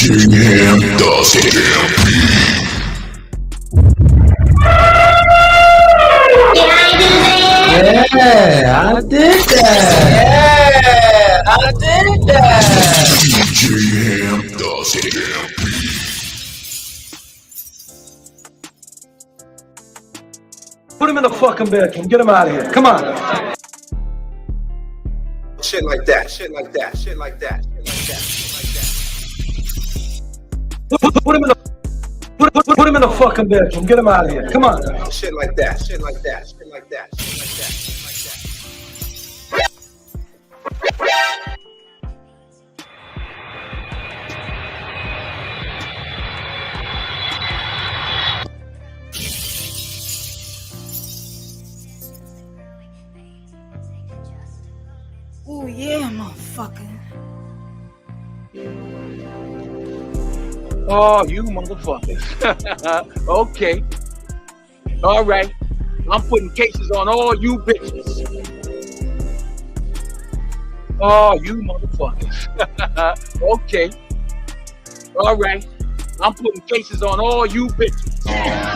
Ham does it. Yeah, I did that. Yeah, I did that. DJ Ham does it. Put him in the fucking bedroom. Get him out of here. Come on. Shit like that. Shit like that. Shit like that. Shit like that. Shit like that. Put him in the. Put him in the fucking bedroom. Get him out of here. Come on. Shit like that. Shit like that. Shit like that. Shit like that. Shit like that. Oh yeah, motherfucker. Oh, you motherfuckers. Okay. All right. I'm putting cases on all you bitches. Oh, you motherfuckers. Okay. All right. I'm putting cases on all you bitches. Yeah,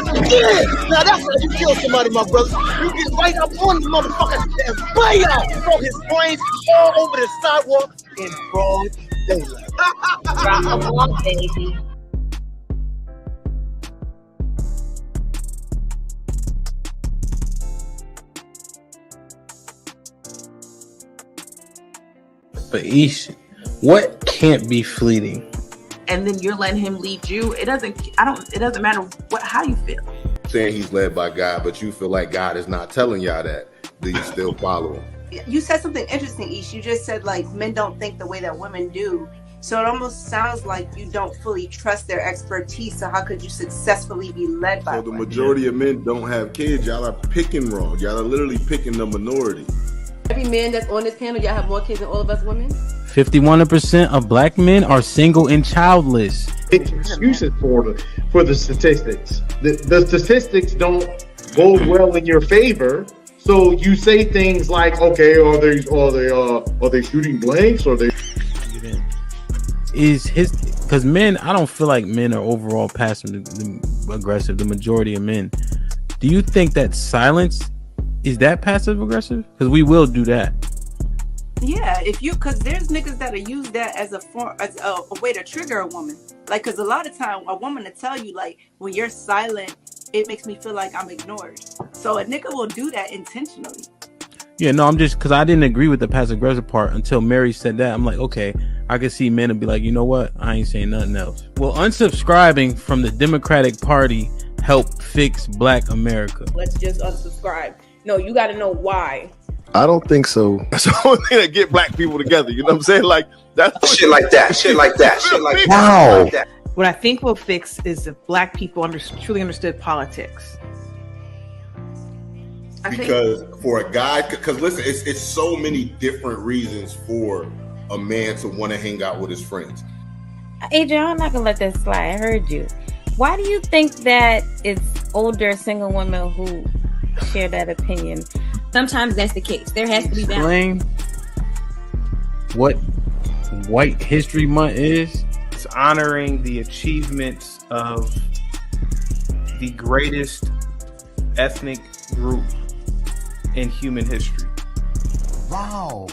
now that's how you kill somebody, my brother. You get right up on the motherfucker and bite out from his brains all over the sidewalk in broad daylight. Come on, baby. But Ish, what can't be fleeting? And then you're letting him lead you. It doesn't matter how you feel. Saying he's led by God, but you feel like God is not telling y'all that. Do you still follow him? You said something interesting, Ish. You just said like men don't think the way that women do. So it almost sounds like you don't fully trust their expertise. So how could you successfully be led by So the women? majority of men don't have kids. Y'all are picking wrong. Y'all are literally picking the minority. Every man that's on this panel, y'all have more kids than all of us women? 51% of black men are single and childless. Excuses for the statistics. The statistics don't go well in your favor. So you say things like, okay, are they shooting blanks? Or they Because men, I don't feel like men are overall passive aggressive. The majority of men. Do you think that silence is that passive aggressive? Because we will do that. Yeah, because there's niggas that'll use that as a way to trigger a woman. Like, because a lot of time a woman will tell you, like, when you're silent, it makes me feel like I'm ignored. So a nigga will do that intentionally. Yeah, no, I'm just, because I didn't agree with the passive aggressive part until Mary said that. I'm like, okay, I can see men and be like, you know what? I ain't saying nothing else. Will unsubscribing from the Democratic Party help fix Black America? Let's just unsubscribe. No, you got to know why. I don't think so. That's the only thing that get black people together. You know what I'm saying? Like that's shit like that. Shit like that. Shit like that. Wow. Like that. What I think will fix is if black people truly understood politics. Because for a guy, because listen, it's so many different reasons for a man to want to hang out with his friends. Adrian, I'm not gonna let that slide. I heard you. Why do you think that it's older single women who share that opinion? Sometimes that's the case. There has to be balance. Explain what White History Month is. It's honoring the achievements of the greatest ethnic group in human history. Wow.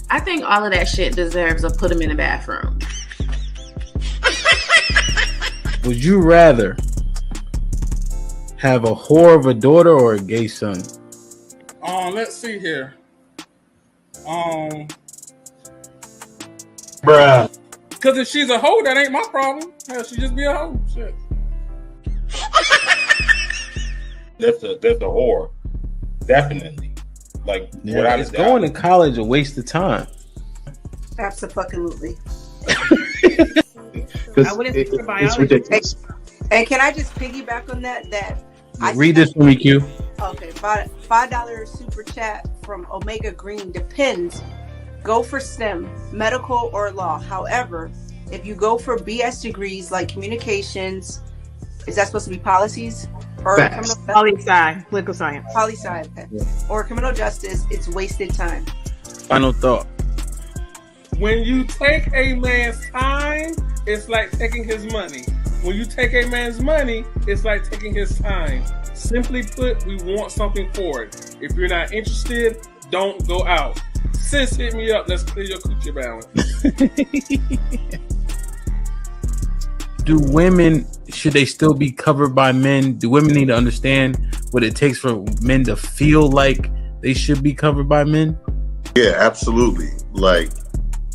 I think all of that shit deserves a put him in the bathroom. Would you rather have a whore of a daughter or a gay son? Let's see here. bruh. Because if she's a hoe, that ain't my problem. Hell, she just be a hoe. Shit. That's a whore. Definitely. Like, yeah, is going to college a waste of time? Absolutely. I wouldn't think for biology. It's ridiculous. And can I just piggyback on that? Read this for me, Q. Okay, $5 super chat from Omega Green. Depends. Go for STEM, medical or law. However, if you go for BS degrees like communications, is that supposed to be policies? Or Poli-sci, political science. Poli-sci, okay. Yeah. Or criminal justice, it's wasted time. Final thought. When you take a man's time, it's like taking his money. When you take a man's money, it's like taking his time. Simply put, we want something for it. If you're not interested, don't go out. Sis, hit me up. Let's clear your coochie balance. Do women, should they still be covered by men? Do women need to understand what it takes for men to feel like they should be covered by men? Yeah, absolutely. Like,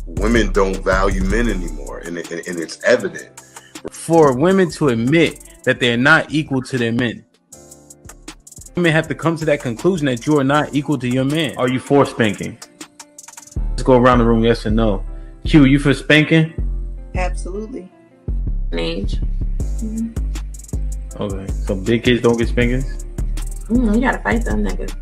women don't value men anymore, and it's evident. For women to admit that they're not equal to their men, women have to come to that conclusion that you are not equal to your man. Are you for spanking? Let's go around the room, yes or no. Q, you for spanking? Absolutely. Age. Okay, so big kids don't get spankings? You gotta fight them niggas.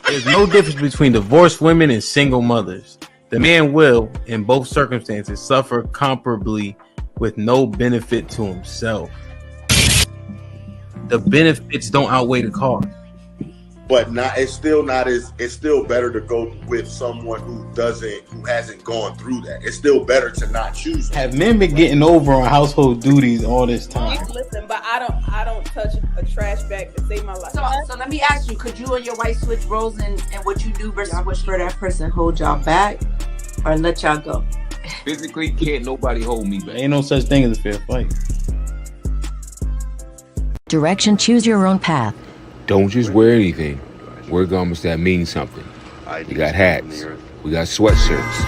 There's no difference between divorced women and single mothers. The man will, in both circumstances, suffer comparably with no benefit to himself. The benefits don't outweigh the cost. But it's still better to go with someone who hasn't gone through that. It's still better to not choose them. Have men been getting over on household duties all this time? Listen, but I don't touch a trash bag to save my life. So let me ask you, could you and your wife switch roles in what you do versus what for that person hold y'all back or let y'all go? Physically, can't nobody hold me back. Ain't no such thing as a fair fight. Direction, choose your own path. Don't just wear anything. Wear garments that mean something. We got hats. We got sweatshirts.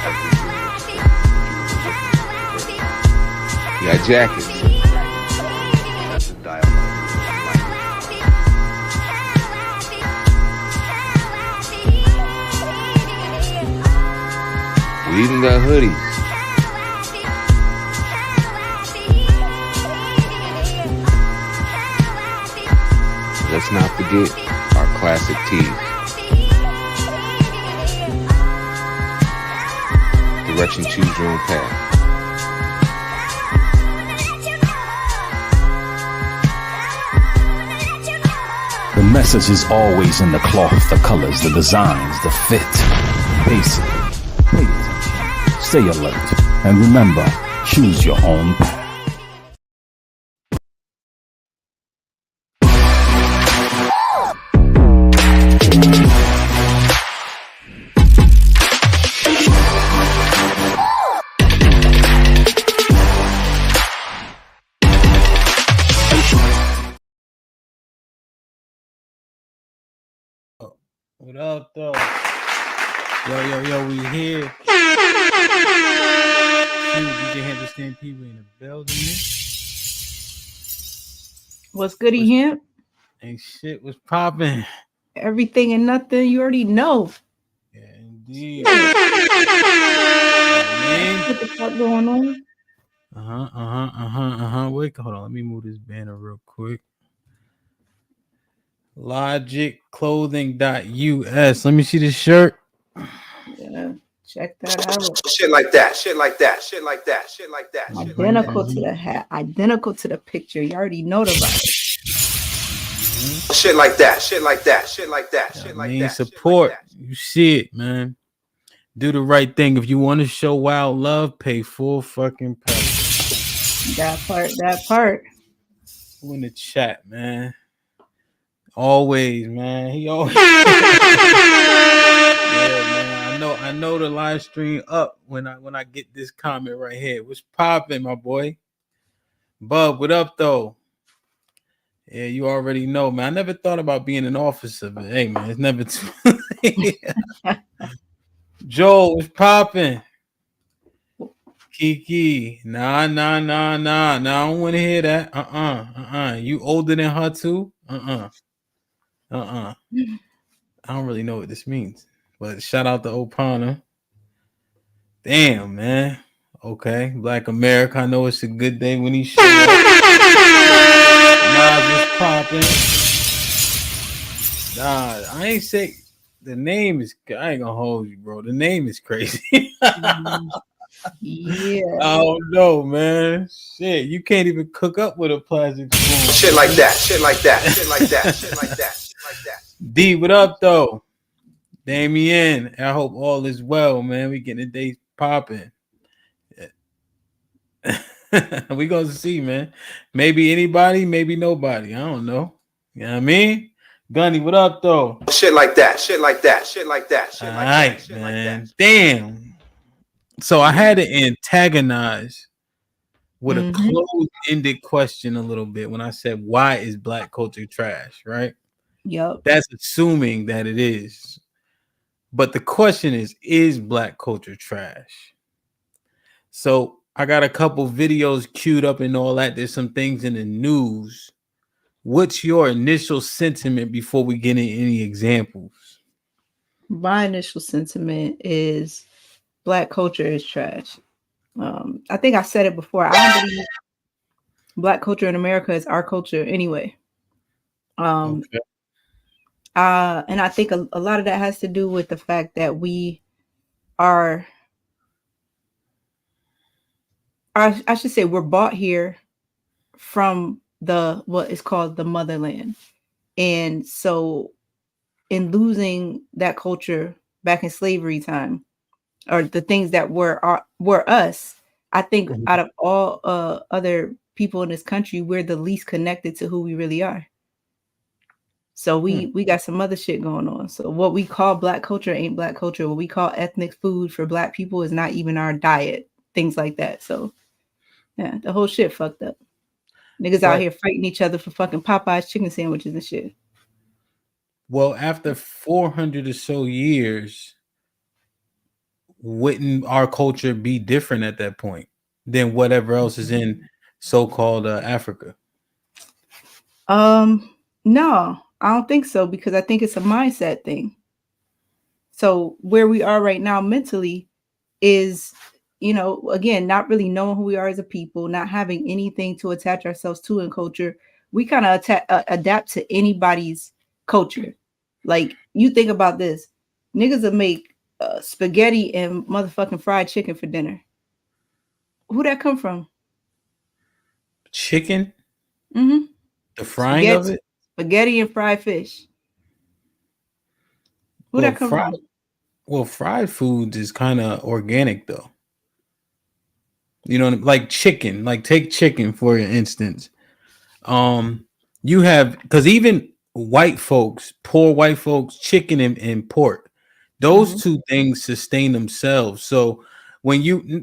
We got jackets. We even got hoodies. Let's not forget our classic tees. Direction, choose your own path. The message is always in the cloth, the colors, the designs, the fit. Basically, pay attention, stay alert, and remember, choose your own path. What up, though? Yo, we here. DJ Henderson people in the building. What's goody, Hemp? Ain't shit was popping. Everything and nothing, you already know. Yeah, indeed. What the fuck going on? Wait, hold on. Let me move this banner real quick. LogicClothing.us. Let me see the shirt. Yeah, check that out. Shit like that. Identical to the hat. Identical to the picture. You already know the vibe. Shit like that. Support. You see it, man. Do the right thing. If you want to show wild love, pay full fucking price. That part. Who in the chat, man? Always, man. He always. Yeah, man. I know the live stream up when I get this comment right here. What's popping, my boy? Bub, what up, though? Yeah, you already know, man. I never thought about being an officer, but hey, man, it's never too late. Joe, what's popping? Kiki, nah. I don't want to hear that. You older than her too? I don't really know what this means, but shout out to Opana. Damn, man. Okay, Black America. I know it's a good day when he shows up. Nah, just popping. Nah, I ain't say the name is. I ain't gonna hold you, bro. The name is crazy. Yeah. Oh no, man. Shit, you can't even cook up with a plastic spoon. Shit like that. D, what up, though? Damien, I hope all is well, man. We getting the day popping. We gonna see, man. Maybe anybody, maybe nobody. I don't know. You know what I mean? Gunny, what up though? Shit like that. Shit like that. Shit like that. Shit All like right, that. Shit man. like that. Damn. So I had to antagonize with a Mm-hmm. closed-ended question a little bit when I said, why is black culture trash, right? Yep. That's assuming that it is. But the question is black culture trash? So I got a couple videos queued up and all that. There's some things in the news. What's your initial sentiment before we get into any examples? My initial sentiment is black culture is trash. I think I said it before. I don't believe black culture in America is our culture anyway. Okay. And I think a lot of that has to do with the fact that we are, I should say, we're bought here from the what is called the motherland, and so in losing that culture back in slavery time, or the things that were us, I think Mhm. out of all other people in this country, we're the least connected to who we really are. So we got some other shit going on. So what we call black culture ain't black culture. What we call ethnic food for black people is not even our diet. Things like that. So yeah, the whole shit fucked up. Niggas out But here fighting each other for fucking Popeyes chicken sandwiches and shit. well, after 400 or so years, wouldn't our culture be different at that point than whatever else is in so-called Africa? No, I don't think so, because I think it's a mindset thing. So where we are right now mentally is, again, not really knowing who we are as a people, not having anything to attach ourselves to in culture. We kind of adapt to anybody's culture. Like, you think about this, niggas will make spaghetti and motherfucking fried chicken for dinner. Who that come from? Chicken? Mm-hmm. The frying of it? Spaghetti and fried fish. Who Well, that come from? fried foods is kind of organic though. You know, like chicken. Like take chicken for instance. You have, because even white folks, poor white folks, chicken and pork, those two things sustain themselves. So when you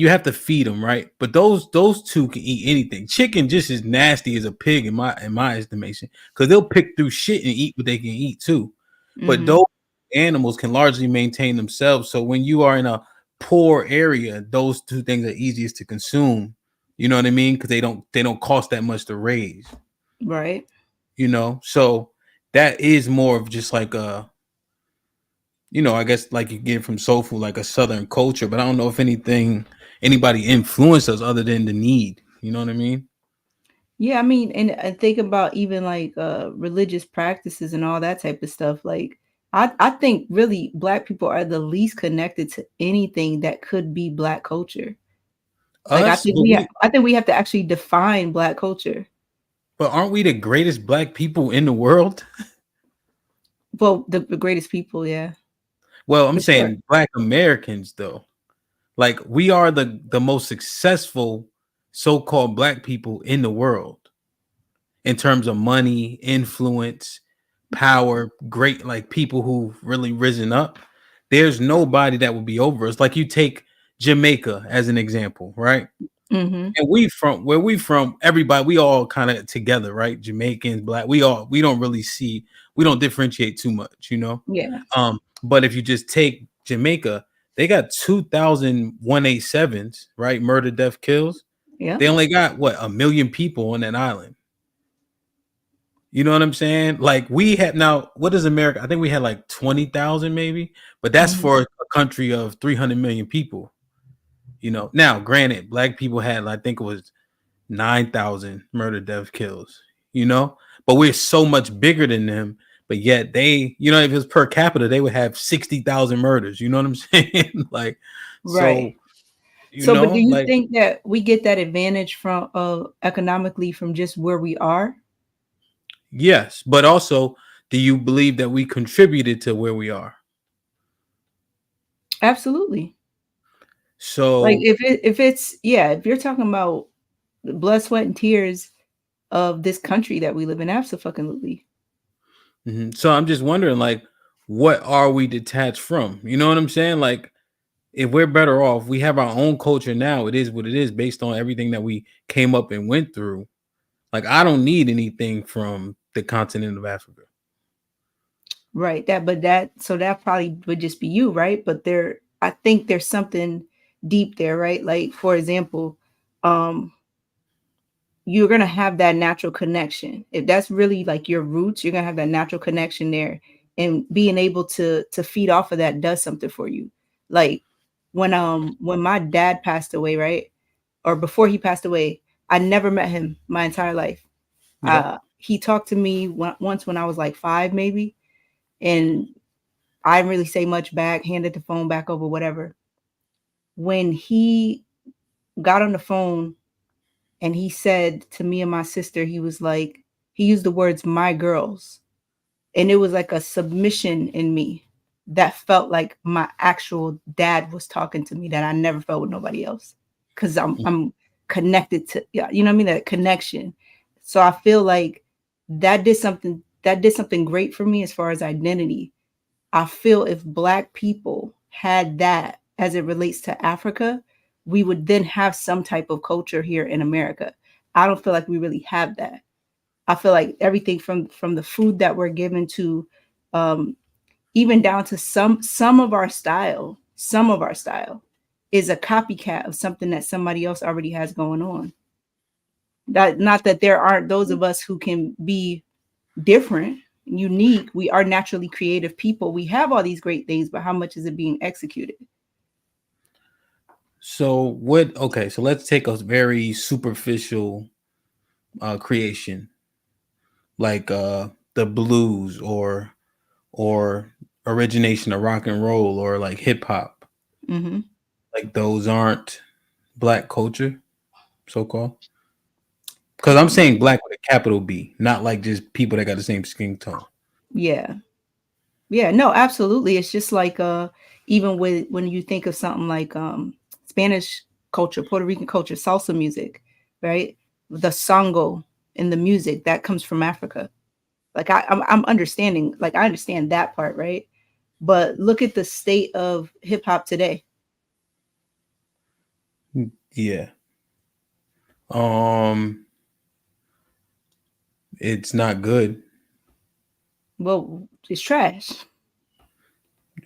have to feed them, right? But those two can eat anything. Chicken just as nasty as a pig in my estimation, because they'll pick through shit and eat what they can eat too. But those animals can largely maintain themselves. So when you are in a poor area, those two things are easiest to consume. You know what I mean? Because they don't cost that much to raise. Right. So that is more of just like I guess like you get from soul food, like a southern culture. But I don't know if anybody influenced us other than the need. You know what I mean? Yeah, I mean, and I think about even like religious practices and all that type of stuff. Like, I think really black people are the least connected to anything that could be black culture. Like, Us, I think we have to actually define black culture. but aren't we the greatest black people in the world? Well, the greatest people, yeah. Well, I'm For sure. saying black Americans though. Like we are the most successful so-called black people in the world in terms of money, influence, power, great, like people who've really risen up. There's nobody that would be over us. Like you take Jamaica as an example, right? Mm-hmm. And where we from, everybody, we all kind of together, right? Jamaicans, black, we don't differentiate too much, Yeah. But if you just take Jamaica, they got 2,000 187s, right? Murder, death, kills. Yeah. They only got what, 1 million people on that island. You know what I'm saying? Like we have now, what is America? I think we had like 20,000 maybe, but that's for a country of 300 million people. Now granted, black people had, I think it was 9,000 murder, death, kills, but we're so much bigger than them. But yet they, if it was per capita, they would have 60,000 murders. You know what I'm saying? Like, Right. so, But do you like, think that we get that advantage from economically from just where we are? yes, but also, do you believe that we contributed to where we are? Absolutely. Like So if you're talking about the blood, sweat, and tears of this country that we live in, absolutely. so I'm just wondering, like, what are we detached from? You know what I'm saying? Like, if we're better off, we have our own culture now. It is what it is based on everything that we came up and went through. Like, I don't need anything from the continent of Africa. Right. That probably would just be you, right? But I think there's something deep there, right? Like for example, um, you're gonna have that natural connection. If that's really like your roots, you're gonna have that natural connection there. And being able to feed off of that does something for you. Like when my dad passed away, right? Or before he passed away, I never met him my entire life. Yeah. He talked to me once when I was like 5, maybe, and I didn't really say much back, handed the phone back over, whatever. When he got on the phone and he said to me and my sister, he was like, he used the words, my girls. And it was like a submission in me that felt like my actual dad was talking to me that I never felt with nobody else. Cause I'm connected to, yeah, you know what I mean? That connection. So I feel like that did something great for me as far as identity. I feel if Black people had that as it relates to Africa, we would then have some type of culture here in America. I don't feel like we really have that. I feel like everything from the food that we're given to, um, even down to some of our style is a copycat of something that somebody else already has going on. That not that there aren't those of us who can be different, unique. We are naturally creative people. We have all these great things, but how much is it being executed? So so let's take a very superficial creation, like the blues or origination of rock and roll or like hip hop. Mm-hmm. Like those aren't Black culture, so called. Because I'm saying Black with a capital B, not like just people that got the same skin tone. Yeah. Yeah, no, absolutely. It's just like even with when you think of something like Spanish culture, Puerto Rican culture, salsa music, right? The sango in the music that comes from Africa. Like I'm understanding, like I understand that part, right? But look at the state of hip hop today. Yeah. Um, it's not good. Well, it's trash.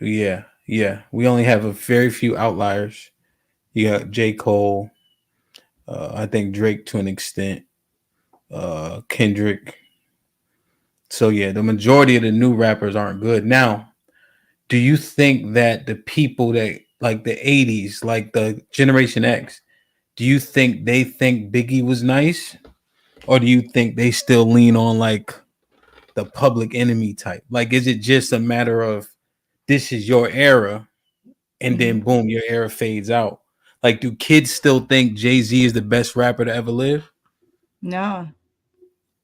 Yeah, yeah. We only have a very few outliers. You got J. Cole, I think Drake to an extent, Kendrick. So yeah, the majority of the new rappers aren't good. Now, do you think that the people that like the 80s, like the Generation X, do you think they think Biggie was nice? Or do you think they still lean on like the Public Enemy type? Like, is it just a matter of this is your era and then boom, your era fades out? Like, do kids still think Jay-Z is the best rapper to ever live? No,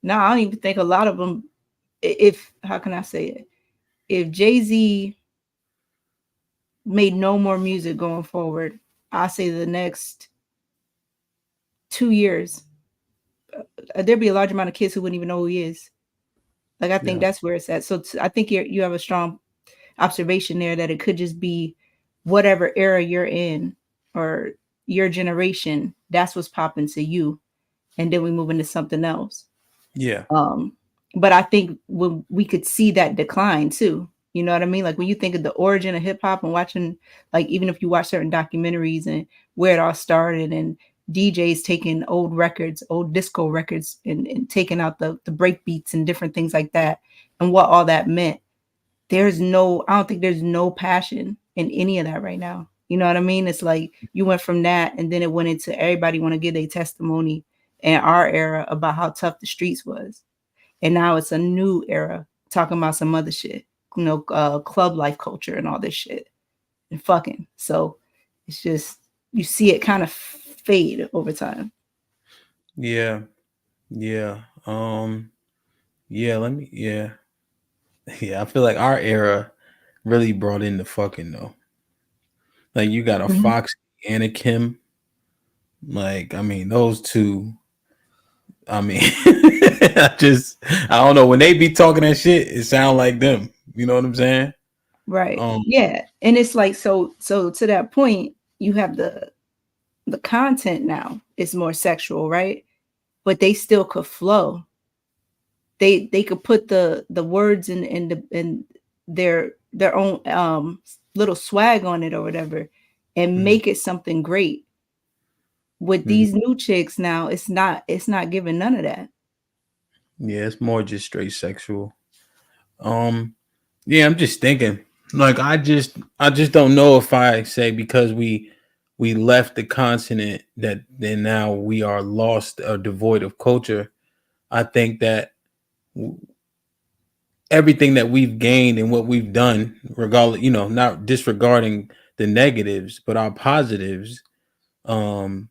no, I don't even think a lot of them. If how can I say it? If Jay-Z made no more music going forward, I say the next 2 years, there'd be a large amount of kids who wouldn't even know who he is. Like I think Yeah. that's where it's at. So I think you have a strong observation there that it could just be whatever era you're in or your generation. That's what's popping to you, and then we move into something else. Yeah. But I think when we could see that decline too, you know what I mean? Like when you think of the origin of hip hop and watching, like even if you watch certain documentaries and where it all started and DJs taking old records, old disco records and taking out the break beats and different things like that and what all that meant. I don't think there's no passion in any of that right now. You know what I mean? It's like you went from that and then it went into everybody want to give their testimony in our era about how tough the streets was. And now it's a new era talking about some other shit, club life culture and all this shit and fucking. So it's just, you see it kind of fade over time. Yeah. Yeah. Yeah, yeah. Yeah, I feel like our era really brought in the fucking though. Like you got a Mhm. Fox and a Kim. Like, I mean, those two. I mean, I don't know when they be talking that shit. It sound like them. You know what I'm saying? Right. Yeah. And it's like so to that point, you have the content now is more sexual, right? But they still could flow. They could put the words in their own little swag on it or whatever and make it something great. With Mhm. these new chicks now, it's not giving none of that. Yeah, it's more just straight sexual. Um, yeah, I'm just thinking. Like, I just don't know if I say because we left the continent that then now we are lost or devoid of culture. I think that everything that we've gained and what we've done, regardless, not disregarding the negatives, but our positives, um,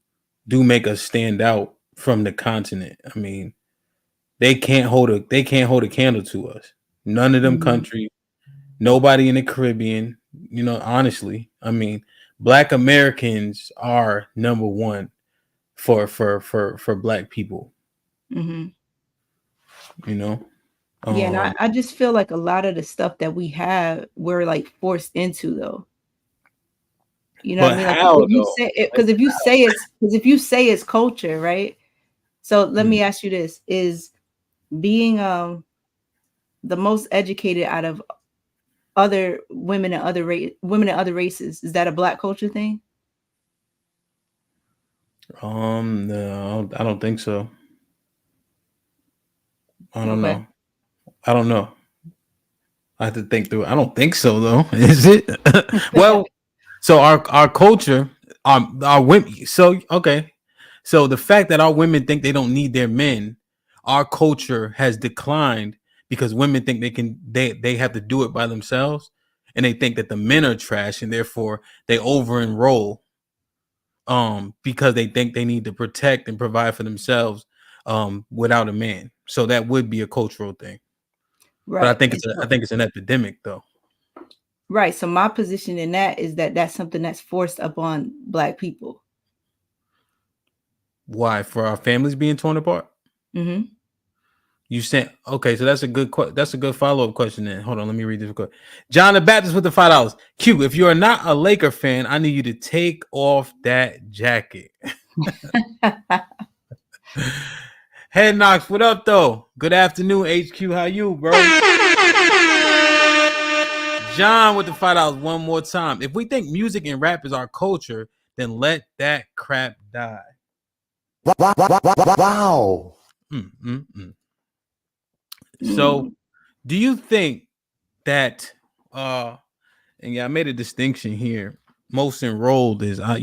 do make us stand out from the continent. I mean, they can't hold a candle to us. None of them Mhm. countries, nobody in the Caribbean. Honestly, I mean, Black Americans are number one for Black people. Mhm. You know, Yeah, and um, I just feel like a lot of the stuff that we have, we're like forced into though. You know what I but mean? Like how if you though? say it, Like, because if you say it's culture, right? So let mm, me ask you this: is being the most educated out of other women and women and other races, is that a Black culture thing? no, I don't think so. I don't Okay. know. I don't know. I have to think through it. I don't think so though. Is it? Well, so our culture, our women. So okay, so the fact that our women think they don't need their men, our culture has declined because women think they have to do it by themselves, and they think that the men are trash, and therefore they over enroll, because they think they need to protect and provide for themselves, without a man. So that would be a cultural thing. But I Right. think And I think it's an epidemic though. right. So my position in that is that that's something that's forced upon Black people. Why? For our families being torn apart? Hmm. You said okay, so that's a good follow up question. Then hold on, let me read this quick. John the Baptist with the $5. Q. If you are not a Laker fan, I need you to take off that jacket. Head Knox, what up though? Good afternoon, HQ. How you, bro? John with the $5 one more time. If we think music and rap is our culture, then let that crap die. Wow. Mm, mm, mm. So, Mm. do you think that and yeah, I made a distinction here. Most enrolled is I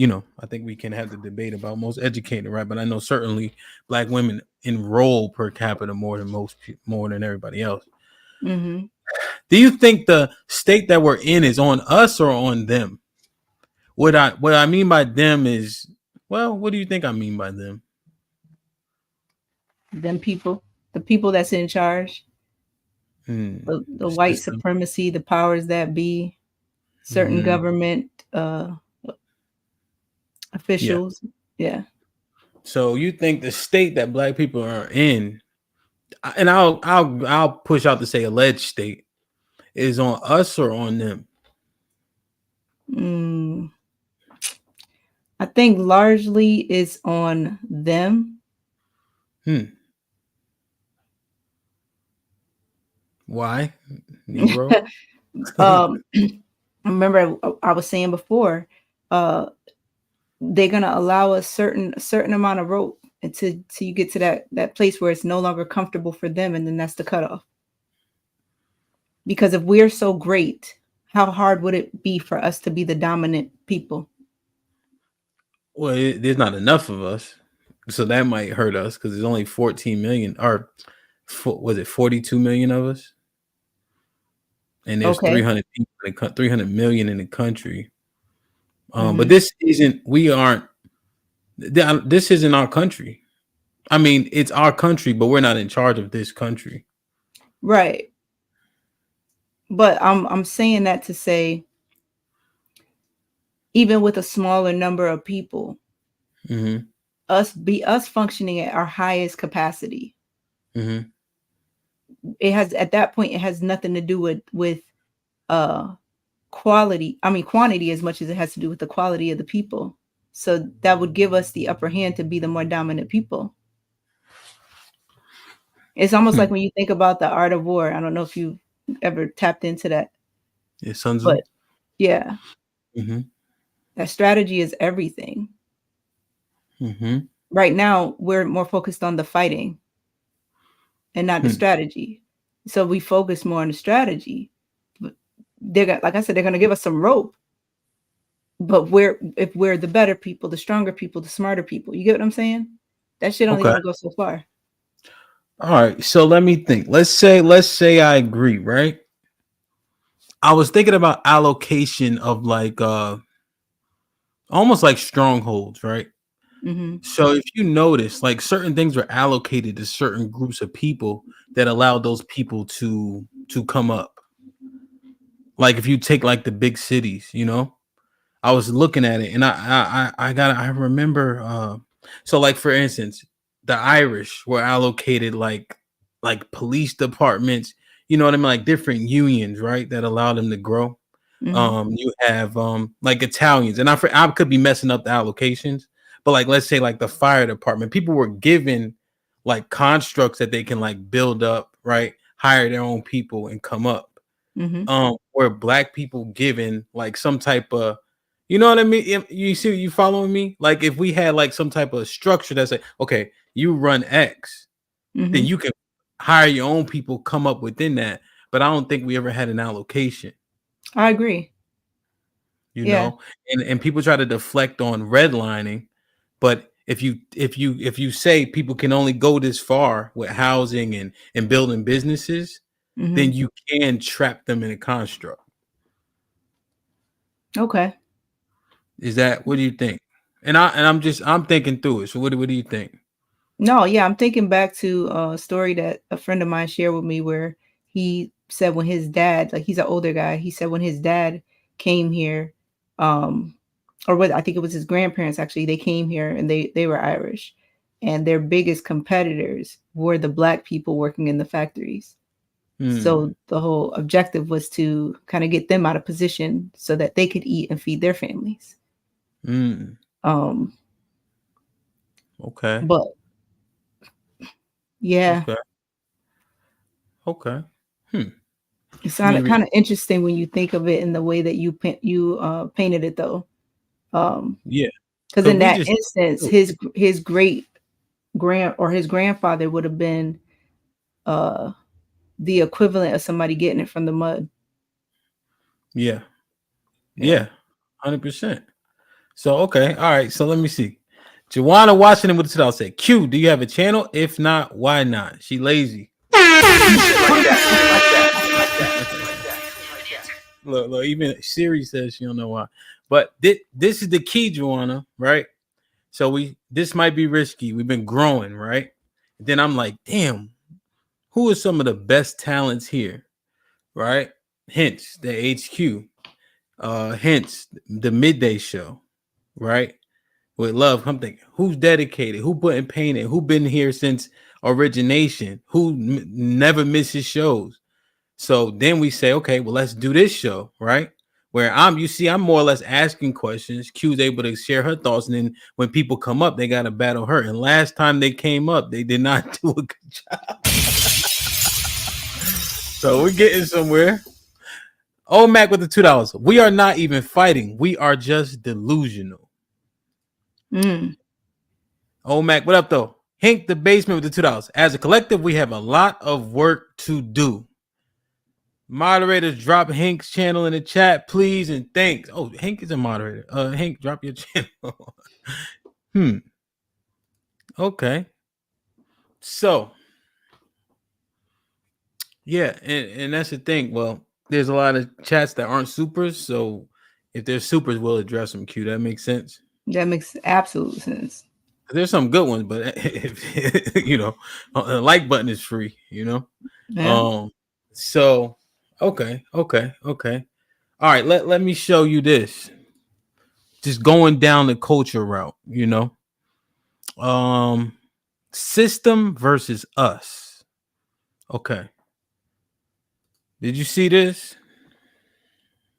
think we can have the debate about most educated, right? But I know certainly Black women enroll per capita more than everybody else. Hmm. Do you think the state that we're in is on us or on them? What I mean by them is, well, what do you think I mean by them? Them people, the people that's in charge, the The white system. supremacy, the powers that be, certain Hmm. government Yeah. officials. Yeah. So you think the state that Black people are in, and I'll push out to say alleged state, is on us or on them? Mm, I think largely it's on them. Hmm. Why? Negro. um, remember I was saying before, uh, they're gonna allow a certain amount of rope until you get to that place where it's no longer comfortable for them, and then that's the cutoff. Because if we're so great, how hard would it be for us to be the dominant people? Well, there's not enough of us, so that might hurt us because there's only 14 million, or was it 42 million of us, and there's Okay. 300 people, 300 million in the country. But Hmm. this isn't. We aren't. This isn't our country. I mean, it's our country, but we're not in charge of this country. Right. But I'm saying that to say even with a smaller number of people, Mm-hmm. us functioning at our highest capacity. Mm-hmm. It has at that point it has nothing to do with quantity as much as it has to do with the quality of the people. So that would give us the upper hand to be the more dominant people. It's almost like when you think about the art of war. I don't know if you ever tapped into that. Yeah, Sun Tzu. But yeah, Mm-hmm. that strategy is everything. Mm-hmm. Right now, we're more focused on the fighting and not the strategy. So we focus more on the strategy. But like I said, they're gonna give us some rope. But if we're the better people, the stronger people, the smarter people, you get what I'm saying? That shit only Okay. gonna go so far. All right. So let me think. Let's say I agree, right? I was thinking about allocation of like almost like strongholds, right? Mm-hmm. So if you notice, like certain things were allocated to certain groups of people that allowed those people to come up. Like if you take like the big cities, I was looking at it and I remember so like for instance, the Irish were allocated like police departments, you know what I mean, like different unions, right, that allowed them to grow. Mm-hmm. You have like Italians, and I could be messing up the allocations, but like let's say like the fire department, people were given like constructs that they can like build up, right? Hire their own people and come up. Mm-hmm. Where black people given like some type of, you know what I mean? You see, you following me? Like if we had like some type of structure that's like, okay, you run X, then Mm-hmm. you can hire your own people, come up within that. But I don't think we ever had an allocation. I agree. Yeah. And people try to deflect on redlining, but if you say people can only go this far with housing and building businesses, Mm-hmm. then you can trap them in a construct. Okay. Is that, what do you think? And I'm thinking through it. So what do you think? No, yeah, I'm thinking back to a story that a friend of mine shared with me where he said when his dad, like he's an older guy, he said when his dad came here, or what I think it was his grandparents actually, they came here and they were Irish, and their biggest competitors were the black people working in the factories. So the whole objective was to kind of get them out of position so that they could eat and feed their families. Okay. But yeah. Okay. It sounded kind of interesting when you think of it in the way that you painted it, though. Yeah. Because in that instance, his great his grandfather would have been the equivalent of somebody getting it from the mud. Yeah. 100%. So okay, all right. So let me see. Joanna Washington with the $2 said, Q, do you have a channel? If not, why not? She lazy. Look, even Siri says she don't know why. But this is the key, Joanna, right? So this might be risky. We've been growing, right? Then I'm like, damn, who are some of the best talents here? Right? Hence the HQ. Hence the midday show, right? With love, I'm thinking, who's dedicated? Who putting pain in? Who been here since origination? Who never misses shows? So then we say, okay, well, let's do this show, right? Where I'm more or less asking questions. Q's able to share her thoughts, and then when people come up, they got to battle her. And last time they came up, they did not do a good job. So we're getting somewhere. Oh, Mac with the $2. We are not even fighting. We are just delusional. Oh, Mac, what up, though? Hank the Basement with the $2. As a collective, we have a lot of work to do. Moderators, drop Hank's channel in the chat, please, and thanks. Oh, Hank is a moderator. Hank, drop your channel. Okay. So, yeah, and that's the thing. Well, there's a lot of chats that aren't supers, so if they're supers, we'll address them. Q, that makes sense. That makes absolute sense. There's some good ones, but if, the like button is free. Yeah. So okay. All right, let me show you this. just going down the culture route, you know. System versus us. Okay. Did you see this?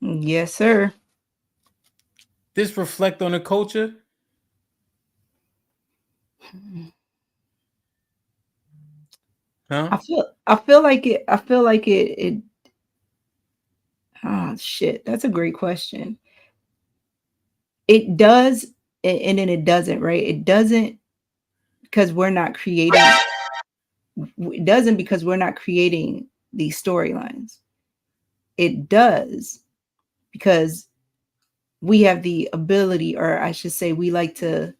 Yes, sir. This reflect on the culture? Huh? I feel like it oh shit, that's a great question. It does and then it doesn't, right? It doesn't because we're not creating it doesn't because we're not creating these storylines. It does because we have the ability, or I should say, we like to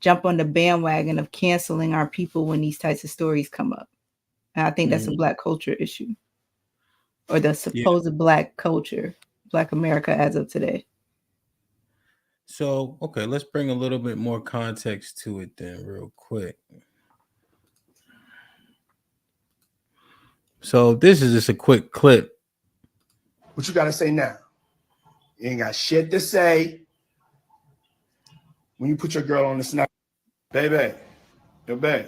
jump on the bandwagon of canceling our people when these types of stories come up. And I think that's a Black culture issue, or the supposed Black culture, Black America as of today. So, okay, let's bring a little bit more context to it then, real quick. So, this is just a quick clip. What you got to say now? You ain't got shit to say. When you put your girl on the snap, baby, yo, babe.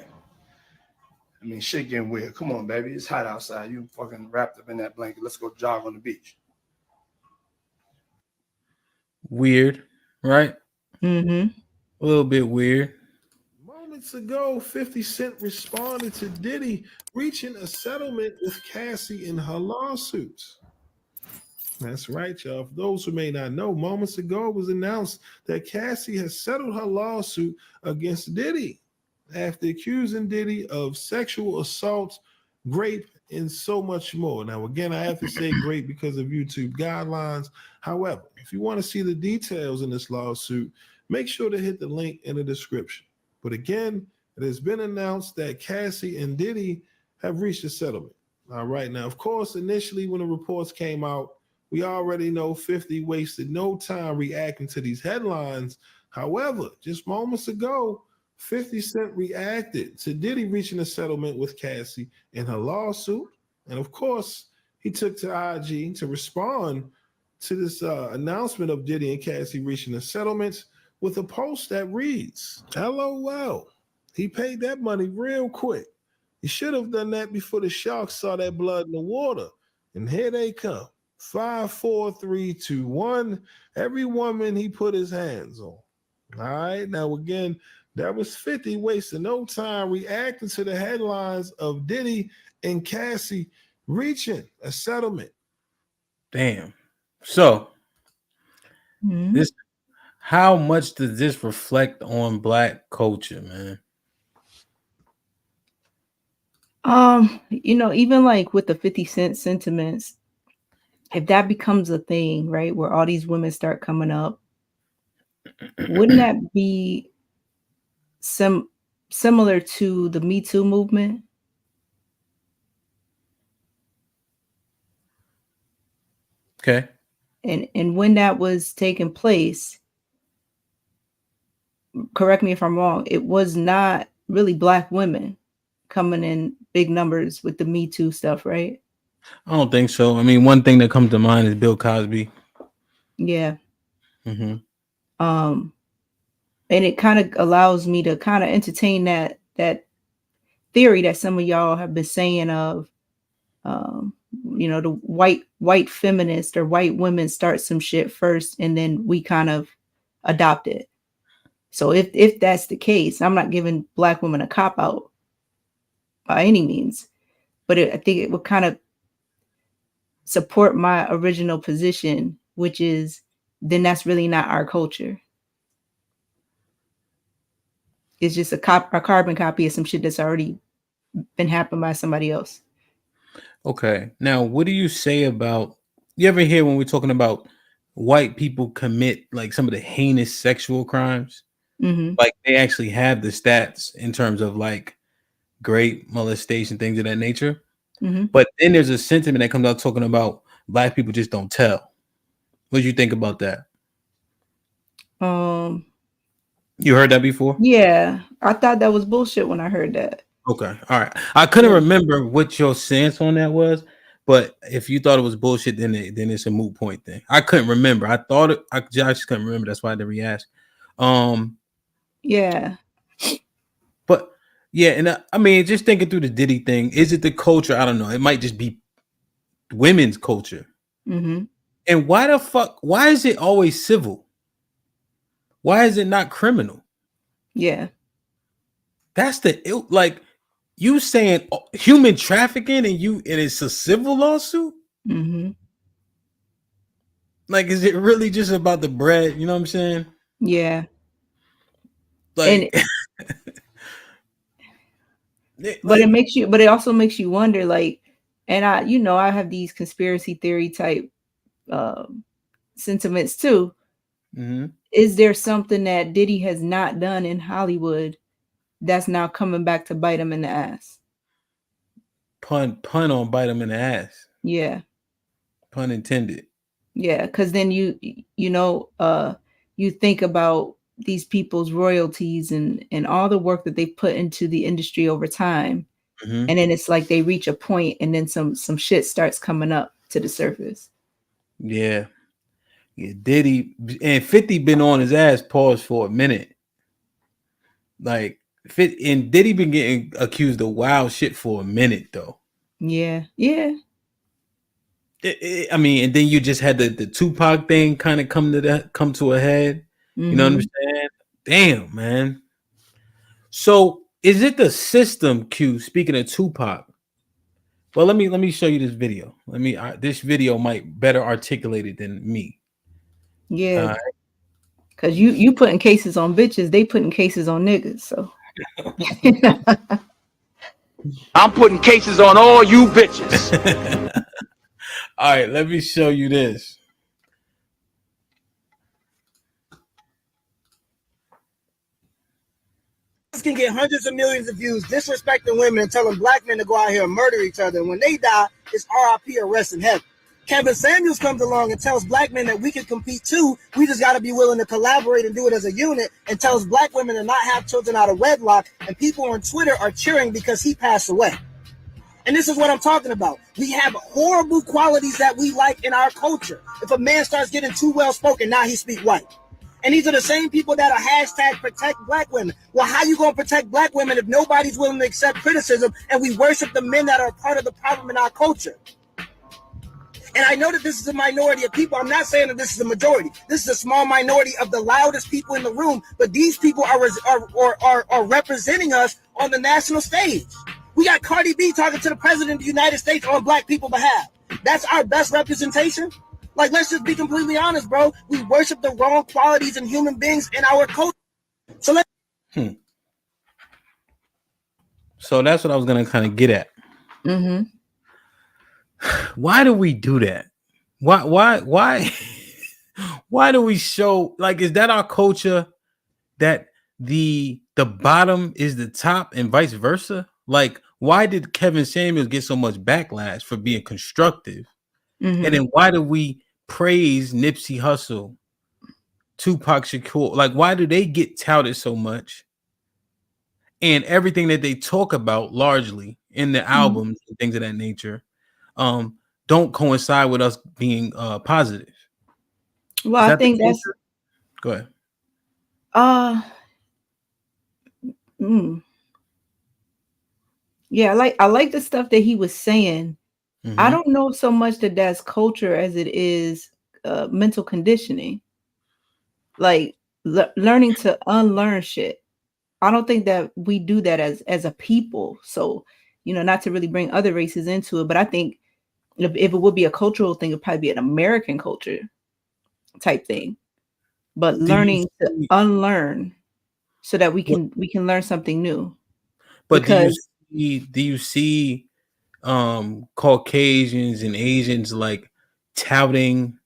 I mean, shit getting weird. Come on, baby. It's hot outside. You fucking wrapped up in that blanket. Let's go jog on the beach. Weird, right? Mm-hmm. A little bit weird. Moments ago, 50 Cent responded to Diddy reaching a settlement with Cassie in her lawsuits. That's right, y'all. For those who may not know, moments ago it was announced that Cassie has settled her lawsuit against Diddy after accusing Diddy of sexual assault, rape, and so much more. Now, again, I have to say rape because of YouTube guidelines. However, if you want to see the details in this lawsuit, make sure to hit the link in the description. But again, it has been announced that Cassie and Diddy have reached a settlement. All right. Now, of course, initially when the reports came out, we already know 50 wasted no time reacting to these headlines. However, just moments ago, 50 Cent reacted to Diddy reaching a settlement with Cassie in her lawsuit. And of course, he took to IG to respond to this announcement of Diddy and Cassie reaching a settlement with a post that reads, LOL, he paid that money real quick. He should have done that before the sharks saw that blood in the water. And here they come. 5, 4, 3, 2, 1. Every woman he put his hands on. All right. Now, again, that was 50 wasting no time reacting to the headlines of Diddy and Cassie reaching a settlement. Damn. So, this, how much does this reflect on Black culture, man? You know, even like with the 50 Cent sentiments, if that becomes a thing, right, where all these women start coming up, wouldn't that be similar to the Me Too movement? Okay. And when that was taking place, correct me if I'm wrong, it was not really Black women coming in big numbers with the Me Too stuff, right? I don't think so. I mean, one thing that comes to mind is Bill Cosby. Yeah. Mm-hmm. And it kind of allows me to kind of entertain that theory that some of y'all have been saying of, you know, the white feminist or white women start some shit first and then we kind of adopt it. So if that's the case, I'm not giving Black women a cop out by any means, but I think it would kind of support my original position, which is then that's really not our culture. It's just a carbon copy of some shit that's already been happened by somebody else. Okay. Now, what do you say about, you ever hear when we're talking about white people commit like some of the heinous sexual crimes? Mm-hmm. Like they actually have the stats in terms of like rape, molestation, things of that nature. Mm-hmm. But then there's a sentiment that comes out talking about Black people just don't tell. What do you think about that? You heard that before? Yeah, I thought that was bullshit when I heard that. Okay. All right. I couldn't remember what your stance on that was, But if you thought it was bullshit, then it's a moot point thing. I couldn't remember. I thought it. I just couldn't remember. That's why I had to re-ask. Yeah. But yeah, and I mean, just thinking through the Diddy thing, is it the culture? I don't know. It might just be women's culture. Mm-hmm. And why the fuck? Why is it always civil? Why is it not criminal? Yeah. That's like you saying human trafficking and it's a civil lawsuit. Mm-hmm. Like, is it really just about the bread? You know what I'm saying? Yeah. Like, but it also makes you wonder, like, and I have these conspiracy theory type sentiments too. Mm-hmm. Is there something that Diddy has not done in Hollywood that's now coming back to bite him in the ass? Pun on bite him in the ass. Yeah. Pun intended. Yeah, because then you think about these people's royalties and all the work that they put into the industry over time. Mm-hmm. And then it's like they reach a point and then some shit starts coming up to the surface. Yeah. Diddy and 50 been on his ass pause for a minute. Like, and Diddy been getting accused of wild shit for a minute though. Yeah. I mean, and then you just had the Tupac thing kind of come to a head. Mm-hmm. You know what I'm saying? Damn, man. So is it the system, Q? Speaking of Tupac, well, let me show you this video. This video might better articulate it than me. Yeah, because you putting cases on bitches, they putting cases on niggas. So I'm putting cases on all you bitches. All right, let me show you this. Can get hundreds of millions of views disrespecting women and telling black men to go out here and murder each other. And when they die, it's RIP or rest in heaven. Kevin Samuels comes along and tells black men that we can compete too. We just got to be willing to collaborate and do it as a unit, and tells black women to not have children out of wedlock. And people on Twitter are cheering because he passed away. And this is what I'm talking about. We have horrible qualities that we like in our culture. If a man starts getting too well spoken, now he speak white. And these are the same people that are hashtag protect black women. Well, how you going to protect black women if nobody's willing to accept criticism and we worship the men that are part of the problem in our culture? And I know that this is a minority of people. I'm not saying that this is a majority. This is a small minority of the loudest people in the room. But these people are representing us on the national stage. We got Cardi B talking to the president of the United States on black people's behalf. That's our best representation. Like, let's just be completely honest, bro. We worship the wrong qualities in human beings in our culture. So So that's what I was gonna kind of get at. Mm-hmm. Why do we do that? Why why do we show, like, is that our culture that the bottom is the top and vice versa? Like, why did Kevin Samuels get so much backlash for being constructive? Mm-hmm. And then why do we praise Nipsey Hussle, Tupac Shakur? Like, why do they get touted so much? And everything that they talk about largely in the albums and things of that nature don't coincide with us being positive. Well, I think that's go ahead. Yeah, I like the stuff that he was saying. Mm-hmm. I don't know so much that that's culture as it is mental conditioning. Like learning to unlearn shit. I don't think that we do that as a people. So, not to really bring other races into it, but I think if it would be a cultural thing, it'd probably be an American culture type thing. But learning to unlearn so that we can learn something new. But do you see Caucasians and Asians like touting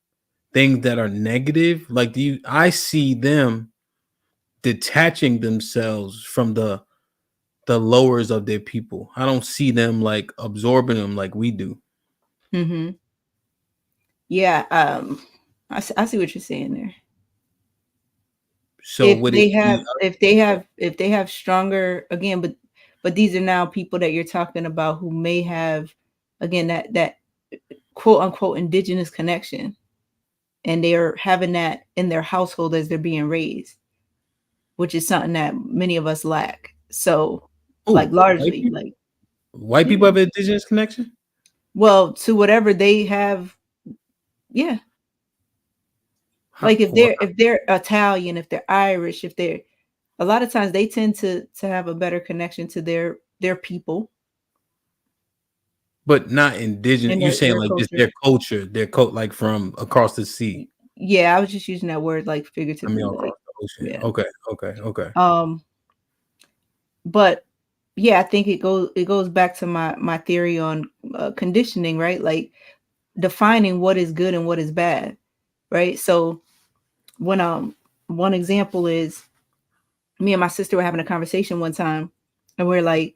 things that are negative? Like, I see them detaching themselves from the lowers of their people. I don't see them like absorbing them like we do. Mm-hmm. Yeah, I see what you're saying there. So if they have stronger, again, but these are now people that you're talking about who may have, again, that quote unquote indigenous connection, and they're having that in their household as they're being raised, which is something that many of us lack. So, like largely, like white people have an indigenous connection. Well, to whatever they have, yeah. Like if they're Italian, if they're Irish, if they're a lot of times they tend to have a better connection to their people. But not indigenous. And You saying their like just culture. their like from across the sea. Yeah, I was just using that word like I figuratively. mean, Like, across the ocean. yeah. Okay. But yeah, I think it goes back to my theory on conditioning, right? Like defining what is good and what is bad, right? So when one example is me and my sister were having a conversation one time, and we're like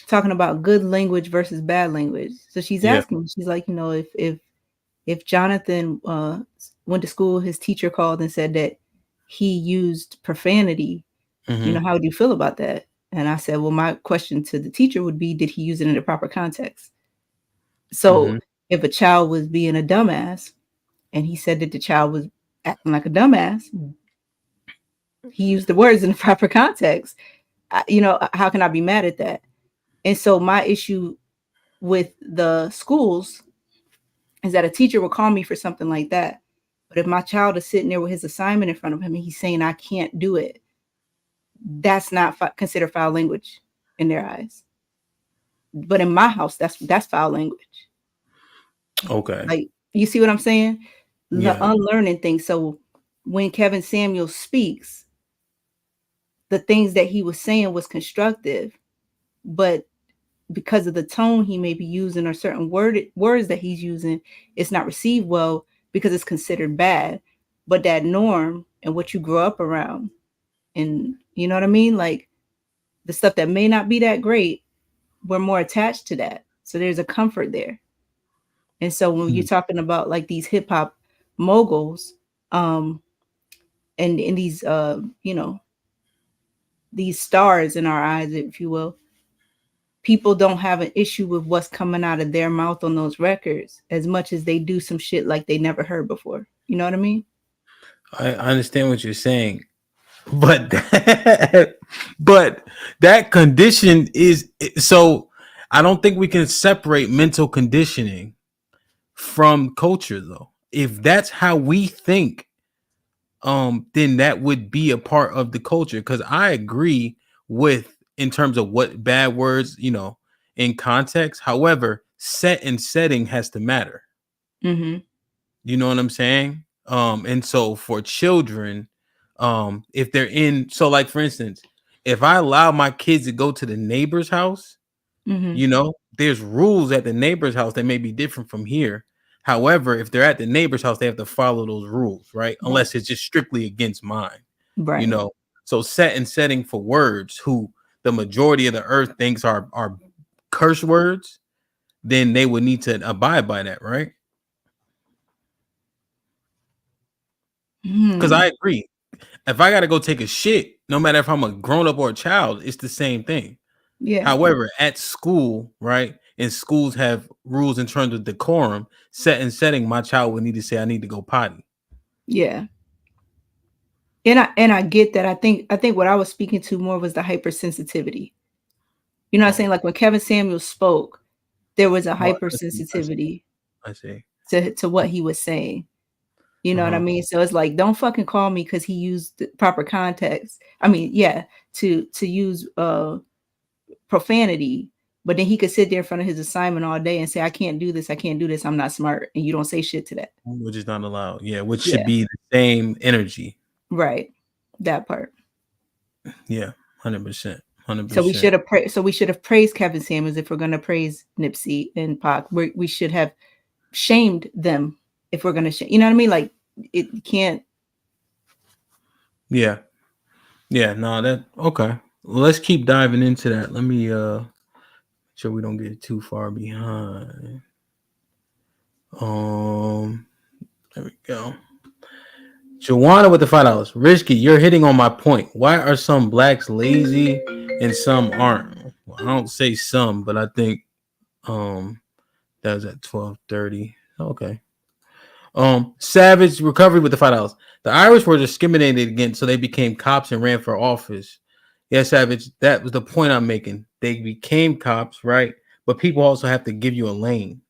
talking about good language versus bad language. So she's asking, she's like, if Jonathan went to school, his teacher called and said that he used profanity, how would you feel about that? And I said, well, my question to the teacher would be, did he use it in the proper context? So if a child was being a dumbass and he said that the child was acting like a dumbass, he used the words in the proper context. How can I be mad at that? And so my issue with the schools is that a teacher will call me for something like that. But if my child is sitting there with his assignment in front of him and he's saying, I can't do it, that's not considered foul language in their eyes. But in my house, that's foul language. Okay. Like, you see what I'm saying? The Yeah. unlearning thing. So when Kevin Samuels speaks, the things that he was saying was constructive, but because of the tone he may be using or certain words that he's using, it's not received well because it's considered bad. But that norm and what you grew up around, and you know what I mean? Like the stuff that may not be that great, we're more attached to that. So there's a comfort there. And so when you're talking about like these hip hop moguls, and in these these stars in our eyes, if you will, people don't have an issue with what's coming out of their mouth on those records as much as they do some shit like they never heard before. You know what I mean? I understand what you're saying, but that condition is so. I don't think we can separate mental conditioning from culture, though. If that's how we think, then that would be a part of the culture. Because I agree with in terms of what bad words, in context. However, set and setting has to matter. Mm-hmm. You know what I'm saying? And so for children, if they're in, so like for instance, if I allow my kids to go to the neighbor's house, there's rules at the neighbor's house that may be different from here. However, if they're at the neighbor's house, they have to follow those rules, right? Unless it's just strictly against mine, right? So set and setting for words who the majority of the earth thinks are curse words, then they would need to abide by that, right? Because I agree. If I got to go take a shit, no matter if I'm a grown up or a child, it's the same thing. Yeah. However, at school, right, and schools have rules in terms of decorum, set and setting, my child would need to say, I need to go potty. Yeah. And I get that. I think what I was speaking to more was the hypersensitivity. You know what I'm saying? Like when Kevin Samuels spoke, there was a hypersensitivity I see. to what he was saying. You know what I mean? So it's like, don't fucking call me because he used the proper context. I mean, yeah, to use profanity, but then he could sit there in front of his assignment all day and say, I can't do this, I'm not smart, and you don't say shit to that. Which is not allowed. Yeah, which should be the same energy. Right. That part. Yeah, 100%. So we should have praised Kevin Samuels if we're going to praise Nipsey and Pac. We should have shamed them if we're going to, you know what I mean? Like it can't. Yeah. No, okay. Let's keep diving into that. Let me sure we don't get too far behind. There we go. Joanna with the $5. Risky, you're hitting on my point. Why are some blacks lazy and some aren't? Well, I don't say some, but I think that That was at 12:30. Okay. Savage recovery with the $5. The Irish were discriminated against, so they became cops and ran for office. Yeah, Savage, that was the point I'm making. They became cops, right? But people also have to give you a lane,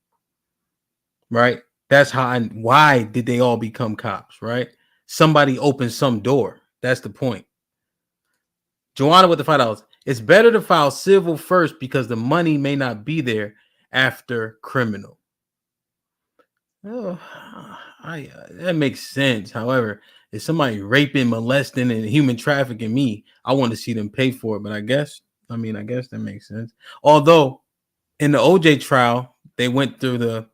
right? That's how. Why did they all become cops, right? Somebody opened some door. That's the point. Joanna with the $5. It's better to file civil first because the money may not be there after criminal. Oh, that makes sense. However, if somebody raping, molesting, and human trafficking me, I want to see them pay for it. But I guess that makes sense. Although in the OJ trial, they went through the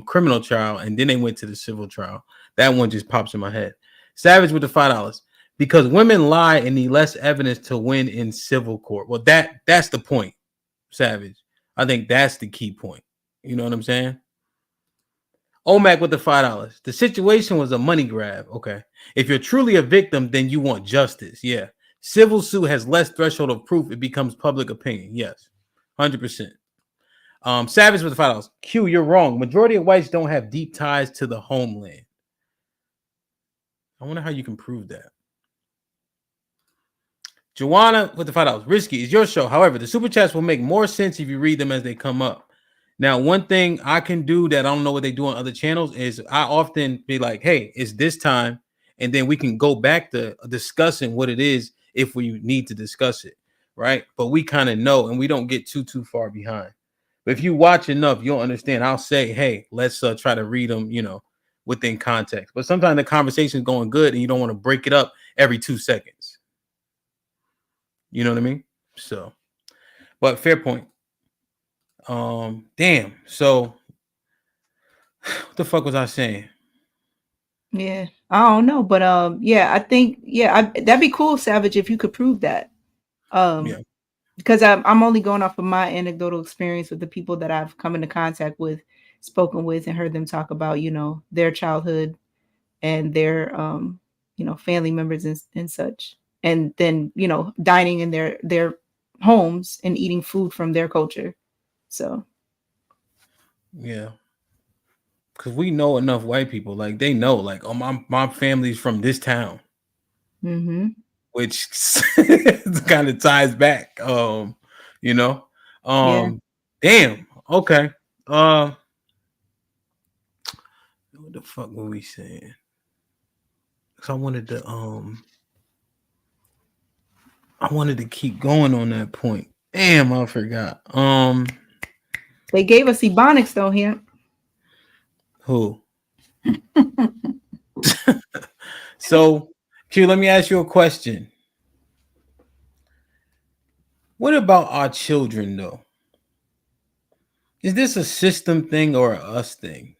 criminal trial and then they went to the civil trial. That one just pops in my head. Savage with the $5 because women lie and need less evidence to win in civil court. Well, that's the point, Savage. I think that's the key point. You know what I'm saying? OMAC with the $5. The situation was a money grab. Okay. If you're truly a victim, then you want justice. Yeah. Civil suit has less threshold of proof. It becomes public opinion. Yes. 100%. Savage with the $5. Q, you're wrong. Majority of whites don't have deep ties to the homeland. I wonder how you can prove that. Joanna with the $5. Risky is your show. However, the super chats will make more sense if you read them as they come up. Now, one thing I can do that I don't know what they do on other channels is I often be like, hey, it's this time. And then we can go back to discussing what it is if we need to discuss it. Right. But we kind of know and we don't get too far behind. But if you watch enough, you'll understand. I'll say, hey, let's try to read them, within context. But sometimes the conversation is going good and you don't want to break it up every 2 seconds. You know what I mean? So, but fair point. Damn. So, what the fuck was I saying? Yeah, I don't know, but yeah, I think that'd be cool, Savage, if you could prove that. Yeah. Because I'm only going off of my anecdotal experience with the people that I've come into contact with, spoken with, and heard them talk about, their childhood and their family members and such. And then, dining in their homes and eating food from their culture. So yeah. Cause we know enough white people, like they know, like, oh, my family's from this town. Mm-hmm. Which kind of ties back. Yeah. Damn. Okay. What the fuck were we saying? Because I wanted to keep going on that point. Damn, I forgot. They gave us Ebonics though here. Who? So, Q, let me ask you a question. What about our children, though? Is this a system thing or a us thing?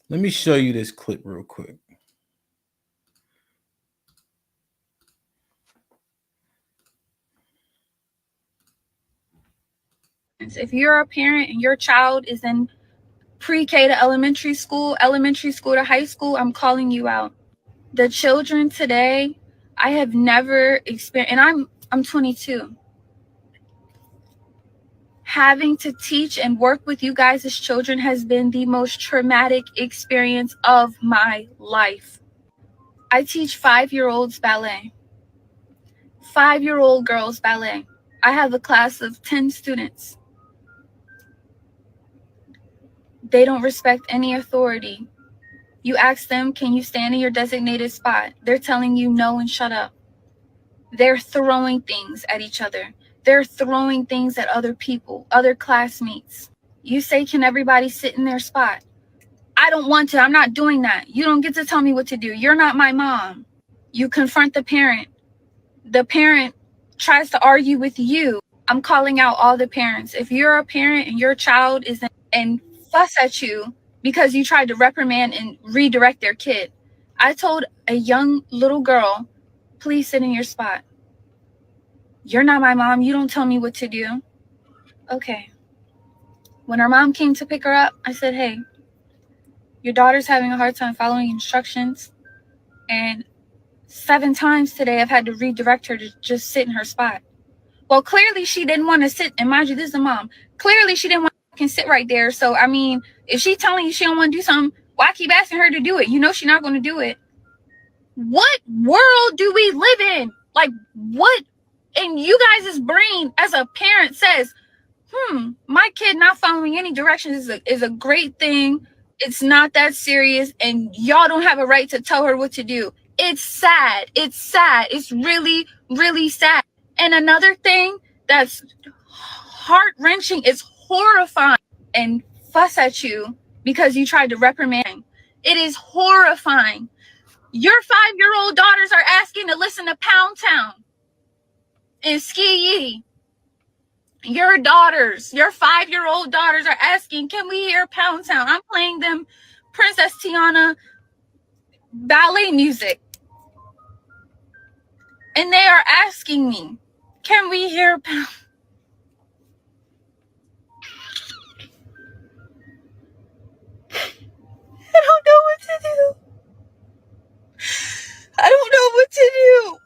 Let me show you this clip real quick. If you're a parent and your child is in pre-K to elementary school to high school, I'm calling you out. The children today, I have never experienced, and I'm 22. Having to teach and work with you guys as children has been the most traumatic experience of my life. I teach 5-year-olds ballet, 5-year-old girls ballet. I have a class of 10 students. They don't respect any authority. You ask them, can you stand in your designated spot? They're telling you no and shut up. They're throwing things at each other. They're throwing things at other people, other classmates. You say, can everybody sit in their spot? I don't want to. I'm not doing that. You don't get to tell me what to do. You're not my mom. You confront the parent. The parent tries to argue with you. I'm calling out all the parents. If you're a parent and your child is and fuss at you because you tried to reprimand and redirect their kid, I told a young little girl, please sit in your spot. You're not my mom. You don't tell me what to do. Okay. When her mom came to pick her up, I said, hey, your daughter's having a hard time following instructions. And 7 times today, I've had to redirect her to just sit in her spot. Well, clearly she didn't want to sit. And mind you, this is a mom. Clearly she didn't want can sit right there. So I mean, if she's telling you she don't want to do something, why keep asking her to do it? You know she's not going to do it. What world do we live in? Like, what in you guys' brain as a parent says, my kid not following any directions is a great thing. It's not that serious, and y'all don't have a right to tell her what to do. It's sad. It's sad. It's really, really sad. And another thing that's heart-wrenching is horrifying and fuss at you because you tried to reprimand. It is horrifying. Your 5-year-old daughters are asking to listen to Pound Town and Ski Yee. Your daughters, your 5-year-old daughters are asking, can we hear Pound Town? I'm playing them Princess Tiana ballet music. And they are asking me, can we hear Pound? I don't know what to do. I don't know what to do.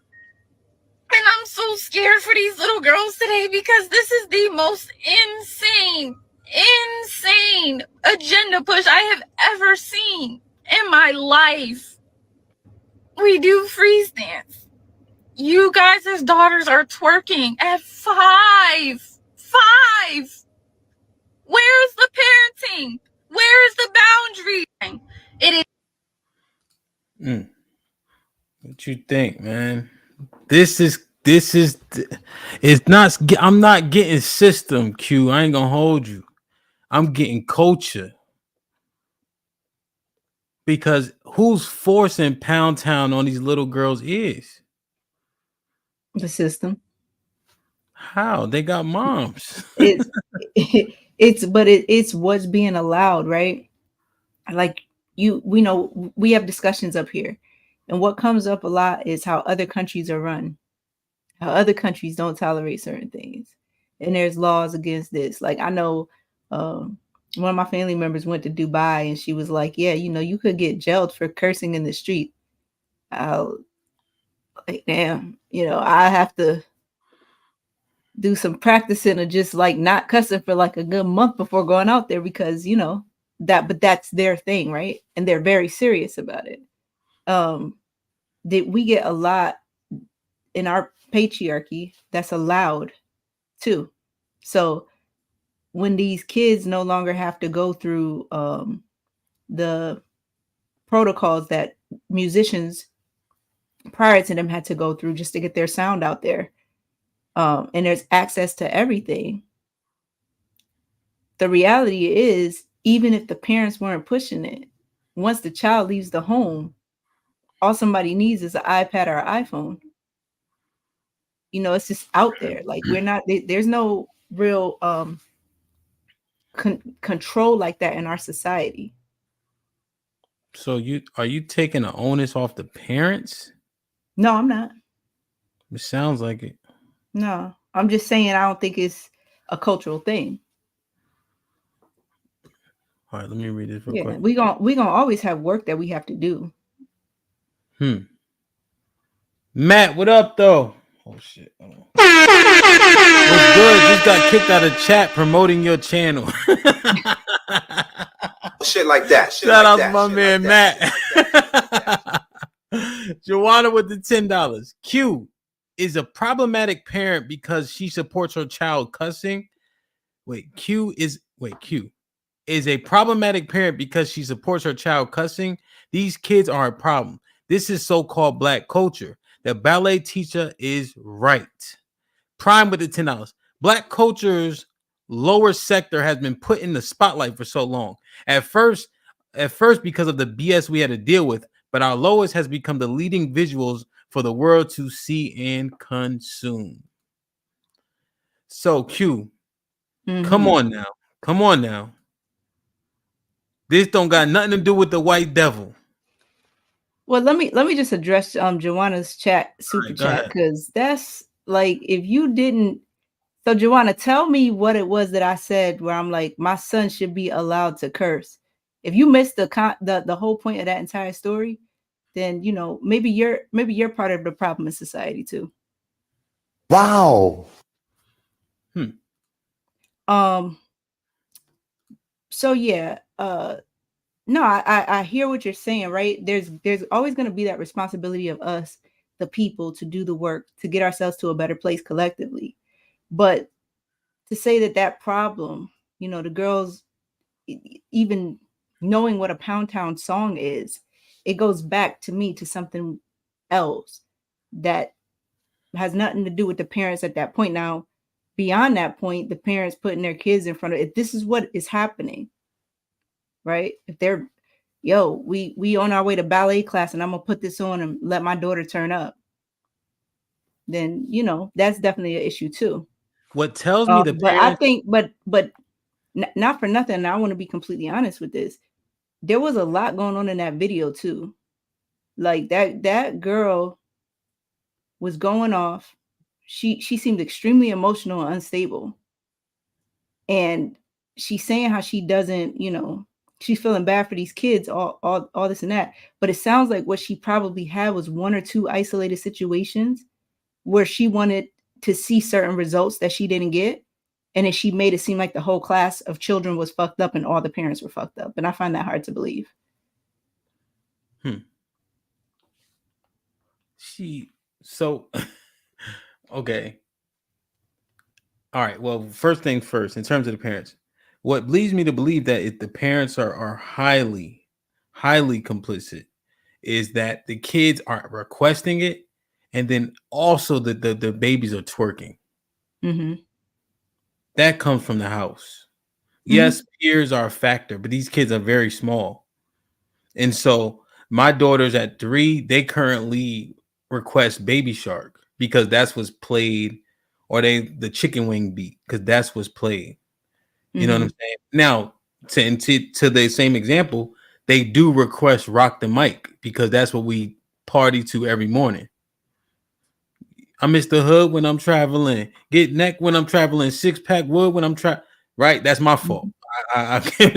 And I'm so scared for these little girls today because this is the most insane agenda push I have ever seen in my life. We do freeze dance. You guys' daughters are twerking at 5. 5. Where's the parenting? Where's the boundary? It is. What you think, man? This is it's not. I'm not getting system, Q. I ain't gonna hold you. I'm getting culture. Because who's forcing Pound Town on these little girls' ears? The system. How? They got moms. It's what's being allowed, right? Like we know we have discussions up here, and what comes up a lot is how other countries are run, how other countries don't tolerate certain things, and there's laws against this. Like I know one of my family members went to Dubai, and she was like, yeah, you could get jailed for cursing in the street. I'll like, damn, I have to do some practicing of just like not cussing for like a good month before going out there because but that's their thing, right? And they're very serious about it. Did we get a lot in our patriarchy that's allowed too? So when these kids no longer have to go through the protocols that musicians prior to them had to go through just to get their sound out there, and there's access to everything, the reality is, even if the parents weren't pushing it, once the child leaves the home, all somebody needs is an iPad or an iPhone. It's just out there. Like there's no real control like that in our society. So are you taking the onus off the parents? No, I'm not. It sounds like it. No, I'm just saying I don't think it's a cultural thing. All right, let me read this real quick. We gonna always have work that we have to do. Matt, what up though? Oh shit. What's good? Just got kicked out of chat promoting your channel. Shit like that. Shout out to my man Matt. Joanna with the $10. Q is a problematic parent because she supports her child cussing. Q is a problematic parent because she supports her child cussing. These kids are a problem. This is so-called black culture. The ballet teacher is right. Prime with the $10. Black culture's lower sector has been put in the spotlight for so long. At first because of the BS we had to deal with, but our lowest has become the leading visuals for the world to see and consume. So Q, come on now. This don't got nothing to do with the white devil. Well, let me just address Joanna's super chat, because that's like, if you didn't. So Joanna, tell me what it was that I said where I'm like, my son should be allowed to curse. If you missed the whole point of that entire story, then maybe you're part of the problem in society too. Wow. So yeah, no, I hear what you're saying, right? There's always going to be that responsibility of us, the people, to do the work to get ourselves to a better place collectively. But to say that problem, the girls even knowing what a Pound Town song is, it goes back to me to something else that has nothing to do with the parents at that point. Now, beyond that point, the parents putting their kids in front of it. This is what is happening, right? If they're, we on our way to ballet class and I'm gonna put this on and let my daughter turn up, then that's definitely an issue too. What tells me the but I parents think, not for nothing, and I want to be completely honest with this. There was a lot going on in that video too. Like that girl was going off. She seemed extremely emotional and unstable. And she's saying how she doesn't, she's feeling bad for these kids, all this and that. But it sounds like what she probably had was one or two isolated situations where she wanted to see certain results that she didn't get. And then she made it seem like the whole class of children was fucked up and all the parents were fucked up. And I find that hard to believe. Okay. All right. Well, first thing first, in terms of the parents, what leads me to believe that if the parents are highly, highly complicit, is that the kids are requesting it, and then also the babies are twerking. Mm-hmm. That comes from the house. Mm-hmm. Yes, peers are a factor, but these kids are very small. And so my daughter's at 3, they currently request Baby Shark because that's what's played, or the chicken wing beat because that's what's played. You know what I'm saying? Now, to the same example, they do request Rock the Mic because that's what we party to every morning. I miss the hood when I'm traveling, get neck when I'm traveling, 6-pack wood when I'm right? That's my fault.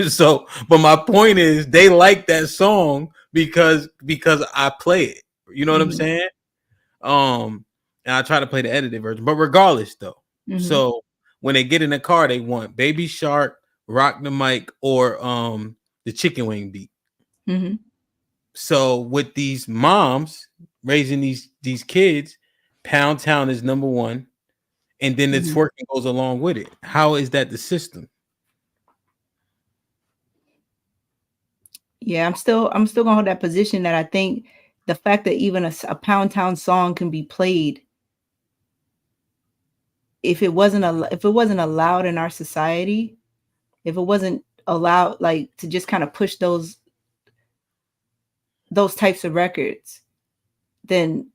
So, but my point is they like that song because I play it. You know what I'm saying? And I try to play the edited version, but regardless though. So when they get in the car, they want Baby Shark, Rock the Mic, or the chicken wing beat. Mm-hmm. So with these moms raising these kids, Pound Town is number one, and then the twerking goes along with it. How is that the system? Yeah, I'm still gonna hold that position that I think the fact that even a Pound Town song can be played, if it wasn't allowed in our society, if it wasn't allowed, like, to just kind of push those types of records, then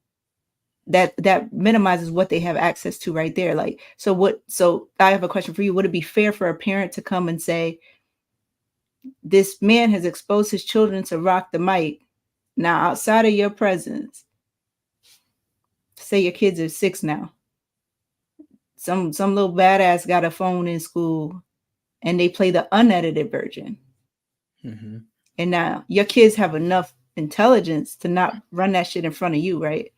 that minimizes what they have access to right there. Like, so I have a question for you. Would it be fair for a parent to come and say, this man has exposed his children to Rock the Mic? Now, outside of your presence, say your kids are 6 now. Some little badass got a phone in school and they play the unedited version. Mm-hmm. And now your kids have enough intelligence to not run that shit in front of you, right?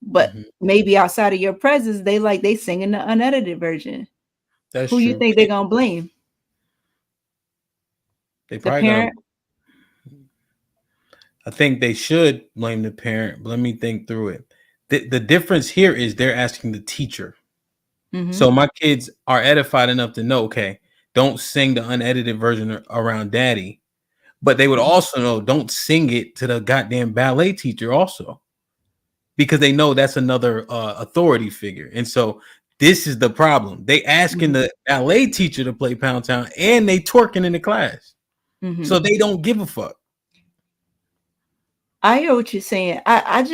But maybe outside of your presence, they singing the unedited version. That's Who true. you think they're gonna blame? They probably parent? I think they should blame the parent, but let me think through it. The difference here is they're asking the teacher. Mm-hmm. So my kids are edified enough to know, okay, don't sing the unedited version around daddy. But they would also know, don't sing it to the goddamn ballet teacher also. Because they know that's another authority figure. And so this is the problem. They asking the ballet teacher to play Pound Town and they twerking in the class. So they don't give a fuck. I hear what you're saying. I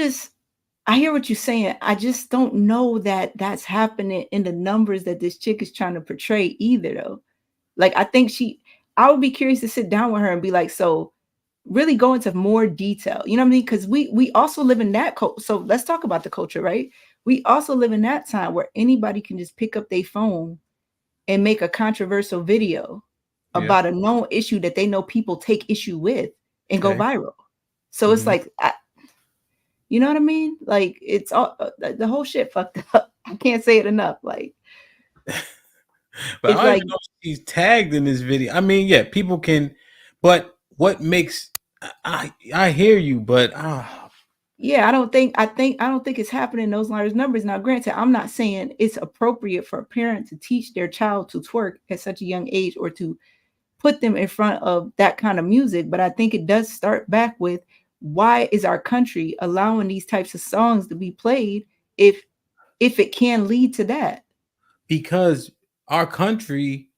hear what you're saying. I just don't know that that's happening in the numbers that this chick is trying to portray either, though. Like, I would be curious to sit down with her and be like, so really go into more detail. You know what I mean? Because we also live in that culture. So let's talk about the culture, right? We also live in that time where anybody can just pick up their phone and make a controversial video about a known issue that they know people take issue with and go viral. So it's like, you know what I mean? Like, it's all the whole shit fucked up. I can't say it enough. Like, But It's I don't like, even know if she's tagged in this video. I mean, yeah, people can, but what makes I hear you, but yeah, I don't think it's happening in those large numbers. Now, granted, I'm not saying it's appropriate for a parent to teach their child to twerk at such a young age or to put them in front of that kind of music, but I think it does start back with, why is our country allowing these types of songs to be played if it can lead to that? because our country,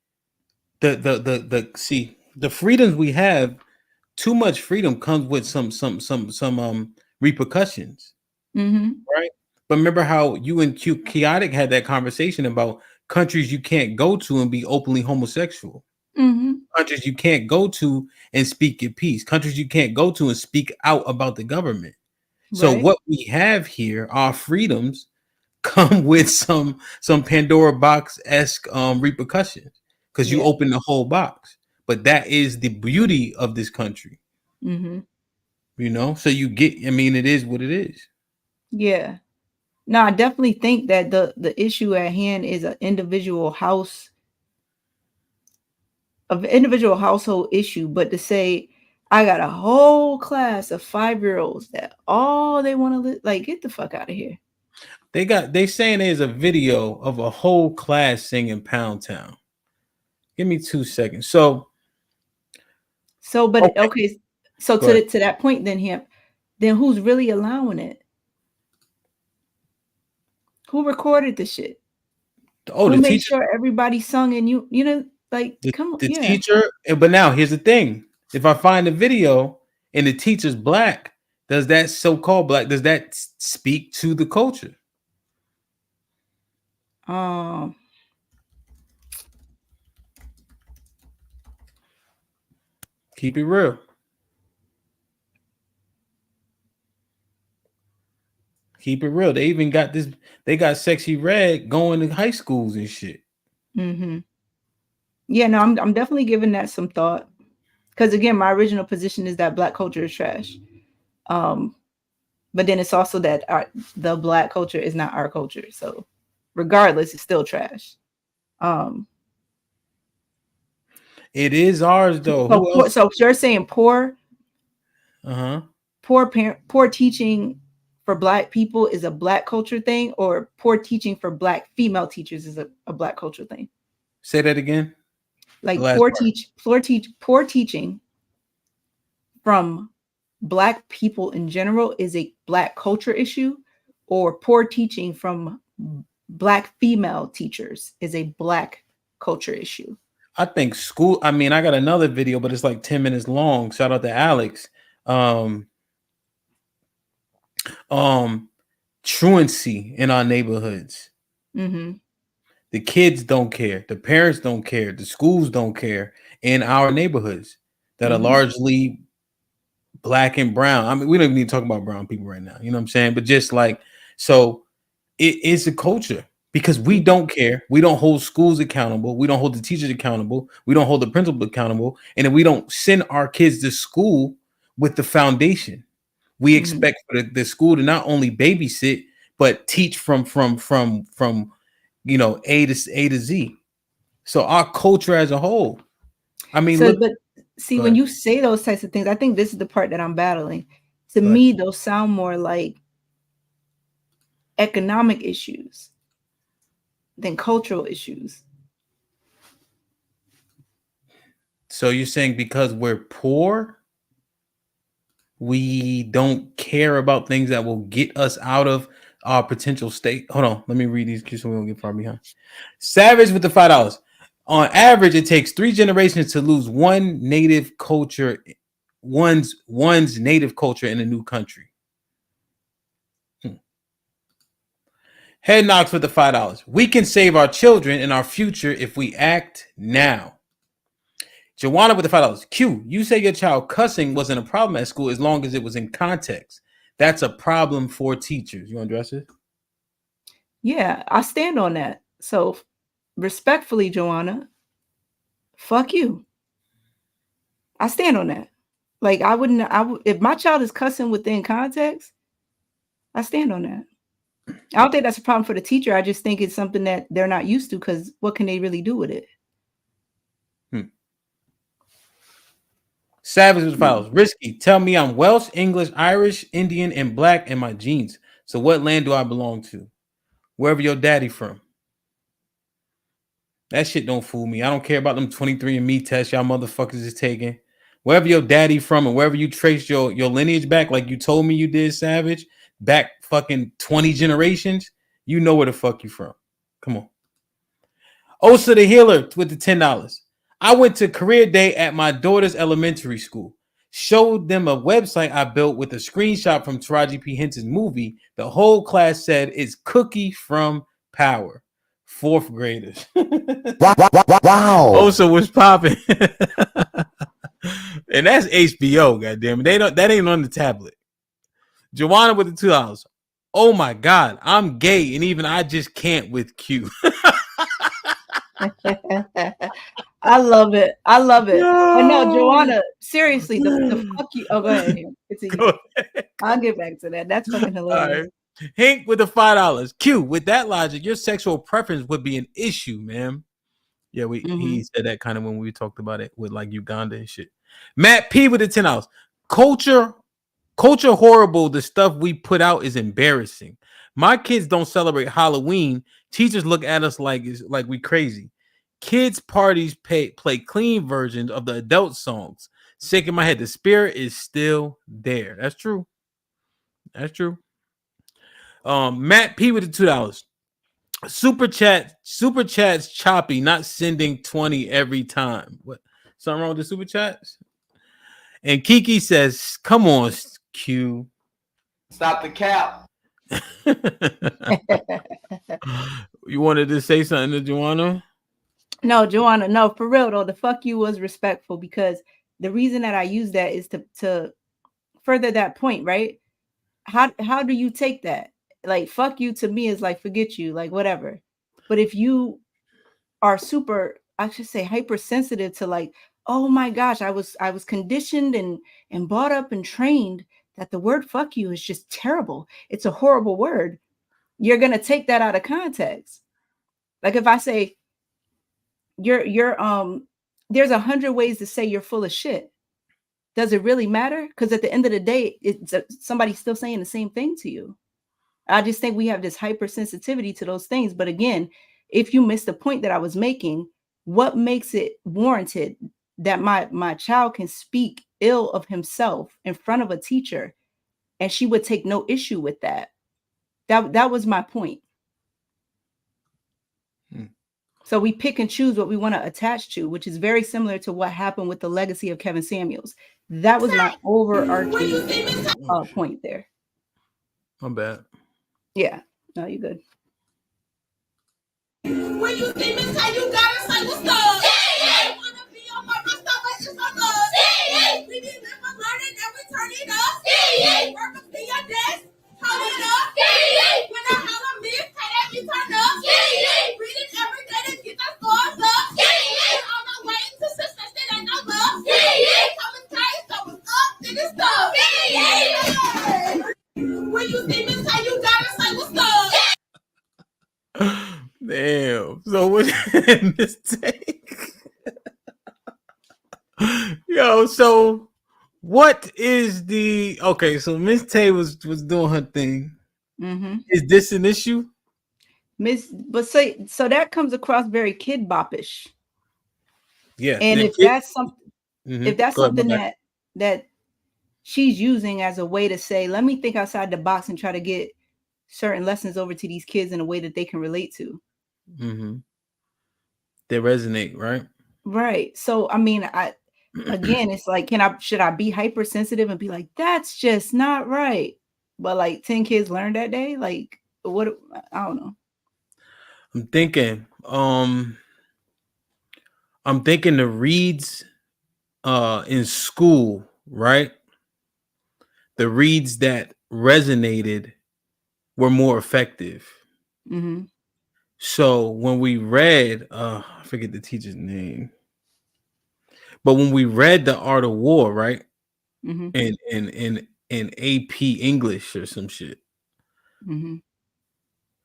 the see the freedoms we have, too much freedom comes with some repercussions, Mm-hmm. right? But remember how you and Chaotic had that conversation about countries you can't go to and be openly homosexual, Mm-hmm. countries you can't go to and speak your piece, countries you can't go to and speak out about the government. So Right. what we have here, our freedoms, come with some Pandora box esque repercussions because you Yeah. open the whole box. But that is the beauty of this country, Mm-hmm. you know. So you get, I mean, it is what it is. Yeah. No, I definitely think that the issue at hand is an individual household issue, but to say I got a whole class of 5-year-olds that all they want to like, get the fuck out of here. They saying there's a video of a whole class singing Pound Town. Give me 2 seconds. So But okay, okay, so go ahead. to that point, then who's really allowing it? Who recorded the shit? Oh, Who the made teacher, sure everybody sung and you know, like, the, come on, the yeah. teacher. But now here's the thing: if I find the video and the teacher's black, does that so-called black, does that speak to the culture? Keep it real. Keep it real. They even got this. They got Sexy Red going to high schools and shit. Mm-hmm. Yeah, no, I'm definitely giving that some thought. Because again, my original position is that Black culture is trash. But then it's also that the Black culture is not our culture. So regardless, it's still trash. It is ours though. Who else? So you're saying poor Uh-huh. poor teaching for Black people is a Black culture thing, or poor teaching for Black female teachers is a Black culture thing? Say that again. The Like last part. poor teaching from Black people in general is a Black culture issue, or poor teaching from Black female teachers is a Black culture issue? I think school. I mean, I got another video, but it's like 10 minutes long. Shout out to Alex. Truancy in our neighborhoods. Mm-hmm. The kids don't care. The parents don't care. The schools don't care in our neighborhoods that are Mm-hmm. largely Black and brown. I mean, we don't even need to talk about brown people right now. You know what I'm saying? But just like, so it is a culture because we don't care. We don't hold schools accountable. We don't hold the teachers accountable. We don't hold the principal accountable. And if we don't send our kids to school with the foundation, we Mm-hmm. expect for the school to not only babysit, but teach from you know, A to Z. So our culture as a whole. I mean, So, look. but see, Go when ahead. you say those types of things, I think this is the part that I'm battling. To Go ahead. me, those sound more like economic issues than cultural issues. So you're saying because we're poor, we don't care about things that will get us out of our potential state. Hold on, let me read these cues so we don't get far behind. Savage with the $5. On average, it takes 3 generations to lose one's native culture in a new country. Head knocks with the $5. We can save our children and our future if we act now. Joanna with the $5. Q, you say your child cussing wasn't a problem at school as long as it was in context. That's a problem for teachers. You want to address it? Yeah, I stand on that. So respectfully, Joanna, fuck you. I stand on that. Like, if my child is cussing within context, I stand on that. I don't think that's a problem for the teacher. I just think it's something that they're not used to because what can they really do with it? Savage with files. Risky. Tell me I'm Welsh, English, Irish, Indian, and black in my genes. So what land do I belong to? Wherever your daddy from. That shit don't fool me. I don't care about them 23andMe tests y'all motherfuckers is taking. Wherever your daddy from and wherever you trace your lineage back, like you told me you did, Savage, back fucking 20 generations, you know where the fuck you from. Come on. Osa the Healer with the $10. I went to career day at my daughter's elementary school. Showed them a website I built with a screenshot from Taraji P. Henson's movie. The whole class said it's Cookie from Power. Fourth graders. Wow. Osa was popping. And that's HBO, goddamn it. That ain't on the tablet. Joanna with the $2. Oh my God, I'm gay, and even I just can't with Q. I love it. I love it. But no, Joanna, seriously, the fuck you. Oh, go ahead. Continue. I'll get back to that. That's fucking hilarious. Right. Hank with the $5. Q, with that logic, your sexual preference would be an issue, man. Yeah, he said that kind of when we talked about it with like Uganda and shit. Matt P with the $10. Culture horrible. The stuff we put out is embarrassing. My kids don't celebrate Halloween. Teachers look at us like we crazy. Kids parties play clean versions of the adult songs. Shaking my head. The spirit is still there. That's true. That's true. Matt P with the $2. Super chats choppy, not sending 20 every time. What? Something wrong with the super chats? And Kiki says, "Come on, Q. Stop the cap." You wanted to say something to Joanna? No, Joanna, no, for real though. The fuck you was respectful because the reason that I use that is to further that point, right? How do you take that? Like fuck you to me is like forget you, like whatever. But if you are super, I should say hypersensitive to like, oh my gosh, I was conditioned and brought up and trained that the word fuck you is just terrible. It's a horrible word. You're gonna take that out of context. Like if I say you're there's 100 ways to say you're full of shit. Does it really matter? Because at the end of the day, it's somebody's still saying the same thing to you. I just think we have this hypersensitivity to those things. But again, if you missed the point that I was making, what makes it warranted that my child can speak ill of himself in front of a teacher and she would take no issue with that? That was my point. So we pick and choose what we want to attach to, which is very similar to what happened with the legacy of Kevin Samuels. That was my overarching point there. My bad. Yeah, no, you're good. When you see me, say you gotta say what's up. I wanna be on my roster, but it's my love. We didn't live for learning and we turn it up. Work up to your desk, hold it up. When I holler me, pay that me turn up. Read it every day to get the scores up. On my way to success, it ain't no love. Coming tight, so it's up, then it's stuff. When you see me, say you gotta say what's up. Damn. So what mistake? Yo, so what is the okay? So Miss Tay was doing her thing. Is this an issue? But so that comes across very kid boppish. Yeah. And if that's something, if that's Go ahead, something my bad. that she's using as a way to say, let me think outside the box and try to get certain lessons over to these kids in a way that they can relate to. They resonate, right? Right. So I mean, again, it's like, should I be hypersensitive and be like, that's just not right? But like 10 kids learned that day. Like what? I don't know. I'm thinking the reads in school, right? The reads that resonated were more effective. So when we read, I forget the teacher's name, but when we read The Art of War, right? In AP English or some shit,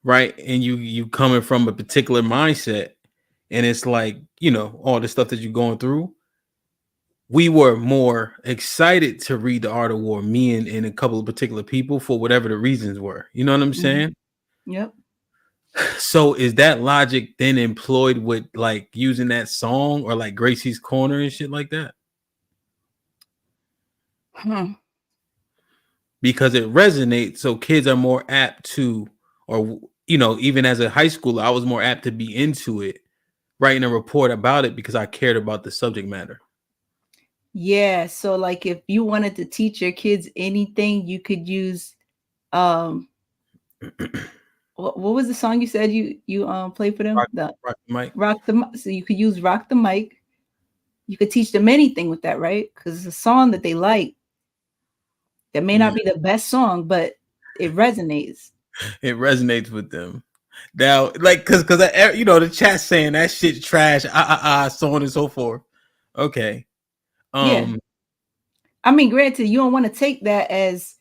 right? And you coming from a particular mindset, and it's like, all the stuff that you're going through. We were more excited to read The Art of War, me and a couple of particular people, for whatever the reasons were. You know what I'm saying? Yep. So is that logic then employed with like using that song or like Gracie's Corner and shit like that? Because it resonates, so kids are more apt to, or even as a high schooler, I was more apt to be into it, writing a report about it because I cared about the subject matter. Yeah, so like if you wanted to teach your kids anything, you could use what was the song you said you played for them? Rock the Mic. So you could use Rock the Mic. You could teach them anything with that, right? Because it's a song that they like. That may not be the best song, but it resonates. It resonates with them. Now, like, because the chat saying that shit trash, so on and so forth. Okay. Yeah. I mean, granted, you don't want to take that as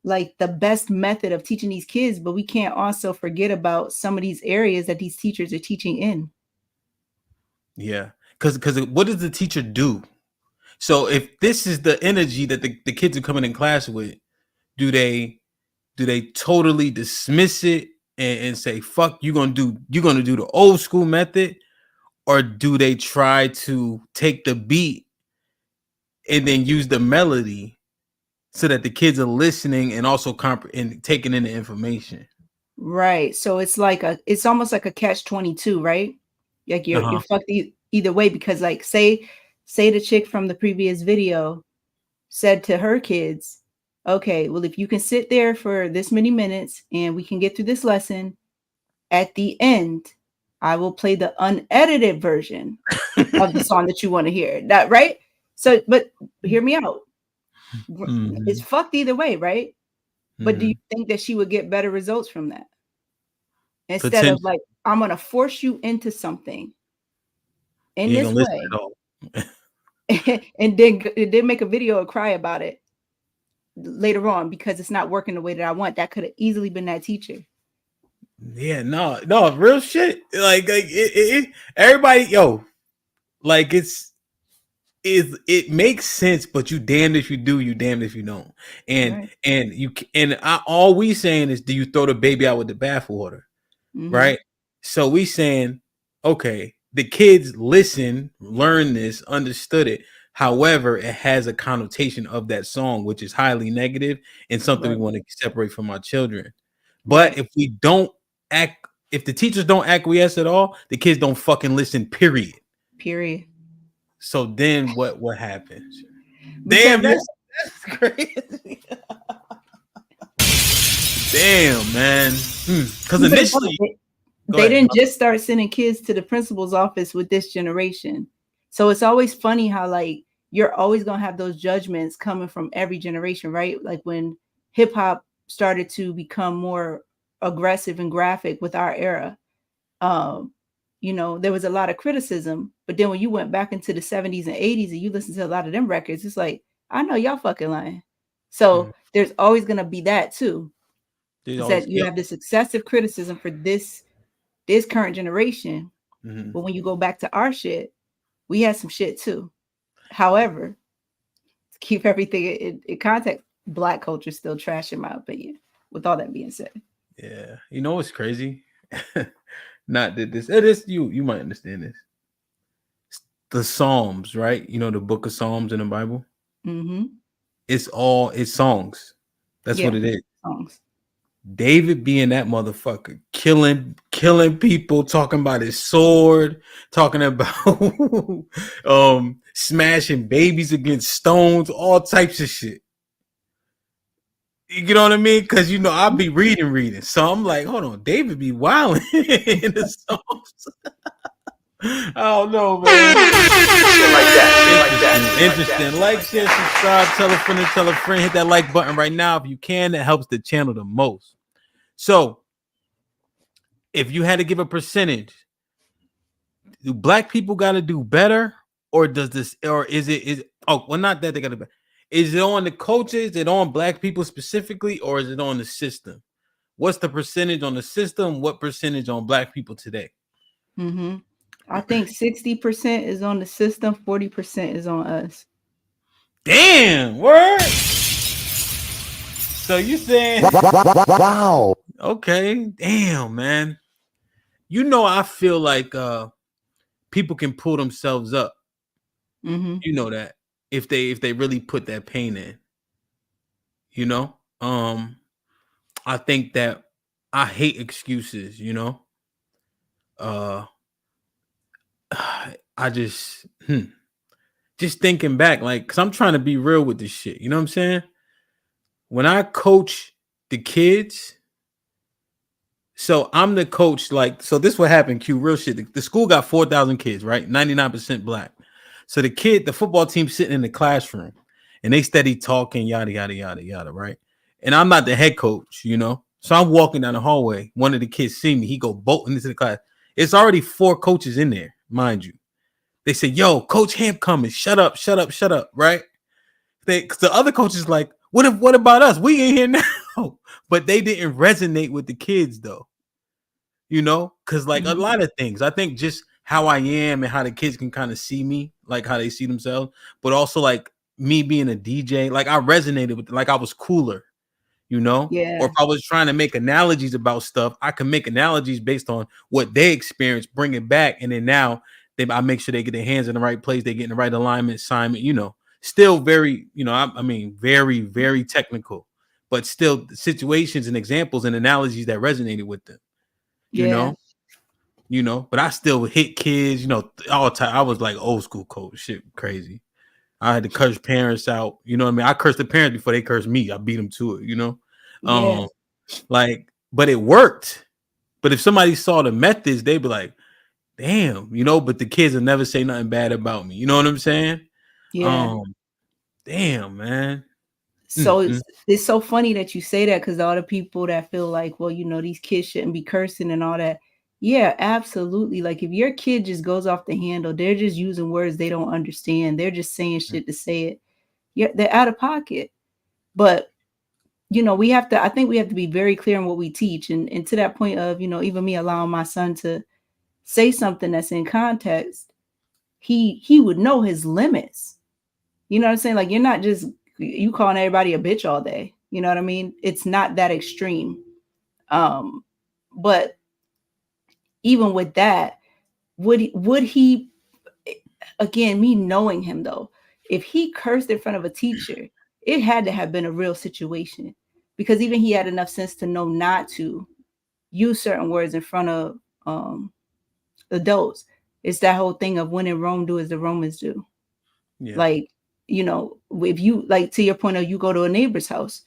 like the best method of teaching these kids, but we can't also forget about some of these areas that these teachers are teaching in. Yeah. Because what does the teacher do? So if this is the energy that the kids are coming in class with, do they totally dismiss it and say, fuck, you're gonna do the old school method? Or do they try to take the beat and then use the melody so that the kids are listening and also and taking in the information? Right. So it's almost like a catch-22, right? Like you're fucked either way, because like say the chick from the previous video said to her kids, okay, well, if you can sit there for this many minutes and we can get through this lesson, at the end, I will play the unedited version of the song that you want to hear. That right? So, but hear me out. It's fucked either way, right? But do you think that she would get better results from that? Instead of like, I'm gonna force you into something in this way, and then make a video and cry about it later on because it's not working the way that I want. That could have easily been that teacher. Yeah, no, real shit. Like everybody, like it makes sense, but you damned if you do, you damned if you don't. And all we saying is, do you throw the baby out with the bathwater? Right? So we saying, okay, the kids listen, learn this, understood it. However, it has a connotation of that song, which is highly negative and something we want to separate from our children. But if the teachers don't acquiesce at all, the kids don't fucking listen, period. So then what happens? Damn, that's crazy. Damn, man. Because initially they didn't just start sending kids to the principal's office with this generation. So it's always funny how like you're always gonna have those judgments coming from every generation, right? Like when hip hop started to become more aggressive and graphic with our era, there was a lot of criticism. But then when you went back into the 70s and 80s and you listen to a lot of them records, it's like, I know y'all fucking lying. So there's always gonna be that too. That you have this excessive criticism for this current generation. But when you go back to our shit, we had some shit too. However, to keep everything in context, Black culture is still trash in my opinion. With all that being said. Yeah. You know what's crazy? Not that it is you might understand this. The Psalms, right? The book of Psalms in the Bible. It's songs. That's what it is. Songs. David being that motherfucker, killing people, talking about his sword, talking about smashing babies against stones, all types of shit. You know what I mean? Because I'll be reading. So I'm like, hold on, David be wilding in the songs. I don't know, man. Interesting. Like, share, subscribe, tell a friend, hit that like button right now if you can. That helps the channel the most. So, if you had to give a percentage, do Black people got to do better, or not that they got to be. Is it on the culture? Is it on Black people specifically, or is it on the system? what's the percentage on the system? What percentage on black people today? Mm-hmm. I think 60% is on the system, 40% is on us. Damn, word. So you saying Wow. Okay, damn, man. You know, I feel like people can pull themselves up. Mm-hmm. You know that if they really put that pain in. You know? I think that I hate excuses, you know. I just thinking back, like, cause I'm trying to be real with this shit. You know what I'm saying? When I coach the kids, so I'm the coach, like, so this what happened, Q, real shit. The school got 4,000 kids, right? 99% black. So the football team sitting in the classroom and they steady talking, yada, yada, yada, yada, right? And I'm not the head coach, you know? So I'm walking down the hallway. One of the kids see me. He go bolting into the class. It's already 4 coaches in there, mind you. They say, yo, Coach Hamp coming. Shut up, shut up, shut up, right? Cause the other coach is like, what about us? We in here now. But they didn't resonate with the kids though. You know, because like a lot of things, I think just how I am and how the kids can kind of see me, like how they see themselves, but also like me being a DJ, like I resonated with, like I was cooler, you know, or Yeah. if I was trying to make analogies about stuff, I can make analogies based on what they experienced, bring it back, and then now I make sure they get their hands in the right place, they get in the right alignment, assignment, you know, still very, you know, I mean, very, very technical, but still situations and examples and analogies that resonated with them. Yeah. You know, but I still hit kids, you know, all the time. I was like old school coach, shit crazy. I had to curse parents out, you know what I mean? I cursed the parents before they cursed me. I beat them to it, you know? Yeah. Like, but it worked. But if somebody saw the methods, they'd be like, damn, you know, but the kids will never say nothing bad about me. You know what I'm saying? Yeah. Damn, man. So it's so funny that you say that, because all the people that feel like, well, you know, these kids shouldn't be cursing and all that. Yeah, absolutely. Like if your kid just goes off the handle, they're just using words they don't understand. They're just saying shit to say it. Yeah, they're out of pocket. But you know, I think we have to be very clear on what we teach. And to that point of, you know, even me allowing my son to say something that's in context, he would know his limits. You know what I'm saying? Like you're not just you calling everybody a bitch all day. You know what I mean? It's not that extreme. But even with that, would he again, me knowing him though, if he cursed in front of a teacher, it had to have been a real situation, because even he had enough sense to know not to use certain words in front of adults. It's that whole thing of when in Rome, do as the Romans do. Yeah. Like, you know, if you, like, to your point of, you go to a neighbor's house,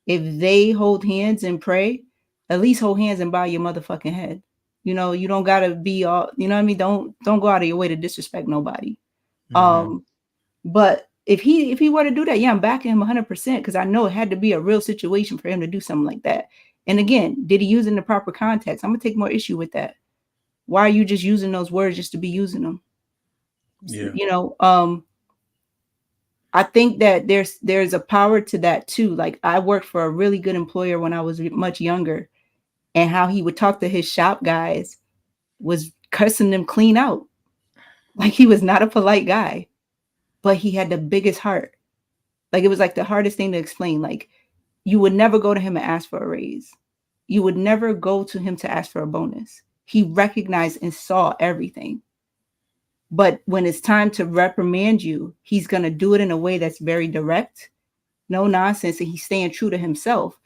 if they hold hands and pray, at least hold hands and bow your motherfucking head. You know, you don't gotta be all, you know what I mean? Don't go out of your way to disrespect nobody. But if he were to do that, yeah, I'm backing him 100%, because I know it had to be a real situation for him to do something like that. And again, did he use it in the proper context? I'm gonna take more issue with that. Why are you just using those words just to be using them? Yeah. You know, I think that there's a power to that too. Like I worked for a really good employer when I was much younger, and how he would talk to his shop guys was cussing them clean out. Like he was not a polite guy, but he had the biggest heart. Like it was like the hardest thing to explain. Like you would never go to him and ask for a raise. You would never go to him to ask for a bonus. He recognized and saw everything. But when it's time to reprimand you, he's going to do it in a way that's very direct, no nonsense, and he's staying true to himself.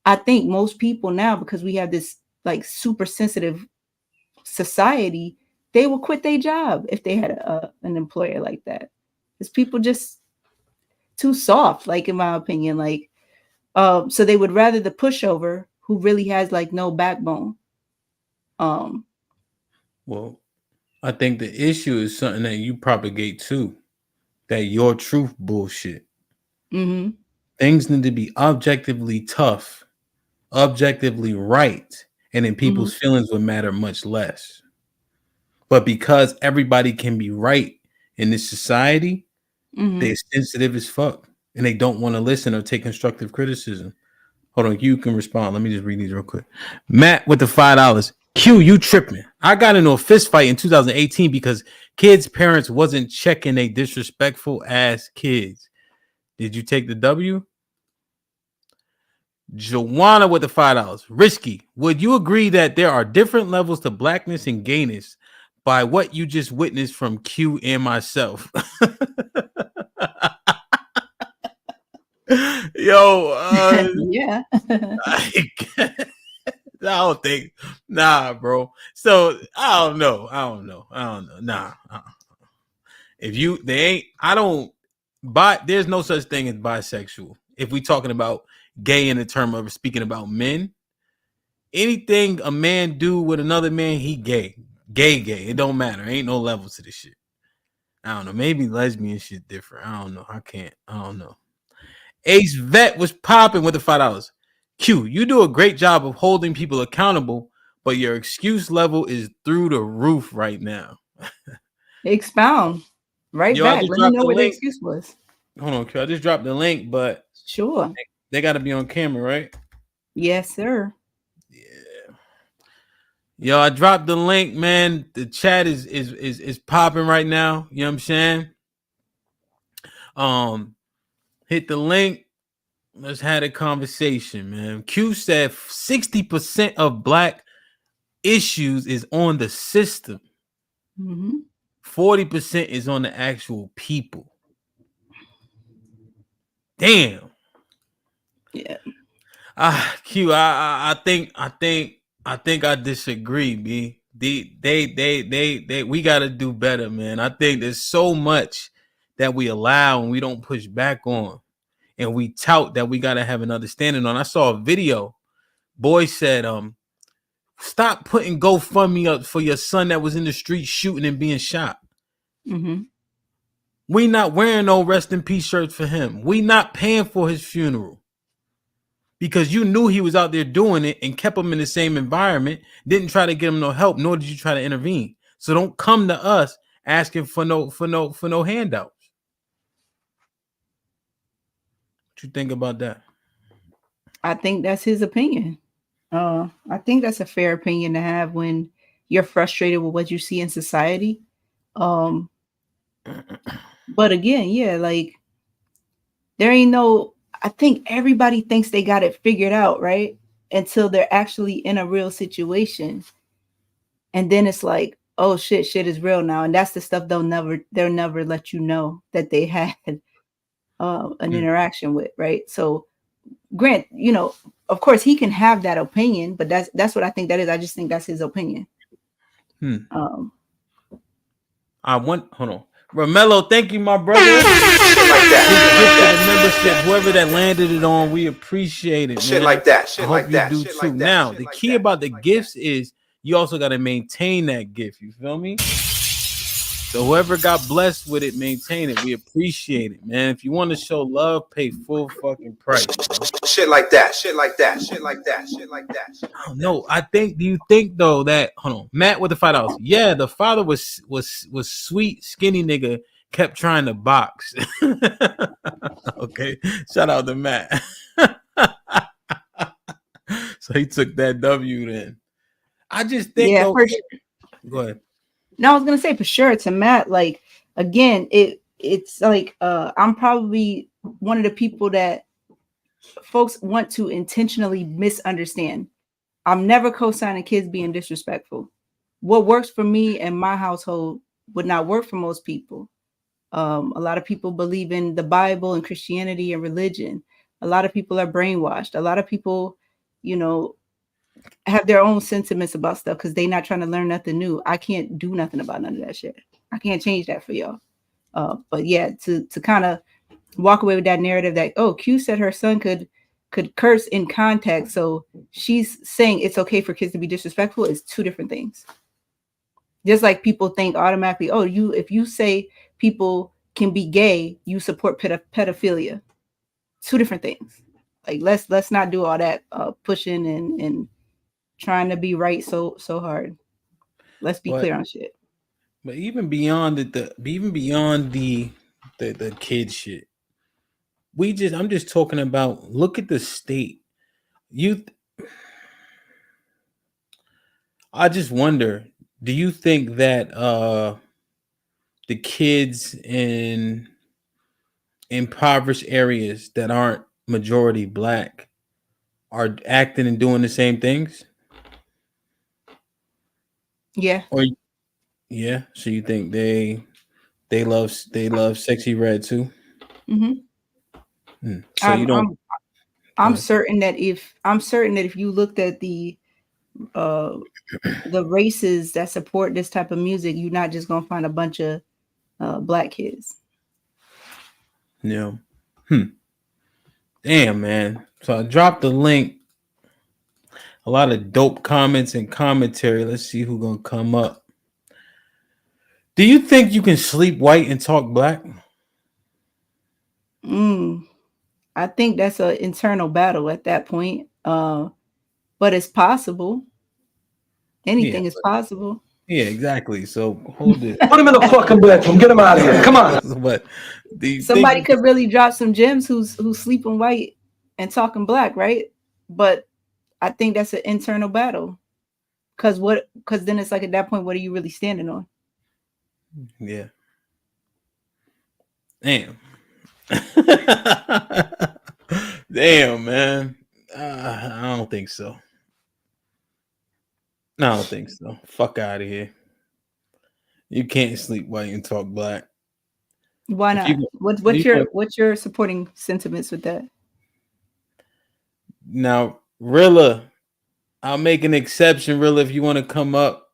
I think most people now, because we have this like super sensitive society, they will quit their job if they had an employer like that. Because people just too soft, like in my opinion. Like, so they would rather the pushover who really has like no backbone. Well, I think the issue is something that you propagate too, that your truth bullshit. Mm-hmm. Things need to be objectively tough, objectively right, and then people's feelings would matter much less. But because everybody can be right in this society, they're sensitive as fuck, and they don't want to listen or take constructive criticism. Hold on, you can respond. Let me just read these real quick. Matt with the $5. Q, you tripping. I got into a fist fight in 2018 because kids' parents wasn't checking they disrespectful ass kids. Did you take the W? Joanna with the $5. Risky. Would you agree that there are different levels to blackness and gayness by what you just witnessed from Q and myself? Yo, yeah. I don't think, bro. So I don't know. Nah. If you, they ain't, I don't, there's no such thing as bisexual. If we talking about gay in the term of speaking about men, anything a man do with another man, he gay. Gay. It don't matter. Ain't no levels to this shit. I don't know. Maybe lesbian shit different. I don't know. I don't know. Ace Vet was popping with the $5. Q, you do a great job of holding people accountable, but your excuse level is through the roof right now. Expound. Right back. Let me know where the excuse was. Hold on, Q. I just dropped the link, but sure. They got to be on camera, right? Yes, sir. Yo, I dropped the link, man. The chat is popping right now. You know what I'm saying? Hit the link. Let's have a conversation, man. Q said 60% of black issues is on the system. 40% is on the actual people. Damn. Yeah. Q, I think I disagree, B. They we gotta do better, man. I think there's so much that we allow and we don't push back on, and we tout that we gotta have an understanding on. I saw a video. Boy said, stop putting GoFundMe up for your son that was in the street shooting and being shot. We not wearing no rest in peace shirts for him. We not paying for his funeral. Because you knew he was out there doing it and kept him in the same environment, didn't try to get him no help, nor did you try to intervene. So don't come to us asking for no handouts. What you think about that? I think that's his opinion. I think that's a fair opinion to have when you're frustrated with what you see in society. But again, yeah, like there ain't no, I think everybody thinks they got it figured out, right? Until they're actually in a real situation. And then it's like, oh shit is real now. And that's the stuff they'll never let you know that they had an interaction with, right? So Grant, you know, of course he can have that opinion, but that's what I think that is. I just think that's his opinion. Hold on. Romello, thank you, my brother. Shit like that. Membership, whoever that landed it on, we appreciate it. Shit man. like that. Shit I hope like you that. do Shit too. like that. Now, Shit the like key that. about the gifts is you also got to maintain that gift. You feel me? So whoever got blessed with it, maintain it. We appreciate it, man. If you want to show love, pay full fucking price, bro. Shit like that. Shit like that. Shit like that. Shit like that. No, I think. Do you think though that? Hold on, Matt with the $5. Yeah, the father was sweet, skinny nigga. Kept trying to box. Okay, shout out to Matt. So he took that W then. I just think yeah, though. Go ahead. No, I was gonna say for sure to Matt, like again, it's like I'm probably one of the people that folks want to intentionally misunderstand. I'm never co-signing kids being disrespectful. What works for me and my household would not work for most people. A lot of people believe in the Bible and Christianity and religion. A lot of people are brainwashed. A lot of people, you know, have their own sentiments about stuff because they're not trying to learn nothing new. I can't do nothing about none of that shit. I can't change that for y'all. But yeah, to kind of walk away with that narrative that, oh, Q said her son could curse in context, so she's saying it's okay for kids to be disrespectful is two different things. Just like people think automatically, oh, if you say people can be gay, you support pedophilia. Two different things. Like let's not do all that pushing and trying to be right so hard. Let's be clear on shit. But even beyond the kid shit, I'm just talking about, look at the state I just wonder, do you think that the kids in impoverished areas that aren't majority black are acting and doing the same things? Yeah. Or yeah, so you think they love Sexy Red too? Mm-hmm. So you don't. I'm certain that if you looked at uh the races that support this type of music, you're not just gonna find a bunch of black kids. Yeah. Damn, man. So I dropped the link. A lot of dope comments and commentary. Let's see who's gonna come up. Do you think you can sleep white and talk black? I think that's an internal battle at that point. But it's possible. Yeah, Anything is possible. yeah, exactly. So hold it. Put him in the fucking bedroom. Get him out of here. Come on. But do you Somebody think could really drop some gems who's sleeping white and talking black, right? But I think that's an internal battle. Because then it's like at that point, what are you really standing on? Yeah. Damn. Damn, man. I don't think so. No, I don't think so. Fuck out of here. You can't sleep white and talk black. Why If not? you- What's your supporting sentiments with that? Now, Rilla, I'll make an exception, Rilla, if you want to come up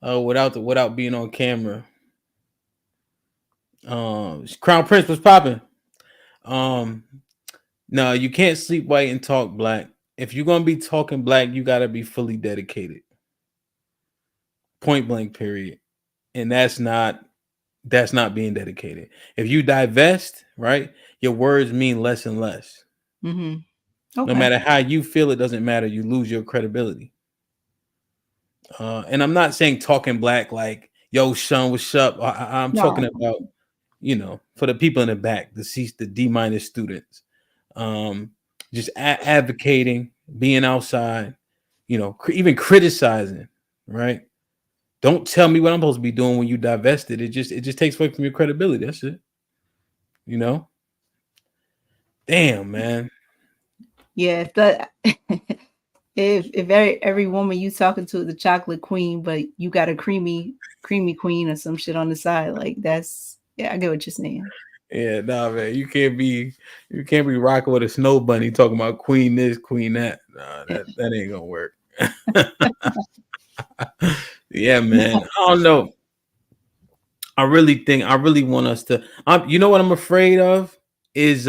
without being on camera. Crown Prince was popping. No, you can't sleep white and talk black. If you're gonna be talking black, you gotta be fully dedicated. Point blank, period. And that's not being dedicated. If you divest, right, your words mean less and less. Mm-hmm. Okay. No matter how you feel, it doesn't matter. You lose your credibility. And I'm not saying talking black like, yo, Sean, what's up? I'm talking about, for the people in the back, the D- students, just advocating, being outside, even criticizing, right? Don't tell me what I'm supposed to be doing when you divested. It just takes away from your credibility. That's it. Damn, man. Yeah, if every woman you talking to is a chocolate queen, but you got a creamy queen or some shit on the side, like that's I get what you're saying. Yeah, nah, man. You can't be rocking with a snow bunny talking about queen this, queen that. Nah, that ain't gonna work. Yeah, man. I don't know. I really want us to. You know what I'm afraid of is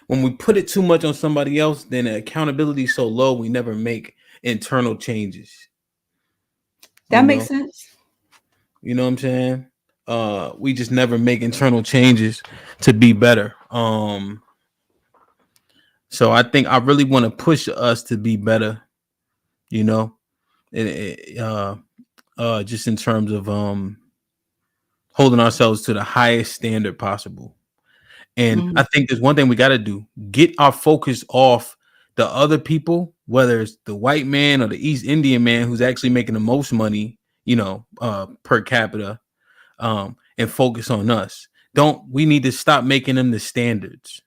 when we put it too much on somebody else, then the accountability is so low, we never make internal changes. That makes sense. You know what I'm saying? We just never make internal changes to be better. So I think I really want to push us to be better, just in terms of holding ourselves to the highest standard possible. And I think there's one thing we got to do: get our focus off the other people, whether it's the white man or the East Indian man who's actually making the most money, per capita, and focus on us. We need to stop making them the standards.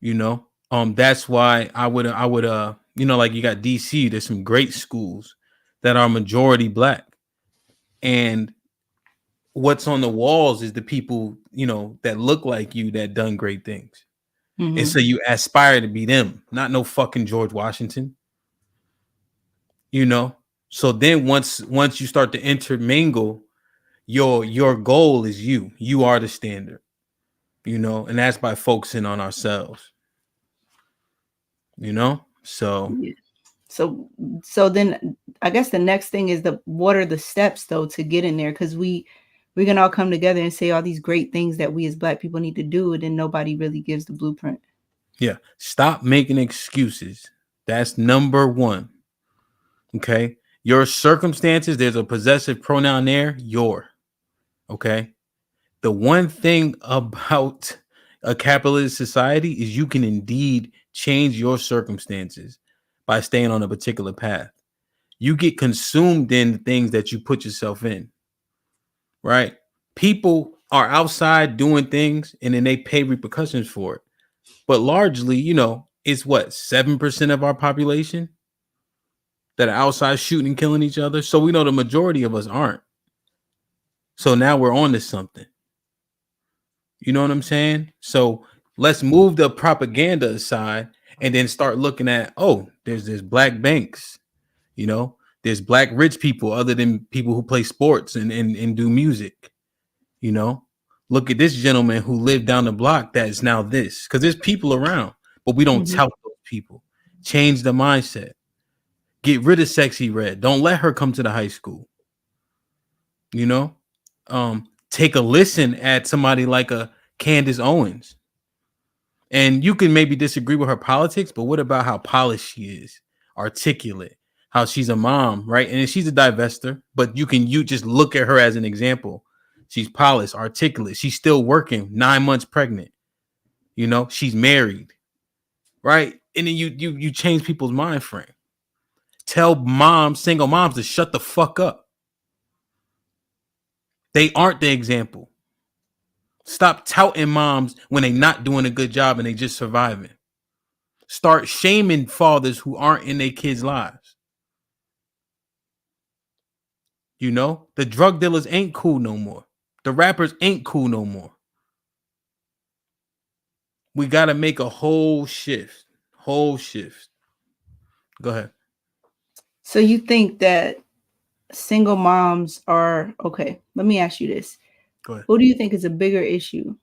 That's why I would, like you got DC, there's some great schools that are majority black. And what's on the walls is the people, that look like you that done great things. Mm-hmm. And so you aspire to be them, not no fucking George Washington. So then once you start to intermingle, your goal is you are the standard, and that's by focusing on ourselves. So then I guess the next thing is what are the steps though to get in there? Because we can all come together and say all these great things that we as black people need to do, and then nobody really gives the blueprint. Yeah. Stop making excuses. That's number one. Okay. Your circumstances, there's a possessive pronoun there, your. Okay. The one thing about a capitalist society is you can indeed change your circumstances by staying on a particular path. You get consumed in the things that you put yourself in, right? People are outside doing things and then they pay repercussions for it. But largely, it's what, 7% of our population that are outside shooting and killing each other. So we know the majority of us aren't. So now we're on to something. You know what I'm saying? So let's move the propaganda aside and then start looking at, there's black banks, there's black rich people other than people who play sports and do music. Look at this gentleman who lived down the block that is now this, because there's people around, but we don't tout those people. Change the mindset. Get rid of Sexy Red. Don't let her come to the high school. Take a listen at somebody like a Candace Owens. And you can maybe disagree with her politics, but what about how polished she is, articulate, how she's a mom, right? And she's a divester, but you just look at her as an example. She's polished, articulate. She's still working, 9 months pregnant. She's married, right? And then you change people's mind frame. Tell single moms to shut the fuck up. They aren't the example. Stop touting moms when they're not doing a good job and they just surviving. Start shaming fathers who aren't in their kids' lives. The drug dealers ain't cool no more. The rappers ain't cool no more. We got to make a whole shift. Go ahead. So you think that single moms are okay? Let me ask you this. Go ahead. Who do you think is a bigger issue?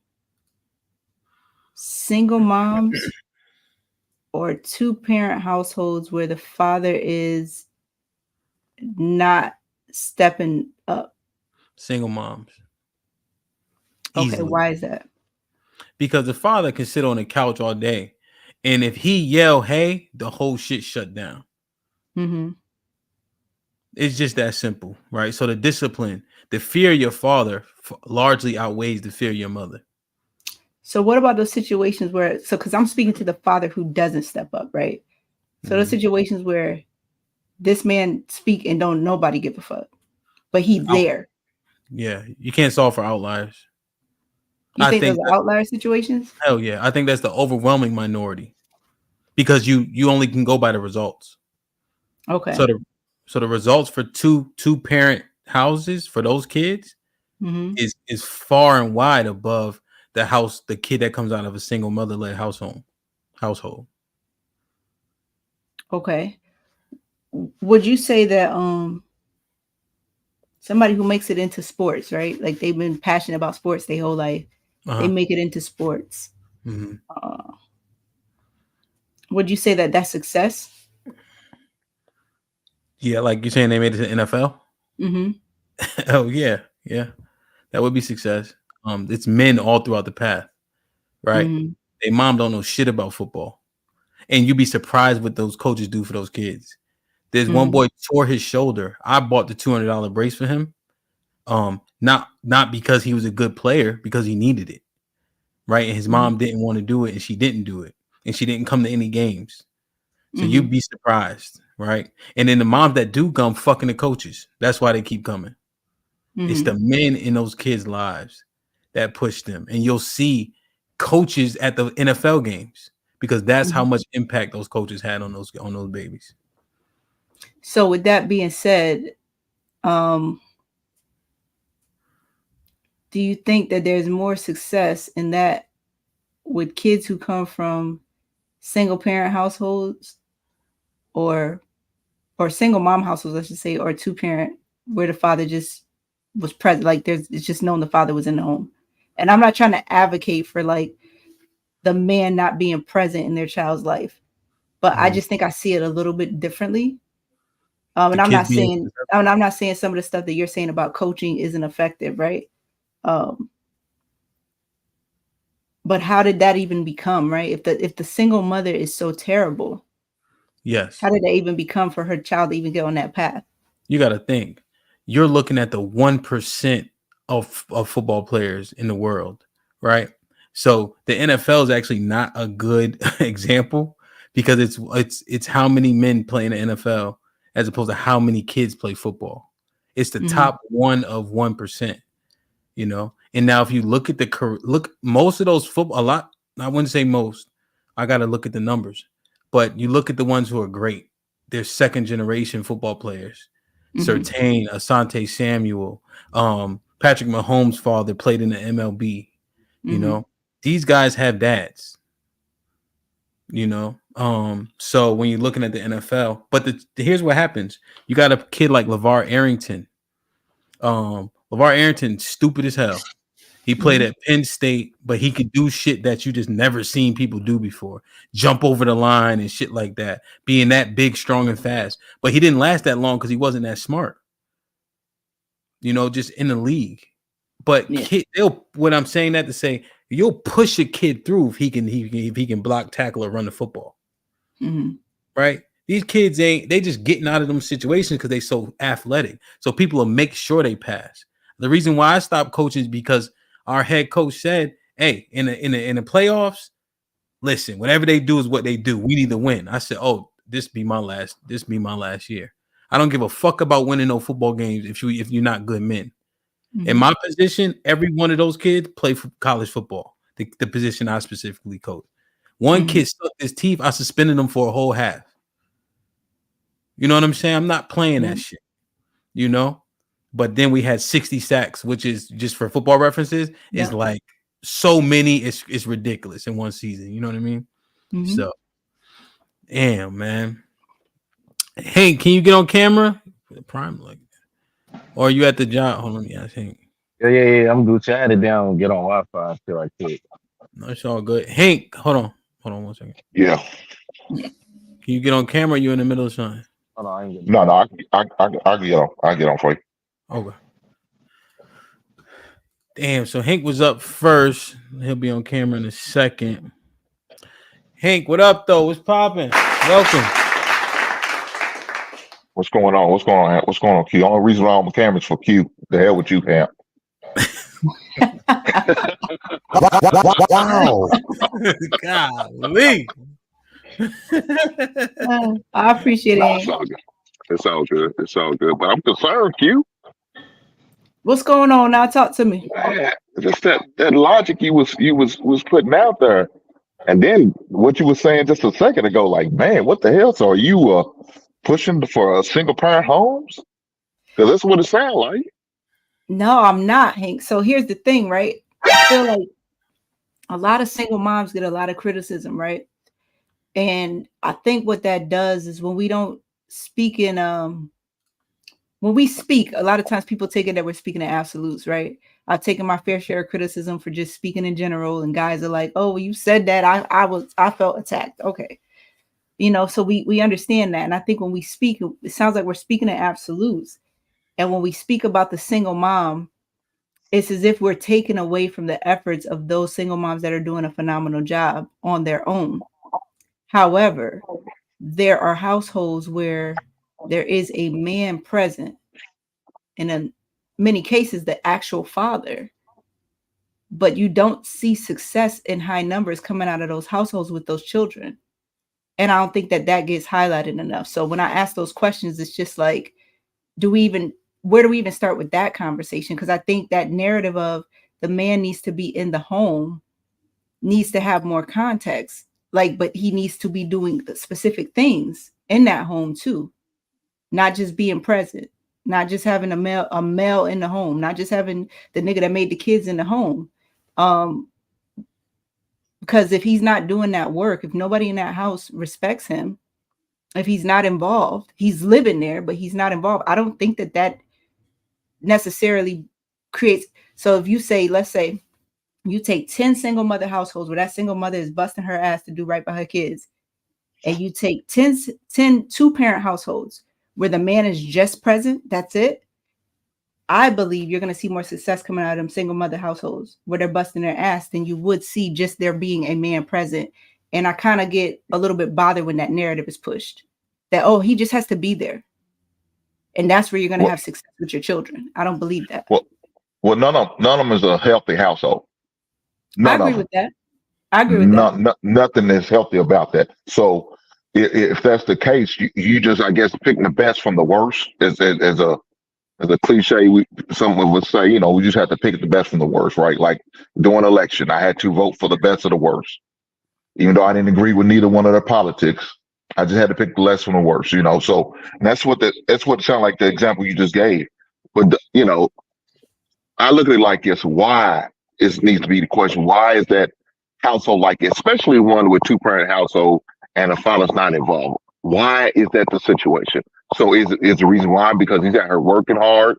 Single moms or two-parent households where the father is not stepping up? Single moms. Okay, Easily. why is that? Because the father can sit on the couch all day, and if he yell, "Hey," the whole shit shut down. Mm-hmm. It's just that simple, right? So the discipline, the fear of your father largely outweighs the fear of your mother. So what about those situations where, because I'm speaking to the father who doesn't step up, right? So those situations where this man speak and don't nobody give a fuck, but he's there. Yeah, you can't solve for outliers. You think those are outlier situations? Hell yeah. I think that's the overwhelming minority because you only can go by the results. Okay. So the results for two parent houses for those kids is far and wide above the kid that comes out of a single mother-led household. Okay. Would you say that somebody who makes it into sports, right? Like they've been passionate about sports their whole life. They make it into sports. Would you say that that's success? Yeah, like you're saying they made it to the NFL? Oh yeah. That would be success. It's men all throughout the path, right? They mom don't know shit about football. And you'd be surprised what those coaches do for those kids. There's one boy tore his shoulder. I bought the $200 brace for him. Not because he was a good player, because he needed it. Right. And his mom didn't want to do it, and she didn't do it. And she didn't come to any games. So you'd be surprised, right? And then the moms that do come fucking the coaches. That's why they keep coming. It's the men in those kids' lives that push them. And you'll see coaches at the NFL games because that's how much impact those coaches had on those babies. So with that being said, do you think that there's more success in that with kids who come from single parent households or single mom households, I should say, or two parent where the father just was present? Like it's just known the father was in the home. And I'm not trying to advocate for like the man not being present in their child's life, but I just think I see it a little bit differently. And I'm not saying some of the stuff that you're saying about coaching isn't effective, right? But how did that even become, right? If the single mother is so terrible, yes, how did that even become for her child to even get on that path? You got to think. You're looking at the 1% of football players in the world, right? So the NFL is actually not a good example because it's how many men play in the NFL as opposed to how many kids play football. It's the top 1 of 1%, you know. And now if you look at most of those football, a lot, I wouldn't say most. I got to look at the numbers. But you look at the ones who are great. They're second generation football players. Surtain, Asante Samuel, Patrick Mahomes' father played in the MLB. You know, these guys have dads. You know, so when you're looking at the NFL, but here's what happens: you got a kid like LeVar Arrington. LeVar Arrington, stupid as hell. He played at Penn State, but he could do shit that you just never seen people do before. Jump over the line and shit like that. Being that big, strong, and fast. But he didn't last that long because he wasn't that smart. You know, just in the league. But what I'm saying that to say, you'll push a kid through if he can block, tackle, or run the football. Right? These kids they just getting out of them situations because they so athletic. So people will make sure they pass. The reason why I stopped coaching is because our head coach said, "Hey, in the playoffs, listen, whatever they do is what they do. We need to win." I said, "Oh, this be my last year. I don't give a fuck about winning no football games if you're not good men." In my position, every one of those kids play for college football, the position I specifically coach. One kid sucked his teeth. I suspended him for a whole half. You know what I'm saying? I'm not playing that shit, you know? But then we had 60 sacks, which is just for football references, is like so many. It's ridiculous in one season. You know what I mean? So, damn, man. Hey, can you get on camera? Prime, like, or are you at the job? Hold on, yeah, I think. Yeah. I'm Gucci. I had it down and get on Wi-Fi until I could. No, it's all good. Hank, hold on 1 second. Yeah. Can you get on camera? Or you in the middle of something? Hold on, I ain't getting No, I'll get on. I'll get on for you. Okay. Damn, so Hank was up first. He'll be on camera in a second. Hank, what up, though? What's popping? Welcome. What's going on? What's going on? What's going on, Q? The only reason why I'm on camera is for Q. The hell with you, Camp. Wow. Golly. I appreciate No, it. it's all good. It's all good. It's all good. But I'm concerned, Q. What's going on now? Talk to me. Man, just that logic you was putting out there, and then what you were saying just a second ago. Like, man, what the hell? So are you pushing for a single parent homes? Because that's what it sounds like. No, I'm not, Hank. So here's the thing, right? I feel like a lot of single moms get a lot of criticism, right? And I think what that does is when we don't speak in when we speak, a lot of times people take it that we're speaking in absolutes, right? I've taken my fair share of criticism for just speaking in general, and guys are like, "Oh, you said that. I felt attacked." Okay, you know, so we understand that, and I think when we speak, it sounds like we're speaking in absolutes, and when we speak about the single mom, it's as if we're taking away from the efforts of those single moms that are doing a phenomenal job on their own. However, there are households where there is a man present, and in many cases, the actual father, but you don't see success in high numbers coming out of those households with those children. And I don't think that gets highlighted enough. So when I ask those questions, it's just like, where do we even start with that conversation? Because I think that narrative of the man needs to be in the home needs to have more context. Like, but he needs to be doing specific things in that home too, not just being present, not just having a male in the home, not just having the nigga that made the kids in the home. Because if he's not doing that work, if nobody in that house respects him, if he's not involved, he's living there, but he's not involved. I don't think that necessarily creates. So if you say, let's say you take 10 single mother households where that single mother is busting her ass to do right by her kids, and you take 10 two-parent households where the man is just present, that's it. I believe you're going to see more success coming out of them single mother households where they're busting their ass than you would see just there being a man present. And I kind of get a little bit bothered when that narrative is pushed that, oh, he just has to be there. And that's where you're going to have success with your children. I don't believe that. Well, none of them is a healthy household. None of agree them. with that. I agree with that. Nothing is healthy about that. So if that's the case, you just, I guess, picking the best from the worst as a cliche. Some of us say, we just have to pick the best from the worst, right? Like during election, I had to vote for the best of the worst, even though I didn't agree with neither one of their politics. I just had to pick the less from the worst, So and that's what it sounded like the example you just gave. But I look at it like this: why it needs to be the question. Why is that household like, especially one with two-parent household and a father's not involved? Why is that the situation? So is the reason why because he's out here working hard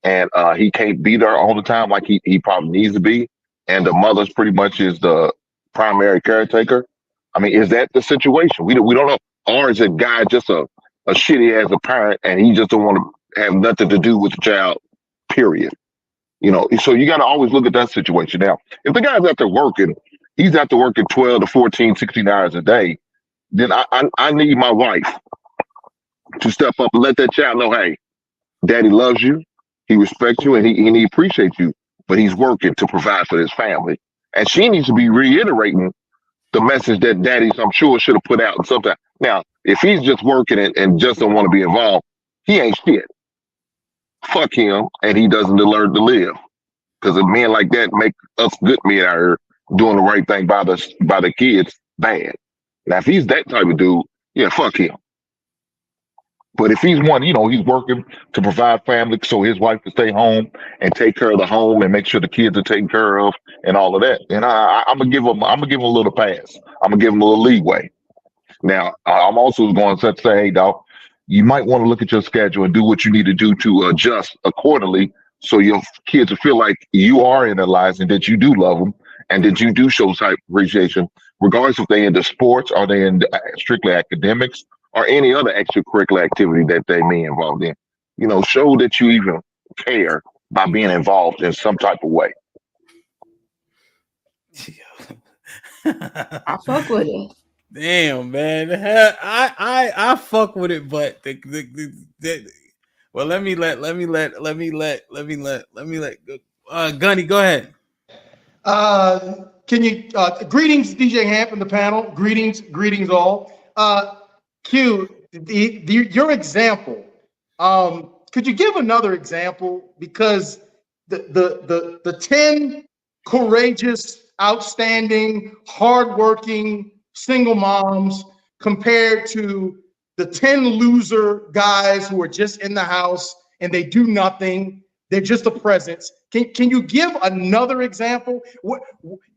and he can't be there all the time like he probably needs to be, and the mother's pretty much is the primary caretaker. I mean, is that the situation? We don't know, or is it guy just a shitty as a parent and he just don't want to have nothing to do with the child? Period. So you got to always look at that situation. Now, if the guy's out there working, he's out there working 12 to 14, 16 hours a day, then I need my wife to step up and let that child know, hey, daddy loves you, he respects you, and he appreciates you, but he's working to provide for his family. And she needs to be reiterating the message that daddy's, I'm sure, should have put out and something. Now, if he's just working and just don't want to be involved, he ain't shit. Fuck him, and he doesn't learn to live. Because a man like that make us good men out here doing the right thing by the kids bad. Now, if he's that type of dude, yeah, fuck him. But if he's one, he's working to provide family so his wife can stay home and take care of the home and make sure the kids are taken care of and all of that. And I'm gonna give him a little pass. I'm gonna give him a little leeway. Now, I'm also going to say, hey, dog, you might want to look at your schedule and do what you need to do to adjust accordingly so your kids will feel like you are in their lives and that you do love them and that you do show type appreciation, regardless if they're into sports or they in strictly academics or any other extracurricular activity that they may be involved in. Show that you even care by being involved in some type of way. I fuck with it. Damn, man. I fuck with it, but well, let me let Gunny, go ahead. Can you greetings, DJ Hamp and the panel. Greetings all. Q, your example. Could you give another example? Because the 10 courageous, outstanding, hardworking single moms compared to the 10 loser guys who are just in the house and they do nothing. They're just a presence. Can you give another example?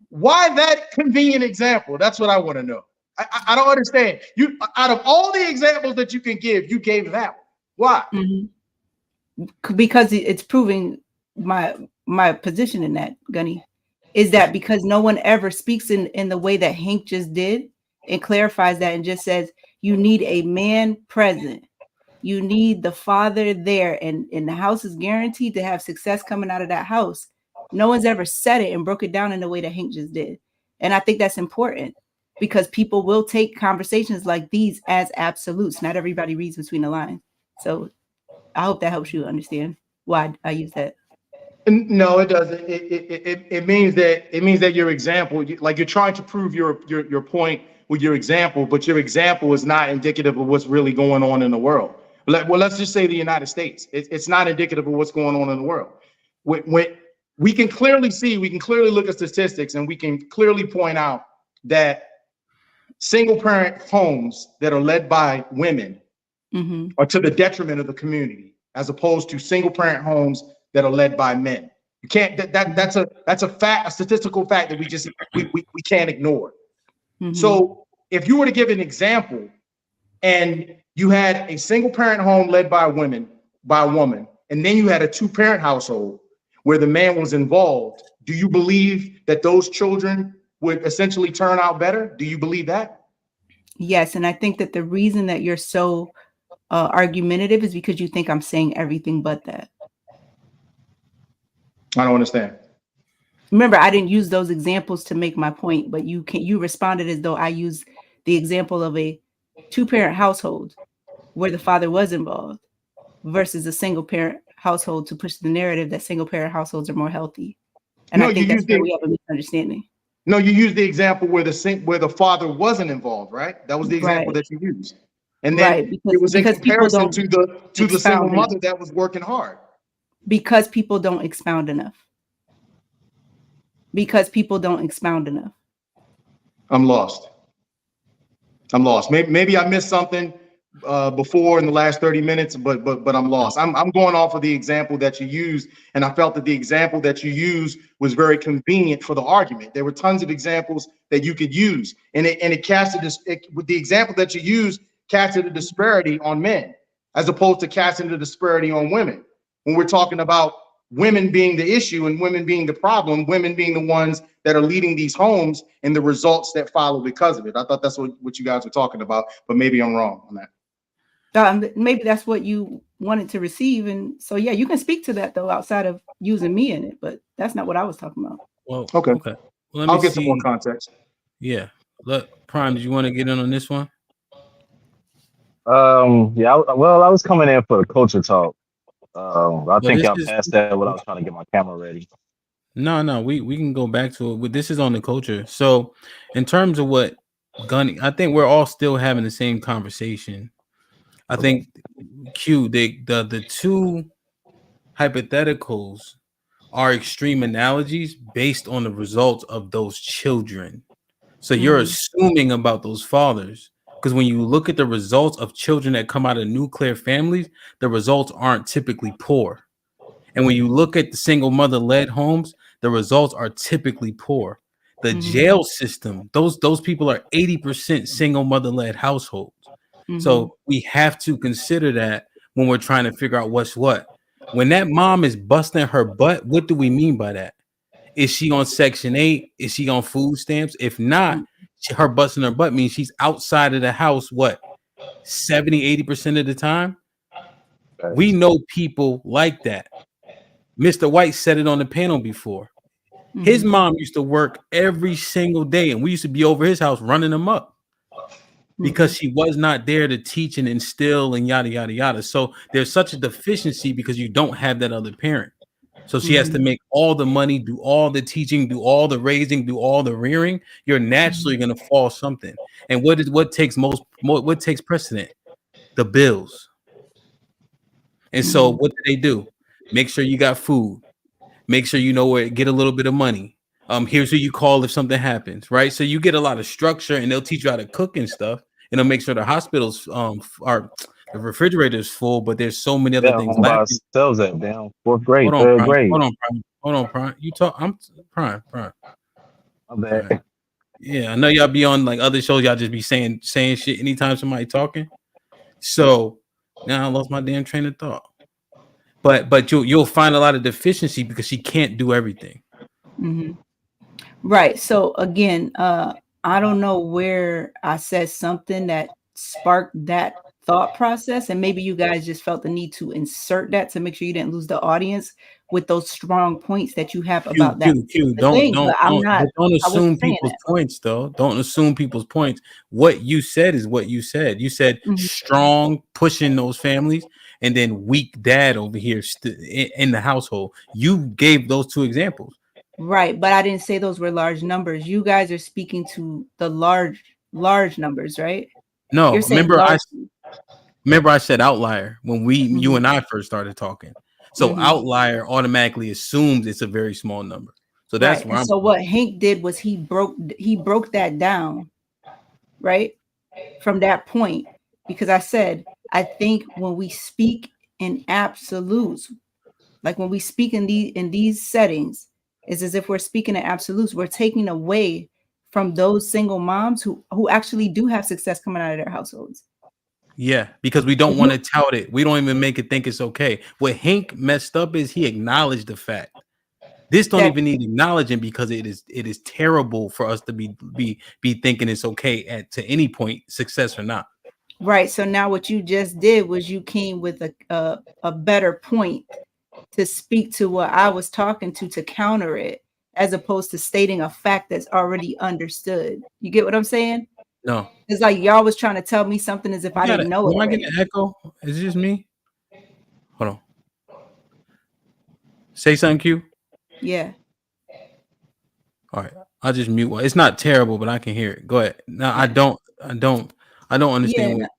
Why that convenient example? That's what I want to know. I don't understand. You, out of all the examples that you can give, you gave that one. Why? Mm-hmm. Because it's proving my position in that, Gunny, is that because no one ever speaks in the way that Hank just did and clarifies that and just says you need a man present. You need the father there, and the house is guaranteed to have success coming out of that house. No one's ever said it and broke it down in the way that Hank just did. And I think that's important because people will take conversations like these as absolutes. Not everybody reads between the lines. So I hope that helps you understand why I use that. No, it doesn't. It means that your example, like you're trying to prove your point with your example, but your example is not indicative of what's really going on in the world. Well, let's just say the United States. It's not indicative of what's going on in the world. When we can clearly see, we can clearly look at statistics, and we can clearly point out that single parent homes that are led by women are to the detriment of the community, as opposed to single parent homes that are led by men. You can't. That's a fact, a statistical fact that we can't ignore. So if you were to give an example, and you had a single parent home led by a woman, and then you had a 2-parent household where the man was involved, do you believe that those children would essentially turn out better? Do you believe that? Yes, and I think that the reason that you're so argumentative is because you think I'm saying everything but that. I don't understand. Remember, I didn't use those examples to make my point, but you responded as though I used the example of a 2-parent household where the father was involved versus a single parent household to push the narrative that single parent households are more healthy. And I think that's where we have a misunderstanding. No, you used the example where the father wasn't involved, right? That was the example Right. that you used. And then Right, it was in because people comparison don't to the single expound enough. mother that was working hard. Because people don't expound enough. Because people don't expound enough. I'm lost. Maybe I missed something before in the last 30 minutes, but I'm lost. I'm going off of the example that you used, and I felt that the example that you used was very convenient for the argument. There were tons of examples that you could use, and it casted this. With the example that you used, casted a disparity on men, as opposed to casting a disparity on women. When we're talking about women being the issue and women being the problem, women being the ones that are leading these homes and the results that follow because of it. I thought that's what you guys were talking about, but maybe I'm wrong on that. Maybe that's what you wanted to receive. And so, yeah, you can speak to that, though, outside of using me in it, but that's not what I was talking about. Well, okay. Well, let me I'll get see. some more context. Yeah. Look, Prime, did you want to get in on this one? Yeah, well, I was coming in for the culture talk. I think I'm past that when I was trying to get my camera ready. No, we can go back to it. This is on the culture. So, in terms of what gunning, I think we're all still having the same conversation. I think Q, the two hypotheticals are extreme analogies based on the results of those children. So you're assuming about those fathers, because when you look at the results of children that come out of nuclear families, the results aren't typically poor. And when you look at the single mother led homes, the results are typically poor. The jail system, those people are 80% single mother led households. So we have to consider that when we're trying to figure out what's what. When that mom is busting her butt, what do we mean by that? Is she on Section 8? Is she on food stamps? If not, her busting her butt means she's outside of the house, what, 70-80% of the time? We know people like that. Mr. White said it on the panel before. His mom used to work every single day, and we used to be over his house running him up because she was not there to teach and instill and yada, yada, yada. So there's such a deficiency because you don't have that other parent. So she has to make all the money, do all the teaching, do all the raising, do all the rearing. You're naturally going to fall something. And what takes precedent? The bills. And so what do? Make sure you got food. Make sure you know where, get a little bit of money. Here's who you call if something happens, right? So you get a lot of structure, and they'll teach you how to cook and stuff, and they'll make sure the hospitals are the refrigerator's full, but there's so many other things Home by lacking. ourselves at down 4th grade, Hold on, 3rd Prime. grade. Hold on, Prime. You talk. I'm Prime. I'm bad. Yeah, I know y'all be on like other shows. Y'all just be saying shit anytime somebody talking. So now I lost my damn train of thought. But you'll find a lot of deficiency because she can't do everything. Right. So again, I don't know where I said something that sparked that thought process, and maybe you guys just felt the need to insert that to make sure you didn't lose the audience with those strong points that you have about that Q. thing. Don't But I'm not. don't I assume wasn't saying people's that. points though. Don't assume people's points. What you said is what you said. You said strong pushing those families, and then weak dad over here in the household. You gave those two examples. Right, but I didn't say those were large numbers. You guys are speaking to the large numbers, right? No, You're saying remember I said outlier when you and I first started talking. So outlier automatically assumes it's a very small number. So that's right. where And so what Hank did was he broke that down, right? From that point, because I said I think when we speak in absolutes, like when we speak in these settings, it's as if we're speaking in absolutes. We're taking away from those single moms who actually do have success coming out of their households. Yeah, because we don't want to tout it. We don't even make it think it's okay. What Hank messed up is he acknowledged the fact. This don't even need acknowledging because it is terrible for us to be thinking it's okay to any point, success or not. Right. So now what you just did was you came with a better point to speak to what I was talking to counter it, as opposed to stating a fact that's already understood. You get what I'm saying? No. It's like y'all was trying to tell me something as if I didn't know it. Am I getting an echo? Is it just me? Hold on. Say something, Q. Yeah. All right, I'll just mute one. It's not terrible, but I can hear it. Go ahead. No, I don't Yeah, understand what.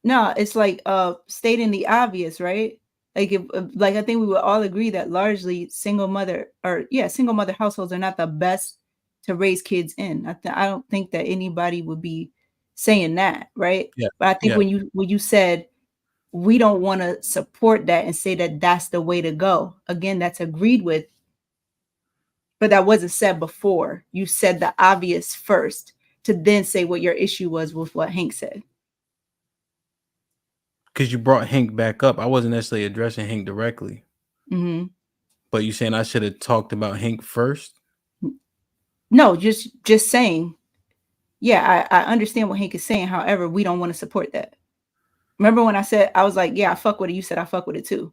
no, it's like stating the obvious, right? Like if like I think we would all agree that largely single mother households are not the best to raise kids in. I don't think that anybody would be saying that, right? Yeah, But I think yeah. when you said we don't want to support that and say that that's the way to go, again, that's agreed with, but that wasn't said before. You said the obvious first to then say what your issue was with what Hank said. Because you brought Hank back up. I wasn't necessarily addressing Hank directly. Mm-hmm. But you saying I should have talked about Hank first? No, just saying. Yeah, I understand what Hank is saying. However, we don't want to support that. Remember when I said I was like, yeah, I fuck with it. You said I fuck with it too.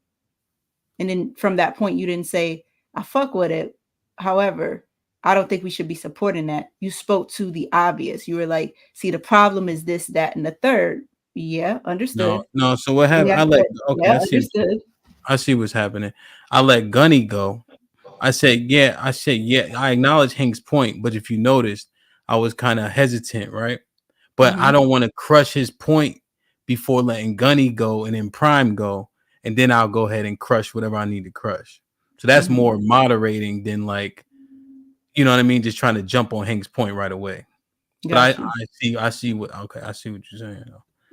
And then from that point, you didn't say I fuck with it. However, I don't think we should be supporting that. You spoke to the obvious. You were like, see, the problem is this, that, and the third. Yeah, understood. No. So what happened? Yeah, Okay, understood. I see what's happening. I let Gunny go. I said, yeah. I acknowledge Hank's point, but if you noticed, I was kind of hesitant, right? But I don't want to crush his point before letting Gunny go and then Prime go, and then I'll go ahead and crush whatever I need to crush. So that's more moderating than like, you know what I mean? Just trying to jump on Hank's point right away. But I see what you're saying.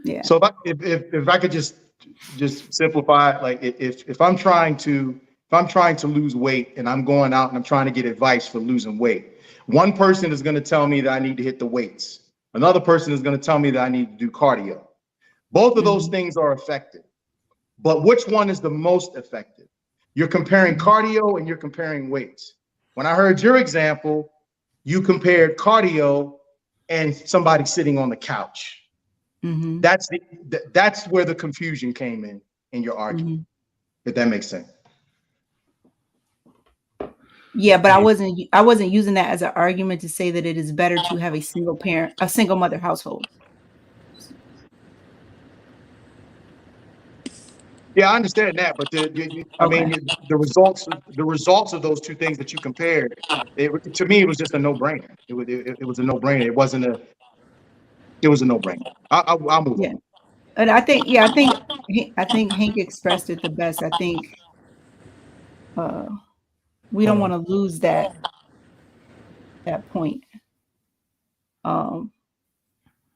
Yeah. So if I could just simplify, like if I'm trying to lose weight and I'm going out and I'm trying to get advice for losing weight, one person is going to tell me that I need to hit the weights. Another person is going to tell me that I need to do cardio. Both of those things are effective, but which one is the most effective? You're comparing cardio and you're comparing weights. When I heard your example, you compared cardio and somebody sitting on the couch. That's where the confusion came in your argument. If that makes sense. Yeah, but I wasn't using that as an argument to say that it is better to have a single mother household. Yeah, I understand that, but I mean, the results of those two things that you compared, to me, it was just a no-brainer. It was a no-brainer. It was a no-brainer. I'll move on. And I think Hank expressed it the best. I think we don't want to lose that point.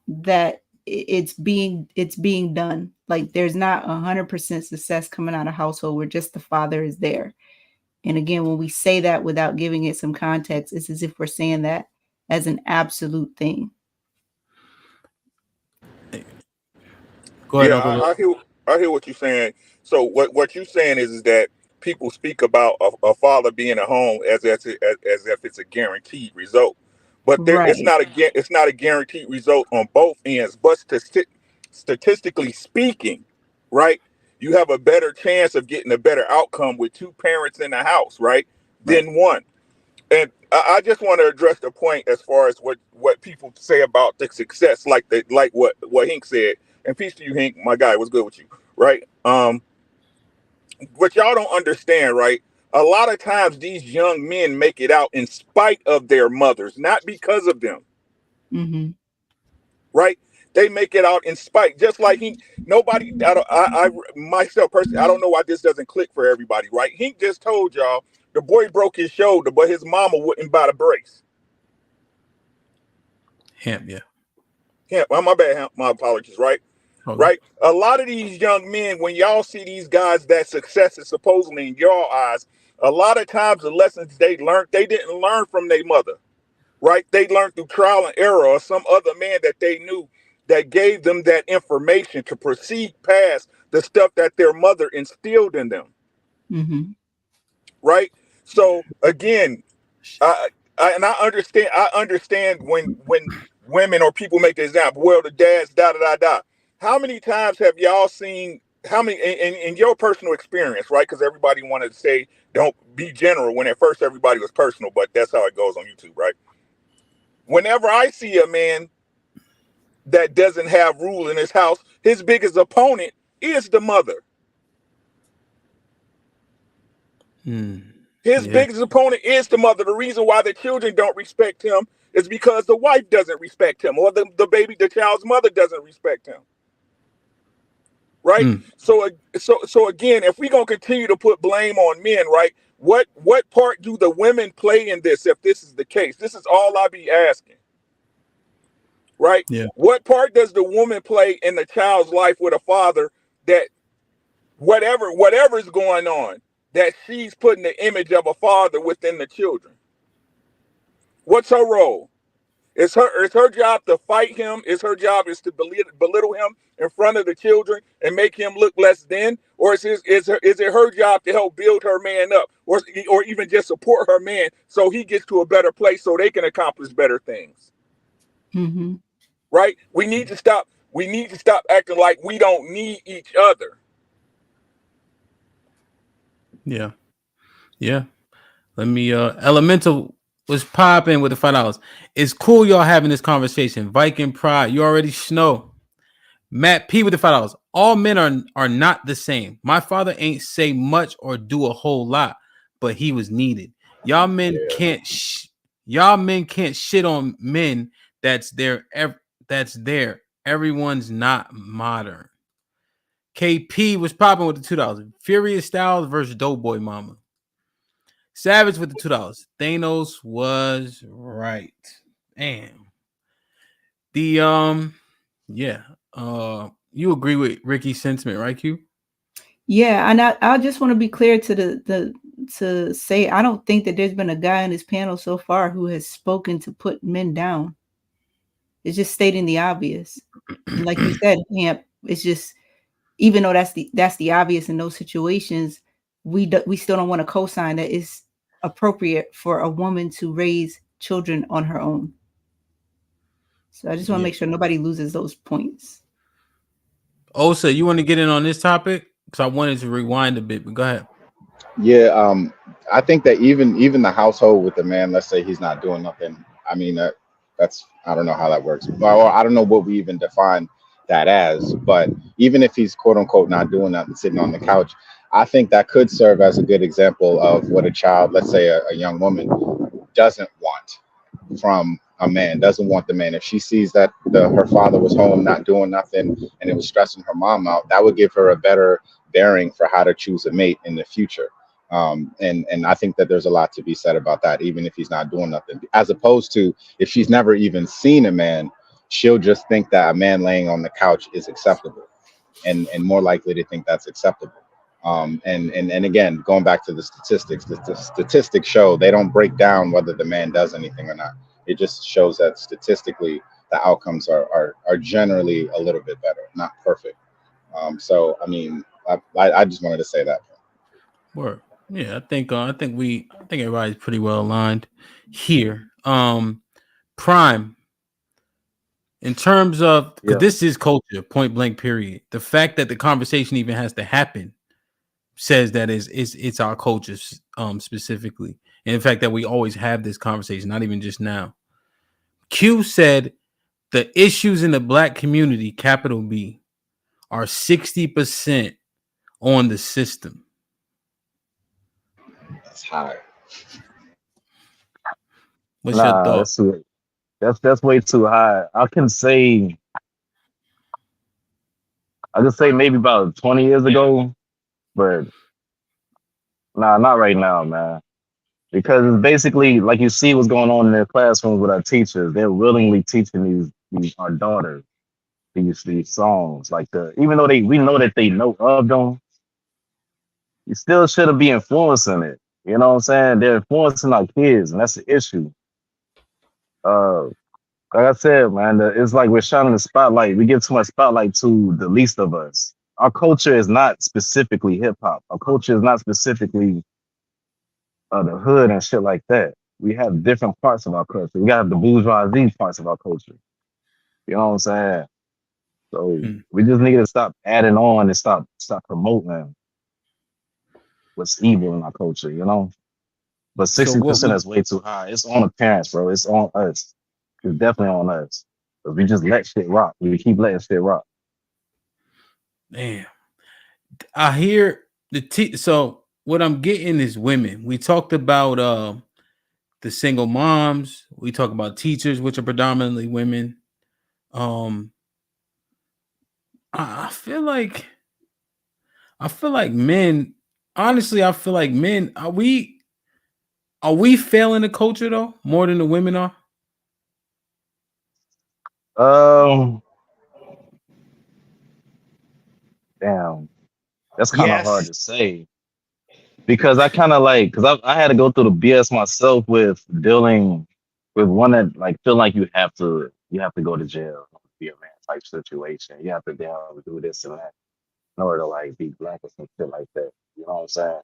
That it's being done. Like there's not 100% success coming out of household where just the father is there. And again, when we say that without giving it some context, it's as if we're saying that as an absolute thing. Go ahead, Yeah, Uncle. I hear what you're saying. So what you're saying is that people speak about a father being at home as if it's a guaranteed result, but it's not a guaranteed result on both ends. But statistically speaking, right, you have a better chance of getting a better outcome with two parents in the house, right, than one. And I just want to address the point as far as what people say about the success, like what Hink said. And peace to you, Hink, my guy. What's good with you, right? What y'all don't understand, right? A lot of times these young men make it out in spite of their mothers, not because of them. Right? They make it out in spite, just like nobody. I myself personally, I don't know why this doesn't click for everybody, right? Hink just told y'all the boy broke his shoulder, but his mama wouldn't buy the brace. Hemp, yeah. Hemp, well, my bad, Hemp. My apologies, right? Okay. Right? A lot of these young men, when y'all see these guys that success is supposedly in your eyes, a lot of times the lessons they learned, they didn't learn from their mother, right? They learned through trial and error or some other man that they knew that gave them that information to proceed past the stuff that their mother instilled in them. Right? So again, I understand when women or people make the example, well, the dad's da. How many times have y'all seen, how many in your personal experience, right? Because everybody wanted to say don't be general when at first everybody was personal, but that's how it goes on YouTube, right? Whenever I see a man that doesn't have rule in his house, his biggest opponent is the mother. His biggest opponent is the mother. The reason why the children don't respect him is because the wife doesn't respect him, or the child's mother doesn't respect him. Right? So again, if we're gonna continue to put blame on men, right? What part do the women play in this if this is the case? This is all I be asking. Right? Yeah. What part does the woman play in the child's life with a father that whatever is going on, that she's putting the image of a father within the children? What's her role? It's her job to fight him. It's her job is to belittle him in front of the children and make him look less than, or is it her job to help build her man up, or even just support her man so he gets to a better place so they can accomplish better things? Mm-hmm. Right? We need to stop acting like we don't need each other. Yeah. Yeah. Let me Elemental was popping with the $5. It's cool y'all having this conversation. Viking Pride, you already know. Matt P with the $5. All men are not the same. My father ain't say much or do a whole lot, but he was needed. Y'all men can't shit on men that's there. Everyone's not modern. KP was popping with the $2. Furious Styles versus Doughboy Mama. Savage with the $2. Thanos was right. Damn. The you agree with Ricky's sentiment, right, Q? Yeah, and I just want to be clear to say I don't think that there's been a guy on this panel so far who has spoken to put men down. It's just stating the obvious. And like you said, Hamp, it's just, even though that's the obvious in those situations, we still don't want to co-sign that it's appropriate for a woman to raise children on her own. So I just want to make sure nobody loses those points. Osa, you want to get in on this topic? Because I wanted to rewind a bit, but go ahead. Yeah, I think that even the household with the man, let's say he's not doing nothing. I mean, that's I don't know how that works. Well, I don't know what we even define that as. But even if he's quote unquote not doing nothing, sitting on the couch, I think that could serve as a good example of what a child, let's say a young woman, doesn't want from a man, doesn't want the man. If she sees that her father was home not doing nothing and it was stressing her mom out, that would give her a better bearing for how to choose a mate in the future. And I think that there's a lot to be said about that, even if he's not doing nothing, as opposed to if she's never even seen a man, she'll just think that a man laying on the couch is acceptable and more likely to think that's acceptable. And again, going back to the statistics show they don't break down whether the man does anything or not. It just shows that statistically the outcomes are generally a little bit better, not perfect. So I mean, I just wanted to say that. Word. Yeah, I think everybody's pretty well aligned here. Prime, in terms of, because this is culture, point blank, period. The fact that the conversation even has to happen says that it's our culture specifically, and the fact that we always have this conversation, not even just now. Q said the issues in the black community, capital B, are 60% on the system. That's high. What's your thought? That's way too high. I can say maybe about 20 years ago, but not right now, man. Because it's basically like you see what's going on in their classrooms with our teachers. They're willingly teaching these our daughters these songs. Like even though we know that they know of them, you still shouldn't be influencing it. You know what I'm saying? They're influencing our kids, and that's the issue. Like I said, man, it's like we're shining the spotlight. We give too much spotlight to the least of us. Our culture is not specifically hip hop. Our culture is not specifically the hood and shit like that. We have different parts of our culture. We got the bourgeoisie parts of our culture. You know what I'm saying? So we just need to stop adding on and stop promoting what's evil in our culture, you know? But 60% is way too high. It's on the parents, bro. It's on us. It's definitely on us. But we just let shit rock. We keep letting shit rock. Damn. I hear so what I'm getting is women. We talked about the single moms. We talk about teachers, which are predominantly women. Um, I feel like men. Honestly, I feel like men. Are we failing the culture though more than the women are? Um, damn, that's kind of hard Yes. to say because I kind of like because I had to go through the BS myself with dealing with one that like feel like you have to go to jail to be a man type situation. You have to damn do this and that in order to like be black or some shit like that. You know what I'm saying?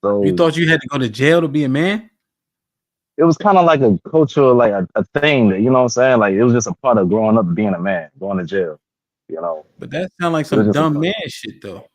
You So thought you had to go to jail to be a man? it was kind of like a cultural, like a thing that, you know what I'm saying? Like it was just a part of growing up being a man, going to jail, you know? But that sounds like It was some just a dumb part. man shit though.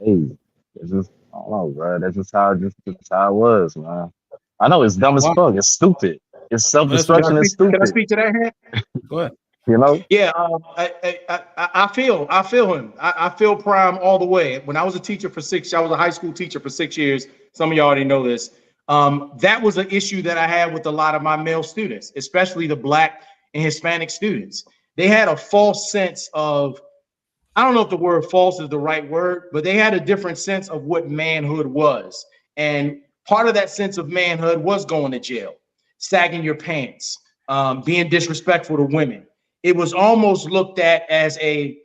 Hey, it's just, I don't know, bro. That's just how it was, man. I know it's dumb as Why? fuck. It's stupid. It's Well, that's what Can I self-destruction. It's speak? Can I stupid, speak to that, hand? go ahead. you know? Yeah, I feel him. I feel Prime all the way. When I was a teacher I was a high school teacher for 6 years. Some of y'all already know this. That was an issue that I had with a lot of my male students, especially the Black and Hispanic students. They had a false sense of, I don't know if the word false is the right word, but they had a different sense of what manhood was. And part of that sense of manhood was going to jail, sagging your pants, being disrespectful to women. It was almost looked at as a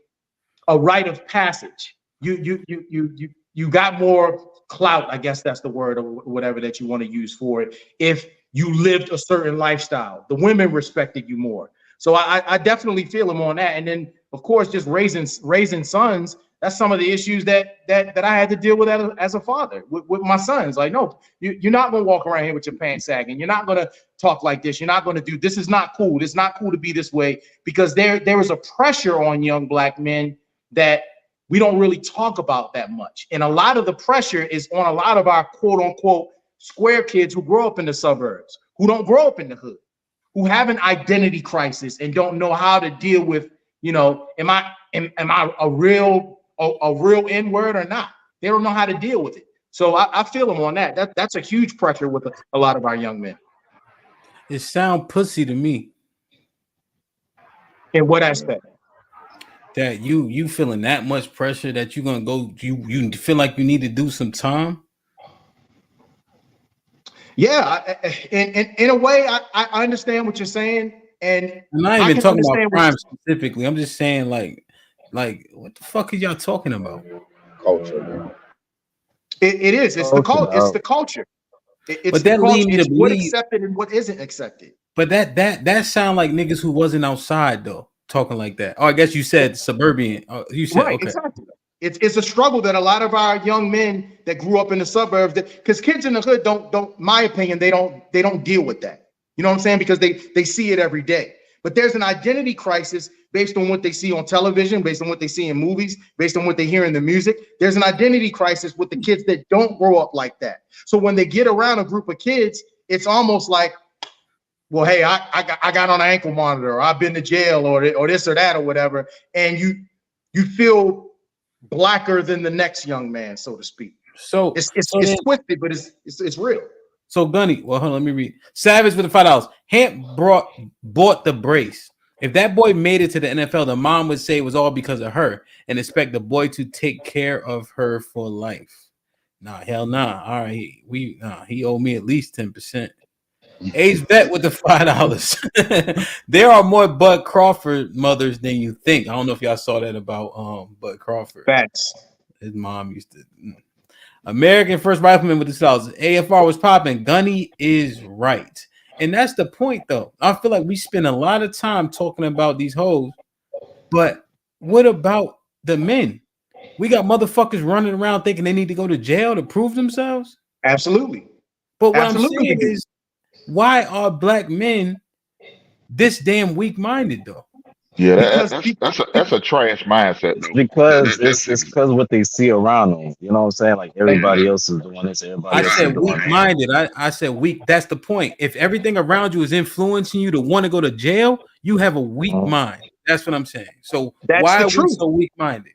rite of passage. You got more clout, I guess that's the word or whatever that you want to use for it. If you lived a certain lifestyle, the women respected you more. So I definitely feel him on that. And then of course, just raising sons. That's some of the issues that I had to deal with as a father with my sons. Like, no, you're not gonna walk around here with your pants sagging. You're not gonna talk like this. You're not gonna do this. Is not cool. It's not cool to be this way because there is a pressure on young Black men that we don't really talk about that much. And a lot of the pressure is on a lot of our quote unquote square kids who grow up in the suburbs, who don't grow up in the hood, who have an identity crisis and don't know how to deal with, am I a real N-word or not? They don't know how to deal with it. So I feel them on that. That's a huge pressure with a lot of our young men. It sound pussy to me. In what aspect? That you feeling that much pressure that you're gonna go, you feel like you need to do some time. Yeah, in a way, I understand what you're saying, and I'm not I even can talking about understand crime specifically. I'm just saying like what the fuck are y'all talking about? Culture, man. It is. It's the culture. It's the culture. It's But the that lead culture. me to It's what believe. accepted and what isn't accepted. But that sound like niggas who wasn't outside though, talking like that. Oh, I guess you said suburban. You said Right, okay. exactly. It's a struggle that a lot of our young men that grew up in the suburbs, because kids in the hood don't, my opinion, they don't deal with that. You know what I'm saying? Because they see it every day. But there's an identity crisis based on what they see on television, based on what they see in movies, based on what they hear in the music. There's an identity crisis with the kids that don't grow up like that. So when they get around a group of kids, it's almost like, well, hey, I got on an ankle monitor, or I've been to jail, or this or that or whatever, and you feel blacker than the next young man, so to speak. So it's then, twisted, but it's real. So Gunny, well, hold on, let me read. Savage with the $5. Hamp bought the brace. If that boy made it to the NFL, the mom would say it was all because of her and expect the boy to take care of her for life. Nah, hell nah. All right, he owed me at least 10%. Ace bet with the $5. There are more Bud Crawford mothers than you think. I don't know if y'all saw that about Bud Crawford. Facts. His mom used to. American First Rifleman with the $2. AFR was popping. Gunny is right. And that's the point, though. I feel like we spend a lot of time talking about these hoes, but what about the men? We got motherfuckers running around thinking they need to go to jail to prove themselves. Absolutely. But what Absolutely I'm saying is, why are Black men this damn weak-minded, though? Yeah, that's a trash mindset, though. Because it's because what they see around them. You know what I'm saying? Like everybody else is doing this, everybody I else is said doing that. weak-minded. I said weak. That's the point. If everything around you is influencing you to want to go to jail, you have a weak mind. That's what I'm saying. So That's why the are we truth. so weak-minded?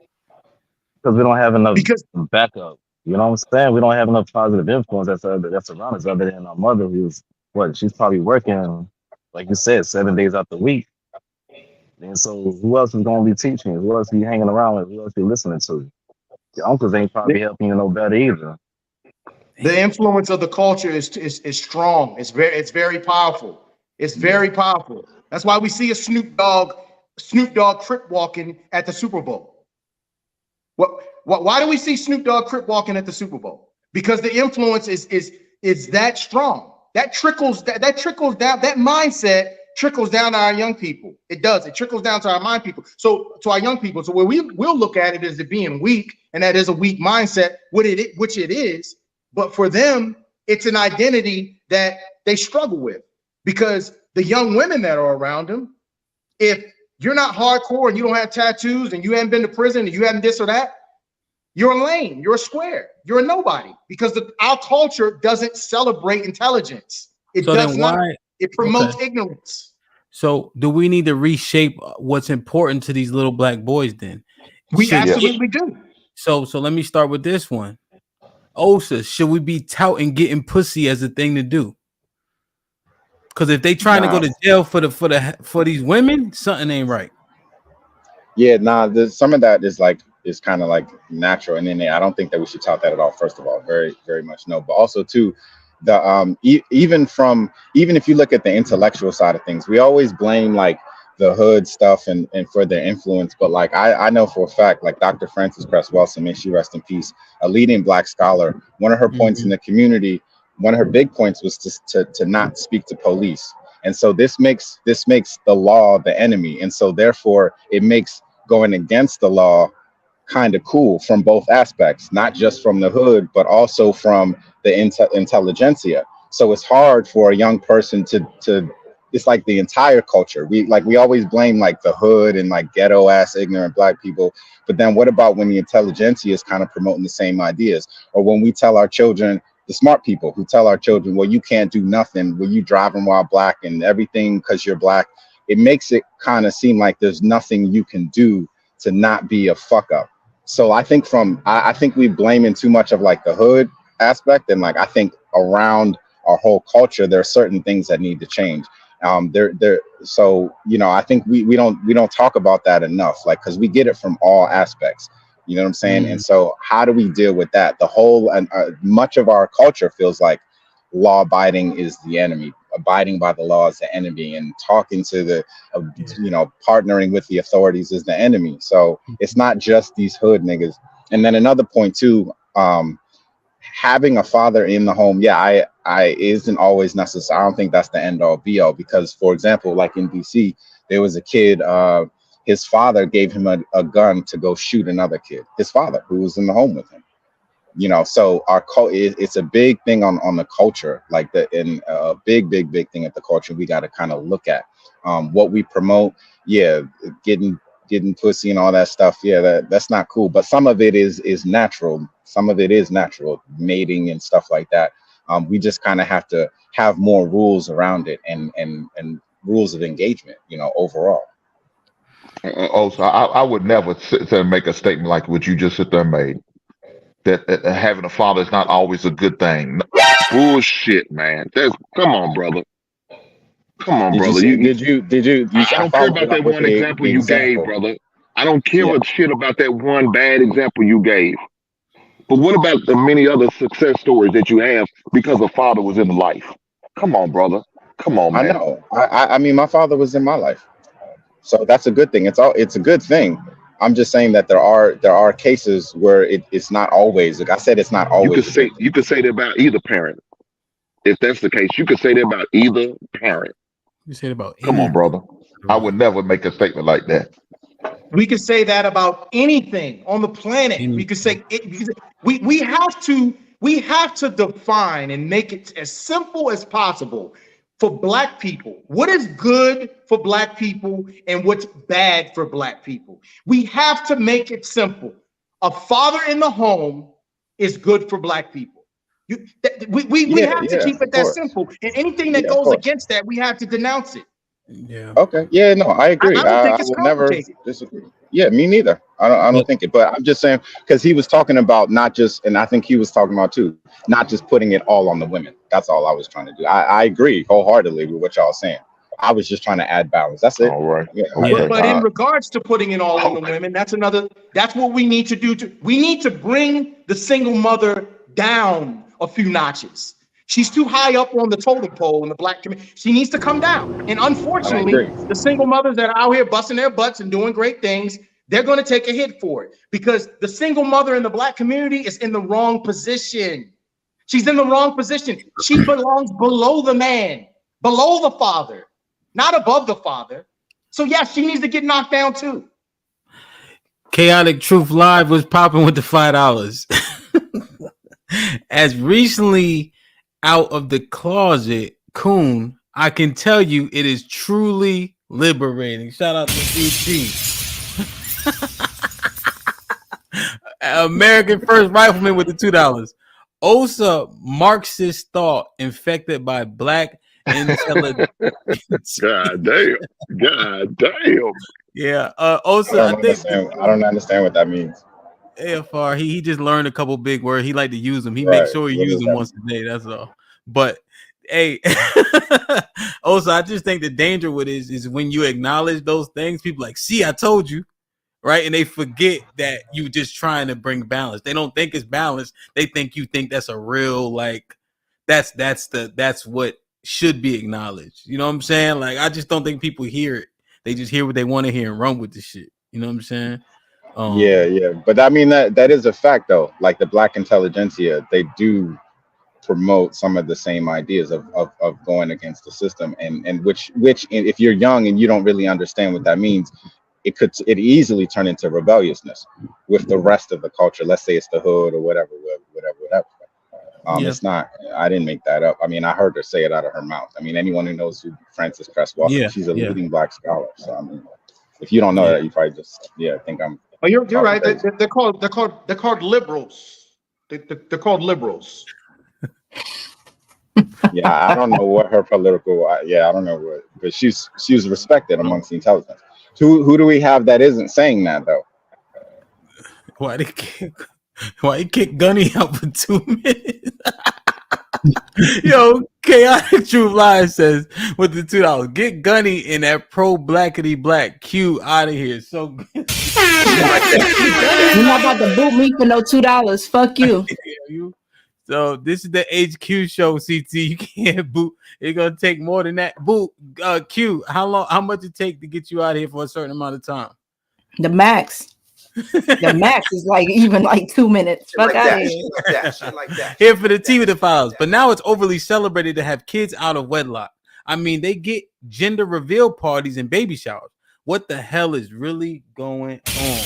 Because we don't have enough backup. You know what I'm saying? We don't have enough positive influence that's around us other than our mother, who's what she's probably working, like you said, 7 days out the week. And so who else is gonna be teaching you? Who else are you hanging around with? Who else are you listening to? Your uncles ain't probably helping you no better either. The influence of the culture is strong. It's very powerful. It's very powerful. That's why we see a Snoop Dogg crip walking at the Super Bowl. Why do we see Snoop Dogg crip walking at the Super Bowl? Because the influence is that strong. That trickles down. That mindset trickles down to our young people. It does. It trickles down to our mind people. So to our young people. So where we'll look at it as it being weak, and that is a weak mindset, which it is. But for them, it's an identity that they struggle with, because the young women that are around them, if you're not hardcore and you don't have tattoos and you haven't been to prison and you haven't this or that, you're a lame, you're a square, you're a nobody, because our culture doesn't celebrate intelligence. It does not. It promotes ignorance. So do we need to reshape what's important to these little black boys then? We absolutely do. So let me start with this one. Osa, should we be touting getting pussy as a thing to do? Because if they trying to go to jail for these women, something ain't right. Yeah, some of that is kind of like natural, and then I don't think that we should tout that at all. First of all, very, very much no. But also too, the even if you look at the intellectual side of things, we always blame like the hood stuff and for their influence. But like I know for a fact, like Dr. Frances Cress Welsing, may she rest in peace, a leading Black scholar, one of her points in the community, one of her big points was to not speak to police. And so this makes the law the enemy. And so therefore it makes going against the law kind of cool from both aspects, not just from the hood, but also from the intelligentsia. So it's hard for a young person to it's like the entire culture. We always blame like the hood and like ghetto ass ignorant Black people. But then what about when the intelligentsia is kind of promoting the same ideas? Or when we tell our children, the smart people who tell our children, well, you can't do nothing, well, you driving while Black and everything because you're Black, it makes it kind of seem like there's nothing you can do to not be a fuck up. So I think I think we blaming too much of like the hood aspect, and like I think around our whole culture there are certain things that need to change. So I think we don't talk about that enough, like, because we get it from all aspects. You know what I'm saying? And so how do we deal with that? The whole much of our culture feels like law abiding is the enemy, abiding by the law is the enemy, and talking to the partnering with the authorities is the enemy. So it's not just these hood niggas. And then another point too, having a father in the home, I isn't always necessary. I don't think that's the end all be all, because for example, like in DC, there was a kid, his father gave him a gun to go shoot another kid, his father who was in the home with him. So our it's a big thing on the culture, like a big thing at the culture. We got to kind of look at what we promote. Getting pussy and all that stuff. That's not cool. But some of it is natural. Some of it is natural, mating and stuff like that. We just kind of have to have more rules around it and rules of engagement, overall. Also, I would never sit there and make a statement like what you just sit there and made. That having a father is not always a good thing. Bullshit, man. Come on, brother. Come on, brother. Did you? I don't care about that one example you gave, brother. I don't care a shit about that one bad example you gave. But what about the many other success stories that you have because a father was in life? Come on, brother. Come on, man. I know. I mean, my father was in my life, so that's a good thing. It's a good thing. I'm just saying that there are cases where it's not always. Like I said, it's not always. You could say that about either parent. If that's the case, you could say that about either parent. You say it about. Come on, brother. I would never make a statement like that. We could say that about anything on the planet. We could say it. We have to define and make it as simple as possible for Black people. What is good for Black people and what's bad for Black people? We have to make it simple. A father in the home is good for Black people. We have to keep it that simple. And anything that goes against that, we have to denounce it. Yeah. Okay. Yeah. No, I agree. I don't think it's would never complicated. disagree. Yeah, me neither. I don't think it, but I'm just saying because he was talking about not just, and I think he was talking about too, not just putting it all on the women. That's all I was trying to do. I agree wholeheartedly with what y'all saying. I was just trying to add balance. That's it. All right. Yeah. Yeah. But in regards to putting it all on the Okay. women, that's what we need to do. We need to bring the single mother down a few notches. She's too high up on the totem pole in the black community. She needs to come down. And I unfortunately, agree. the single mothers that are out here busting their butts and doing great things, they're going to take a hit for it because the single mother in the black community is in the wrong position. She's in the wrong position. She belongs below the man, below the father, not above the father. So yeah, she needs to get knocked down too. Chaotic Truth Live was popping with the $5. As recently out of the closet, Coon, I can tell you it is truly liberating. Shout out to CT. American First Rifleman with the $2. Osa Marxist thought infected by black intelligence. God damn. God damn. Yeah, Osa, I think I don't understand what that means. AFR, he just learned a couple big words. He like to use them. He Right. makes sure he What uses does them that once a day. That's all. But hey, also I just think the danger with it is when you acknowledge those things, people like, see, I told you, right? And they forget that you just trying to bring balance. They don't think it's balance. They think you think that's a real like that's what should be acknowledged. You know what I'm saying? Like I just don't think people hear it. They just hear what they want to hear and run with the shit. You know what I'm saying? Yeah. But I mean that is a fact though. Like the black intelligentsia, they do promote some of the same ideas of going against the system and which if you're young and you don't really understand what that means, it easily turn into rebelliousness with the rest of the culture. Let's say it's the hood or whatever. Yeah. It's not. I didn't make that up. I mean, I heard her say it out of her mouth. I mean, anyone who knows who Frances Cress Welsing, Yeah, she's a yeah. leading black scholar. So I mean, if you don't know that, you probably just think I'm. Oh, you're right. crazy. They're called liberals. They're called liberals. Yeah, I don't know what her political. I don't know what, but she's respected amongst the intelligence. Who do we have that isn't saying that though? Why he kick Gunny out for 2 minutes? Yo, Chaotic Truth Live says with the $2, get Gunny in that pro blackity black Q out of here. So you're not about to boot me for no $2. Fuck you. So this is the HQ show, CT. You can't boot. It's gonna take more than that. Boot Q. How much it take to get you out of here for a certain amount of time? The max. The max is like even like 2 minutes. Fuck out of here. Shit like that. Here for the tea with the files. But now it's overly celebrated to have kids out of wedlock. I mean, they get gender reveal parties and baby showers. What the hell is really going on?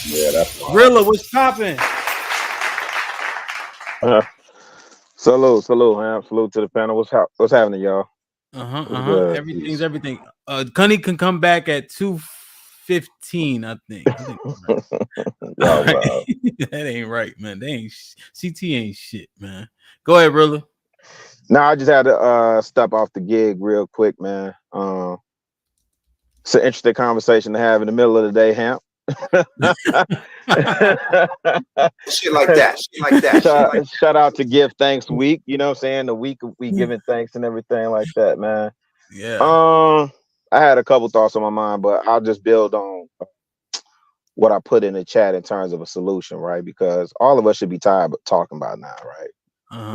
Yeah, that's wild. Rilla, what's popping? Salute, man. Salute to the panel. What's happening, y'all? Everything's everything. Cunny can come back at 2:15, I think. Wow. That ain't right, man. They ain't CT ain't shit, man. Go ahead, Rilla. No, I just had to step off the gig real quick, man. It's an interesting conversation to have in the middle of the day, Hamp. Shit like that. Shout out to Give Thanks Week. You know what I'm saying? The week of we giving thanks and everything like that, man. Yeah. I had a couple thoughts on my mind, but I'll just build on what I put in the chat in terms of a solution, right? Because all of us should be tired of talking about now, right?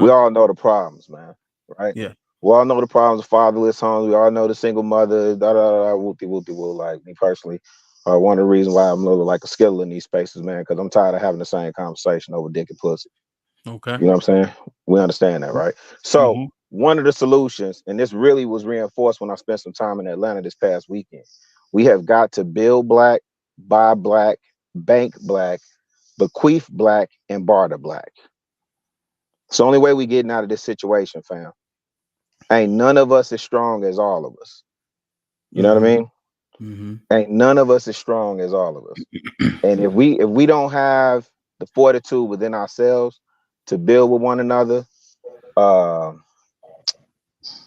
We all know the problems, man, right? Yeah. We all know the problems of fatherless homes. We all know the single mother, whoopty-woo. Like me personally, one of the reasons why I'm a little like a skittle in these spaces, man, because I'm tired of having the same conversation over dick and pussy. Okay. You know what I'm saying? We understand that, right? So one of the solutions, and this really was reinforced when I spent some time in Atlanta this past weekend, we have got to build black, buy black, bank black, bequeath black, and barter black. It's the only way we getting out of this situation, fam. Ain't none of us as strong as all of us. You know what I mean? Ain't none of us as strong as all of us. And if we don't have the fortitude within ourselves to build with one another, I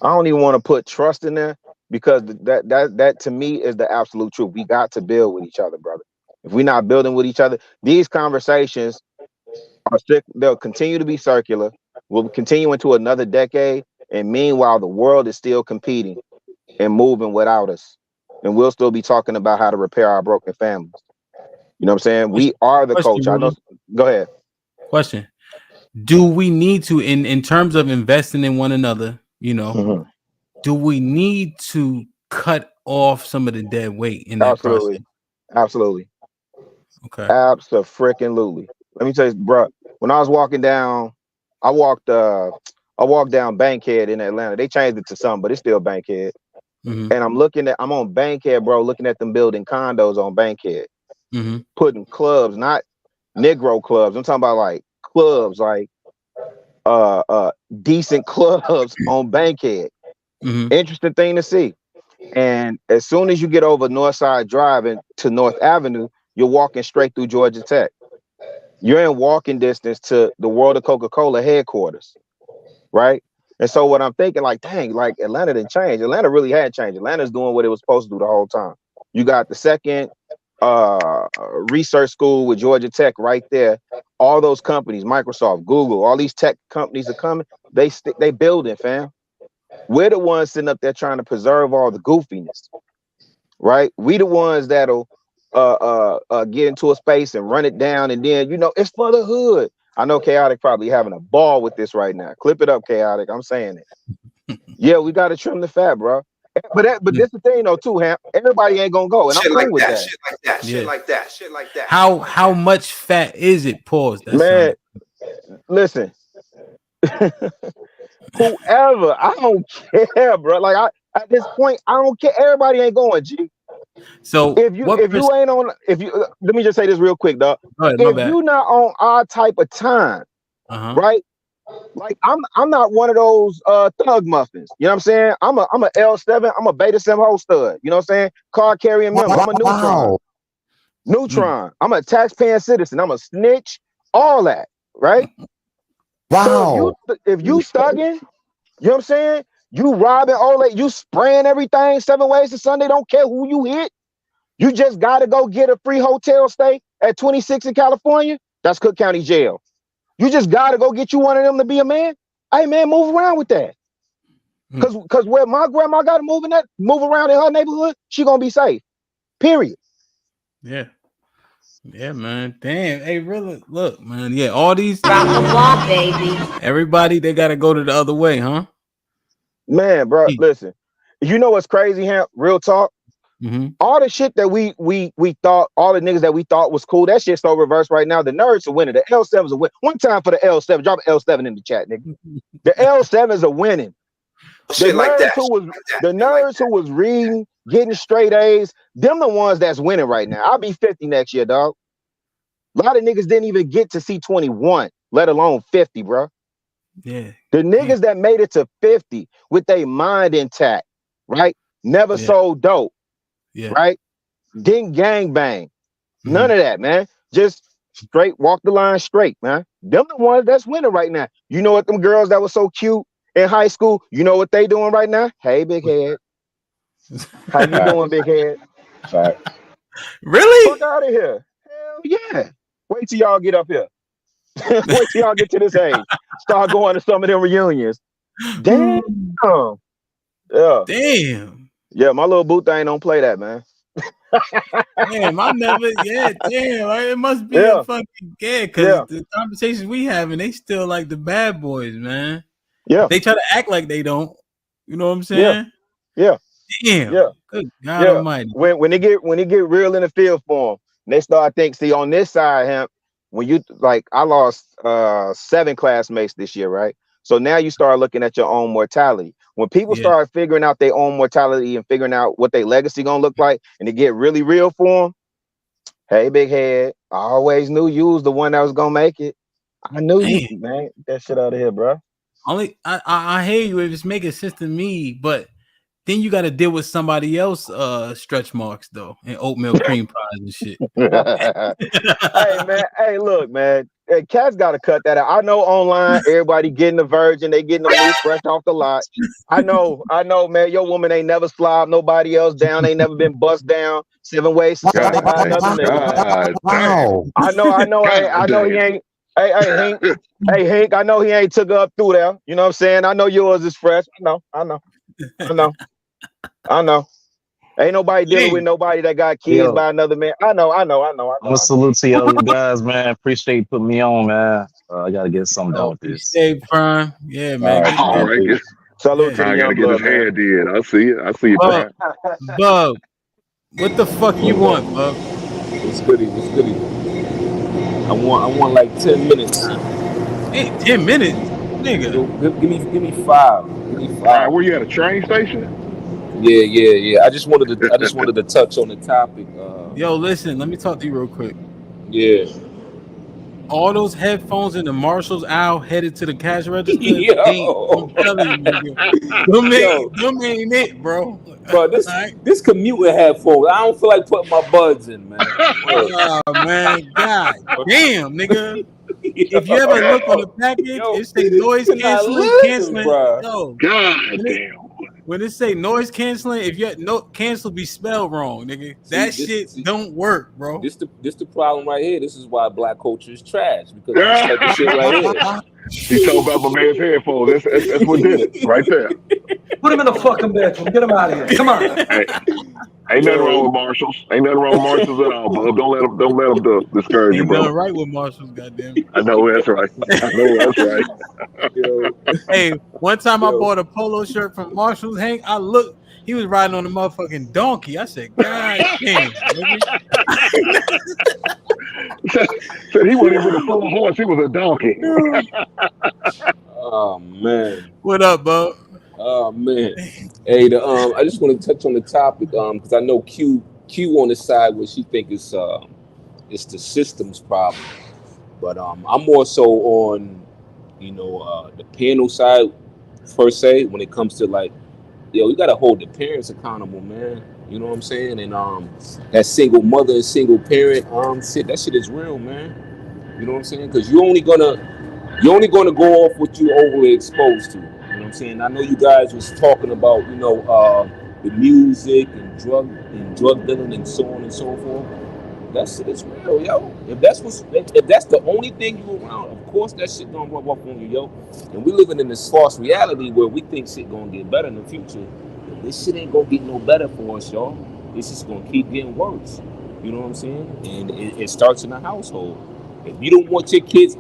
don't even want to put trust in there because that to me is the absolute truth. We got to build with each other, brother. If we're not building with each other, these conversations are they'll continue to be circular. We'll continue into another decade, and meanwhile, the world is still competing and moving without us, and we'll still be talking about how to repair our broken families. You know what I'm saying? We are the Question, culture. I know. Go ahead. Question: do we need to, in terms of investing in one another? You know, do we need to cut off some of the dead weight in that process? Absolutely. Okay. Absolutely. Let me tell you, bro. When I was walking down, I walked down Bankhead in Atlanta. They changed it to something, but it's still Bankhead. Mm-hmm. And I'm on Bankhead, bro, looking at them building condos on Bankhead, Mm-hmm. putting clubs, not Negro clubs. I'm talking about like clubs, like decent clubs on Bankhead. Mm-hmm. Interesting thing to see. And as soon as you get over Northside Drive and to North Avenue, you're walking straight through Georgia Tech. You're in walking distance to the World of Coca-Cola headquarters, right? And so what I'm thinking, like, dang, like Atlanta didn't change. Atlanta really had changed. Atlanta's doing what it was supposed to do the whole time. You got the second research school with Georgia Tech right there. All those companies, Microsoft, Google, all these tech companies are coming. They building, fam. We're the ones sitting up there trying to preserve all the goofiness, right? We the ones that'll get into a space and run it down, and then it's for the hood. I know Chaotic probably having a ball with this right now. Clip it up, Chaotic. I'm saying it. Yeah, we got to trim the fat, bro. But this the thing though too, Ham. Everybody ain't gonna go, and I'm cool with that. Shit like that. Shit like that. Shit like that. How much fat is it? Pause. Man, listen. Whoever, I don't care, bro. Like at this point, I don't care. Everybody ain't going, G. So if you ain't on, let me just say this real quick, dog. If you not on our type of time, right? Like I'm not one of those thug muffins. You know what I'm saying? I'm a L7. I'm a beta sim whole stud. You know what I'm saying? Car carrying member. I'm a neutron. Neutron. I'm a taxpaying citizen. I'm a snitch. All that, right? Wow. So if you thugging, you know what I'm saying? You robbing all that, you spraying everything 7 ways to Sunday, don't care who you hit. You just gotta go get a free hotel stay at 26 in California. That's Cook County Jail. You just gotta go get you one of them to be a man. Hey man, move around with that. Cause where my grandma gotta move around in her neighborhood, she gonna be safe. Period. Yeah. Yeah, man. Damn. Hey, really? Look, man. Yeah, all these. Drop the ball, baby. Everybody, they gotta go to the other way, huh? Man, bro, listen. You know what's crazy, Ham? Real talk. All the shit that we thought, all the niggas that we thought was cool, that shit's so reversed right now. The nerds are winning. The L7s are winning. One time for the L7. Drop an L7 in the chat, nigga. The L7s are winning. The nerds who was reading, getting straight A's, them the ones that's winning right now. I'll be 50 next year, dog. A lot of niggas didn't even get to see 21, let alone 50, bro. Yeah. The niggas that made it to 50 with their mind intact, right? Never sold dope. Yeah. Right? Didn't gang bang. None of that, man. Just straight walk the line straight, man. Them the ones that's winning right now. You know what them girls that were so cute in high school, you know what they doing right now? Hey, big head. How you doing, big head? Really? Fuck out of here. Hell yeah. Wait till y'all get up here. Wait till y'all get to this age. Start going to some of them reunions. Damn. Yeah. Damn. Yeah, my little boo thing don't play that, man. Damn, I never. Yeah, damn. Right? It must be a fucking because the conversations we having, they still like the bad boys, man. Yeah. They try to act like they don't. You know what I'm saying? Yeah. Damn. Yeah. Good God Almighty. When they get real in the field for them, they start see on this side, him. When you like, I lost 7 classmates this year, right? So now you start looking at your own mortality. When people start figuring out their own mortality and figuring out what their legacy gonna look like, and it get really real for them. Hey, big head, I always knew you was the one that was gonna make it. I knew you, man. Get that shit out of here, bro. Only I hear you if it's making sense to me, but then you got to deal with somebody else stretch marks though, and oatmeal cream pies and shit. Hey man, hey look, man. Hey, Cats got to cut that out. I know online, everybody getting the virgin, they getting them new fresh off the lot. I know, man. Your woman ain't never slobbed nobody else down, ain't never been bust down 7 ways since they got another nigga. God I know he ain't. Hey, Hank, I know he ain't took her up through there. You know what I'm saying? I know yours is fresh. I know. Ain't nobody dealing with nobody that got kids by another man. I know. I'm gonna salute to y'all guys, man. Appreciate you putting me on, man. I gotta get something done with this. Stay prime. Yeah, man. All right. Salute to the I young gotta get his blood, man. hair did. I see it, Brian. Bub, what the fuck you want, Bub? It's goody. I want like 10 minutes. Hey, 10 minutes, nigga. Give me 5. Give me 5. All right, where you at, a train station? Yeah. I just wanted to touch on the topic. Yo, listen, let me talk to you real quick. Yeah. All those headphones in the Marshall's aisle headed to the cash register. Yo. I'm telling you, nigga. Them ain't it, bro. Bro, this commuting headphones. I don't feel like putting my buds in, man. Oh man, god damn, nigga. If you ever look on the package, it say noise canceling. Bro. Yo, God damn. when it say noise canceling, if you no cancel be spelled wrong, nigga. That shit don't work, bro. This the problem right here. This is why black culture is trash, because of this type of shit right here. He told about my man's headphones. That's what did it right there. Put him in the fucking bedroom. Get him out of here. Come on. Hey, ain't nothing wrong with Marshalls. Ain't nothing wrong with Marshalls at all, bub. Don't let them discourage you, Ain't bro. nothing right with Marshalls, goddamn. I know that's right. Hey, one time I bought a polo shirt from Marshalls, Hank. I looked, he was riding on a motherfucking donkey. I said, God damn, nigga. Said he wasn't even a full horse, he was a donkey. Oh man. What up, bub? Oh man. Hey, I just want to touch on the topic because I know Q on the side where she think it's the system's problem, but I'm more so on the panel side per se when it comes to like, you gotta hold the parents accountable, man. You know what I'm saying? And that single mother and single parent shit, that shit is real, man. You know what I'm saying? Because you're only gonna go off what you overly exposed to. You know what I'm saying? I know you guys was talking about the music and drug dealing and so on and so forth. That shit is real, yo. If that's the only thing you around, of course that shit gonna rub up on you, yo. And we living in this false reality where we think shit gonna get better in the future. This shit ain't gonna get no better for us, y'all. This is gonna keep getting worse. You know what I'm saying? And it starts in the household. If you don't want your kids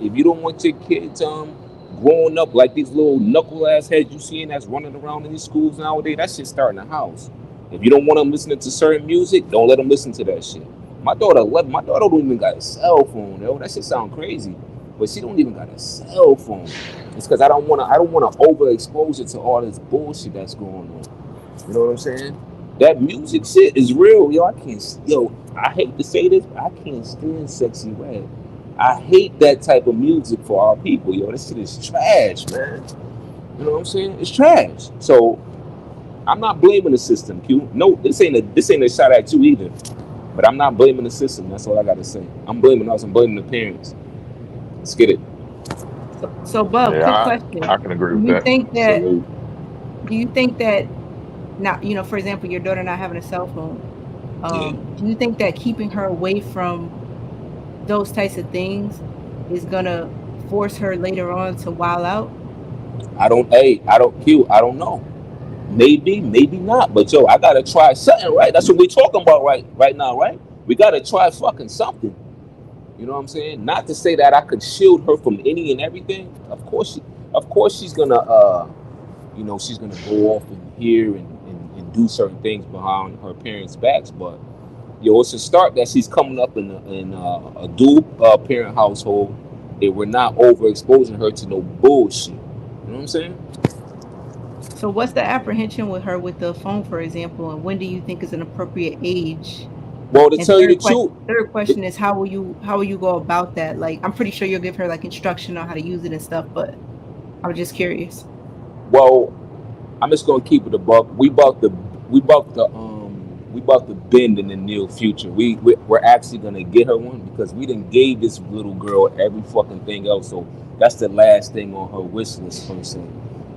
growing up like these little knuckle ass heads you seeing that's running around in these schools nowadays, that shit starting in the house. If you don't want them listening to certain music, don't let them listen to that shit. My daughter don't even got a cell phone, yo. That shit sound crazy, but she don't even got a cell phone. It's because I don't wanna overexpose it to all this bullshit that's going on. You know what I'm saying? That music shit is real, yo. I hate to say this, but I can't stand sexy red. I hate that type of music for our people, yo. This shit is trash, man. You know what I'm saying? It's trash. So I'm not blaming the system, Q. No, this ain't a shot at you either. But I'm not blaming the system. That's all I gotta say. I'm blaming us. I'm blaming the parents. Let's get it. So Bub, quick question. I can agree with Do you that. think that now, for example, your daughter not having a cell phone, do you think that keeping her away from those types of things is gonna force her later on to wild out? I don't know. Maybe not. But yo, I gotta try something, right? That's what we're talking about right now, right? We gotta try fucking something. You know what I'm saying? Not to say that I could shield her from any and everything. Of course she's gonna she's gonna go off and hear and do certain things behind her parents' backs, but it's a start that she's coming up in a dual parent household, and we're not overexposing her to no bullshit. You know what I'm saying? So what's the apprehension with her with the phone, for example, and when do you think is an appropriate age? Well, to tell you the truth, third question is how will you go about that? Like, I'm pretty sure you'll give her like instruction on how to use it and stuff, but I was just curious. Well, I'm just gonna keep it a buck. We bucked the we about to bend in the near future. We're actually gonna get her one because we done gave this little girl every fucking thing else. So that's the last thing on her wish list per se.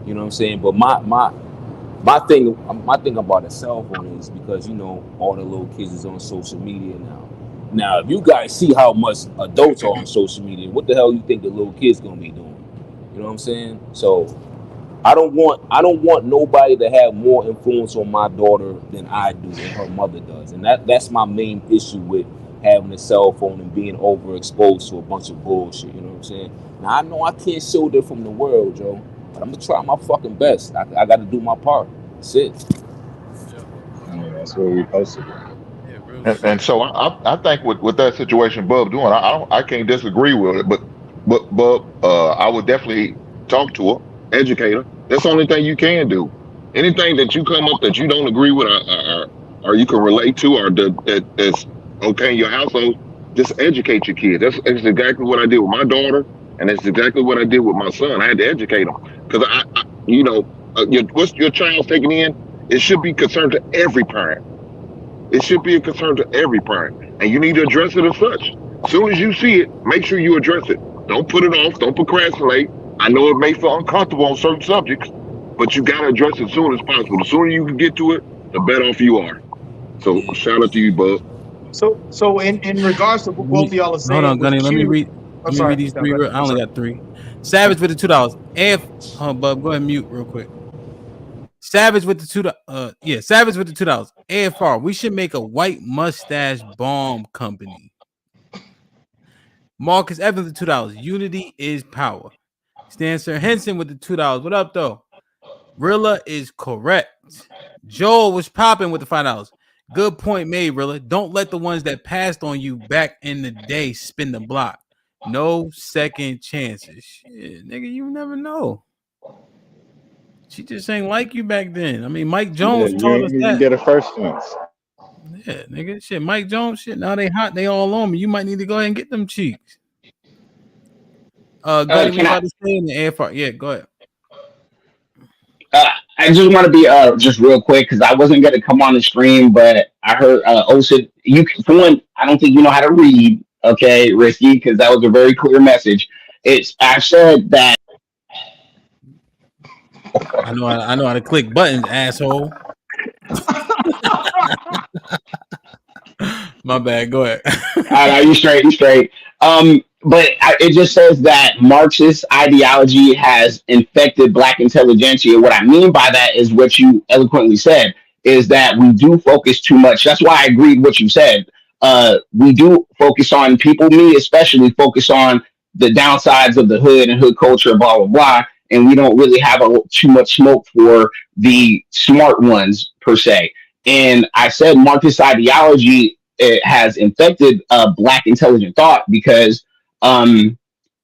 You know what I'm saying? But my thing about a cell phone is because all the little kids is on social media now. Now, if you guys see how much adults are on social media, what the hell you think the little kids gonna be doing? You know what I'm saying? So I don't want nobody to have more influence on my daughter than I do and her mother does. And that's my main issue with having a cell phone and being overexposed to a bunch of bullshit. You know what I'm saying? Now I know I can't shield her from the world, Joe, but I'm gonna try my fucking best. I got to do my part. That's it. Yeah, that's what we posted. Yeah, real And, shit. and so I think with that situation Bub doing, I can't disagree with it, but Bub, I would definitely talk to her, educate her. That's the only thing you can do. Anything that you come up that you don't agree with, or you can relate to, or that's okay in your household, just educate your kids. That's exactly what I did with my daughter, and that's exactly what I did with my son. I had to educate them because what's your child's taking in, it should be concerned to every parent. It should be a concern to every parent, and you need to address it as such. As soon as you see it, make sure you address it. Don't put it off. Don't procrastinate. I know it may feel uncomfortable on certain subjects, but you got to address it as soon as possible. The sooner you can get to it, the better off you are. So shout out to you, Bub. So in regards to what both of y'all are Hold saying on, with Gunny. Let me Q, read. I'm Let me read sorry. these No, three. go ahead. I I'm only sorry. got three. Savage with the $2. Bub, go ahead and mute real quick. Savage with the Savage with the $2. AFR. We should make a white mustache bomb company. Marcus Evans with $2. Unity is power. Stancer Henson with the $2. What up though? Rilla is correct. Joel was popping with the $5. Good point made, Rilla. Don't let the ones that passed on you back in the day spin the block. No second chances. Shit, nigga, you never know. She just ain't like you back then. I mean, Mike Yeah, Jones you taught ain't us even that. get a first chance. Yeah, nigga, shit. Mike Jones, shit. Now they hot. They all on me. You might need to go ahead and get them cheeks. Gunny, we Can I? about to stay in the AFR. Yeah, go ahead. I just want to be just real quick because I wasn't going to come on the stream, but I heard Osa. For one, I don't think you know how to read. Okay, Risky, because that was a very clear message. I said that. I know how to click buttons, asshole. My bad. Go ahead. You straight, you straight. It just says that Marxist ideology has infected Black intelligentsia. What I mean by that is what you eloquently said, is that we do focus too much. That's why I agreed what you said. We do focus on people, me especially, focus on the downsides of the hood and hood culture, blah, blah, blah. And we don't really have too much smoke for the smart ones, per se. And I said Marxist ideology, it has infected Black intelligent thought because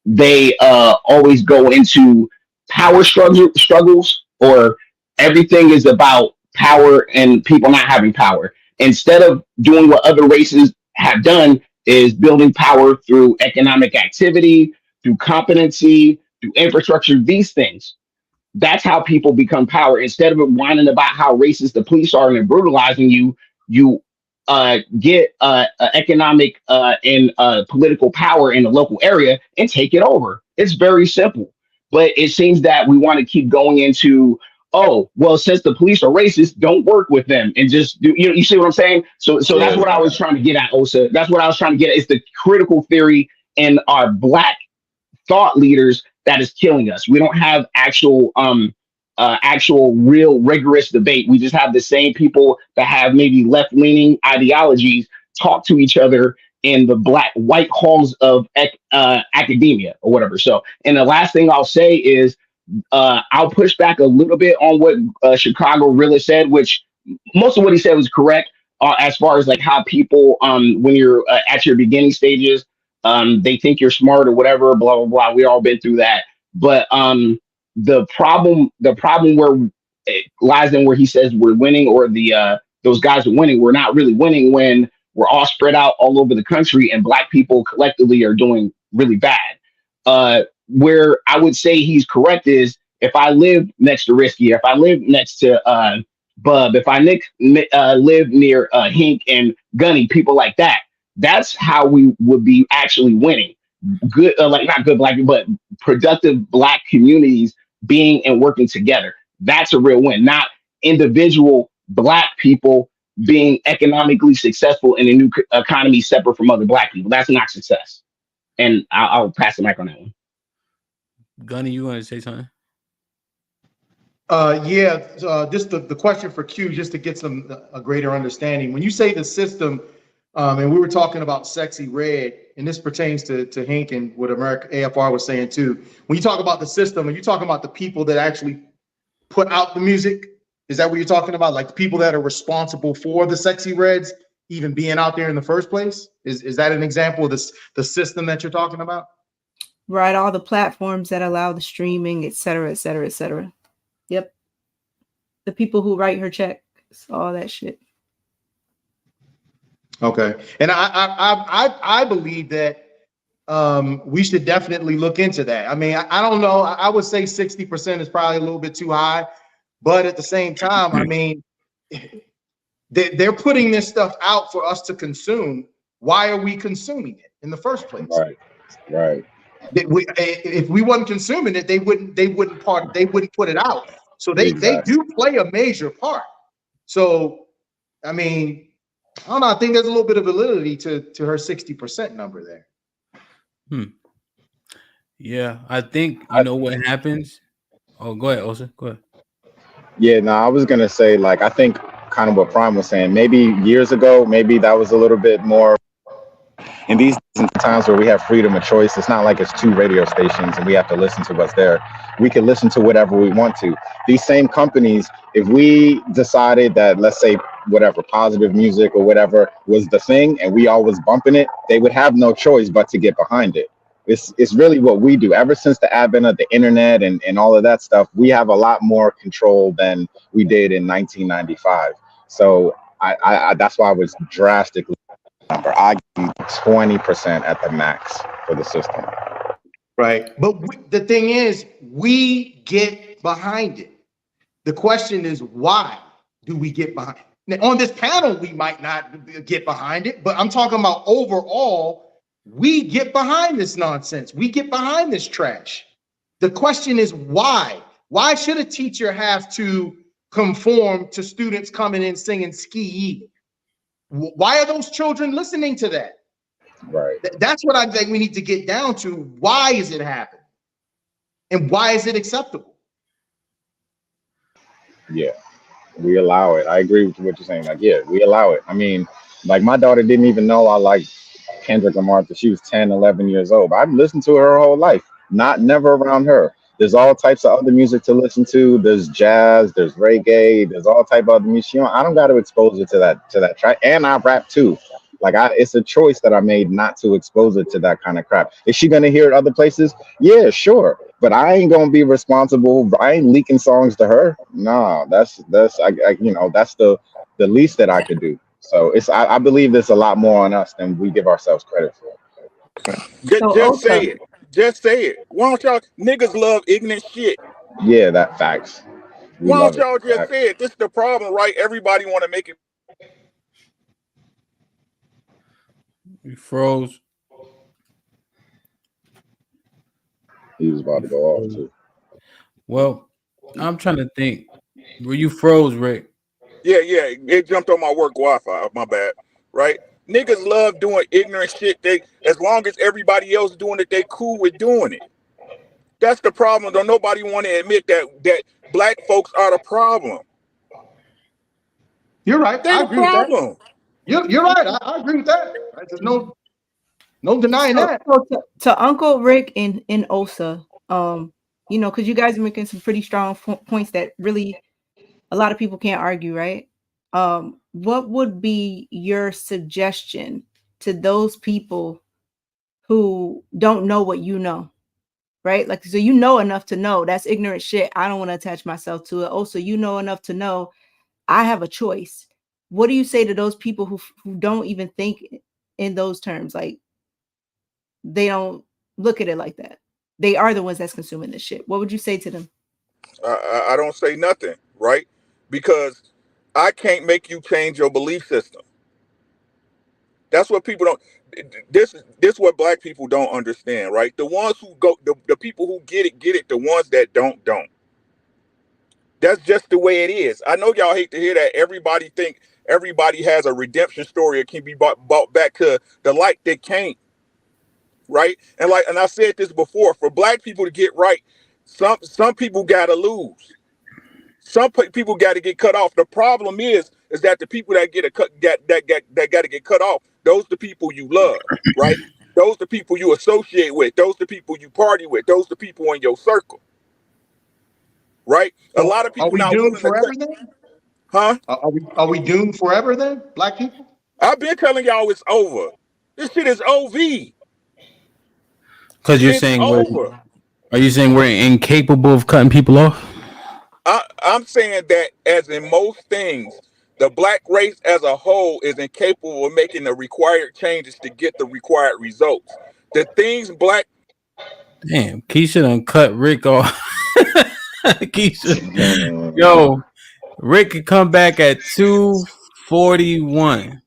they always go into power struggles, or everything is about power and people not having power. Instead of doing what other races have done, is building power through economic activity, through competency, through infrastructure, these things. That's how people become power. Instead of whining about how racist the police are and brutalizing you, you get economic and political power in the local area and take it over. It's very simple. But it seems that we want to keep going into, oh, well, since the police are racist, don't work with them and just do, you see what I'm saying? So that's Yeah, what I was trying to get at, Osa. That's what I was trying to get at. It's the critical theory in our Black thought leaders that is killing us. We don't have actual real rigorous debate. We just have the same people that have maybe left-leaning ideologies talk to each other in the white halls of academia or whatever. So, and the last thing I'll say is I'll push back a little bit on what Chicago really said, which most of what he said was correct, as far as like how people, when you're at your beginning stages, they think you're smart or whatever, blah, blah, blah. We all been through that. But the problem where it lies in where he says we're winning, or those guys are winning. We're not really winning when we're all spread out all over the country and Black people collectively are doing really bad. Where I would say he's correct is if I live next to Risky, if I live next to Bub, if I live near Hink and Gunny, people like that, that's how we would be actually winning. Good, like not good black, but productive black communities being and working together. That's a real win, not individual black people being economically successful in a new economy separate from other black people. That's not success. And I'll pass the mic on that one. Gunny, you want to say something? Just the question for Q, just to get a greater understanding. When you say the system, and we were talking about Sexy Red, and this pertains to Hank and what America AFR was saying too. When you talk about the system, are you talking about the people that actually put out the music? Is that what you're talking about? Like the people that are responsible for the Sexy Reds even being out there in the first place? Is that an example of the system that you're talking about? Right, all the platforms that allow the streaming, et cetera, et cetera, et cetera. Yep. The people who write her checks, all that shit. Okay. And I believe that we should definitely look into that. I mean, I don't know. I would say 60% is probably a little bit too high, but at the same time, I mean, they're putting this stuff out for us to consume. Why are we consuming it in the first place? Right. If we wasn't consuming it, they wouldn't put it out. So they do play a major part. So, I mean, I don't know. I think there's a little bit of validity to her 60% number there. Yeah, I think you know what happens. Oh, go ahead, Osa. Go ahead. Yeah, no, I was gonna say, like, I think kind of what Prime was saying. Maybe years ago, maybe that was a little bit more. In these times where we have freedom of choice, it's not like it's 2 radio stations and we have to listen to what's there. We can listen to whatever we want to. These same companies, if we decided that, let's say, whatever positive music or whatever was the thing and we all was bumping it, they would have no choice but to get behind it. It's really what we do. Ever since the advent of the internet and all of that stuff, we have a lot more control than we did in 1995. So I that's why I was drastically number. I give you 20% at the max for the system. Right. But the thing is, we get behind it. The question is, why do we get behind it? Now, on this panel, we might not get behind it, but I'm talking about overall, we get behind this nonsense. We get behind this trash. The question is, why? Why should a teacher have to conform to students coming in singing ski? Why are those children listening to that? Right. That's what I think we need to get down to. Why is it happening? And why is it acceptable? Yeah, we allow it. I agree with what you're saying. Like, yeah, we allow it. I mean, like my daughter didn't even know I liked Kendrick Lamar until she was 10, 11 years old. I've listened to her whole life, never around her. There's all types of other music to listen to. There's jazz, there's reggae, there's all type of other music. I don't got to expose her to that track. And I rap too. Like it's a choice that I made not to expose her to that kind of crap. Is she gonna hear it other places? Yeah, sure. But I ain't gonna be responsible. I ain't leaking songs to her. No, that's that's the least that I could do. So I believe there's a lot more on us than we give ourselves credit for. Just say it. Just say it. Why don't y'all niggas love ignorant shit? Yeah, that facts. Why don't y'all just say it? This is the problem, right? Everybody want to make it. You froze. He was about to go off too. Well, I'm trying to think. Were you froze, Rick? Yeah, it jumped on my work Wi-Fi. My bad. Right? Niggas love doing ignorant shit. They, as long as everybody else doing it, they cool with doing it. That's the problem. Don't nobody want to admit that black folks are the problem. You're right. They're the problem. You're right. I agree with that. Right? There's no denying that. So to Uncle Rick and Osa, because you guys are making some pretty strong points that really a lot of people can't argue, right? What would be your suggestion to those people who don't know what you know, right? Like, so you know enough to know that's ignorant shit. I don't want to attach myself to it. Also, you know enough to know I have a choice. What do you say to those people who don't even think in those terms? Like, they don't look at it like that. They are the ones that's consuming this shit. What would you say to them? I don't say nothing, right? Because I can't make you change your belief system. That's what people don't. This what black people don't understand, right? The ones who go, the people who get it, get it. The ones that don't. That's just the way it is. I know y'all hate to hear that. Everybody think everybody has a redemption story. It can be brought back to the light. They can't, right? And I said this before. For black people to get right, some people gotta lose. Some people got to get cut off. The problem is that the people that got to get cut off, those the people you love, right? Those the people you associate with. Those the people you party with. Those the people in your circle, right? A lot of Are people we not doomed willing to forever cut. then? Huh? Are we doomed forever then, black people? I've been telling y'all it's over. This shit is OV. Because you're It's saying over. are you saying we're incapable of cutting people off? I'm saying that as in most things, the black race as a whole is incapable of making the required changes to get the required results. The things black. Damn, Keisha done cut Rick off. Keisha, yo, Rick could come back at 2:41.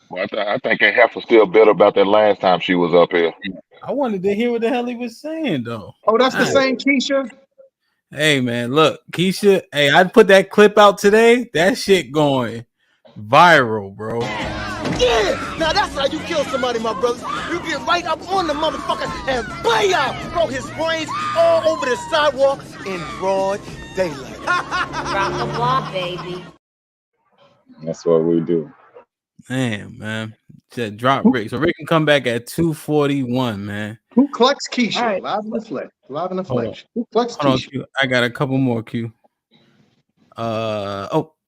Well, I think that heifer still better about that last time she was up here. I wanted to hear what the hell he was saying though. Oh, that's the same Keisha. Hey man, look, Keisha. Hey, I put that clip out today. That shit going viral, bro. Yeah, now that's how you kill somebody, my brother. You get right up on the motherfucker and bam, throw his brains all over the sidewalk in broad daylight. Drop the block, baby. That's what we do. Damn, man. Just drop Rick. So Rick can come back at 2:41, man. Who collects Keisha? All right. Live in the flesh. Live in the Hold flesh. Who collects Hold on, Keisha? Q. I got a couple more, Q.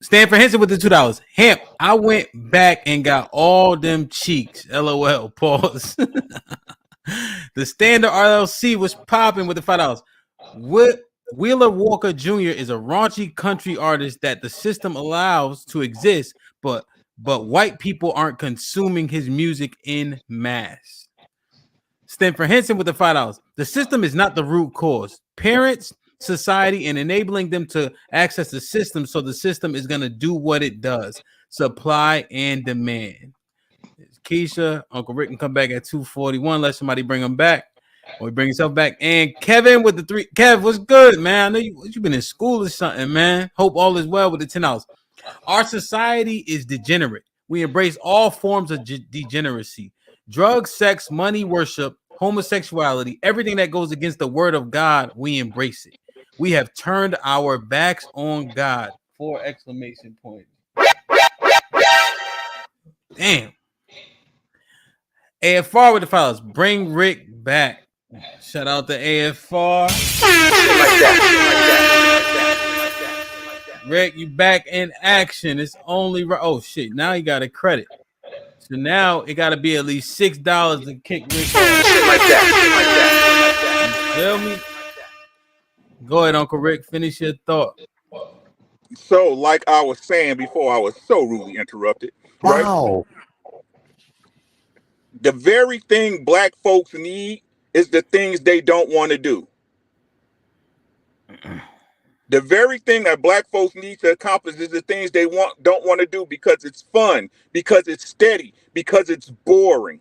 Stanford Henson with the $2. Hemp, I went back and got all them cheeks. LOL. Pause. The Standard RLC was popping with the $5. Wheeler Walker Jr. is a raunchy country artist that the system allows to exist, but white people aren't consuming his music in mass. Stanford Henson with the $5. The system is not the root cause. Parents, society, and enabling them to access the system, so the system is going to do what it does. Supply and demand. Keisha, Uncle Rick can come back at 2:41. Let somebody bring him back. Or he bring himself back. And Kevin with the 3. Kev, what's good, man? I know you've been in school or something, man. Hope all is well with the $10. Our society is degenerate. We embrace all forms of degeneracy. Drugs, sex, money, worship, homosexuality, everything that goes against the word of God, we embrace it. We have turned our backs on God. 4 exclamation points. Damn. AFR with the $5. Bring Rick back. Shout out to AFR. Rick, you back in action. It's only right. Oh shit! Now you got a credit. So now it got to be at least $6 to kick Rick off. Shit like that. You feel me? Go ahead, Uncle Rick. Finish your thought. So, like I was saying before, I was so rudely interrupted. Right? Wow. The very thing black folks need is the things they don't want to do. The very thing that black folks need to accomplish is the things they don't want to do because it's fun, because it's steady, because it's boring.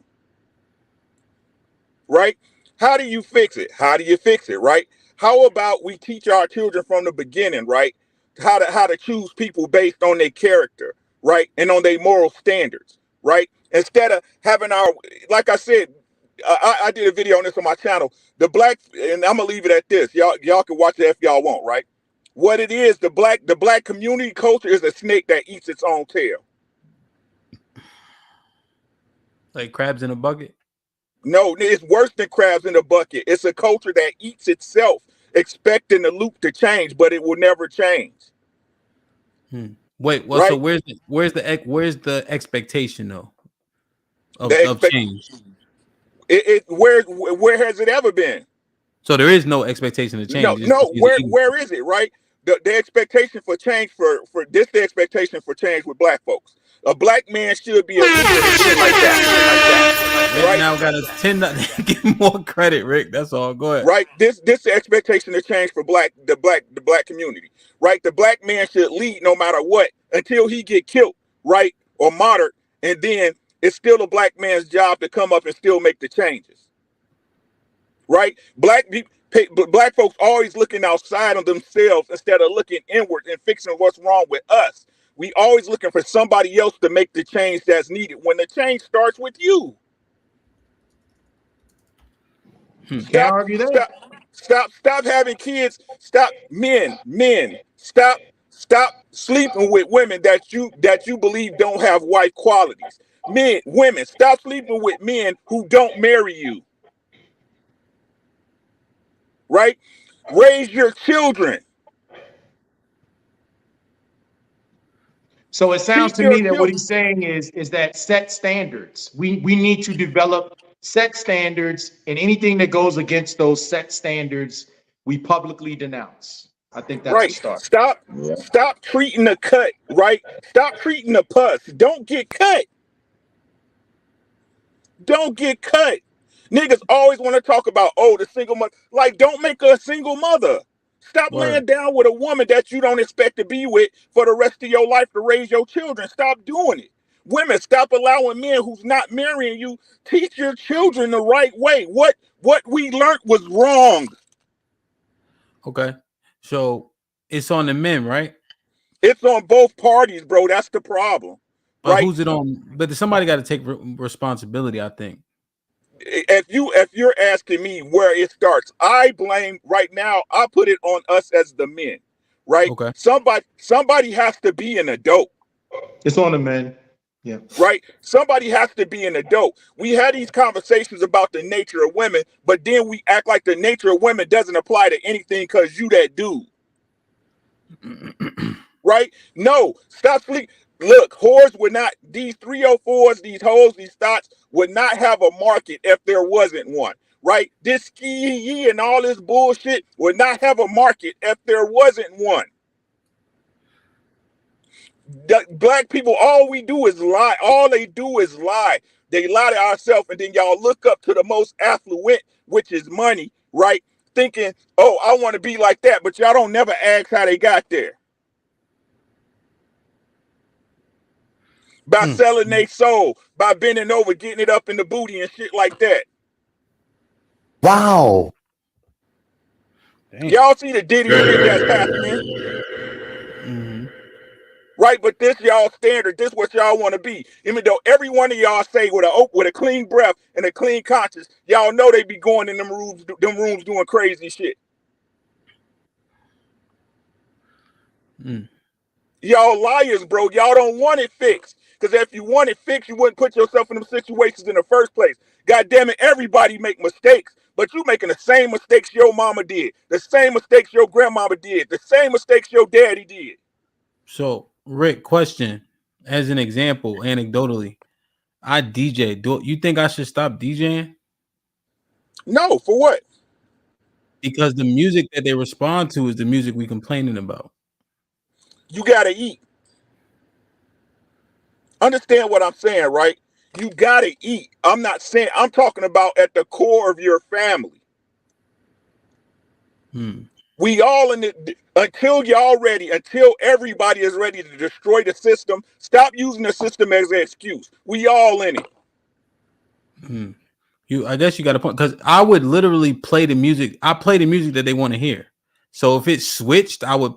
Right? How do you fix it? Right? How about we teach our children from the beginning, right? How to choose people based on their character, right? And on their moral standards, right? Instead of having like I said, I did a video on this on my channel. The black, and I'm gonna leave it at this. Y'all can watch it if y'all want, right? What it is, the black community culture is a snake that eats its own tail. Like crabs in a bucket? No, it's worse than crabs in a bucket. It's a culture that eats itself, expecting the loop to change, but it will never change. Wait, well, right? So where's the expectation though of change? Where has it ever been? So there is no expectation of change. No. Where is it? Right? The expectation for change for the expectation for change with black folks. A black man should be a leader and shit like that. Rick right now got a $10. Give more credit, Rick. That's all. Go ahead. Right. This the expectation to change for the black community. Right. The black man should lead no matter what. until he get killed, right, or martyred, and then it's still a black man's job to come up and still make the changes, right? Black folks always looking outside of themselves instead of looking inward and fixing what's wrong with us. We always looking for somebody else to make the change that's needed when the change starts with you. Can't argue that. Stop having kids. Stop, men. Stop sleeping with women that you believe don't have wife qualities. Women, stop sleeping with men who don't marry you. Right? Raise your children. So it sounds Teach to your me that what children. he's saying is that set standards. We need to develop set standards, and anything that goes against those set standards, we publicly denounce. I think that's a Right. start. Stop treating the cut, right? Stop treating the pus. Don't get cut. Don't get cut. Niggas always want to talk about, the single mother. Like, don't make her a single mother. Stop laying down with a woman that you don't expect to be with for the rest of your life to raise your children. Stop doing it. Women, stop allowing men who's not marrying you. Teach your children the right way. What we learned was wrong. Okay. So it's on the men, right? It's on both parties, bro. That's the problem. But right? who's it on? But somebody got to take responsibility, I think. If you're asking me where it starts, I blame right now. I put it on us as the men, right? Okay. Somebody has to be an adult. It's on the men. Yeah. Right. Somebody has to be an adult. We had these conversations about the nature of women, but then we act like the nature of women doesn't apply to anything because you that dude. Right? No. Stop sleep. Look, whores would not, these 304s, these hoes, these thoughts would not have a market if there wasn't one, right? This ski and all this bullshit would not have a market if there wasn't one. The black people, all we do is lie. All they do is lie. They lie to ourselves, and then y'all look up to the most affluent, which is money, right? Thinking, oh, I want to be like that, but y'all don't never ask how they got there. By selling their soul, by bending over, getting it up in the booty and shit like that. Wow. Damn. Y'all see the Diddy shit that's happening. Right, but this y'all standard, this what y'all want to be. Even though every one of y'all say with a clean breath and a clean conscience, y'all know they be going in them rooms doing crazy shit. Y'all liars, bro. Y'all don't want it fixed. Because if you want it fixed, you wouldn't put yourself in them situations in the first place. God damn it, everybody make mistakes. But you making the same mistakes your mama did. The same mistakes your grandmama did. The same mistakes your daddy did. So, Rick, question. As an example, anecdotally, I DJ. Do you think I should stop DJing? No, for what? Because the music that they respond to is the music we complaining about. You gotta eat. Understand what I'm saying, right? You gotta eat. I'm talking about at the core of your family. We all in it until everybody is ready to destroy the system. Stop using the system as an excuse. We all in it. I guess you got a point, because I would literally play the music. I play the music that they want to hear. So if it switched, I would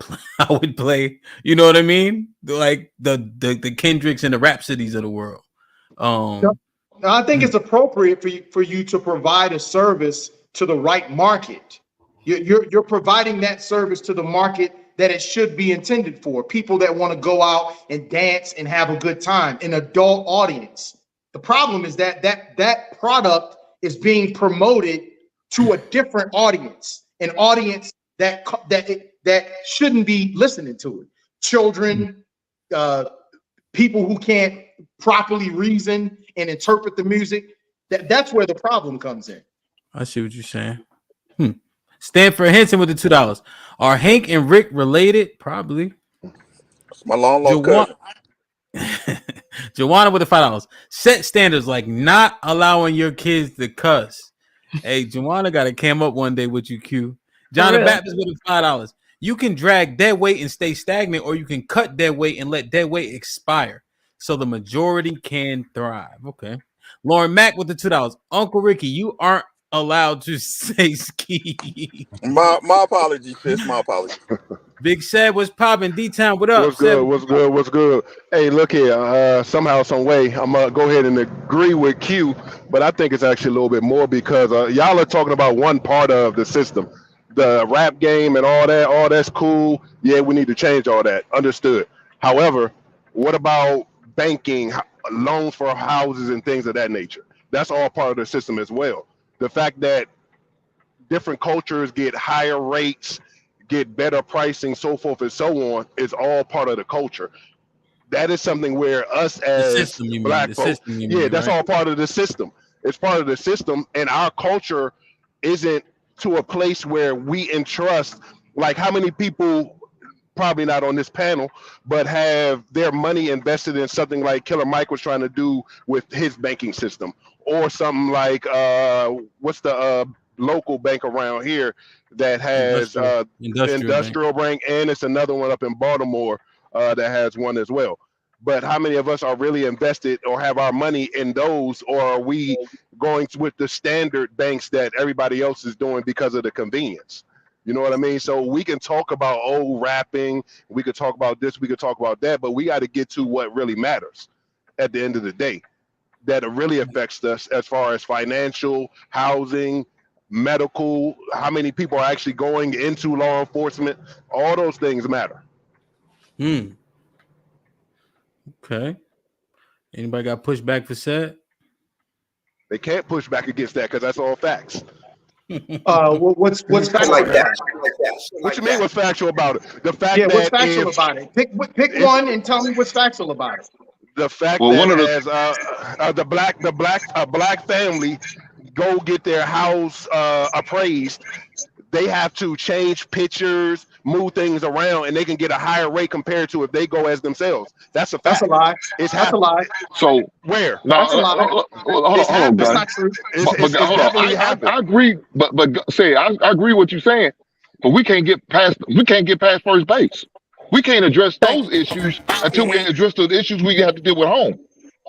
play. You know what I mean? Like the Kendricks and the Rhapsodies of the world. I think it's appropriate for you to provide a service to the right market. You're providing that service to the market that it should be intended for. People that want to go out and dance and have a good time, an adult audience. The problem is that product is being promoted to a different audience, an audience that shouldn't be listening to it. Children, people who can't properly reason and interpret the music. That's where the problem comes in. I see what you're saying. Stanford Henson with the $2. Are Hank and Rick related? Probably. That's my long lost cousin. Joanna with the $5. Set standards like not allowing your kids to cuss. Hey, Joanna got to cam up one day with you, Q. John the Baptist with the $5. You can drag dead weight and stay stagnant, or you can cut dead weight and let dead weight expire. So the majority can thrive. Okay. Lauren Mack with the $2. Uncle Ricky, you aren't allowed to say ski. My apologies, sis. My apologies. Big Sad was popping. D-Town, what up? What's good? What's good? What's good? Hey, look here. Somehow, some way, I'm gonna go ahead and agree with Q, but I think it's actually a little bit more because y'all are talking about one part of the system, the rap game and all that. All that's cool. Yeah, we need to change all that. Understood. However, what about banking, loans for houses, and things of that nature? That's all part of the system as well. The fact that different cultures get higher rates, get better pricing, so forth and so on, is all part of the culture. That is something where us as black folks, that's all part of the system. It's part of the system, and our culture isn't to a place where we entrust. Like, how many people, probably not on this panel, but have their money invested in something like Killer Mike was trying to do with his banking system, or something like what's the local bank around here that has industrial bank, and it's another one up in Baltimore that has one as well. But how many of us are really invested or have our money in those, or are we going with the standard banks that everybody else is doing because of the convenience? You know what I mean? So we can talk about rapping, we could talk about this, we could talk about that, but we got to get to what really matters at the end of the day, that it really affects us as far as financial, housing, medical, how many people are actually going into law enforcement. All those things matter. Okay. Anybody got pushback for said? They can't push back against that because that's all facts. What's factual like that? about it? What you mean what's factual about it? The fact What's that factual about it? Pick one and tell me what's factual about it. The fact that as a black family go get their house appraised, they have to change pictures, move things around, and they can get a higher rate compared to if they go as themselves. That's a fact. That's a lie. It's That's a lie. So where? No, That's a lie. hold on, That's Gunny. not true. But hold on. I agree, but say I agree what you're saying, but we can't get past first base. We can't address those issues until we address the issues we have to deal with home.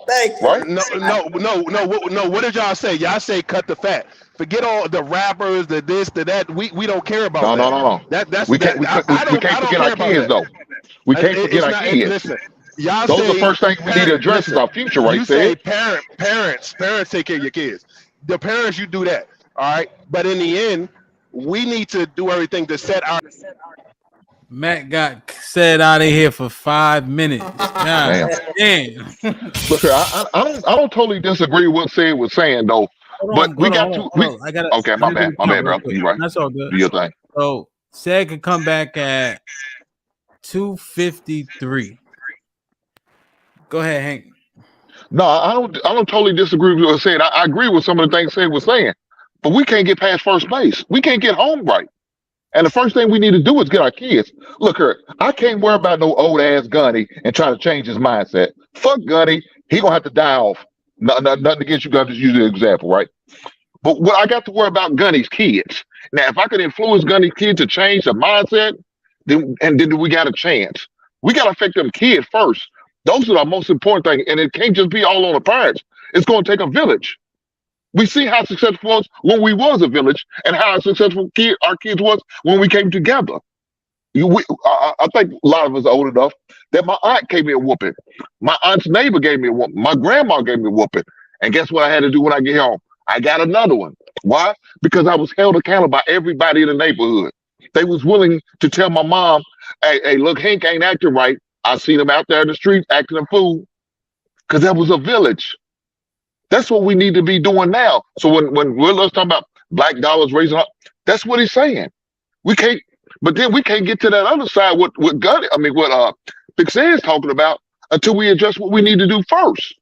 Thank you. Right? No. What did y'all say? Y'all say cut the fat. Forget all the rappers, the this, the that. We don't care about that. No. That's we can't forget our kids though. We can't forget our kids. Listen, y'all those say, are the first things we need to address is our future, right? You say parents take care of your kids. The parents, you do that. All right. But in the end, we need to do everything to set our. Matt got said out of here for 5 minutes. God damn. Look here, I don't totally disagree with what Sid was saying though. But we got to. Okay, my bad, bro. You right. That's all good. Do your thing. So Sid could come back at 2:53. Go ahead, Hank. No, I don't totally disagree with what Sid. I agree with some of the things Sid was saying, but we can't get past first base. We can't get home right. And the first thing we need to do is get our kids. Look here, I can't worry about no old ass Gunny and try to change his mindset. Fuck Gunny, he gonna have to die off. Nothing against you, guys. Just use the example, right? But what I got to worry about Gunny's kids. Now, if I could influence Gunny's kids to change their mindset, then we got a chance. We got to affect them kids first. Those are the most important thing, and it can't just be all on the parents. It's going to take a village. We see how successful it was when we was a village, and how successful our kids was when we came together. I think a lot of us are old enough that my aunt gave me a whooping. My aunt's neighbor gave me a whooping. My grandma gave me a whooping. And guess what I had to do when I get home? I got another one. Why? Because I was held accountable by everybody in the neighborhood. They was willing to tell my mom, hey, look, Hank ain't acting right. I seen him out there in the street acting a fool. Because that was a village. That's what we need to be doing now. So when Willow's talking about black dollars raising up, that's what he's saying. We can't, but then we can't get to that other side. What Big Sam's talking about until we address what we need to do first.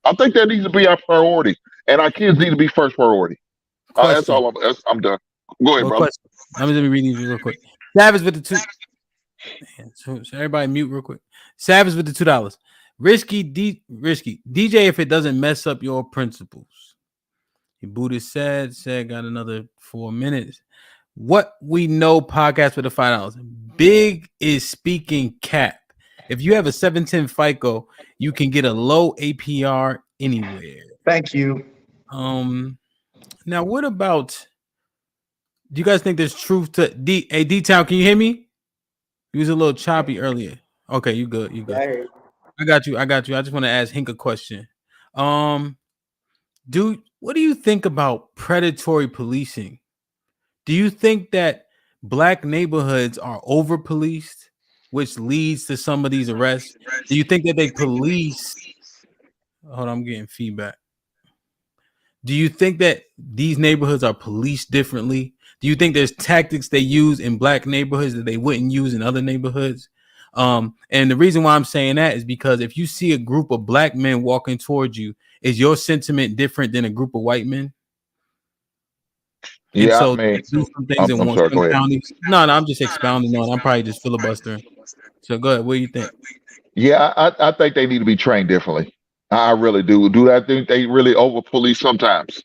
I think that needs to be our priority, and our kids need to be first priority. That's all. I'm done. Go ahead, bro. Let me read these real quick. Savage with the two. So everybody mute real quick. Savage with the $2. Risky DJ if it doesn't mess up your principles. Buddhist said got another 4 minutes. What We Know podcast for the $5. Big is speaking cap. If you have a 710 FICO, you can get a low APR anywhere. Thank you. Now what about? Do you guys think there's truth to D-Town? Can you hear me? You was a little choppy earlier. Okay, you good. You good. I got you. I just want to ask Hank a question. What do you think about predatory policing? Do you think that black neighborhoods are over policed, which leads to some of these arrests? Do you think that they police? Hold on, I'm getting feedback. Do you think that these neighborhoods are policed differently? Do you think there's tactics they use in black neighborhoods that they wouldn't use in other neighborhoods? And the reason why I'm saying that is because if you see a group of black men walking towards you, is your sentiment different than a group of white men? And Yeah, I so mean, do some things in I'm sorry. some Go ahead. counties. No, I'm just expounding on. I'm probably just filibustering. So go ahead. What do you think? Yeah, I think they need to be trained differently. I really do. Do I think they really over police sometimes?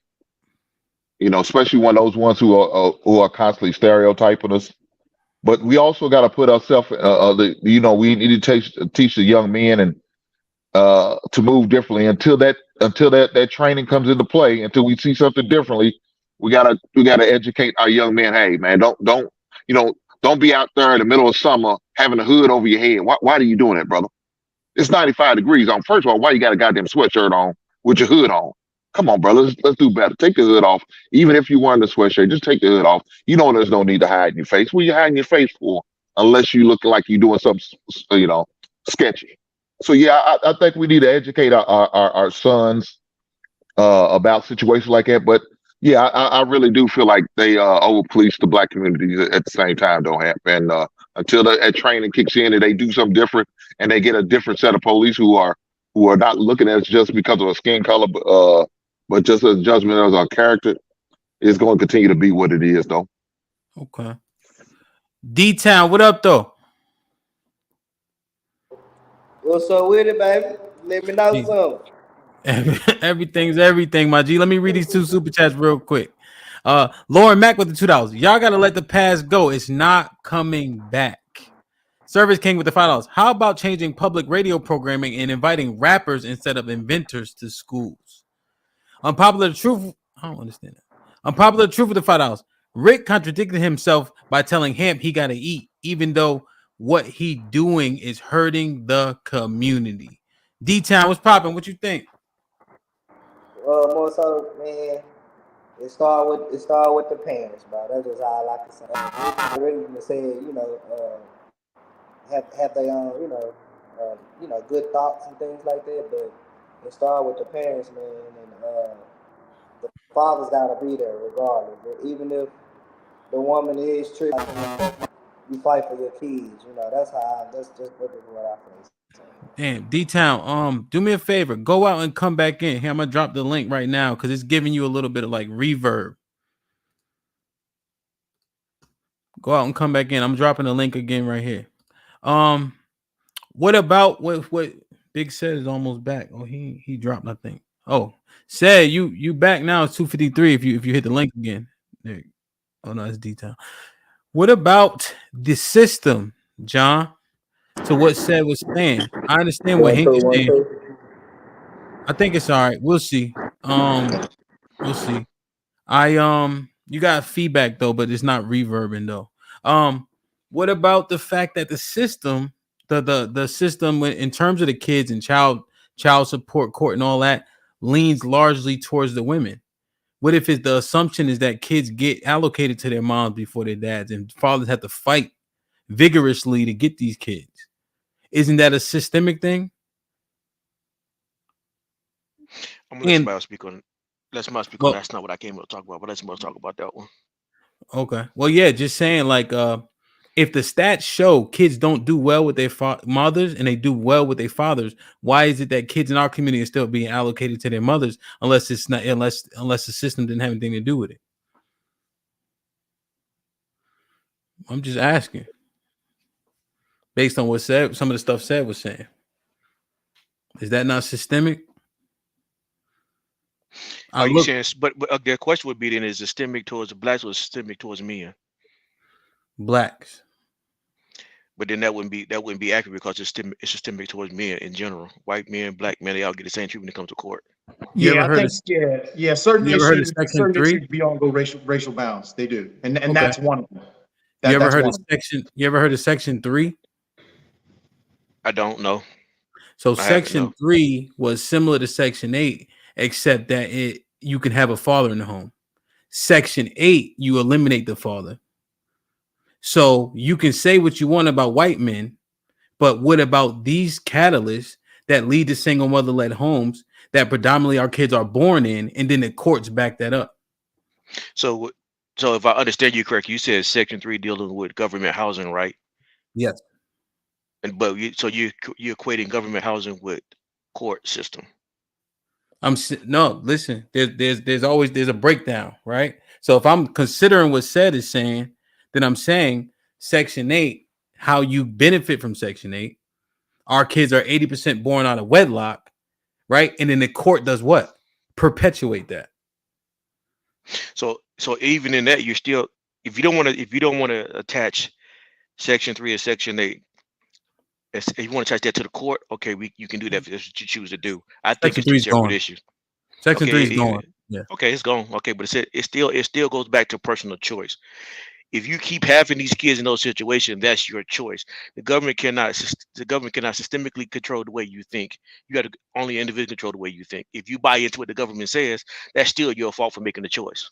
You know, especially when those ones who are constantly stereotyping us. But we also got to put ourselves. We need to teach the young men and to move differently until that training comes into play. Until we see something differently, we gotta educate our young men. Hey, man, don't be out there in the middle of summer having a hood over your head. Why are you doing that, brother? It's 95 degrees on. First of all, why you got a goddamn sweatshirt on with your hood on? Come on, brother. Let's do better. Take the hood off. Even if you wearing the sweatshirt, just take the hood off. You know there's no need to hide your face. What are you hiding your face for? Unless you look like you're doing something, sketchy. So yeah, I think we need to educate our sons about situations like that. But yeah, I really do feel like they over police the black community at the same time. Don't happen. And until that training kicks in and they do something different and they get a different set of police who are not looking at us just because of a skin color, but just as judgment as our character, is going to continue to be what it is, though. Okay. D-Town, what up, though? What's up with it, baby? Let me know something. Everything's everything, my G. Let me read these two super chats real quick. Lauren Mack with the $2. Y'all gotta let the past go. It's not coming back. Service King with the $5. How about changing public radio programming and inviting rappers instead of inventors to schools? Unpopular truth. I don't understand that. Unpopular truth with the $5. Rick contradicted himself by telling Hamp he gotta eat, even though what he doing is hurting the community. D-Town, what's popping? What you think? More so, man, it start with the parents, bro. That's just all I can say. I really say, have their own, good thoughts and things like that. But it start with the parents, man, and the father's gotta be there regardless. But even if the woman is tripping, you fight for your kids. That's just what I think. Damn, D-Town, do me a favor. Go out and come back in. Here, I'm going to drop the link right now because it's giving you a little bit of like reverb. Go out and come back in. I'm dropping the link again right here. What about what Big said is almost back? Oh, he dropped, I think. Oh, said you back now. It's 2:53 if you hit the link again. There. Oh no, it's D-Town. What about the system, John? To what said was saying. I understand what Hank is saying. I think it's all right. We'll see. We'll see. You got feedback though, but it's not reverbing though. What about the fact that the system, the system in terms of the kids and child support court and all that leans largely towards the women? What if the assumption is that kids get allocated to their moms before their dads, and fathers have to fight vigorously to get these kids? Isn't that a systemic thing? I'm gonna let somebody else speak on it. Let somebody speak on that's not what I came to talk about, but let somebody talk about that one. Okay. Well, yeah, just saying like if the stats show kids don't do well with their mothers and they do well with their fathers, why is it that kids in our community are still being allocated to their mothers unless the system didn't have anything to do with it? I'm just asking. Based on what some of the stuff said was saying. Is that not systemic? Are you saying, but their question would be then, is systemic towards the blacks or systemic towards men? Blacks. But then that wouldn't be accurate because it's systemic towards men in general. White men, black men, they all get the same treatment when it comes to court. You Yeah, ever I heard of think certain you ever heard of issues, Section 3? beyond go racial bounds. They do, and Okay. that's one of them. You ever That's heard one of of them. Section? You ever heard of Section 3? I don't know. So I haven't, Section no. 3 was similar to Section 8, except that you can have a father in the home. Section 8, you eliminate the father. So you can say what you want about white men, but what about these catalysts that lead to single mother-led homes that predominantly our kids are born in, and then the courts back that up? So if I understand you correctly, you said Section 3 dealing with government housing, right? Yes. But you're equating government housing with court system. No, listen, there's always a breakdown, right? So if I'm considering what said is saying, then I'm saying Section 8, how you benefit from Section 8. Our kids are 80% born out of wedlock, right? And then the court does what? Perpetuate that. So even in that, you're still, if you don't want to attach Section 3 or Section 8, if you want to attach that to the court, okay, you can do that if that's what you choose to do. I think Section it's two 3 is separate gone. issues. Section 3 is Okay, gone. Yeah. okay, it's gone. Okay, but it still goes back to personal choice. If you keep having these kids in those situations, that's your choice. The government cannot systemically control the way you think. You got to only individually control the way you think. If you buy into what the government says, that's still your fault for making the choice.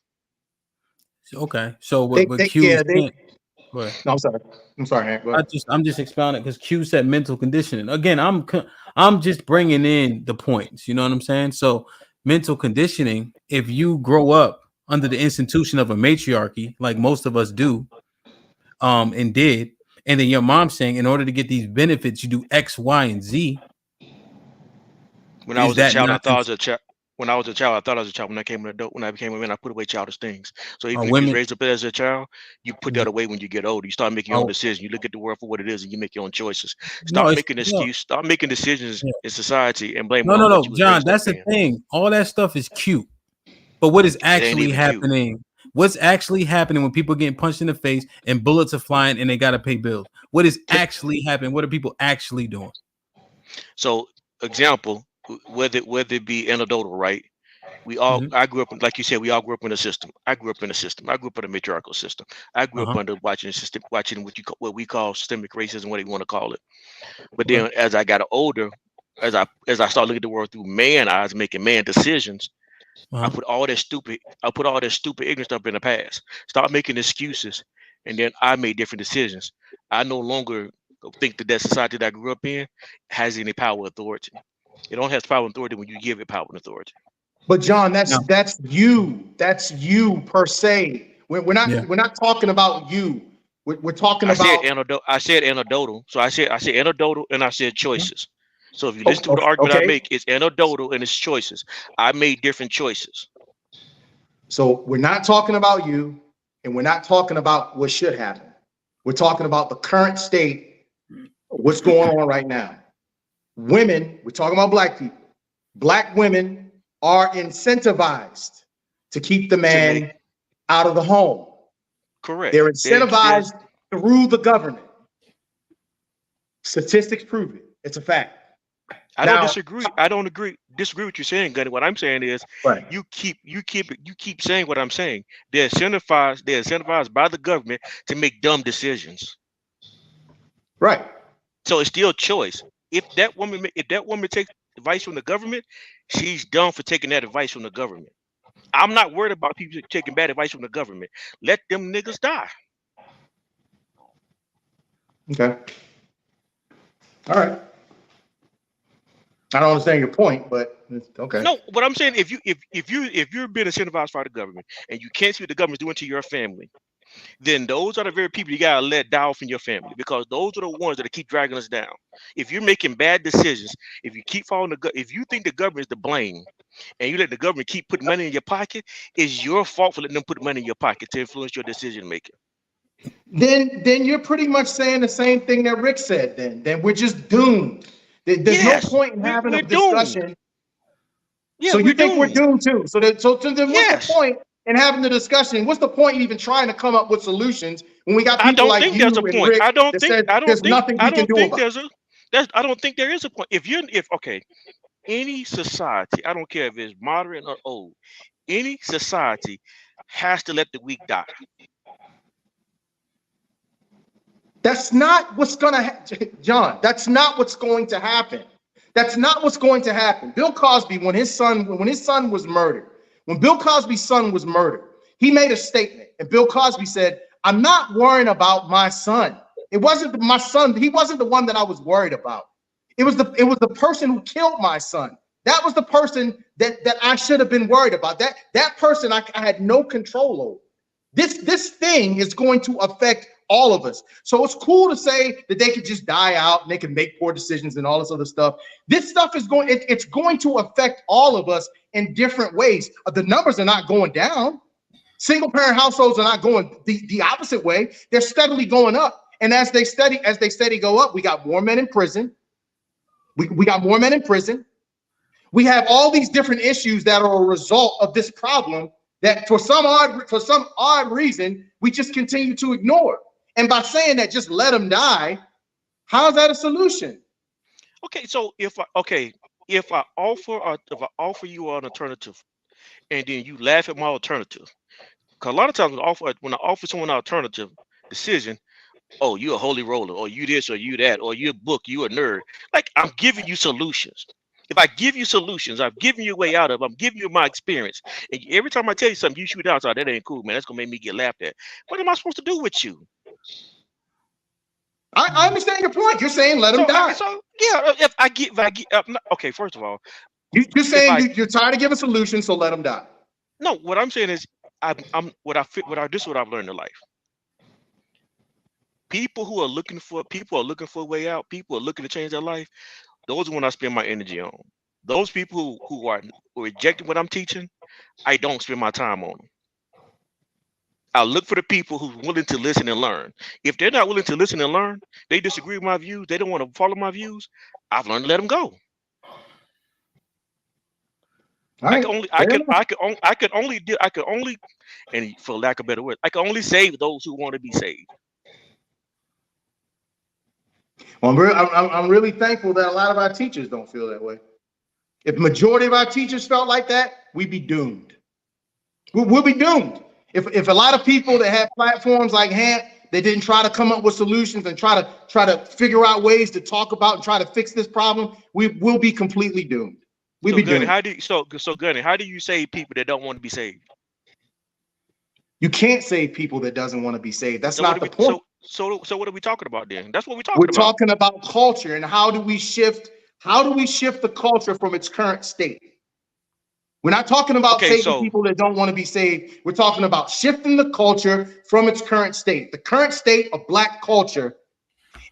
Okay. So what Q is saying? Go ahead. No, I'm sorry, Hank. Go ahead. I'm just expounding because Q said mental conditioning. Again, I'm just bringing in the points. You know what I'm saying? So mental conditioning. If you grow up under the institution of a matriarchy, like most of us do, and did, and then your mom saying, in order to get these benefits, you do X, Y, and Z. When I was a child, I thought I was a child. When I was a child, I thought I was a child. When I became an adult, when I became a man, I put away childish things. So even if you're raised up as a child, you put that away when you get older. You start making your own decisions. You look at the world for what it is, and you make your own choices. Stop making excuses. Stop making decisions in society and blame. No, John. That's the thing. All that stuff is cute, but what is actually happening? What's actually happening when people getting punched in the face and bullets are flying and they got to pay bills? What is actually happening? What are people actually doing? So, example, whether it be anecdotal, right? We all, I grew up, like you said, we all grew up in a system. I grew up in a system. I grew up in a matriarchal system. I grew up under watching what we call systemic racism, what you want to call it. But then, as I got older, as I started looking at the world through man eyes, making man decisions, I put all that stupid ignorant stuff in the past. Start making excuses, and then I made different decisions. I no longer think that society that I grew up in has any power or authority. It don't have power and authority when you give it power and authority. But John, that's you. That's you per se. We're not talking about you. We're talking about. I said anecdotal. So I said anecdotal, and I said choices. So if you listen to the argument I make, it's anecdotal and it's choices. I made different choices. So we're not talking about you, and we're not talking about what should happen. We're talking about the current state of what's going on right now. Women, we're talking about black people. Black women are incentivized to keep the man out of the home. Correct. They're incentivized through the government. Statistics prove it. It's a fact. I don't disagree. I don't disagree with you saying, Gunny. What I'm saying is you keep saying what I'm saying. They're incentivized by the government to make dumb decisions. Right. So it's still choice. If that woman takes advice from the government, she's dumb for taking that advice from the government. I'm not worried about people taking bad advice from the government. Let them niggas die. Okay. All right. I don't understand your point, but okay. No, what I'm saying, if you're being incentivized by the government and you can't see what the government's doing to your family, then those are the very people you gotta let die off in your family, because those are the ones that keep dragging us down. If you're making bad decisions, if you keep following if you think the government is to blame, and you let the government keep putting money in your pocket, it's your fault for letting them put money in your pocket to influence your decision making. Then you're pretty much saying the same thing that Rick said. Then we're just doomed. There's no point in having a discussion. Yeah, so you think we're doomed too? So then what's the point in having the discussion? What's the point in even trying to come up with solutions When we got I people don't like think you there's a and point. Rick I don't that think said I don't there's think nothing I we can don't do think about it. there's a that's I don't think there is a point. If okay, any society, I don't care if it's moderate or old, any society has to let the weak die. That's not what's gonna John, that's not what's going to happen. That's not what's going to happen. Bill Cosby, when his son was murdered, when Bill Cosby's son was murdered, he made a statement, and Bill Cosby said, "I'm not worrying about my son. It wasn't my son. He wasn't the one that I was worried about. It was the person who killed my son. That was the person that I should have been worried about. That person I had no control over. This thing is going to affect all of us. So it's cool to say that they could just die out and they can make poor decisions and all this other stuff. This stuff is it's going to affect all of us in different ways. The numbers are not going down. Single parent households are not going the opposite way. They're steadily going up. And as they steady go up, we got more men in prison. We got more men in prison. We have all these different issues that are a result of this problem that for some odd reason, we just continue to ignore. And by saying that, just let them die, how is that a solution? Okay, so if I offer you an alternative and then you laugh at my alternative, because a lot of times when I offer someone an alternative decision, oh, you're a holy roller, or you this, or you that, or you're a book, you a nerd. Like, I'm giving you solutions. If I give you solutions, I've given you a way out of. I'm giving you my experience. And every time I tell you something, you shoot out. So that ain't cool, man. That's gonna make me get laughed at. What am I supposed to do with you? I understand your point. You're saying let them die. If I get, okay. First of all, you're saying you're tired of giving solutions, so let them die. No, what I'm saying is, this is what I've learned in life. People are looking for a way out. People are looking to change their life. Those are when I spend my energy on. Those people who are rejecting what I'm teaching, I don't spend my time on them. I look for the people who's willing to listen and learn. If they're not willing to listen and learn, they disagree with my views, they don't want to follow my views, I've learned to let them go. I could only, and for lack of better words, I can only save those who want to be saved. Well, I'm really thankful that a lot of our teachers don't feel that way. If majority of our teachers felt like that, we'd be doomed. We'll be doomed. If a lot of people that have platforms like Hamp, they didn't try to come up with solutions and try to figure out ways to talk about and try to fix this problem, we will be completely doomed. We'll be doomed. Gunny, how do you save people that don't want to be saved? You can't save people that doesn't want to be saved. That's not the point. So what are we talking about then? That's what we're talking about. We're talking about culture and how do we shift the culture from its current state. We're not talking about saving people that don't want to be saved. We're talking about shifting the culture from its current state. The current state of Black culture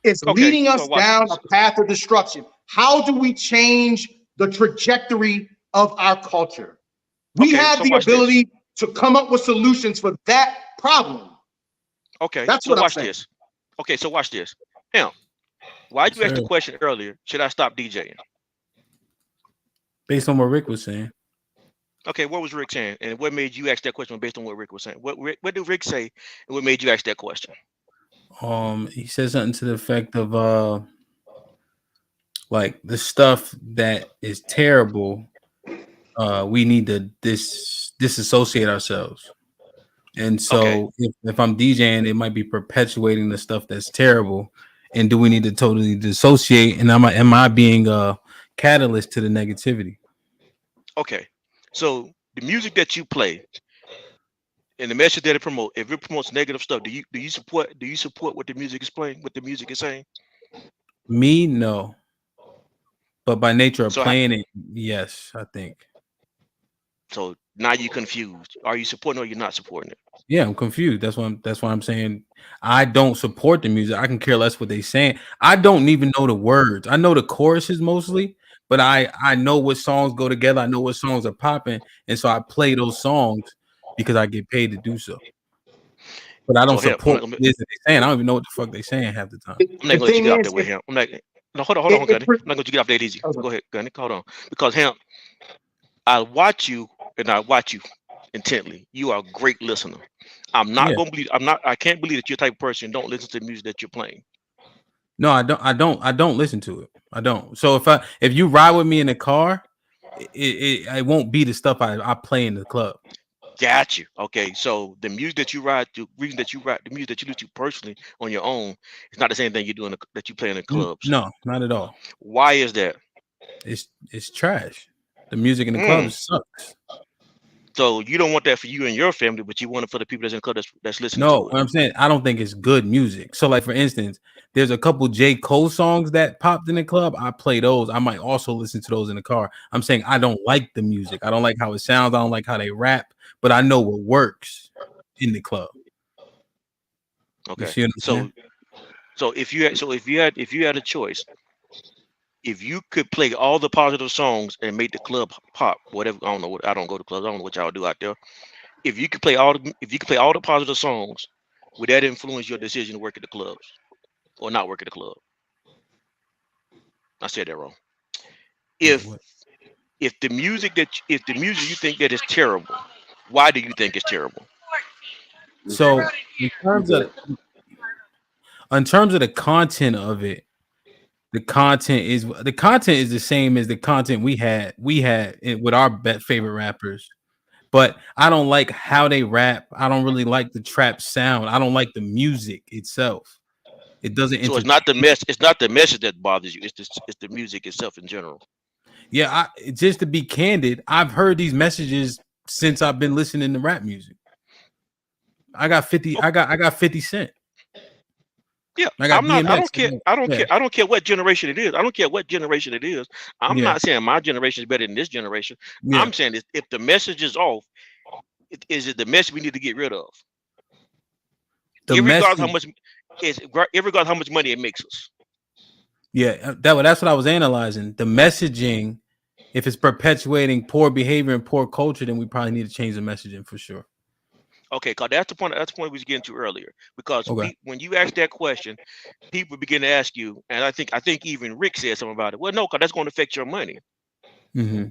is leading us down a path of destruction. How do we change the trajectory of our culture? We have the ability to come up with solutions for that problem. Okay, that's so what watch I'm saying. this. Okay, so watch this. Now, why'd you ask the question earlier? Should I stop DJing? Based on what Rick was saying. Okay, what was Rick saying? And what made you ask that question based on what Rick was saying? What did Rick say? And what made you ask that question? He said something to the effect of like the stuff that is terrible, we need to disassociate ourselves. And so if I'm DJing, it might be perpetuating the stuff that's terrible. And do we need to totally dissociate? And am I being a catalyst to the negativity? Okay. So the music that you play and the message that it promotes, if it promotes negative stuff, do you support what the music is playing, what the music is saying? Me, no. But by nature of playing it, yes, I think. So now you're confused. Are you supporting or you're not supporting it? Yeah, I'm confused. That's why I'm saying I don't support the music. I can care less what they're saying. I don't even know the words. I know the choruses mostly, but I know what songs go together. I know what songs are popping, and so I play those songs because I get paid to do so. But I don't support what they're saying. I don't even know what the fuck they're saying half the time. I'm not going to let you get out that way, Hamp. No, hold on, Gunny. I'm not going to get off that easy. Go ahead, Gunny. Hold on. Because Hamp, I watch you and I watch you. intently. You are a great listener. I'm not Yeah. gonna believe. I can't believe that you're the type of person who don't listen to the music that you're playing. No, I don't listen to it. I don't. So if you ride with me in the car, it won't be the stuff I play in the club. Got you. Okay, so the music that you ride to, reason that you ride, the music that you listen to personally on your own, it's not the same thing you do that you play in the clubs. No, not at all. Why is that? It's trash. The music in the Mm. clubs sucks. So you don't want that for you and your family, but you want it for the people that's in the club that's listening No, to it. what I'm saying, I don't think it's good music. So, like for instance, there's a couple J. Cole songs that popped in the club. I play those. I might also listen to those in the car. I'm saying I don't like the music. I don't like how it sounds. I don't like how they rap, but I know what works in the club. You Okay. see what I'm saying? So if you had a choice, if you could play all the positive songs and make the club pop, whatever, I don't know what, I don't go to clubs. I don't know what y'all do out there. If you could play all the positive songs, would that influence your decision to work at the clubs or not work at the club? I said that wrong. If the music you think that is terrible, why do you think it's terrible? So in terms of the content of it, the content is the same as the content we had with our favorite rappers. But I don't like how they rap. I don't really like the trap sound. I don't like the music itself. It doesn't So it's entertain. not the mess. It's not the message that bothers you. It's the music itself in general. Yeah, just to be candid, I've heard these messages since I've been listening to rap music. I got 50. I got 50 Cent. Yeah, I got DMX. I don't care. I don't Yeah. care. I don't care what generation it is. I don't care what generation it is. I'm Yeah. not saying my generation is better than this generation. Yeah. I'm saying if the message is off, is it the message we need to get rid of? Irregardless how much money it makes us. Yeah, that's what I was analyzing. The messaging, if it's perpetuating poor behavior and poor culture, then we probably need to change the messaging for sure. Okay, because that's the point we was getting to earlier. Because Okay. when you ask that question, people begin to ask you, and I think even Rick said something about it. Well, no, because that's going to affect your money. Mm-hmm.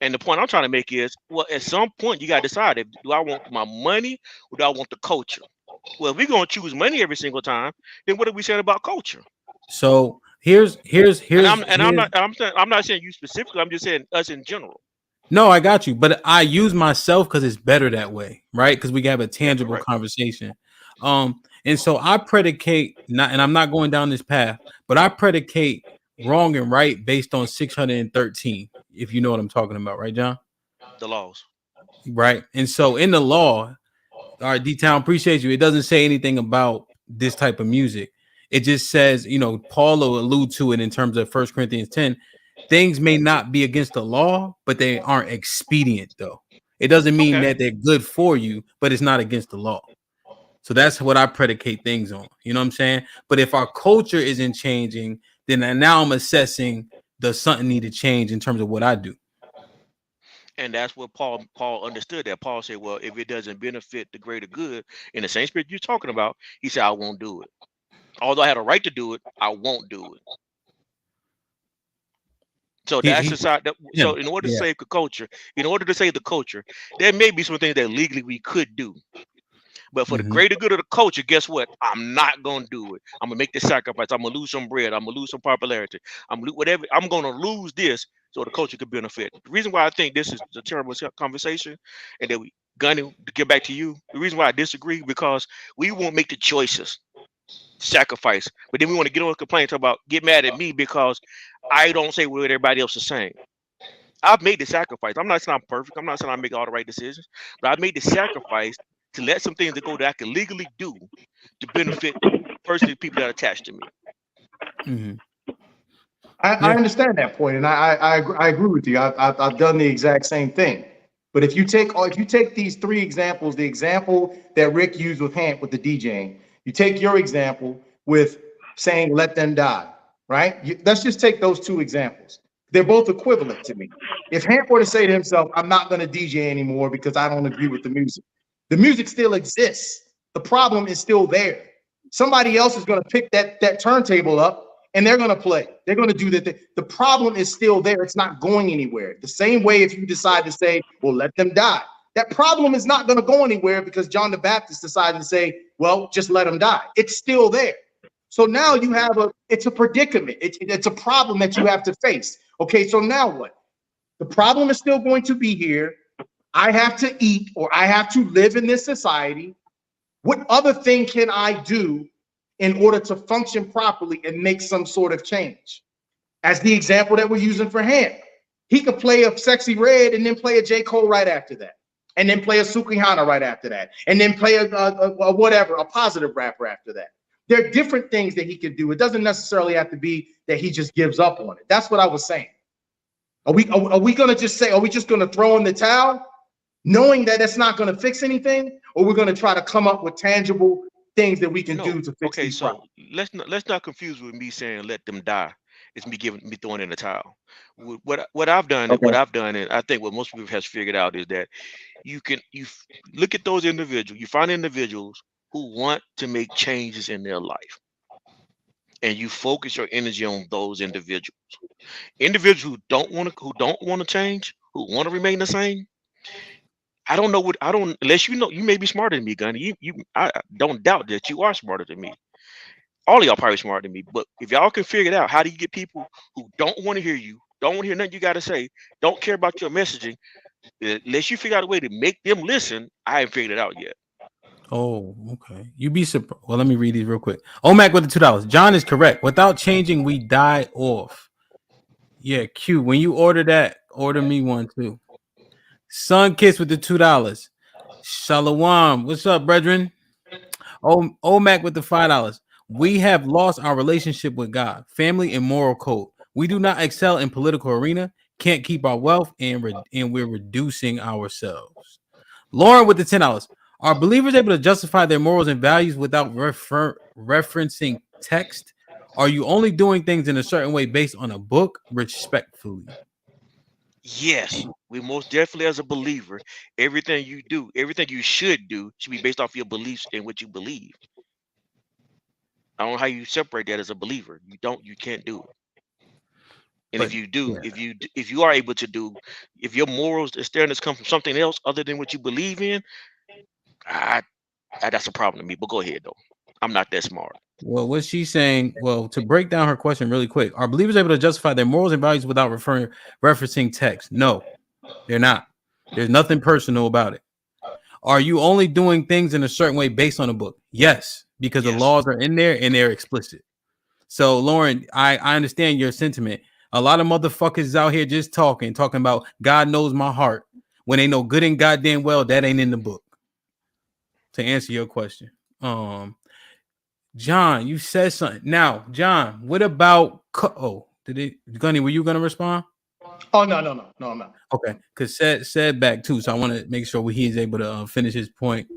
And the point I'm trying to make is, well, at some point you got to decide, do I want my money or do I want the culture? Well, if we're going to choose money every single time, then what are we saying about culture? So here's I'm not saying you specifically. I'm just saying us in general. No, I got you, but I use myself because it's better that way, right? Because we can have a tangible right. conversation. And so I predicate and I'm not going down this path, but I predicate wrong and right based on 613, if you know what I'm talking about, right, John? The laws. Right. And so in the law, all right, D-Town, appreciate you. It doesn't say anything about this type of music. It just says, Paul will allude to it in terms of 1 Corinthians 10. Things may not be against the law, but they aren't expedient, though. It doesn't mean that they're good for you, but it's not against the law. So that's what I predicate things on. You know what I'm saying? But if our culture isn't changing, then now I'm assessing, does something need to change in terms of what I do? And that's what Paul understood that. Paul said, well, if it doesn't benefit the greater good, in the same spirit you're talking about, he said, I won't do it. Although I had a right to do it, I won't do it. So that's the side. So in order to save the culture, there may be some things that legally we could do. But for the greater good of the culture, guess what? I'm not going to do it. I'm going to make this sacrifice. I'm going to lose some bread. I'm going to lose some popularity. I'm going to lose this so the culture could benefit. The reason why I think this is a terrible conversation and that Gunny, to get back to you, the reason why I disagree, because we won't make the choices, sacrifice, but then we want to get on a complaint about, get mad at me because I don't say what everybody else is saying. I've made the sacrifice. I'm not saying I'm perfect. I'm not saying I make all the right decisions, but I've made the sacrifice to let some things go that I can legally do to benefit personally people that are attached to me. Mm-hmm. I understand that point, and I agree with you. I've done the exact same thing. But if you take these three examples, the example that Rick used with Hamp with the DJing, you take your example with saying "let them die," right? Let's just take those two examples. They're both equivalent to me. If Hamp were to say to himself, "I'm not going to DJ anymore because I don't agree with the music still exists. The problem is still there. Somebody else is going to pick that turntable up and they're going to play. They're going to do that. The problem is still there. It's not going anywhere. The same way if you decide to say, well, let them die. That problem is not going to go anywhere because John the Baptist decided to say, well, just let him die. It's still there. So now you have it's a predicament. It's a problem that you have to face. Okay, so now what? The problem is still going to be here. I have to eat or I have to live in this society. What other thing can I do in order to function properly and make some sort of change? As the example that we're using for Ham, he could play a Sexy Red and then play a J. Cole right after that, and then play a Sukihana right after that, and then play a whatever, a positive rapper after that. There are different things that he could do. It doesn't necessarily have to be that he just gives up on it. That's what I was saying. Are we going to just say, are we just going to throw in the towel, knowing that it's not going to fix anything, or we're going to try to come up with tangible things that we can do to fix these problems? Let's not confuse with me saying let them die. It's me throwing in the towel. What I've done, and I think what most people has figured out is that you look at those individuals, you find individuals who want to make changes in their life, and you focus your energy on those individuals. Individuals who don't want to change, who want to remain the same. Unless you may be smarter than me, Gunny. I don't doubt that you are smarter than me. All of y'all probably smarter than me. But if y'all can figure it out, how do you get people who don't want to hear you, don't want to hear nothing you got to say, don't care about your messaging, unless you figure out a way to make them listen, I haven't figured it out yet. Oh, okay. You be surprised. Well, let me read these real quick. Omac with the $2. John is correct. Without changing, we die off. Yeah, Q. When you order that, order me one too. Sun Kiss with the $2. Shalom. What's up, brethren? Omac with the $5. We have lost our relationship with God, family, and moral code. We do not excel in political arena, can't keep our wealth, and we're reducing ourselves. Lauren with the $10. Are believers able to justify their morals and values without referencing text? Are you only doing things in a certain way based on a book? Respectfully. Yes, we most definitely, as a believer, everything you do, everything you should do, should be based off your beliefs and what you believe. I don't know how you separate that as a believer. You can't do it. And if you do, if you are able to do, if your morals and standards come from something else other than what you believe in, that's a problem to me. But go ahead though. I'm not that smart. Well, what she's saying, to break down her question really quick, are believers able to justify their morals and values without referencing text? No, they're not. There's nothing personal about it. Are you only doing things in a certain way based on a book? Yes, because the laws are in there and they're explicit. So, Lauren, I understand your sentiment. A lot of motherfuckers is out here just talking about God knows my heart when they know good and goddamn well that ain't in the book. To answer your question, John, you said something. Now, John, what about Gunny? Were you gonna respond? Oh no, I'm not. Okay, because said back too. So I want to make sure he is able to finish his point.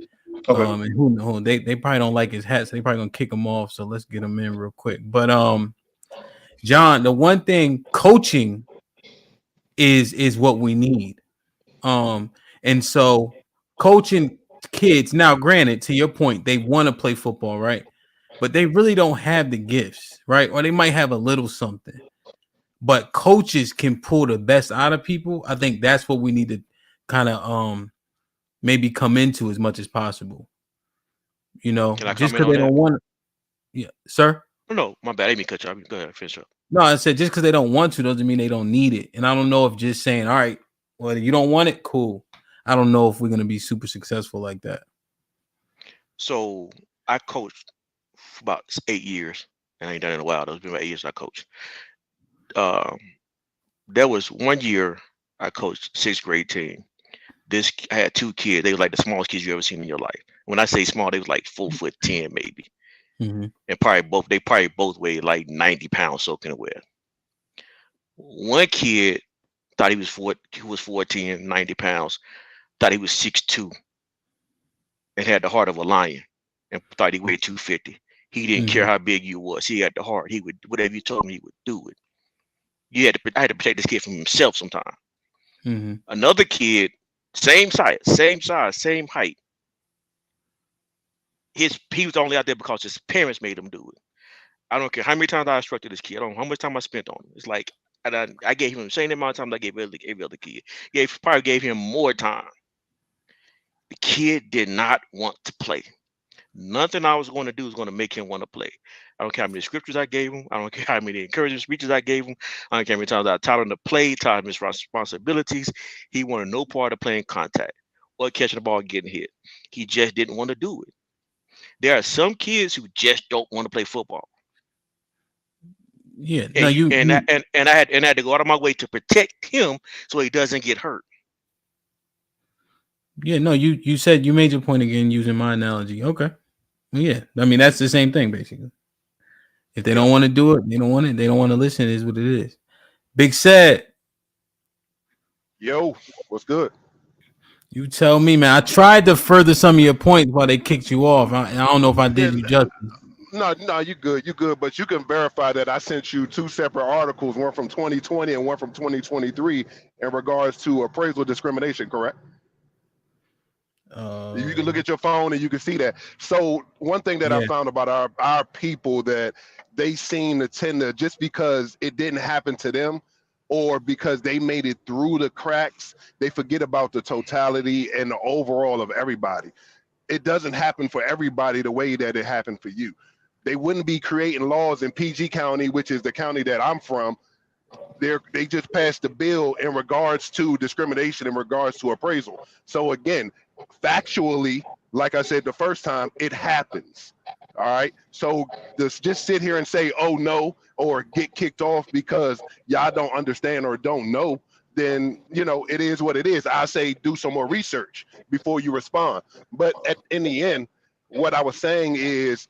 Okay. And who they probably don't like his hat, so they probably gonna kick him off. So let's get him in real quick. But John, the one thing coaching is what we need. And so coaching kids. Now, granted, to your point, they want to play football, right? But they really don't have the gifts, right? Or they might have a little something. But coaches can pull the best out of people. I think that's what we need to kind of maybe come into as much as possible. You know, just because they don't want to. Yeah, sir. No, my bad. I didn't mean to cut you off. Go ahead, finish up. No, I said just because they don't want to doesn't mean they don't need it. And I don't know if just saying, all right, well, you don't want it, cool. I don't know if we're gonna be super successful like that. So I coached for about 8 years, and I ain't done it in a while. It's been about 8 years I coached. There was 1 year I coached 6th grade team. I had 2 kids. They were like the smallest kids you ever seen in your life. When I say small, they was like 4'10" maybe. Mm-hmm. And they probably both weighed like 90 pounds soaking wet. One kid thought he was 14, 90 pounds, thought he was 6'2", and had the heart of a lion, and thought he weighed 250. He didn't care how big you was. He had the heart. He would, whatever you told him, he would do it. I had to protect this kid from himself sometimes. Mm-hmm. Another kid, same size, same height. He was only out there because his parents made him do it. I don't care how many times I instructed this kid. I don't know how much time I spent on him. It's like I gave him the same amount of time that I gave every other kid. Probably gave him more time. The kid did not want to play. Nothing I was going to do was going to make him want to play. I don't care how many scriptures I gave him. I don't care how many encouraging speeches I gave him. I don't care how many times I taught him to play, taught him his responsibilities. He wanted no part of playing contact or catching the ball and getting hit. He just didn't want to do it. There are some kids who just don't want to play football. Yeah, and I had to go out of my way to protect him so he doesn't get hurt. Yeah, no, you said you made your point again using my analogy. Okay. Yeah. I mean, that's the same thing basically. If they don't want to do it, they don't want it. They don't want to listen, is what it is. Big Sad. Yo, what's good? You tell me, man. I tried to further some of your points while they kicked you off. I don't know if I did you justice. No, you good. But you can verify that I sent you 2 separate articles, one from 2020 and one from 2023, in regards to appraisal discrimination, correct? You can look at your phone and you can see that. So one thing that I found about our people, that they seem to tend to, just because it didn't happen to them or because they made it through the cracks, they forget about the totality and the overall of everybody. It doesn't happen for everybody the way that it happened for you. They wouldn't be creating laws in PG County, which is the county that I'm from. They just passed a bill in regards to discrimination, in regards to appraisal. So again, factually, like I said the first time, it happens. All right. So just sit here and say, oh no, or get kicked off because y'all don't understand or don't know, then it is what it is. I say do some more research before you respond. But in the end, what I was saying is,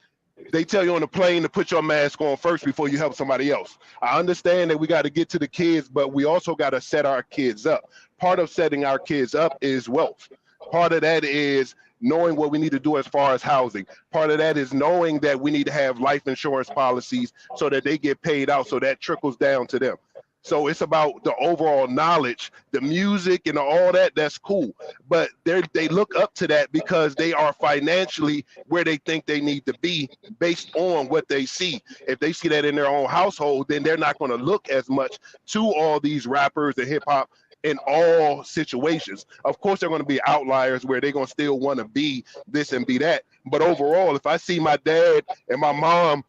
they tell you on the plane to put your mask on first before you help somebody else. I understand that we got to get to the kids, but we also got to set our kids up. Part of setting our kids up is wealth. Part of that is knowing what we need to do as far as housing. Part of that is knowing that we need to have life insurance policies so that they get paid out, so that trickles down to them. So it's about the overall knowledge, the music and all that, that's cool. But they look up to that because they are financially where they think they need to be based on what they see. If they see that in their own household, then they're not going to look as much to all these rappers and hip hop in all situations. Of course, they're going to be outliers where they're going to still want to be this and be that. But overall, if I see my dad and my mom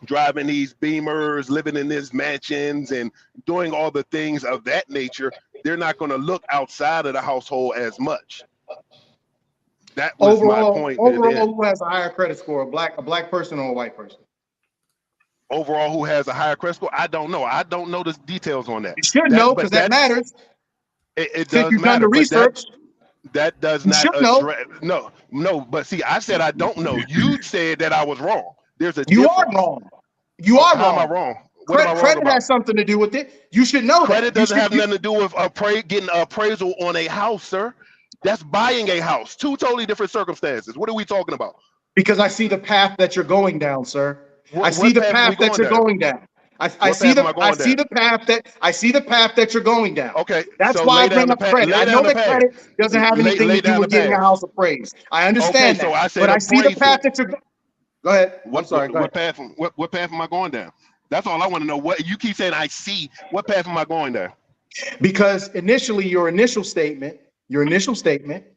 driving these Beamers, living in these mansions and doing all the things of that nature, they're not going to look outside of the household as much. That was my point. Overall, who has a higher credit score, a black person or a white person? Overall, who has a higher credit score? I don't know. I don't know the details on that. You should know, because that matters. It does matter. Done the research. That does not address. No. But see, I said I don't know. You said that I was wrong. There's a You are wrong. You are How wrong. am I wrong? What am I wrong Credit about? has something to do with it. You should know Credit that. doesn't have nothing to do with getting an appraisal on a house, sir. That's buying a house. 2 totally different circumstances. What are we talking about? Because I see the path that you're going down, sir. I see the path that you're going down. I see the path that you're going down. Okay. That's so why I bring up credit. I know that credit doesn't have anything to do with getting a house appraised. I understand that. So I said but I see the path that you're. Go ahead. What path am I going down? That's all I want to know. What you keep saying, I see. What path am I going down? Because initially, your initial statement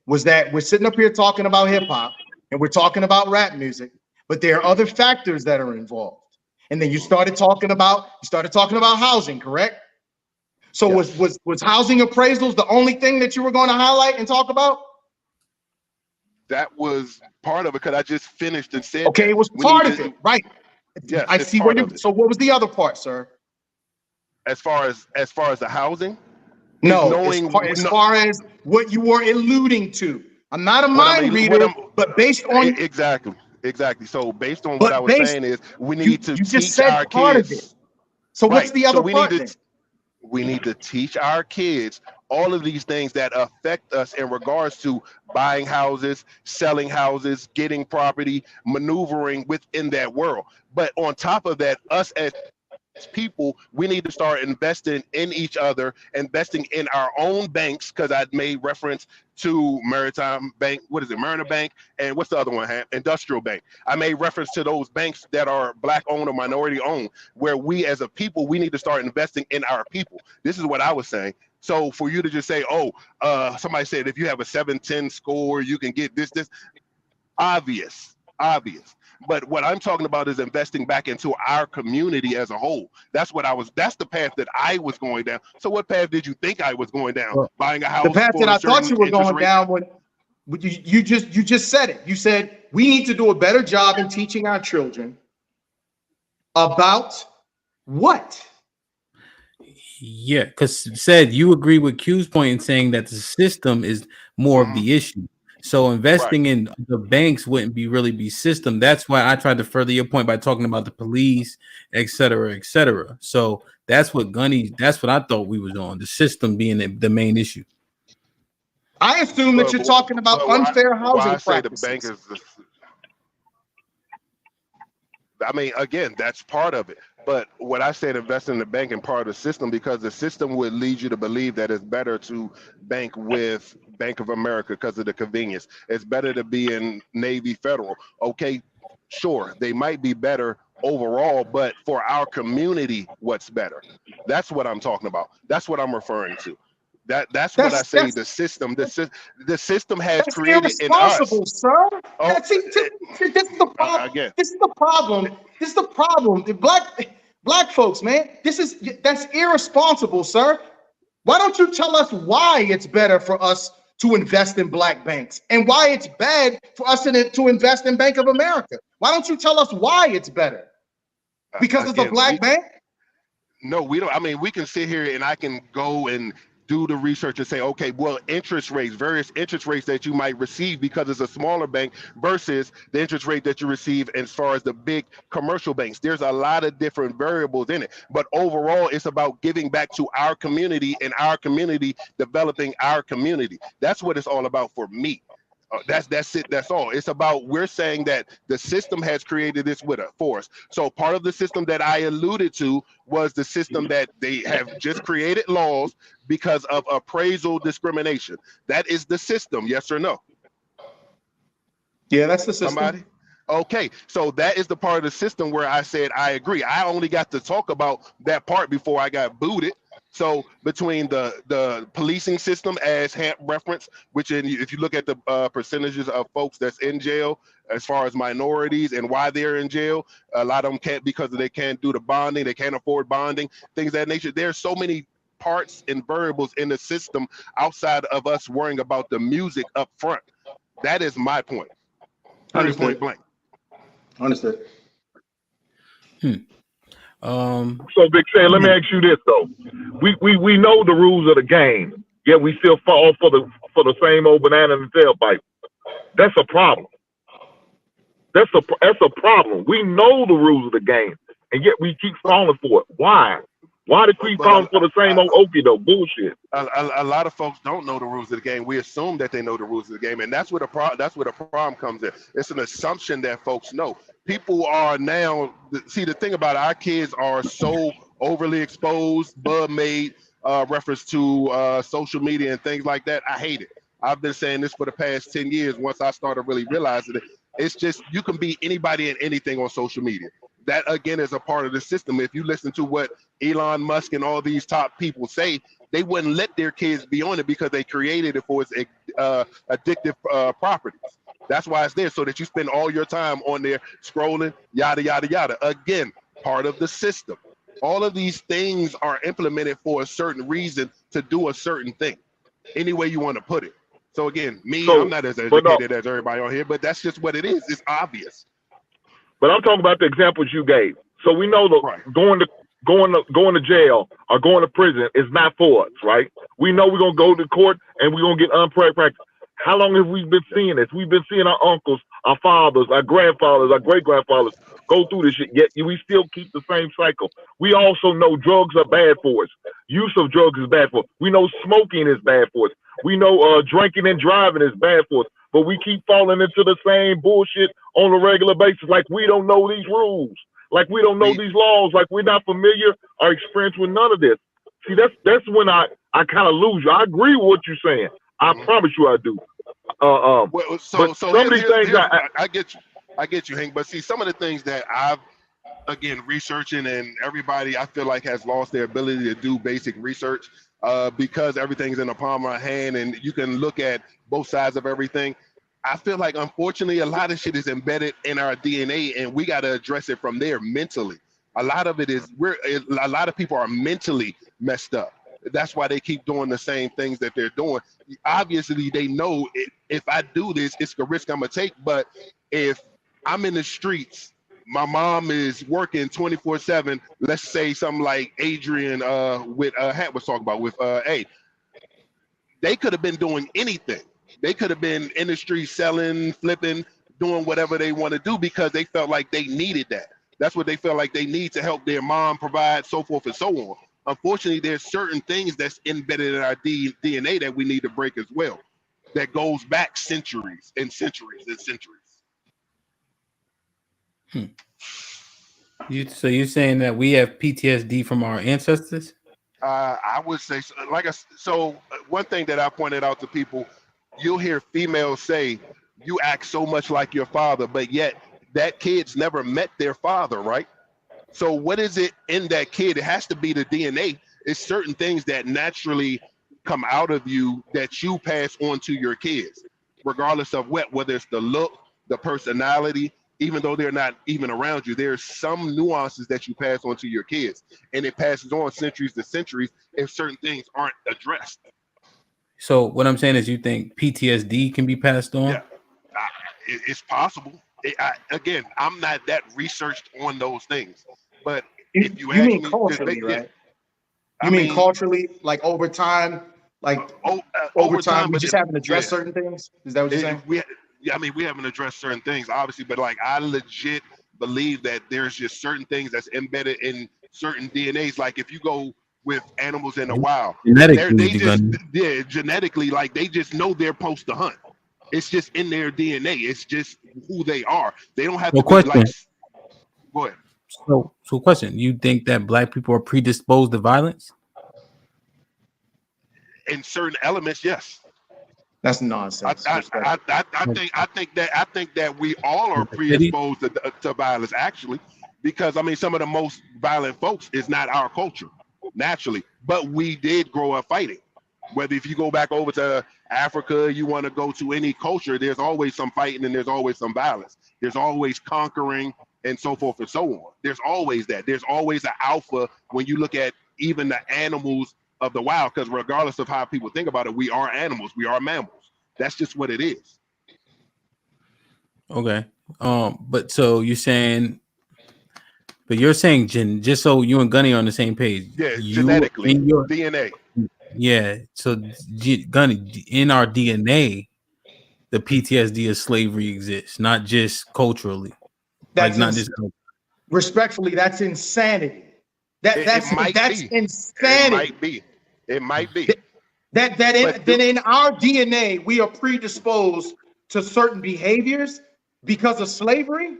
was that we're sitting up here talking about hip hop and we're talking about rap music, but there are other factors that are involved. And then you started talking about housing, correct? So yes. was housing appraisals the only thing that you were going to highlight and talk about? That was part of it, because I just finished and said. Okay, it was part of it, right? Yes, I see where you. So what was the other part, sir? As far as the housing? No, as far as what you were alluding to. I'm not a mind reader, but based on exactly. So based on what I was saying is we need to teach our kids. So what's the other part? We need to teach our kids all of these things that affect us in regards to buying houses, selling houses, getting property, maneuvering within that world. But on top of that, us as people, we need to start investing in each other, investing in our own banks, because I made reference to Maritime Bank, Mariner Bank, and what's the other one? Industrial Bank. I made reference to those banks that are black owned or minority owned, where we as a people, we need to start investing in our people. This is what I was saying. So for you to just say, oh, somebody said if you have a 710 score, you can get this, obvious. But what I'm talking about is investing back into our community as a whole. That's the path that I was going down. So what path did you think I was going down? Well, buying a house The path for that a I thought certain you were interest going rate? down with you just said it. You said we need to do a better job in teaching our children about what? Yeah, because said you agree with Q's point in saying that the system is more of the issue. So investing in the banks wouldn't really be system. That's why I tried to further your point by talking about the police, et cetera, et cetera. So that's what I thought we was on, the system being the main issue. I assume that you're talking about unfair why I housing say the bank practices. is I mean, again, that's part of it. But what I said, invest in the bank and part of the system, because the system would lead you to believe that it's better to bank with Bank of America because of the convenience. It's better to be in Navy Federal. Okay, sure, they might be better overall, but for our community, what's better? That's what I'm talking about. That's what I'm referring to. That's what I say. The system has That's created in us. irresponsible, sir. This is the problem. Again. This is the problem. This is the problem. The black folks, man. That's irresponsible, sir. Why don't you tell us why it's better for us to invest in black banks and why it's bad for us to invest in Bank of America? Why don't you tell us why it's better? Because it's a black bank? No, we don't. I mean, we can sit here and I can go and do the research and say, okay, well, interest rates, various interest rates that you might receive because it's a smaller bank versus the interest rate that you receive as far as the big commercial banks. There's a lot of different variables in it. But overall, it's about giving back to our community and our community developing our community. That's what it's all about for me. That's it. That's all. It's about, we're saying that the system has created this for us. So part of the system that I alluded to was the system that they have just created laws because of appraisal discrimination. That is the system. Yes or no? Yeah, that's the system. Somebody? Okay, so that is the part of the system where I said I agree. I only got to talk about that part before I got booted. So between the policing system, as Hamp referenced, which if you look at the percentages of folks that's in jail, as far as minorities and why they're in jail, a lot of them can't because they can't do the bonding, they can't afford bonding, things of that nature. There's so many parts and variables in the system outside of us worrying about the music up front. That is my point. Point blank. Understood. So Big Sam, let me ask you this though. We know the rules of the game, yet we still fall for the same old banana in the tailpipe. That's a problem. That's a problem. We know the rules of the game, and yet we keep falling for it. Why? Why do we keep falling for the same old okie doke bullshit? A lot of folks don't know the rules of the game. We assume that they know the rules of the game, and that's where the problem comes in. It's an assumption that folks know. People are now, see, the thing about our kids are so overly exposed, made reference to social media and things like that. I hate it. I've been saying this for the past 10 years. Once I started really realizing it, it's just, you can be anybody and anything on social media. That again is a part of the system. If you listen to what Elon Musk and all these top people say, they wouldn't let their kids be on it because they created it for its addictive properties. That's why it's there, so that you spend all your time on there scrolling, yada, yada, yada. Again, part of the system. All of these things are implemented for a certain reason to do a certain thing, any way you want to put it. So again, I'm not as educated as everybody on here, but that's just what it is. It's obvious. But I'm talking about the examples you gave. So we know that going to jail or going to prison is not for us, right? We know we're gonna go to court and we're gonna get unfair practice. How long have we been seeing this? We've been seeing our uncles, our fathers, our grandfathers, our great-grandfathers go through this shit, yet we still keep the same cycle. We also know drugs are bad for us. Use of drugs is bad for us. We know smoking is bad for us. We know drinking and driving is bad for us. But we keep falling into the same bullshit on a regular basis, like we don't know these rules, like we don't know these laws, like we're not familiar or experienced with none of this. See, that's when I kind of lose you. I agree with what you're saying. I promise you I do. But some of these things I get you, Hank. But see, some of the things that I've researching, and everybody I feel like has lost their ability to do basic research. because everything's in the palm of our hand and you can look at both sides of everything. I feel like, unfortunately, a lot of shit is embedded in our DNA, and we got to address it from there mentally. A lot of it is a lot of people are mentally messed up. That's why they keep doing the same things that they're doing. Obviously, they know if I do this, it's a risk I'm gonna take. But if I'm in the streets, my mom is working 24/7. Let's say something like Adrian with Hat was talking about with A. They could have been doing anything. They could have been in the street selling, flipping, doing whatever they want to do because they felt like they needed that. That's what they felt like they need to help their mom provide, so forth and so on. Unfortunately, there's certain things that's embedded in our DNA that we need to break as well. That goes back centuries and centuries and centuries. So you're saying that we have PTSD from our ancestors? I would say so. One thing that I pointed out to people, you'll hear females say, "You act so much like your father," but yet that kid's never met their father, right? So what is it in that kid? It has to be the DNA. It's certain things that naturally come out of you that you pass on to your kids, regardless of whether it's the look, the personality. Even though they're not even around you, there's some nuances that you pass on to your kids, and it passes on centuries to centuries if certain things aren't addressed. So what I'm saying is, you think PTSD can be passed on? Yeah, it's possible. Again, I'm not that researched on those things, but if you mean me, culturally, right? I You mean mean culturally, like over time, over time, we but just haven't addressed certain things? Is that what you're saying? We haven't addressed certain things, obviously, but like I legit believe that there's just certain things that's embedded in certain DNAs. Like if you go with animals in the wild, genetically, like they just know they're supposed to hunt. It's just in their DNA. It's just who they are. They don't have to be like. Go ahead. So question: you think that Black people are predisposed to violence? In certain elements, yes. That's nonsense. I think that we all are predisposed to violence, actually, because I mean some of the most violent folks is not our culture naturally, but we did grow up fighting. Whether if you go back over to Africa, you want to go to any culture, there's always some fighting and there's always some violence. There's always conquering and so forth and so on. There's always that. There's always an alpha when you look at even the animals of the wild, because regardless of how people think about it, we are animals, we are mammals. That's just what it is. Okay. But so you're saying just so you and Gunny are on the same page. Yeah, genetically, DNA. Yeah. So Gunny, in our DNA, the PTSD of slavery exists, not just culturally. Respectfully, that's insanity. That's insanity. It might be. That in our DNA we are predisposed to certain behaviors because of slavery.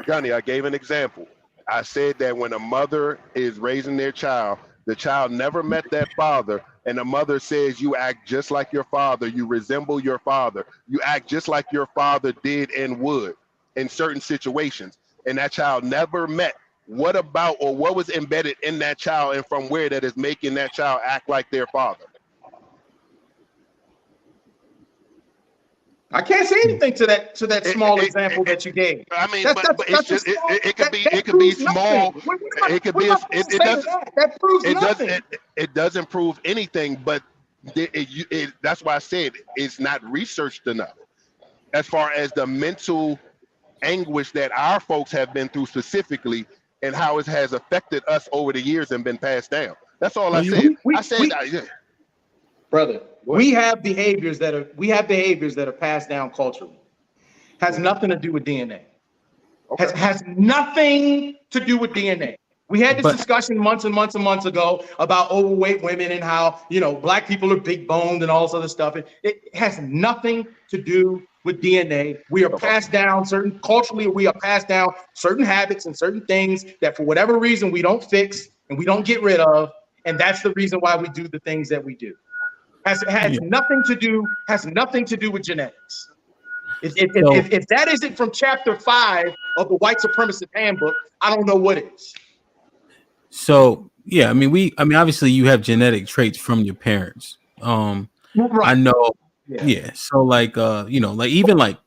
Gunny, I gave an example. I said that when a mother is raising their child, the child never met that father, and the mother says, "You act just like your father. You resemble your father. You act just like your father did and would in certain situations," and that child never met. What about, or what was embedded in that child and from where that is making that child act like their father? I can't say anything to that small example that you gave. I mean, it could be small. It could be. That proves nothing. It doesn't prove anything, but that's why I said it's not researched enough as far as the mental anguish that our folks have been through specifically, and how it has affected us over the years and been passed down. That's all I said. Brother, we have behaviors that are passed down culturally. Has nothing to do with DNA. Okay. Has nothing to do with DNA. We had this discussion months and months and months ago about overweight women and how, Black people are big boned and all this other stuff. It has nothing to do with DNA. We are passed down culturally, we are passed down certain habits and certain things that for whatever reason we don't fix and we don't get rid of. And that's the reason why we do the things that we do. Has nothing to do with genetics. If that isn't from chapter 5 of the White Supremacist Handbook, I don't know what is. So Yeah, I mean, obviously you have genetic traits from your parents. I Right. know. Yeah. Yeah. So like, like even like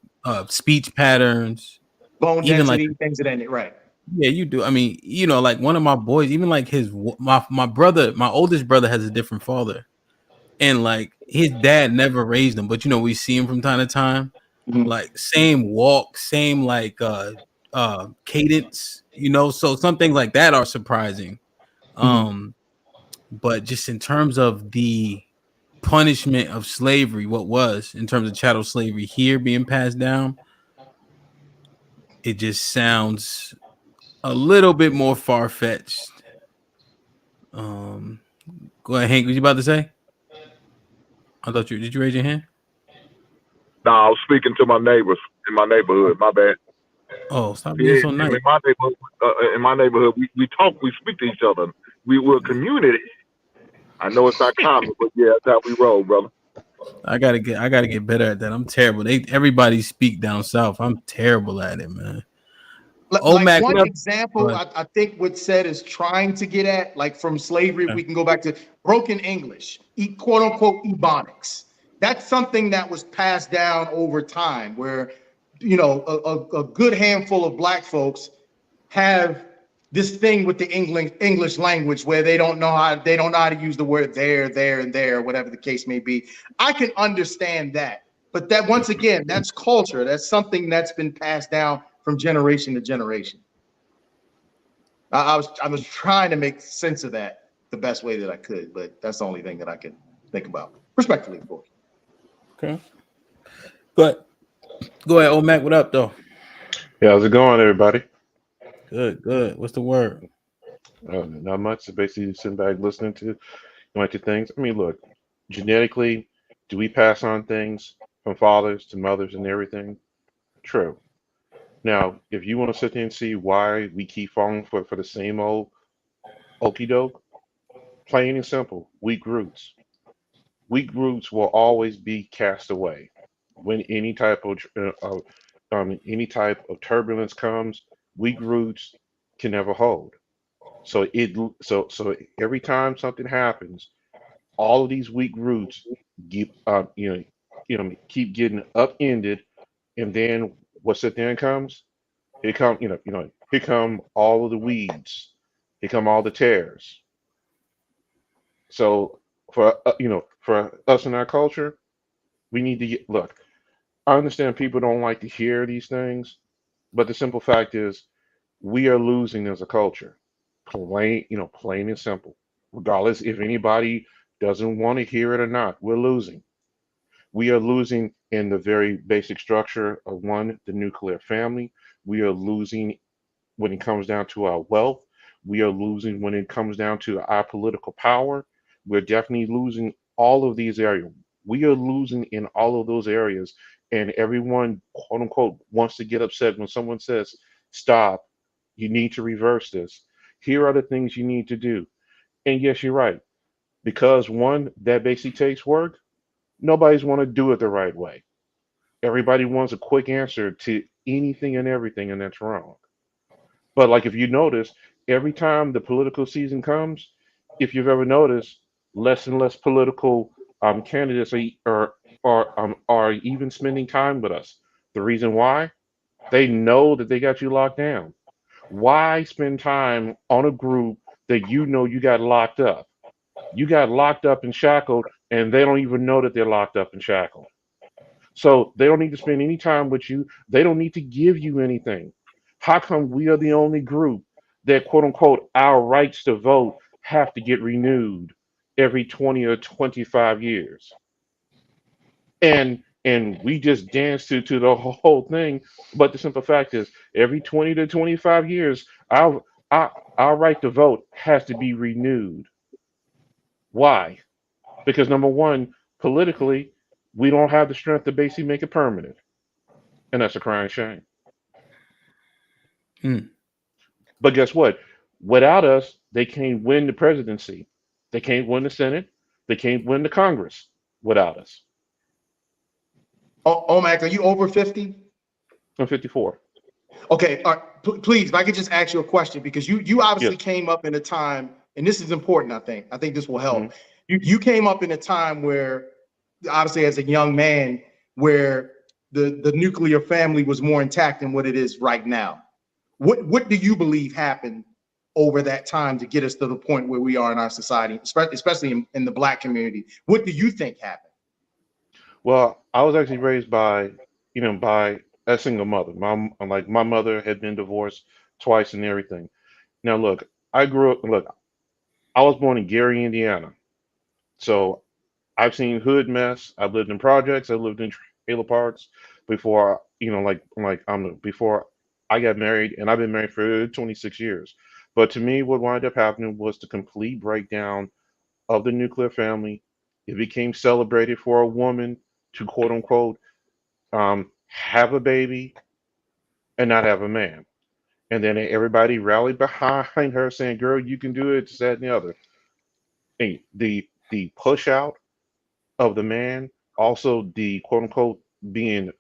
speech patterns, Bone even like, density, things of that. Right. yeah, you do. I mean, like one of my boys, even like my brother, my oldest brother has a different father, and like his dad never raised him, but we see him from time to time, like same walk, same like cadence, so some things like that are surprising. But just in terms of the punishment of slavery, what was in terms of chattel slavery here being passed down, it just sounds a little bit more far-fetched. Go ahead, Hank. What you about to say? I thought did you raise your hand? No, I was speaking to my neighbors in my neighborhood. My bad. Oh, stop being Yeah, so nice. in my neighborhood, we talk, we speak to each other. We're a community. I know it's not common, but yeah, that's how we roll, brother. I gotta get better at that. I'm terrible. Everybody speak down south. I'm terrible at it, man. Like Mac, one what up? example, I think what said is trying to get at, like from slavery, if we can go back to broken English, quote unquote ebonics. That's something that was passed down over time, where a good handful of Black folks have this thing with the English language where they don't know how to use the word there, and there, whatever the case may be. I can understand that, but that once again, that's culture. That's something that's been passed down from generation to generation. I was trying to make sense of that the best way that I could, but that's the only thing that I can think about. Respectfully, of course. Okay. Go ahead, old Mac. What up, though? Yeah, how's it going, everybody? Good. What's the word? Not much. So basically, sitting back listening to things. I mean, look, genetically, do we pass on things from fathers to mothers and everything? True. Now, if you want to sit there and see why we keep falling for the same old okey doke, plain and simple, weak roots. Weak roots will always be cast away when any type of turbulence comes. Weak roots can never hold. So every time something happens, all of these weak roots keep keep getting upended, and then what's it then comes? Here come all of the weeds. Here come all the tares. So for us in our culture, we need to look. I understand people don't like to hear these things, but the simple fact is we are losing as a culture. Plain and simple. Regardless if anybody doesn't want to hear it or not, we're losing. We are losing in the very basic structure of the nuclear family. We are losing when it comes down to our wealth. We are losing when it comes down to our political power. We're definitely losing all of these areas. We are losing in all of those areas. And everyone, quote unquote, wants to get upset when someone says, stop, you need to reverse this. Here are the things you need to do. And yes, you're right. Because that basically takes work, nobody's want to do it the right way. Everybody wants a quick answer to anything and everything, and that's wrong. But like if you notice, every time the political season comes, if you've ever noticed, less and less political candidates are even spending time with us. The reason why? They know that they got you locked down. Why spend time on a group that you got locked up? You got locked up and shackled, and they don't even know that they're locked up and shackled. So they don't need to spend any time with you. They don't need to give you anything. How come we are the only group that, quote unquote, our rights to vote have to get renewed every 20 or 25 years? And we just dance to the whole thing. But the simple fact is, every 20 to 25 years, our right to vote has to be renewed. Why? Because number one, politically, we don't have the strength to basically make it permanent. And that's a crying shame. But guess what? Without us, they can't win the presidency. They can't win the Senate. They can't win the Congress without us. Oh, Mac, are you over 50? I'm 54. Okay, all right. Please, if I could just ask you a question, because you obviously came up in a time and this is important, I think this will help. Mhm. You came up in a time where, obviously as a young man, where the nuclear family was more intact than what it is right now. What do you believe happened over that time to get us to the point where we are in our society, especially in the Black community? What do you think happened? Well, I was actually raised by, by a single mother. My mother had been divorced twice and everything. Now, look, I grew up. Look, I was born in Gary, Indiana. So I've seen hood mess. I've lived in projects. I've lived in trailer parks before, before I got married, and I've been married for 26 years. But to me, what wound up happening was the complete breakdown of the nuclear family. It became celebrated for a woman to quote unquote have a baby and not have a man. And then everybody rallied behind her saying, girl, you can do it, this, that, and the other. And the push out of the man, also the quote unquote being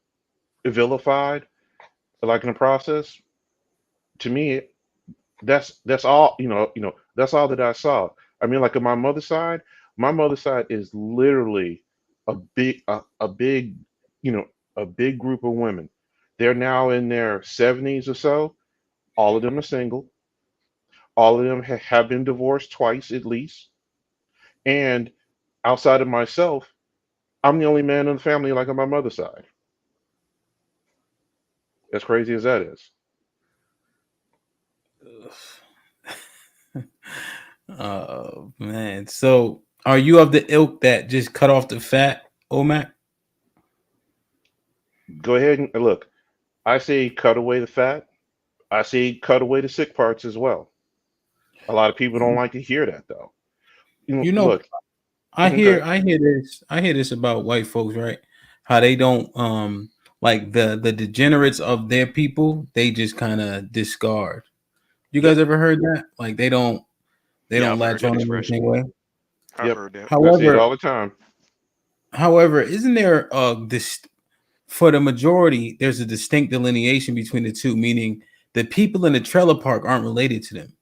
vilified, like in the process, to me, that's all, that's all that I saw. I mean, like on my mother's side is literally a big, a big group of women. They're now in their 70s or so. All of them are single. All of them have been divorced twice at least. And outside of myself, I'm the only man in the family, like on my mother's side. As crazy as that is. Oh man. So are you of the ilk that just cut off the fat, Omac? Go ahead and look. I say cut away the fat. I say cut away the sick parts as well. A lot of people don't like to hear that though. You know, Look, okay. I hear this about white folks, right? How they don't like the degenerates of their people, they just kind of discard. You Yep. guys ever heard that? Like they Yeah, don't I've heard latch that on in the expression. same way. I've Yep. heard that. I see it However, all the time. isn't there this for the majority, there's a distinct delineation between the two, meaning the people in the trailer park aren't related to them,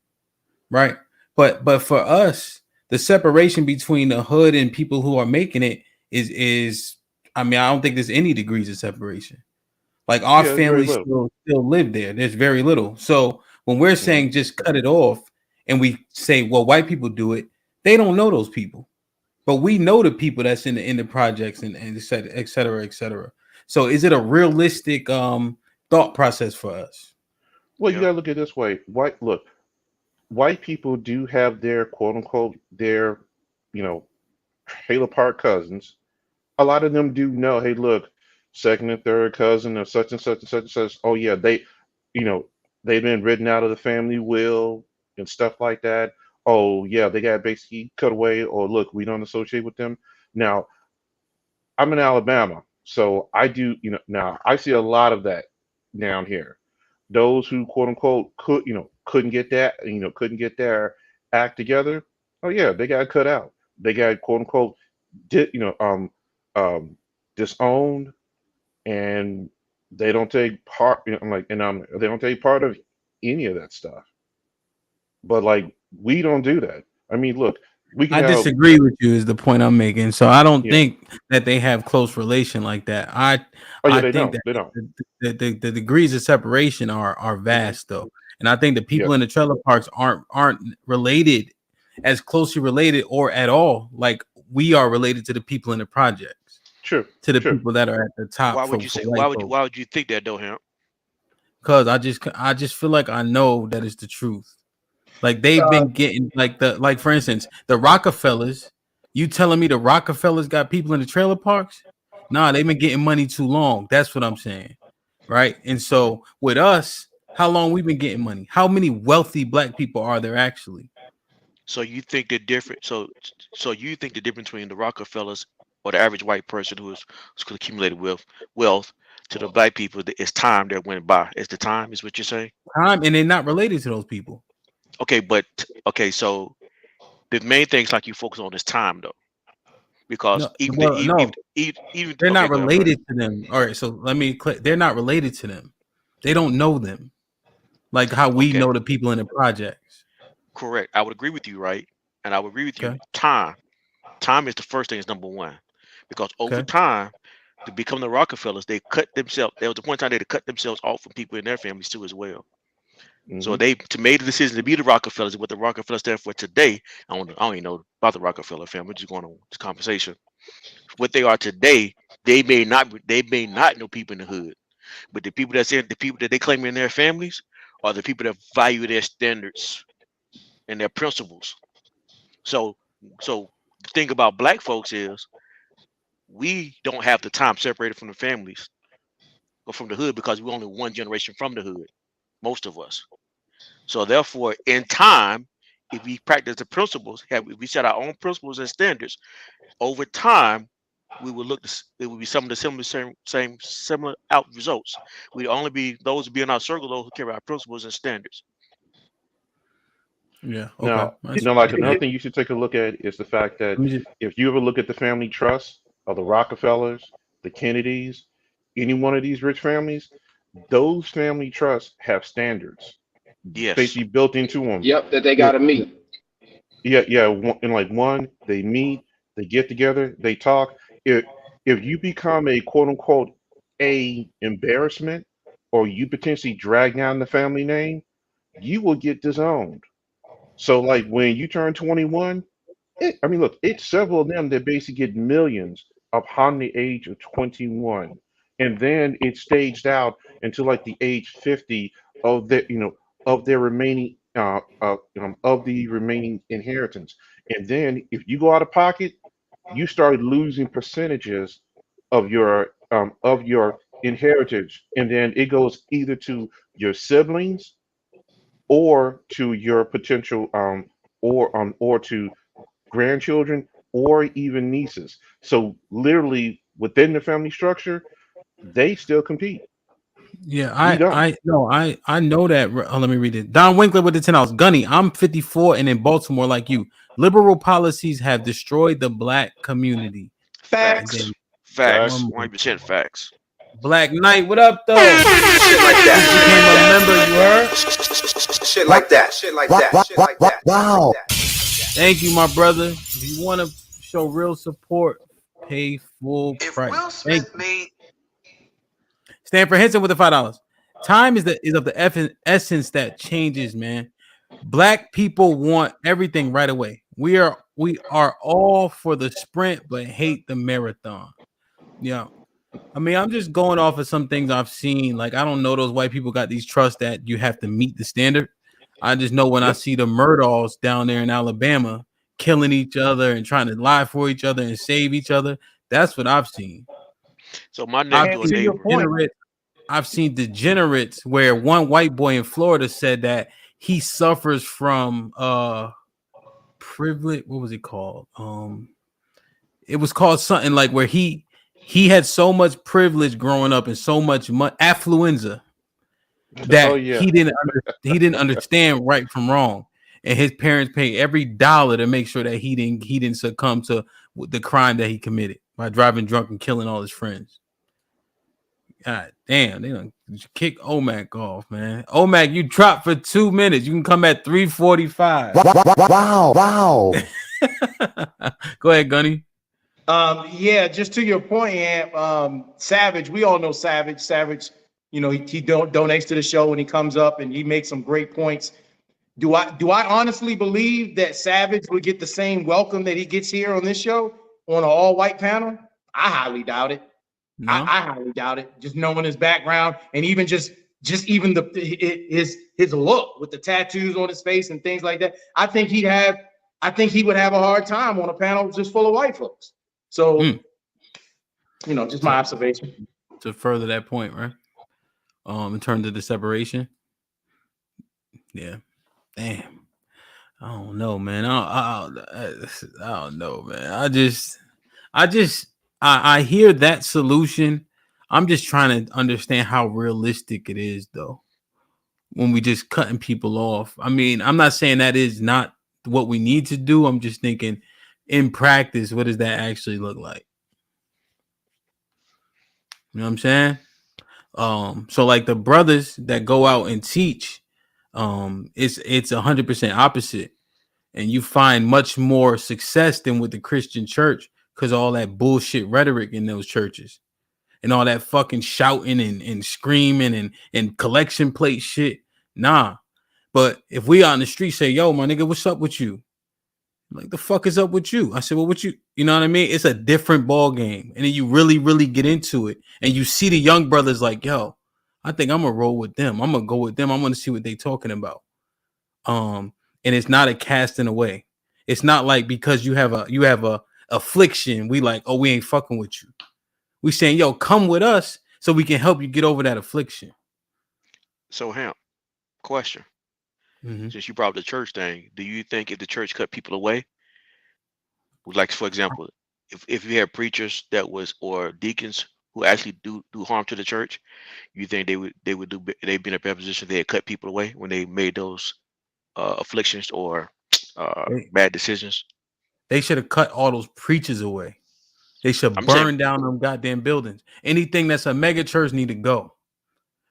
right? But for us, the separation between the hood and people who are making it is I mean, I don't think there's any degrees of separation. Like our Yeah, it's very families little. still live there. There's very little. So when we're Hmm. saying just cut it off and we say, well, white people do it, they don't know those people. But we know the people that's in the projects and et cetera, et cetera, et cetera. So is it a realistic thought process for us? Well, you Yeah. gotta look at it this way. White people do have their quote unquote their, you know, trailer park cousins. A lot of them do know, hey, look, second and third cousin of such and such and such and such. Oh yeah, you know, they've been written out of the family will and stuff like that. Oh yeah, they got basically cut away, or look, we don't associate with them. Now, I'm in Alabama, so I do, now I see a lot of that down here. Those who quote unquote couldn't get that, couldn't get their act together. Oh yeah, they got cut out. They got quote unquote di- you know um disowned, and they don't take part, they don't take part of any of that stuff. But like we don't do that. I mean, look, we can I have, disagree with you is the point I'm making. So I don't yeah. think that they have close relation like that. Oh yeah, I they think don't. that They don't. the degrees of separation are Hmm. vast though. And I think the people in Yes. the trailer parks aren't related as closely related or at all like we are related to the people in the projects, True. to the True. people that are at the Why top would for, you for say? white folks. Why would you think that though, Ham? Because I just feel like I know that it's the truth. Like they've been getting like for instance, the Rockefellers. You telling me the Rockefellers got people in the trailer parks? Nah, they've been getting money too long. That's what I'm saying. Right. And so with us, how long we been getting money? How many wealthy black people are there actually? So you think the different? So you think the difference between the Rockefellers or the average white person who's accumulated wealth to the black people is time that went by. It's the time, is what you're saying? Time and they're not related to those people. Okay, but okay, so the main things like you focus on is time though, because No, well, no, even they're okay, not go ahead. I'm sorry. related to them. All right, so they're not related to them. They don't know them like how we Okay, know the people in the projects. Correct. I would agree with you, right? And I would agree with you. Okay. Time is the first thing. Is number one, because over Okay. time, to become the Rockefellers, they cut themselves. There was a point in time they had to cut themselves off from people in their families too as well. So Hmm. they to made the decision to be the Rockefellers. What the Rockefellers stand for today, I don't even know about the Rockefeller family. We're just going on this conversation. What they are today, they may not know people in the hood, but the people the people that they claim in their families are the people that value their standards and their principles. So so the thing about black folks is we don't have the time separated from the families or from the hood because we're only one generation from the hood, most of us. So therefore, in time, if we practice the principles, if we set our own principles and standards over time, we will it will be some of the similar out results. We only be those who be in our circle, those who carry our principles and standards. Yeah. Okay. Now, like another thing you should take a look at is the fact that if you ever look at the family trust of the Rockefellers, the Kennedys, any one of these rich families, those family trusts have standards Yes. basically built into them. Yep, that they Yeah, gotta meet. yeah. And like one, they meet, they get together, they talk. If you become a quote unquote a embarrassment, or you potentially drag down the family name, you will get disowned. So like when you turn 21, I mean, look, it's several of them that basically get millions upon the age of 21, and then it's staged out until like the age 50 of of their remaining of the remaining inheritance. And then if you go out of pocket, you start losing percentages of your inheritance, and then it goes either to your siblings or to your potential or to grandchildren, or even nieces. So literally within the family structure, they still compete. Yeah, We don't. I know that. Let me read it. Don Winkler with the 10 hours. Gunny, I'm 54 and in Baltimore like you. Liberal policies have destroyed the black community. And Facts. then Facts. one more. 100% facts. Black Knight, what up though? Shit like that. Just Shit became like a that. member, you heard? Shit like that. Shit like that. Shit like that. Wow. Thank you, my brother. If you want to show real support, pay full price. Will Thank Smith you. made Stanford Henson with the $5. Time is of the essence that changes, man. Black people want everything right away. We are all for the sprint, but hate the marathon. Yeah. I mean, I'm just going off of some things I've seen. Like, I don't know, those white people got these trusts that you have to meet the standard. I just know when I see the Murdaughs down there in Alabama killing each other and trying to lie for each other and save each other, that's what I've seen. So my I've next door seen neighbor. degenerates where one white boy in Florida said that he suffers from privilege. What was it called? It was called something like where he had so much privilege growing up and so much affluenza Oh that yeah. he didn't understand right from wrong, and his parents paid every dollar to make sure that he didn't succumb to the crime that he committed by driving drunk and killing all his friends. God damn, they done kick Omac off, man. Omac, you dropped for 2 minutes. You can come at 3:45. Wow. Go ahead, Gunny. Yeah, just to your point, Savage, we all know Savage. Savage, he donates to the show and he comes up and he makes some great points. Do I honestly believe that Savage would get the same welcome that he gets here on this show on an all-white panel? I highly doubt it. No. I highly doubt it. Just knowing his background and even just even his look with the tattoos on his face and things like that. I think he would have a hard time on a panel just full of white folks. So, just my observation. To further that point, right? In terms of the separation. Yeah. Damn. I don't know, man. I don't know, man. I hear that solution. I'm just trying to understand how realistic it is, though. When we just cutting people off. I mean, I'm not saying that is not what we need to do. I'm just thinking, in practice, what does that actually look like? You know what I'm saying? So like the brothers that go out and teach, It's 100% opposite, and you find much more success than with the Christian church because all that bullshit rhetoric in those churches and all that fucking shouting and screaming and collection plate shit. Nah. But if we out on the street say, yo, my nigga, what's up with you? Like, the fuck is up with you? I said, well, what you know what I mean? It's a different ball game. And then you really, really get into it. And you see the young brothers like, yo, I think I'm gonna roll with them. I'm gonna go with them. I'm gonna see what they talking about. And it's not a casting away. It's not like because you have a affliction, we like, oh, we ain't fucking with you. We saying, yo, come with us so we can help you get over that affliction. So, Hamp, question. Since you brought up the church thing, do you think if the church cut people away, like for example, if you had preachers that was or deacons who actually do harm to the church, you think they'd be in a better position if they had cut people away when they made those afflictions or bad decisions? They should have cut all those preachers away. They should burn down them goddamn buildings. Anything that's a mega church need to go.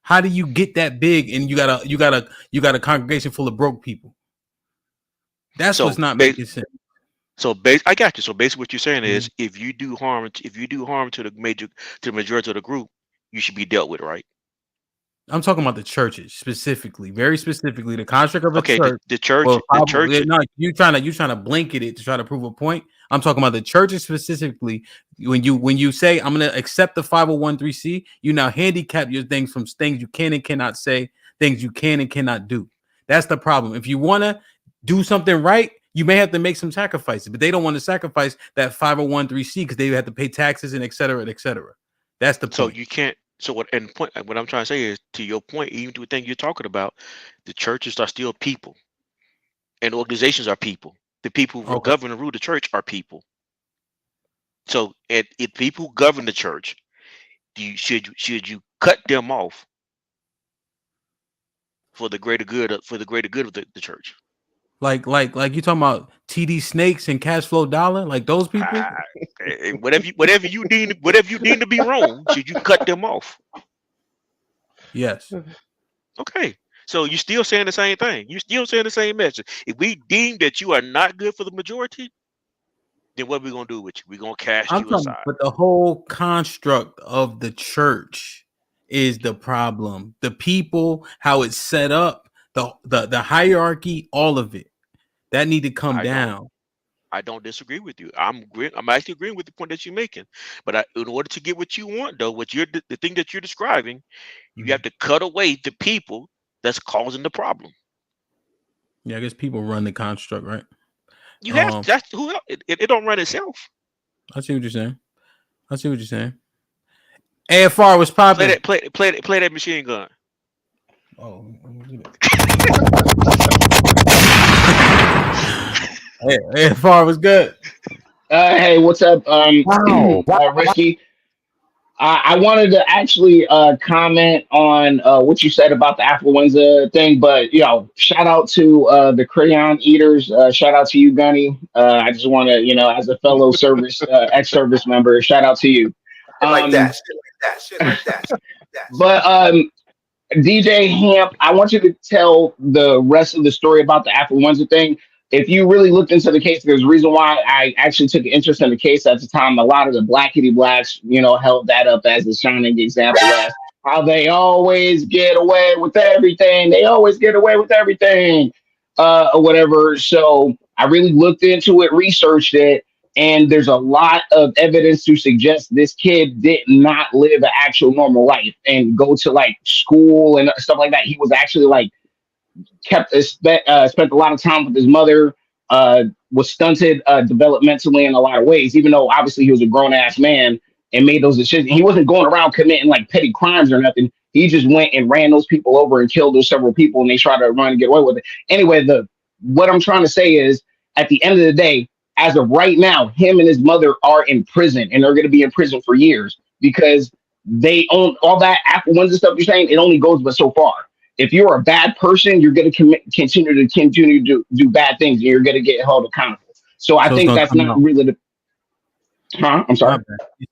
How do you get that big and you got a congregation full of broke people? That's what's not making sense. So I got you. So basically, what you're saying is, if you do harm to the majority of the group, you should be dealt with, right? I'm talking about the churches specifically, very specifically, the construct of a church. The church. No, you trying to blanket it to try to prove a point. I'm talking about the churches specifically. When you say I'm going to accept the 501(c), you now handicap your things from things you can and cannot say, things you can and cannot do. That's the problem. If you want to do something right, you may have to make some sacrifices, but they don't want to sacrifice that 501(c) because they have to pay taxes and et cetera, et cetera. That's the point. So you can't. So what I'm trying to say is, to your point, even to the thing you're talking about, the churches are still people, and organizations are people. The people who govern and rule the church are people. So, if people govern the church, should you cut them off for the greater good of the church? Like you talking about TD Snakes and Cash Flow Dollar, like those people. Whatever you deem to be wrong, should you cut them off? Yes. Okay. So you're still saying the same thing. You're still saying the same message. If we deem that you are not good for the majority, then what are we gonna do with you? We're gonna cast you aside. But the whole construct of the church is the problem. The people, how it's set up, the hierarchy, all of it. That need to come down. I don't disagree with you. I'm actually agreeing with the point that you're making. But in order to get what you want, though, the thing that you're describing, you have to cut away the people that's causing the problem. Yeah, I guess people run the construct, right? You have that's who else? It don't run itself. I see what you're saying. AFR was popping. Play that machine gun. Oh. AFR was good. Hey, what's up? Risky. I wanted to actually comment on what you said about the affluenza thing, but shout out to the crayon eaters. Shout out to you, Gunny. I just want to, as a fellow ex-service member, shout out to you. Shit like that. But DJ Hamp, I want you to tell the rest of the story about the affluenza thing. If you really looked into the case, there's a reason why I actually took an interest in the case at the time. A lot of the blackity blacks, held that up as a shining example of how they always get away with everything. Or whatever. So I really looked into it, researched it, and there's a lot of evidence to suggest this kid did not live an actual normal life and go to like school and stuff like that. He was actually like spent a lot of time with his mother, was stunted developmentally in a lot of ways, even though obviously he was a grown-ass man and made those decisions. He wasn't going around committing like petty crimes or nothing. He just went and ran those people over and killed those several people, and they tried to run and get away with it. Anyway, what I'm trying to say is, at the end of the day, as of right now, him and his mother are in prison, and they're going to be in prison for years because they own all that affluenza stuff you're saying. It only goes but so far. If you're a bad person, you're going to continue to do bad things, and you're going to get held accountable. So I think that's not really the. Huh? I'm sorry.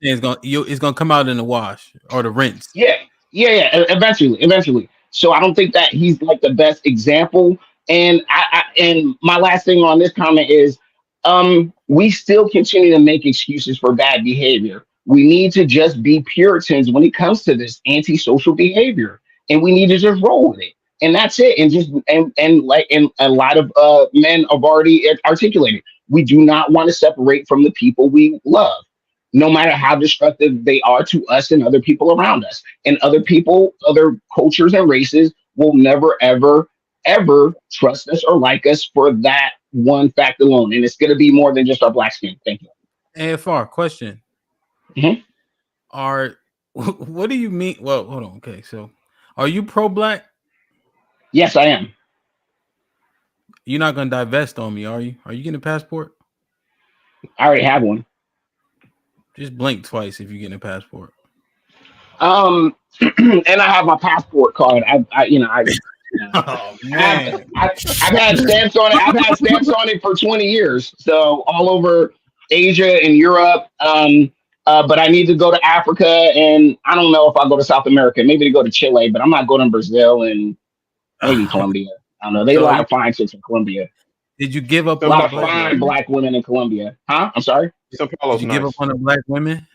It's going to come out in the wash or the rinse. Yeah. Eventually. So I don't think that he's like the best example. And and my last thing on this comment is, we still continue to make excuses for bad behavior. We need to just be Puritans when it comes to this antisocial behavior, and we need to just roll with it. And that's it. And just and a lot of men have already articulated, we do not want to separate from the people we love, no matter how destructive they are to us and other people around us. And other people, other cultures and races will never, ever, ever trust us or like us for that one fact alone. And it's going to be more than just our black skin. Thank you. AFR question. Mhm. What do you mean? Well, hold on. Okay, so are you pro-black? Yes, I am. You're not gonna divest on me, are you? Are you getting a passport? I already have one. Just blink twice if you're getting a passport. And I have my passport card. Oh man, I've had stamps on it. I've had stamps on it for 20 years. So all over Asia and Europe. But I need to go to Africa, and I don't know if I'll go to South America. Maybe to go to Chile, but I'm not going to Brazil and maybe Colombia. I don't know. They a So lot of fine chicks in Colombia. did you give up A on lot the of black fine women? black women in Colombia. Huh? I'm sorry. Sao Did Paulo's you give up nice. on the black women?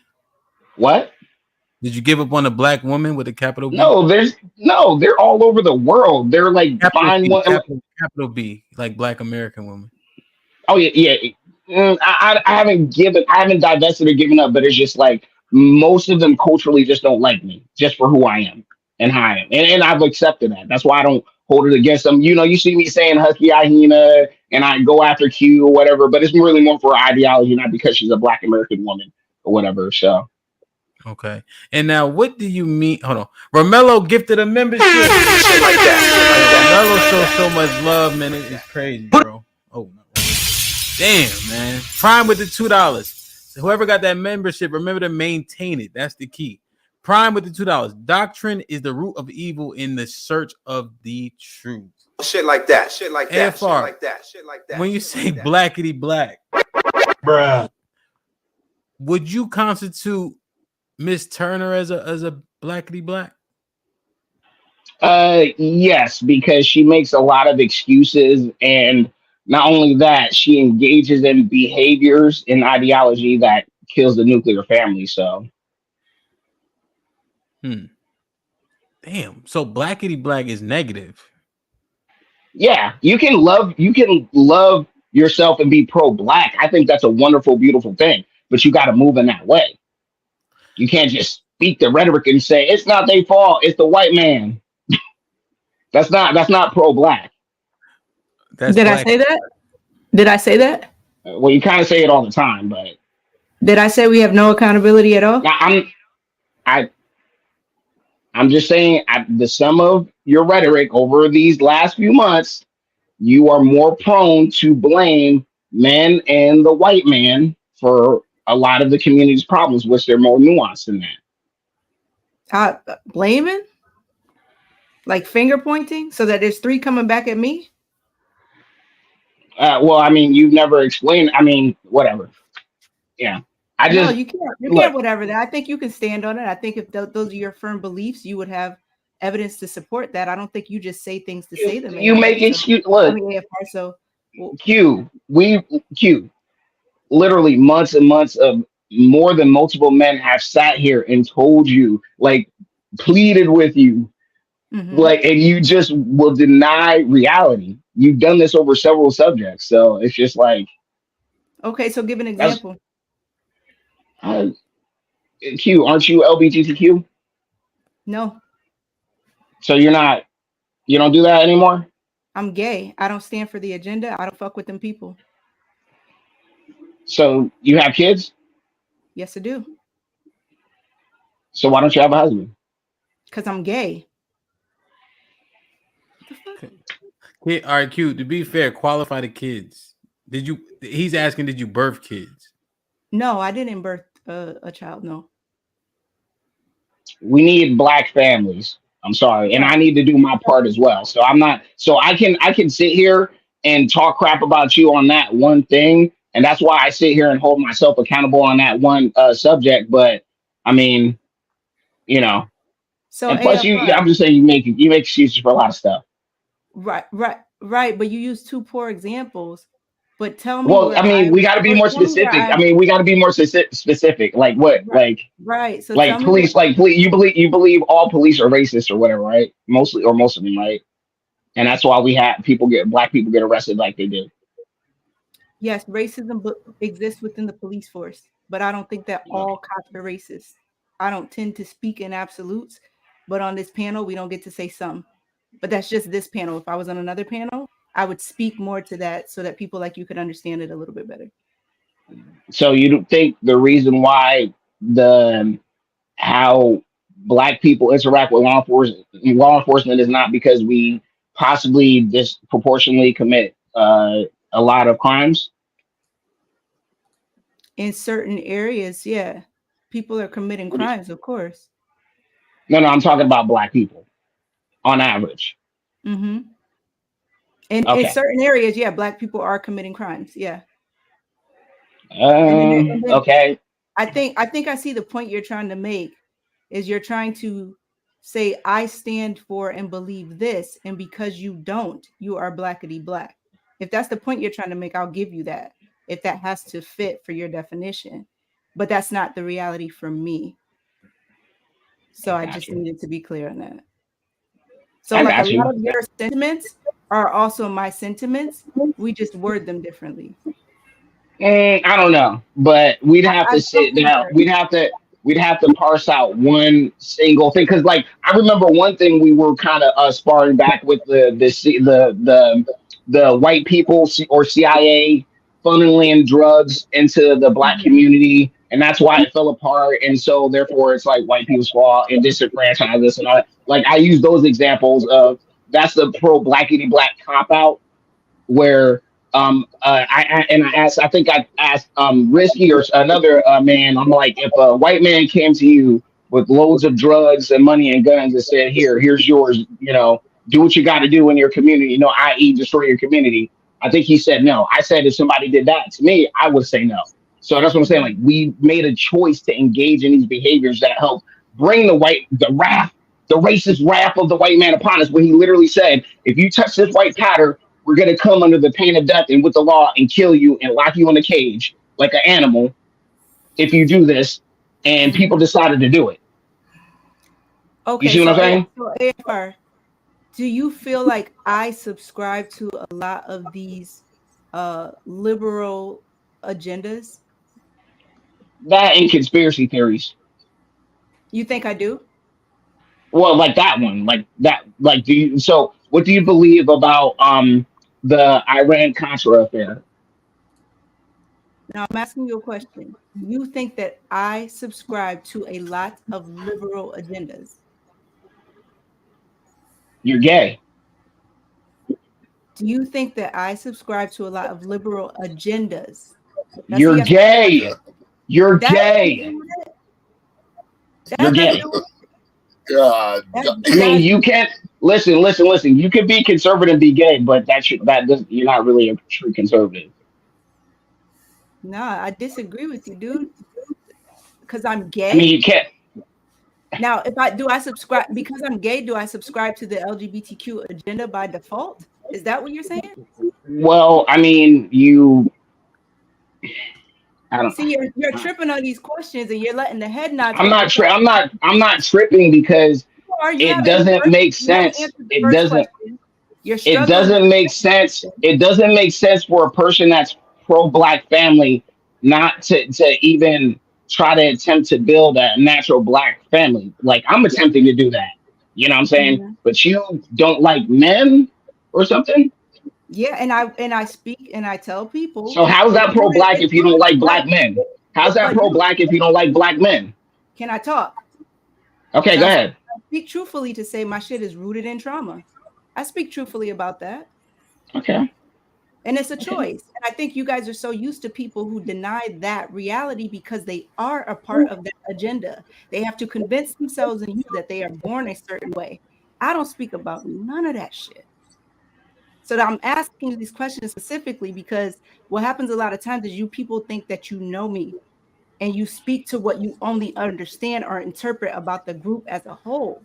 What? Did you give up on the black woman with a capital B? No, they're all over the world. They're like Capital fine B, one. capital B, like black American women. Oh yeah. I haven't divested or given up, but it's just like most of them culturally just don't like me just for who I am and how I am, and I've accepted that. That's why I don't hold it against them. You know, you see me saying Husky Hyena, and I go after Q or whatever, but it's really more for ideology, not because she's a black American woman or whatever. So Okay. And now, what do you mean? Hold on. Romello gifted a membership. Shit like that. Romello shows so much love, man. It's crazy, bro. Oh, damn, man. Prime with the $2. So whoever got that membership, remember to maintain it. That's the key. Prime with the $2. Doctrine is the root of evil in the search of the truth. Shit like that. Shit like that. Shit AFR, like that. Shit like that. when you say blackity black, Bruh. would you constitute Miss Turner as a blackity black? yes, because she makes a lot of excuses, and not only that, she engages in behaviors and ideology that kills the nuclear family. So Damn. So blackity black is negative. yeah, you can love yourself and be pro-black. I think that's a wonderful, beautiful thing, but you got to move in that way. You can't just speak the rhetoric and say it's not their fault, it's the white man. That's not pro-black. Did I say that? Did I say that? Well, you kind of say it all the time, but did I say we have no accountability at all? I'm just saying, the sum of your rhetoric over these last few months, you are more prone to blame men and the white man for a lot of the community's problems, which they're more nuanced than that. Blaming? Like finger pointing? So that there's three coming back at me? Well, I mean, you've never explained. I mean, whatever. Yeah. No, you can't. You can't whatever that. I think you can stand on it. I think if those are your firm beliefs, you would have evidence to support that. I don't think you just say things to say them. You make excuse. Look, Q. Literally months and months of more than multiple men have sat here and told you, like, pleaded with you, like, and you just will deny reality. You've done this over several subjects, so it's just like. Okay, so give an example. Q, aren't you LGBTQ? No. So you don't do that anymore? I'm gay. I don't stand for the agenda. I don't fuck with them people. So you have kids? Yes, I do. So why don't you have a husband? Because I'm gay. All right, Q. To be fair, qualify the kids. He's asking, did you birth kids? No, I didn't birth a child. No. We need black families. I'm sorry, and I need to do my part as well. So I'm not. So I can sit here and talk crap about you on that one thing, and that's why I sit here and hold myself accountable on that one subject. But I mean, So And plus, AFR, I'm just saying you make excuses for a lot of stuff. right. But you use two poor examples. But tell me Well, where I I mean, we got to be or more tell me where specific. I I mean, we got to be more specific. Like what? right, right. So tell Like me where police. You believe all police are racist or whatever, right? Mostly or most of them, right? And that's why we have black people get arrested like they do. yes, racism exists within the police force, but I don't think that all cops are racist. I don't tend to speak in absolutes, but on this panel, we don't get to say some. But that's just this panel. If I was on another panel, I would speak more to that so that people like you could understand it a little bit better. So you don't think the reason why the how black people interact with law enforcement is not because we possibly disproportionately commit a lot of crimes? In certain areas, yeah, people are committing crimes, of course. No, I'm talking about black people on average. Mm-hmm. In Okay. certain areas, yeah, black people are committing crimes. Yeah. And then Okay. I think I see the point you're trying to make is you're trying to say I stand for and believe this, and because you don't, you are blackity black. If that's the point you're trying to make, I'll give you that. If that has to fit for your definition, but that's not the reality for me. So I just needed to be clear on that. So I like a got lot you. of your sentiments are also my sentiments. We just word them differently. I don't know, but we'd have I to don't sit think down. they're. We'd have to parse out one single thing because, like, I remember one thing we were kind of sparring back with the white people or CIA funneling drugs into the black community, and that's why it fell apart. And so, therefore, it's like white people's fault and disenfranchised this and all that. Like, I use those examples of that's the pro blackity black cop out where I think I asked Risky or another man. I'm like, if a white man came to you with loads of drugs and money and guns and said, here's yours, do what you got to do in your community, i.e. destroy your community. I think he said no. I said if somebody did that to me, I would say no. So that's what I'm saying. Like, we made a choice to engage in these behaviors that help bring the racist wrath of the white man upon us, when he literally said, if you touch this white powder, we're going to come under the pain of death and with the law and kill you and lock you in a cage like an animal if you do this. And people decided to do it. You Okay, see what I'm saying? so AFR, do you feel like I subscribe to a lot of these liberal agendas? That and conspiracy theories. You think I do? Well, like that one, like that, like, what do you believe about the Iran Contra affair? Now I'm asking you a question. You think that I subscribe to a lot of liberal agendas? You're gay. Do you think that I subscribe to a lot of liberal agendas? That's a You're yes or no gay. question. You're That has to gay. do with it? That You're has nothing to gay. do with God. I mean, you can't listen. You can be conservative and be gay, but you're not really a true conservative. Nah, I disagree with you, dude. Because I'm I mean, gay. you can't. Now, do I subscribe because I'm gay? Do I subscribe to the LGBTQ agenda by default? Is that what you're saying? Well, I mean, I don't. See, you're tripping on these questions and you're letting the head nods I'm get not. the thought. I'm not tripping because You it haven't doesn't make you haven't sense. answered the first question. You're It struggling with doesn't the make second sense. question. It doesn't make sense for a person that's pro black family not to even try to attempt to build a natural black family. Like, I'm attempting to do that. You know what I'm saying? Mhm. But you don't like men or something? Yeah, and I speak and I tell people So how's it's that pro rooted, black it's if you don't rooted, like right? black men? How's that But pro black if you don't like black men? can I talk? Okay, So go ahead. I speak truthfully to say my shit is rooted in trauma. I speak truthfully about that. Okay. And it's a choice. And I think you guys are so used to people who deny that reality because they are a part of that agenda. They have to convince themselves and you that they are born a certain way. I don't speak about none of that shit. So I'm asking you these questions specifically because what happens a lot of times is you people think that you know me and you speak to what you only understand or interpret about the group as a whole.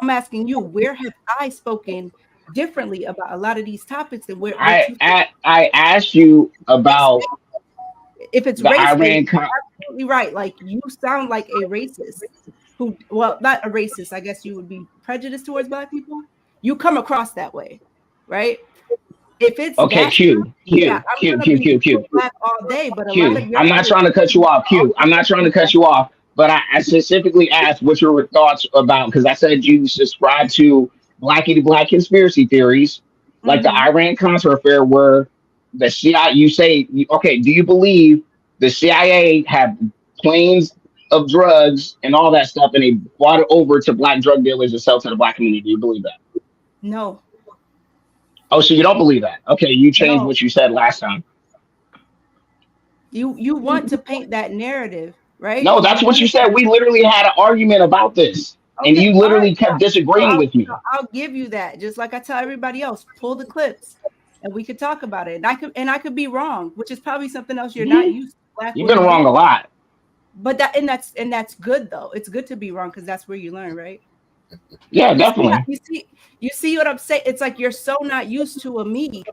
I'm asking you, where have I spoken differently about a lot of these topics than where what you I asked you about if it's the race based, Iran you're absolutely right. Like you sound like a racist who, well, not a racist. I guess you would be prejudiced towards black people. You come across that way, right? If it's Okay, that, yeah, I'm gonna be black all day. But a lot of your I'm not trying to cut you off. I'm not trying to cut you off, but I specifically asked what your thoughts about because I said you subscribe to black conspiracy theories, like the Iran Contra affair, where the CIA. You say, okay, do you believe the CIA had planes of drugs and all that stuff, and they brought it over to black drug dealers to sell to the black community? Do you believe that? No. Oh, so you don't believe that? Okay, you changed No. what you said last time. You want to paint that narrative, right? No, that's what you said. We literally had an argument about this, and Okay, you all right. literally kept disagreeing with me. I'll give you that. Just like I tell everybody else, pull the clips, and we could talk about it. And I could be wrong, which is probably something else you're not used to black You've been women wrong doing. a lot. But that's good though. It's good to be wrong because that's where you learn, right? Yeah, definitely. You see what I'm saying? It's like you're so not used to a me.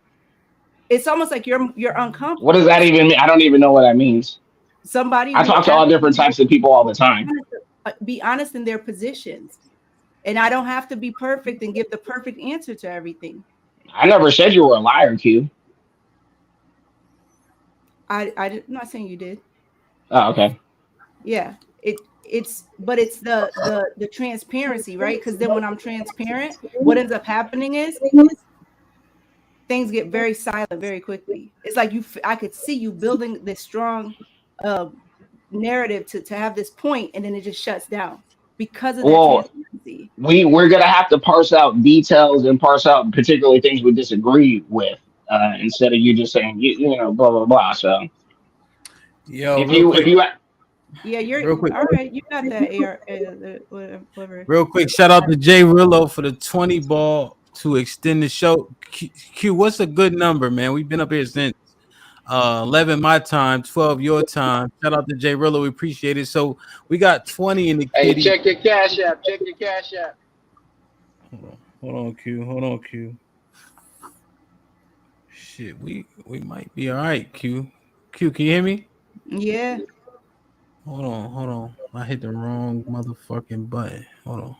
It's almost like you're uncomfortable. What does that even mean? I don't even know what that means. Somebody I who talk to all different types of people all the time. be honest in their positions. And I don't have to be perfect and give the perfect answer to everything. I never said you were a liar, Q. I'm not saying you did. Oh, okay. Yeah. It's the transparency, right? Because then when I'm transparent, what ends up happening is things get very silent very quickly. It's like I could see you building this strong narrative to have this point, and then it just shuts down because of that Well, transparency. we're gonna have to parse out details and parse out particularly things we disagree with, instead of you just saying you know blah blah blah. So Yo, if you Yeah, you're real quick. all right. You got that AR, whatever. Real quick, shout out to Jay Rillo for the 20 ball to extend the show. Q, what's a good number, man? We've been up here since 11 my time, 12 your time. Shout out to Jay Rillo. We appreciate it. So we got 20 in the Hey, kitty. check your cash app. Check your cash app. Hold on, Q. Hold on, Q. Shit, we might be all right, Q. Q, can you hear me? Yeah. Hold on. I hit the wrong motherfucking button. Hold on.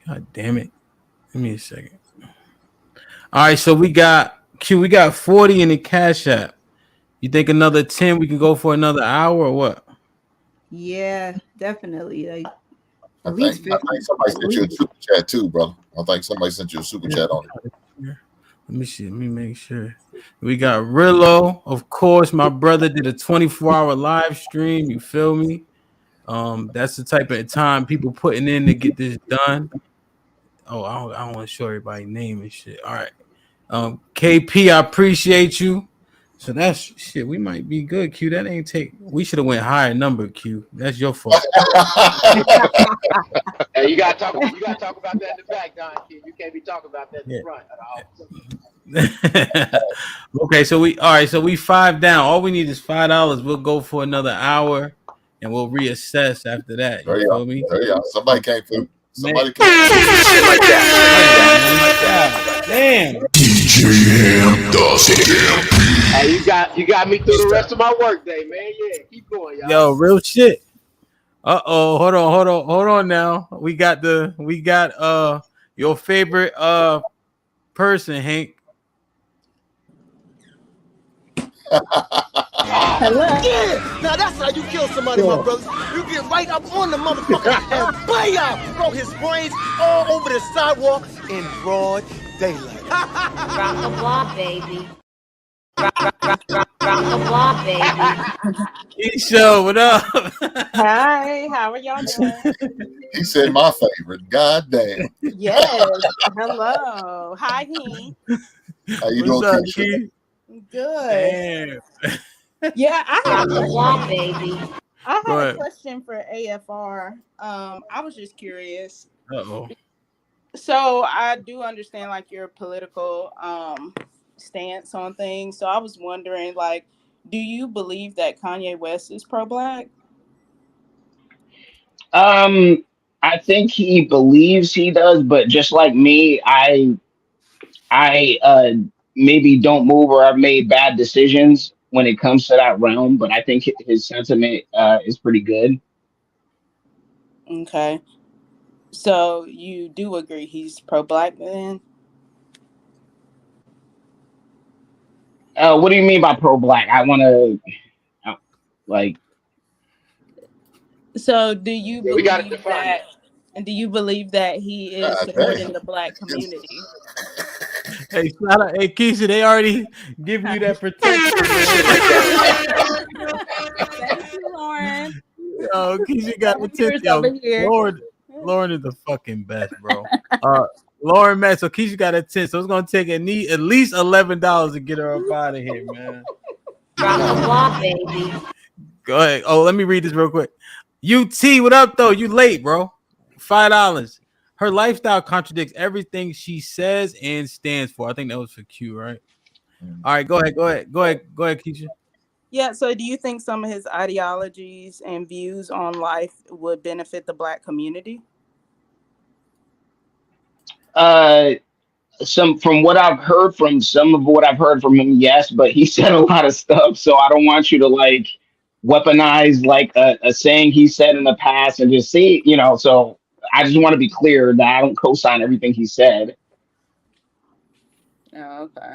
God damn it. Give me a second. All right, so we got 40 in the cash app. You think another 10 we can go for another hour or what? Yeah, definitely. Like I think somebody sent you a super chat too, brother. I think somebody sent you a super chat on it. Let me see. Let me make sure. We got Rillo, of course. My brother did a 24-hour live stream. You feel me? That's the type of time people putting in to get this done. Oh, I don't want to show everybody name and shit. All right. KP, I appreciate you. So that's shit. We might be good, Q. That ain't take. We should have went higher number, Q. That's your fault. Hey, you gotta talk about that in the back, Don. You can't be talking about that in the front at all. Okay, so we 5 down. All we need is $5. We'll go for another hour, and we'll reassess after that. You feel me? There you go. Somebody came through. Somebody came through. Like that. Damn. Hey, you got me through the rest of my work day, man. Yeah, keep going, y'all. Yo, real shit. Hold on now. We got your favorite person, Hank. Hello. Yeah, now that's how you kill somebody, my brothers. You get right up on the motherfucker and bam, throw his brains all over the sidewalk in broad daylight. Rock the block, baby. Rock the block, baby. Show, what up? Hi, how are y'all doing? He said my favorite. God damn. Yes. Hello. Hi, he. How you doing, Keisha? Good. Yeah, I had a question. Baby. I had a question for AFR. I was just curious. Uh-oh. So I do understand like your political stance on things. So I was wondering, like, Do you believe that Kanye West is pro-black? I think he believes he does, but just like me, I maybe don't move or I've made bad decisions when it comes to that realm, but I think his sentiment is pretty good. Okay. So you do agree he's pro-black then? What do you mean by pro black? I want to like. So do you Yeah, we got to believe define that that. he is God damn. supporting the black community? Hey, shout out, hey Keisha, they already giving you that protection, man. Thank you, Lauren. Yo, Keisha got the tip. Viewers Yo, over here. Lauren is the fucking best, bro. Lauren, man. So Keisha got a 10, so it's gonna take at least $11 to get her up out of here, man. From the block, baby. Go ahead. Oh, let me read this real quick. UT, what up though? You late, bro? $5. Her lifestyle contradicts everything she says and stands for. I think that was for Q, right? All right, go ahead, Keisha. Yeah, so do you think some of his ideologies and views on life would benefit the black community? Some from what I've heard from some of what I've heard from him, yes, but he said a lot of stuff, so I don't want you to like weaponize like a saying he said in the past and just see, so I just want to be clear that I don't co-sign everything he said. Oh, okay.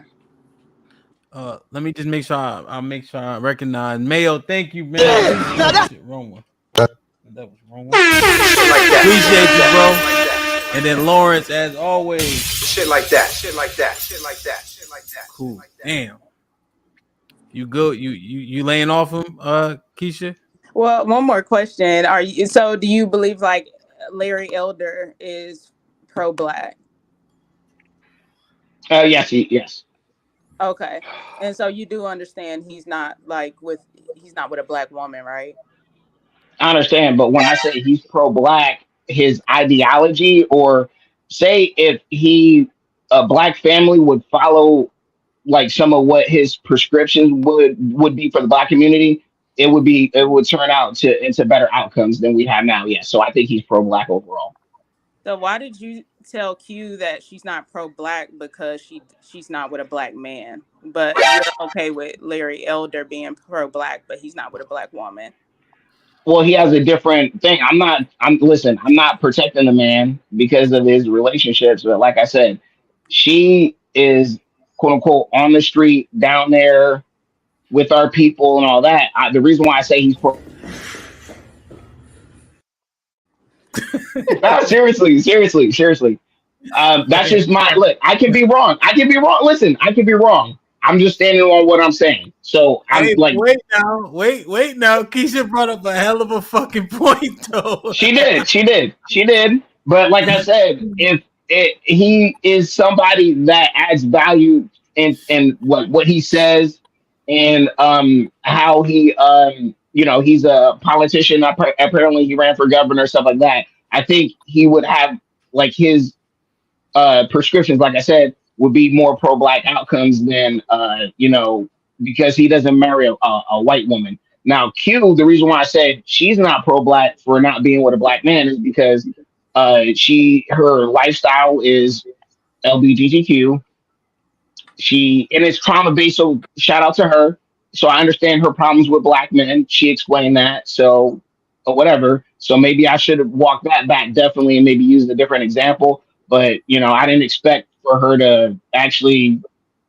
Let me just make sure I recognize Mayo. Thank you, man. Yeah. Now that's wrong one. That was wrong one. Appreciate you, bro. And then Lawrence, as always. Shit like that. Shit like that. Shit like that. Shit like that. Cool. Damn. You good? You laying off him, Keisha? Well, one more question. Do you believe like Larry Elder is pro-black? Yes. Okay. And so you do understand he's not with a black woman, right? I understand, but when I say he's pro-black, his ideology, or say if a black family would follow like some of what his prescriptions would be for the black community, it would turn out into better outcomes than we have now. Yeah, so I think he's pro-black overall. So why did you tell Q that she's not pro-black because she's not with a black man, but you're okay with Larry Elder being pro-black, but he's not with a black woman? Well, he has a different thing. I'm not protecting the man because of his relationships, but like I said, she is quote unquote on the street down there with our people and all that. The reason why I say he's pro. No, seriously. That's just my look. I can be wrong. Listen, I can be wrong. I'm just standing on what I'm saying. So I'm like, wait now. Keisha brought up a hell of a fucking point, though. She did. But like I said, if he is somebody that adds value in what he says and how he he's a politician. Apparently, he ran for governor, stuff like that. I think he would have like his prescriptions, like I said, would be more pro-black outcomes than because he doesn't marry a white woman. Now, Q, the reason why I said she's not pro-black for not being with a black man is because her lifestyle is LGBTQ. And it's trauma based, so shout out to her. So I understand her problems with black men. She explained that. So or whatever. So maybe I should have walked that back definitely and maybe used a different example. But I didn't expect for her to actually.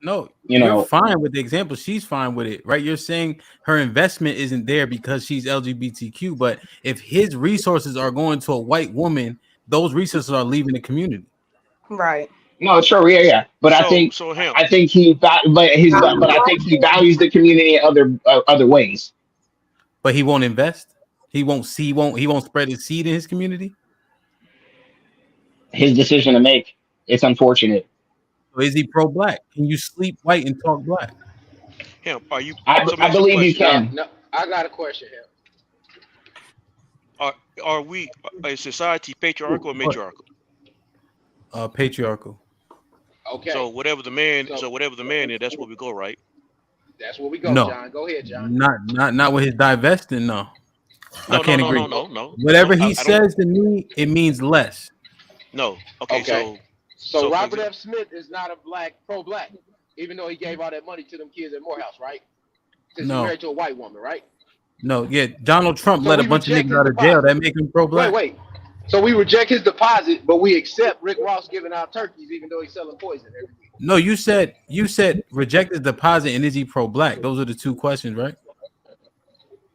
No, you're fine with the example. She's fine with it, right? You're saying her investment isn't there because she's LGBTQ, but if his resources are going to a white woman, those resources are leaving the community. Right. No, sure, yeah. But I think he values the community in other ways. But he won't invest. He won't spread his seed in his community. His decision to make. It's unfortunate. So is he pro-black? Can you sleep white and talk black? Him, are you? I believe you can. No, I got a question here. Are we a society patriarchal or matriarchal? Patriarchal. Okay. So whatever the man is, that's where we go, right? That's where we go, No, John. Go ahead, John. not with his divesting. No, I No, no, can't no, agree. no, no, no, Whatever no. he I don't. says to me, it means less. No. Okay. Okay. So So for Robert example, F. Smith is not a pro-black, even though he gave all that money to them kids at Morehouse, right? Since he's No, married to a white woman, right? no, yeah. Donald Trump So let a we bunch of reject niggas his out of jail. deposit. That make him pro-black. Wait. So we reject his deposit, but we accept Rick Ross giving out turkeys, even though he's selling poison every week. No, you said reject his deposit and is he pro-black? Those are the two questions, right?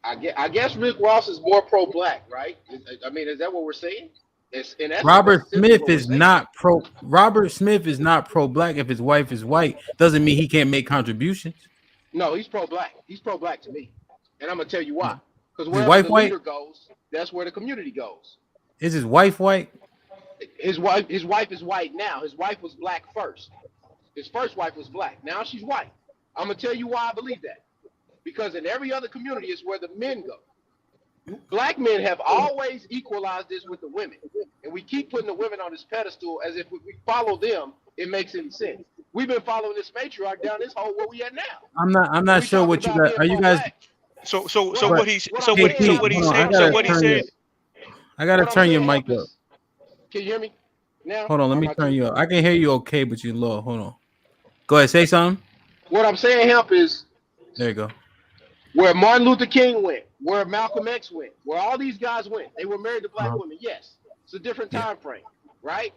I guess Rick Ross is more pro-black, right? I mean, is that what we're saying? It's, in essence, Robert that's simply Smith what we're is saying. not pro. Robert Smith is not pro-black. If his wife is white, doesn't mean he can't make contributions. No, he's pro-black. He's pro-black to me, and I'm gonna tell you why. Because His wherever wife the white? leader goes, that's where the community goes. Is his wife white? His wife is white now. His wife was black first. His first wife was black. Now she's white. I'm gonna tell you why I believe that. Because in every other community, it's where the men go. Black men have always equalized this with the women, and we keep putting the women on this pedestal as if if we follow them, it makes any sense. We've been following this matriarch down this hole where we at now. I'm not sure what you got. Are you guys? so But- what he what so I'm what saying so what he hold on, said. So what he said. I gotta What I'm turn your saying, mic Hemp, up. is- Can you hear me now? Hold on, let me turn you up. I can hear you okay, but you're low. Hold on. Go ahead, say something. What I'm saying, Hemp, is There you go. where Martin Luther King went, where Malcolm X went, where all these guys went. They were married to black women. Yes, it's a different time frame, right?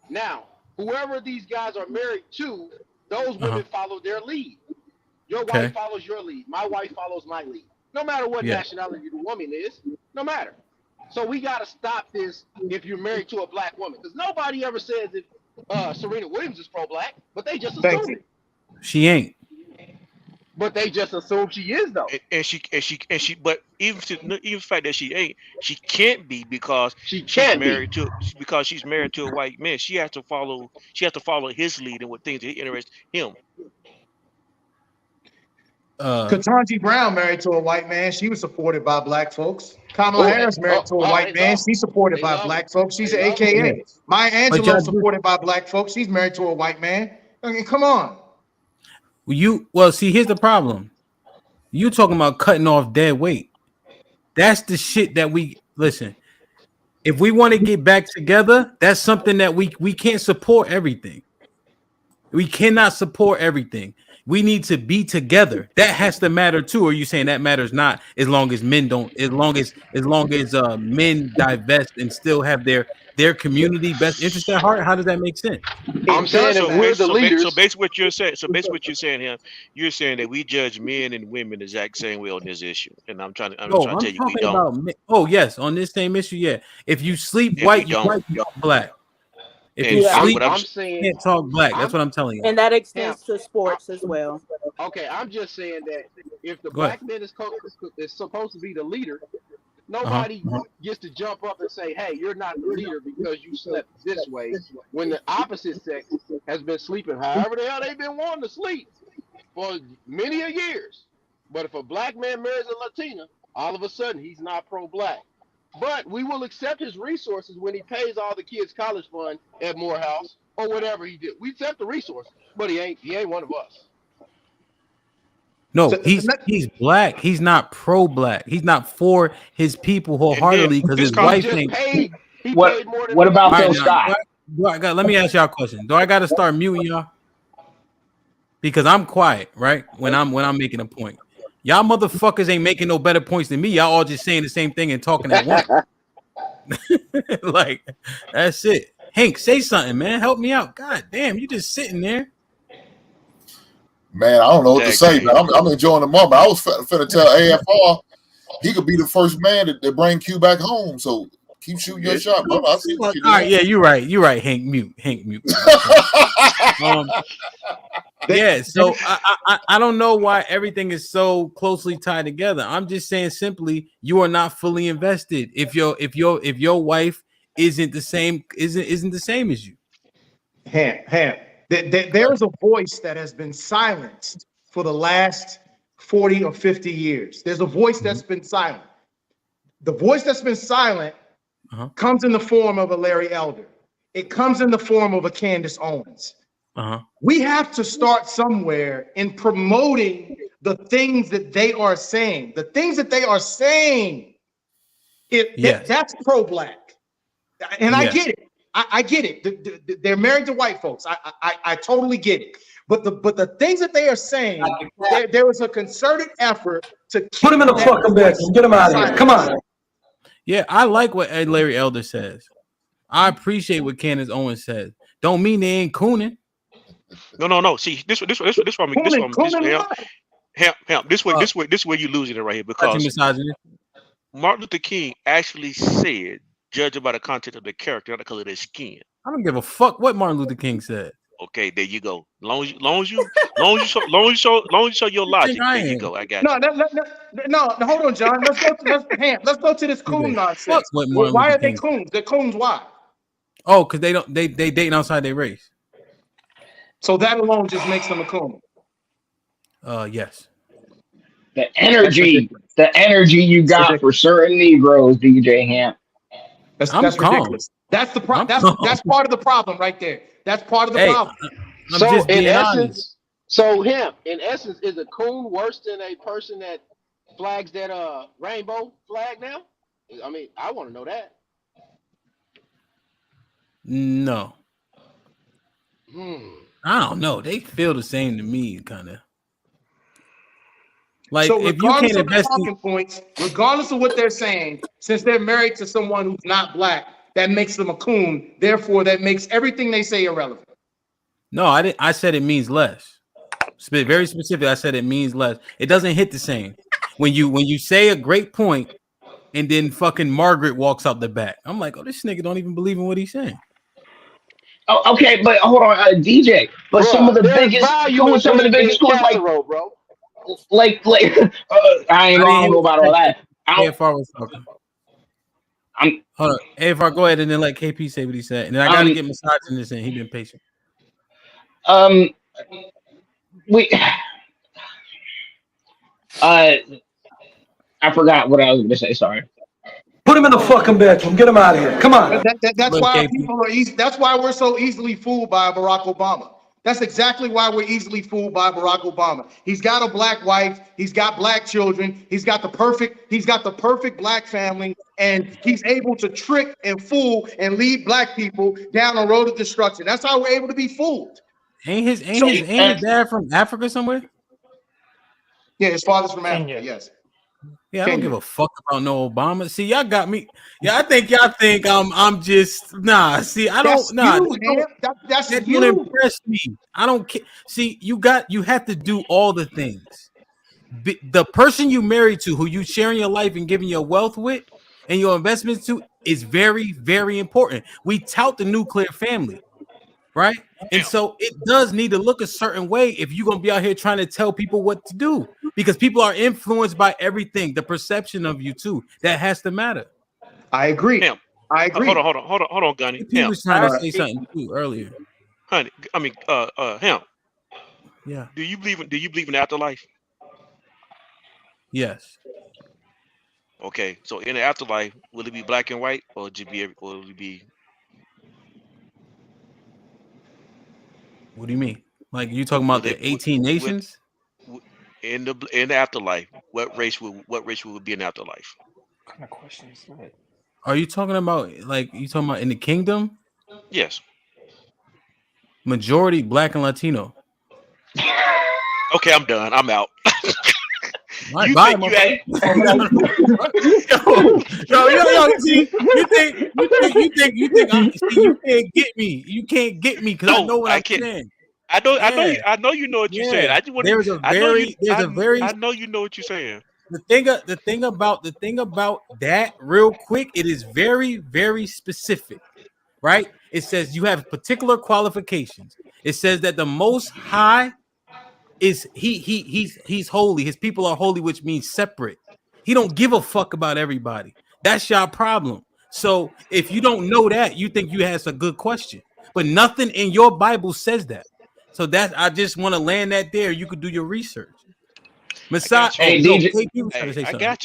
Now, whoever these guys are married to, those women follow their lead. Your Okay. wife follows your lead. My wife follows my lead. No matter what Yeah. nationality the woman is, no matter. So we got to stop this if you're married to a black woman. Because nobody ever says if Serena Williams is pro-black, but they just assume it. She ain't. But they just assume she is, though. And she. But even the fact that she ain't, she can't be because she's married to a white man. She has to follow his lead and what things that interest him. Ketanji Brown married to a white man. She was supported by black folks. Kamala Harris married to a white man. She's supported by black folks. She's an AKA. Yeah. Maya But Angelou y'all supported by black folks. She's married to a white man. I mean, come on. See, here's the problem. You talking about cutting off dead weight. That's the shit that we listen. If we want to get back together, that's something that we can't support everything. We cannot support everything. We need to be together. That has to matter too. Or are you saying that matters not as long as men don't, as long as men divest and still have their community best interest at heart? How does that make sense? I'm saying that we're the leaders. So basically what you're saying here, you're saying that we judge men and women the exact same way on this issue. And I'm trying to tell you we talking don't. about men. Oh yes, on this same issue, yeah. If you sleep If white, we you don't. talk black. If And you I'm- sleep, but I'm you saying- can't talk black. That's what I'm telling you. And that extends to sports as well. Okay, I'm just saying that if the Go ahead. black man is supposed to be the leader, nobody gets to jump up and say, hey, you're not the leader because you slept this way, when the opposite sex has been sleeping however the hell they've been wanting to sleep for many a years. But if a black man marries a Latina, all of a sudden he's not pro-black. But we will accept his resources when he pays all the kids' college fund at Morehouse or whatever he did. We accept the resources, but he ain't one of us. No, he's black. He's not pro-black. He's not for his people wholeheartedly because his wife ain't. What about Phil Scott? Let me ask y'all a question. Do I got to start muting y'all? Because I'm quiet, right? When I'm making a point. Y'all motherfuckers ain't making no better points than me. Y'all all just saying the same thing and talking at once. Like, that's it. Hank, say something, man. Help me out. God damn, you just sitting there. Man, I don't know what to say, man. I'm enjoying the moment. I was finna tell AFR he could be the first man to bring Q back home. So keep shooting your shot, brother. I see what you're doing. All right, yeah, you're right. You're right. Hank, mute. Yeah, so I don't know why everything is so closely tied together. I'm just saying simply you are not fully invested if your wife isn't the same as you. Ham. There's a voice that has been silenced for the last 40 or 50 years. There's a voice that's been silent. The voice that's been silent comes in the form of a Larry Elder. It comes in the form of a Candace Owens. We have to start somewhere in promoting the things that they are saying. The things that they are saying, that's pro-black. And I get it. I get it. They're married to white folks. I totally get it. But the things that they are saying, there was a concerted effort to Put him in the fucking bedroom. Get him out of here. Come on. Yeah, I like what Larry Elder says. I appreciate what Candace Owens says. Don't mean they ain't cooning. No. See, this way you losing it right here because Martin Luther King actually said, "Judge by the content of the character, not the color of their skin." I don't give a fuck what Martin Luther King said. Okay, there you go. Long as you show your logic, there you go. I got you. No, hold on, John. Let's go to this coon nonsense. Why are they coons? They're coons. Why? Oh, because they dating outside their race. So that alone just makes them a coon. Yes. The energy you got for certain Negroes, DJ Hamp. That's ridiculous. That's the problem. That's part of the problem right there. That's part of the problem. So in essence, is a coon worse than a person that flags that rainbow flag now? I mean, I want to know that. No. I don't know. They feel the same to me, kind of. Like, so if you can't invest talking points, regardless of what they're saying, since they're married to someone who's not black, that makes them a coon. Therefore, that makes everything they say irrelevant. No, I didn't. I said it means less. Very specific. I said it means less. It doesn't hit the same when you say a great point, and then fucking Margaret walks out the back. I'm like, oh, this nigga don't even believe in what he's saying. Oh, okay, but hold on, DJ. But some of the biggest schools, like, I don't know about all that. AFR was talking. Hold on, AFR, go ahead and then let KP say what he said, and then I gotta get misogynist in. He been patient. I forgot what I was gonna say. Sorry. Put him in the fucking bedroom. Get him out of here. Come on. That's why people are easy. That's why we're so easily fooled by Barack Obama. That's exactly why we're easily fooled by Barack Obama. He's got a black wife. He's got black children. He's got the perfect black family, and he's able to trick and fool and lead black people down a road of destruction. That's how we're able to be fooled. Ain't his dad from Africa somewhere? Yeah, his father's from Africa. Yes. Yeah, I don't give a fuck about no Obama. See, y'all got me. Yeah, I think y'all think I'm just nah. See, I don't That's that don't impress me. I don't care. See, you have to do all the things. The person you married to, who you sharing your life and giving your wealth with, and your investments to, is very, very important. We tout the nuclear family, right? And so it does need to look a certain way if you're gonna be out here trying to tell people what to do, because people are influenced by everything, the perception of you too. That has to matter. I agree. I agree. Hold on, Gunny. He was trying to say something too earlier. Honey, I mean, him. Yeah. Do you believe in afterlife? Yes. Okay, so in the afterlife, will it be black and white, or will it be? What do you mean? Like, you talking about the 18 nations? In the afterlife, what race will be in the afterlife? What kind of question is that? Are you talking about in the kingdom? Yes. Majority black and Latino. Okay, I'm done. I'm out. You think you had... yo, see, you can't get me. You can't get me because I know what I'm saying. I know you know what you're saying. I just want I know you know what you're saying. The thing about that, real quick, it is very, very specific, right? It says you have particular qualifications. It says that the Most High is he's holy. His people are holy, which means separate. He don't give a fuck about everybody. That's your problem. So if you don't know that, you think you asked a good question, but nothing in your Bible says that. So I just want to land that there. You could do your research. I got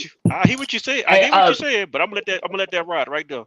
you. I hear what you say. I hear what you're saying, but I'm gonna let that ride right there.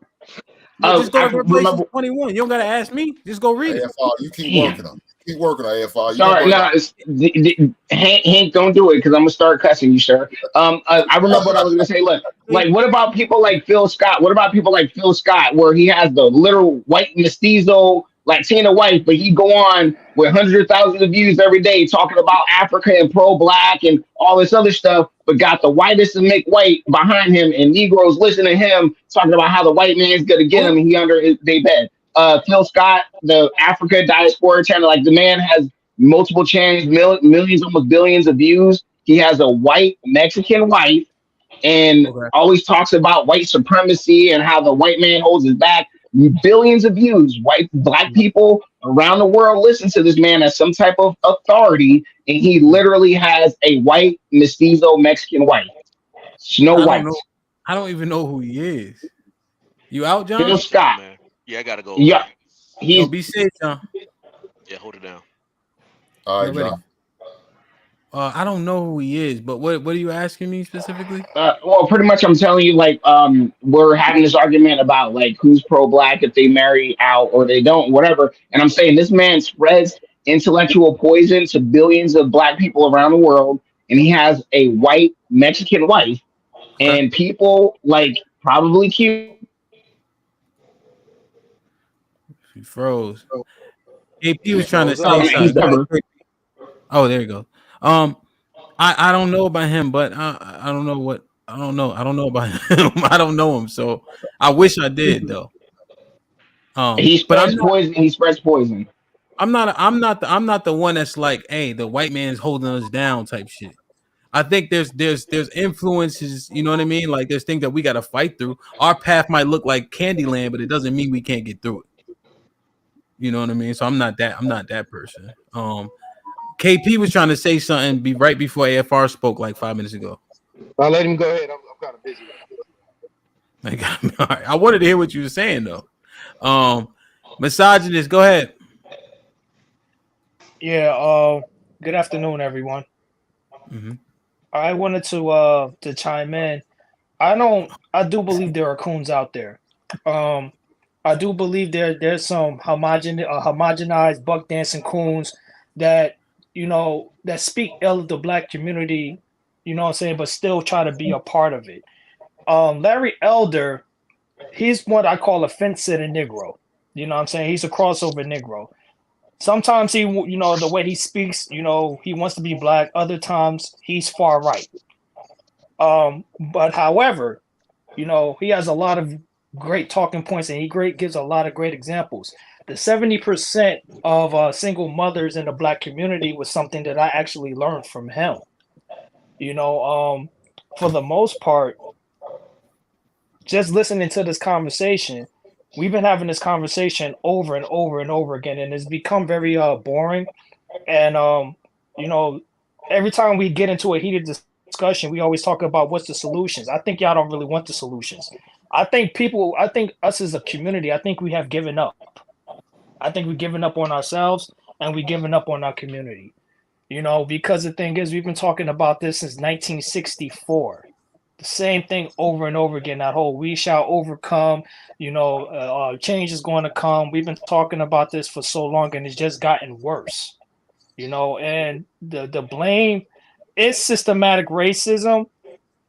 Well, just go I to Revelation remember. 21. You don't gotta ask me. Just go read it. AFR, you keep Damn. working on it. Keep working on AFR. You gonna Sorry, bring no, up. Hank, don't do it because I'm gonna start cussing you, sir. I remember what I was gonna say. Look, like, what about people like Phil Scott? What about people like Phil Scott, where he has the literal white mestizo Latina wife, but he go on with hundreds of thousands of views every day talking about Africa and pro-black and all this other stuff, but got the whitest of Mick White behind him, and Negroes listen to him talking about how the white man's gonna get him, and he under their bed. Phil Scott, the Africa diaspora channel, like the man has multiple channels, millions, almost billions of views. He has a white Mexican wife and Okay. always talks about white supremacy and how the white man holds his back. Billions of views. Black people around the world listen to this man as some type of authority, and he literally has a white mestizo Mexican wife, Snow I don't White. know. I don't even know who he is. You out, John? Phil Scott. Man. Yeah, I gotta go. Yeah, Yo, he's be safe, John. Yeah, hold it down. All right, Nobody. John. I don't know who he is, but what are you asking me specifically? well, pretty much I'm telling you, like, we're having this argument about like who's pro-black if they marry out or they don't, whatever. And I'm saying this man spreads intellectual poison to billions of black people around the world, and he has a white Mexican wife, Okay. and people like probably cute. He froze. AP was He trying to froze say up. He's something. Go ahead. never. Oh, there you go. I don't know about him, but I don't know what I don't know. I don't know about him. I don't know him, so I wish I did though. He But I'm spreads not. poison. He spreads poison. I'm not the one that's like, hey, the white man's holding us down type shit. I think there's influences, you know what I mean? Like there's things that we got to fight through. Our path might look like Candyland, but it doesn't mean we can't get through it. You know what I mean? So I'm not that person. KP was trying to say something right before AFR spoke like 5 minutes ago. I'll let him go ahead. I'm kind of busy. Like, all right. I wanted to hear what you were saying though. Misogynist, go ahead. Yeah. Good afternoon, everyone. Mm-hmm. I wanted to chime in. I do believe there are coons out there. I do believe there's some homogenized buck dancing coons that that speak ill of the black community. You know what I'm saying, but still try to be a part of it. Larry Elder, he's what I call a fence-sitting Negro. You know what I'm saying? He's a crossover Negro. Sometimes he, the way he speaks, he wants to be black. Other times he's far right. But however, he has a lot of great talking points, and he gives a lot of great examples. The 70% of single mothers in the black community was something that I actually learned from him. For the most part, just listening to this conversation, we've been having this conversation over and over and over again, and it's become very boring. And every time we get into a heated discussion, we always talk about what's the solutions. I think y'all don't really want the solutions. I think us as a community, I think we have given up. I think we've given up on ourselves, and we've given up on our community. Because the thing is, we've been talking about this since 1964. The same thing over and over again. That whole "we shall overcome," change is going to come. We've been talking about this for so long, and it's just gotten worse. And the blame is systematic racism.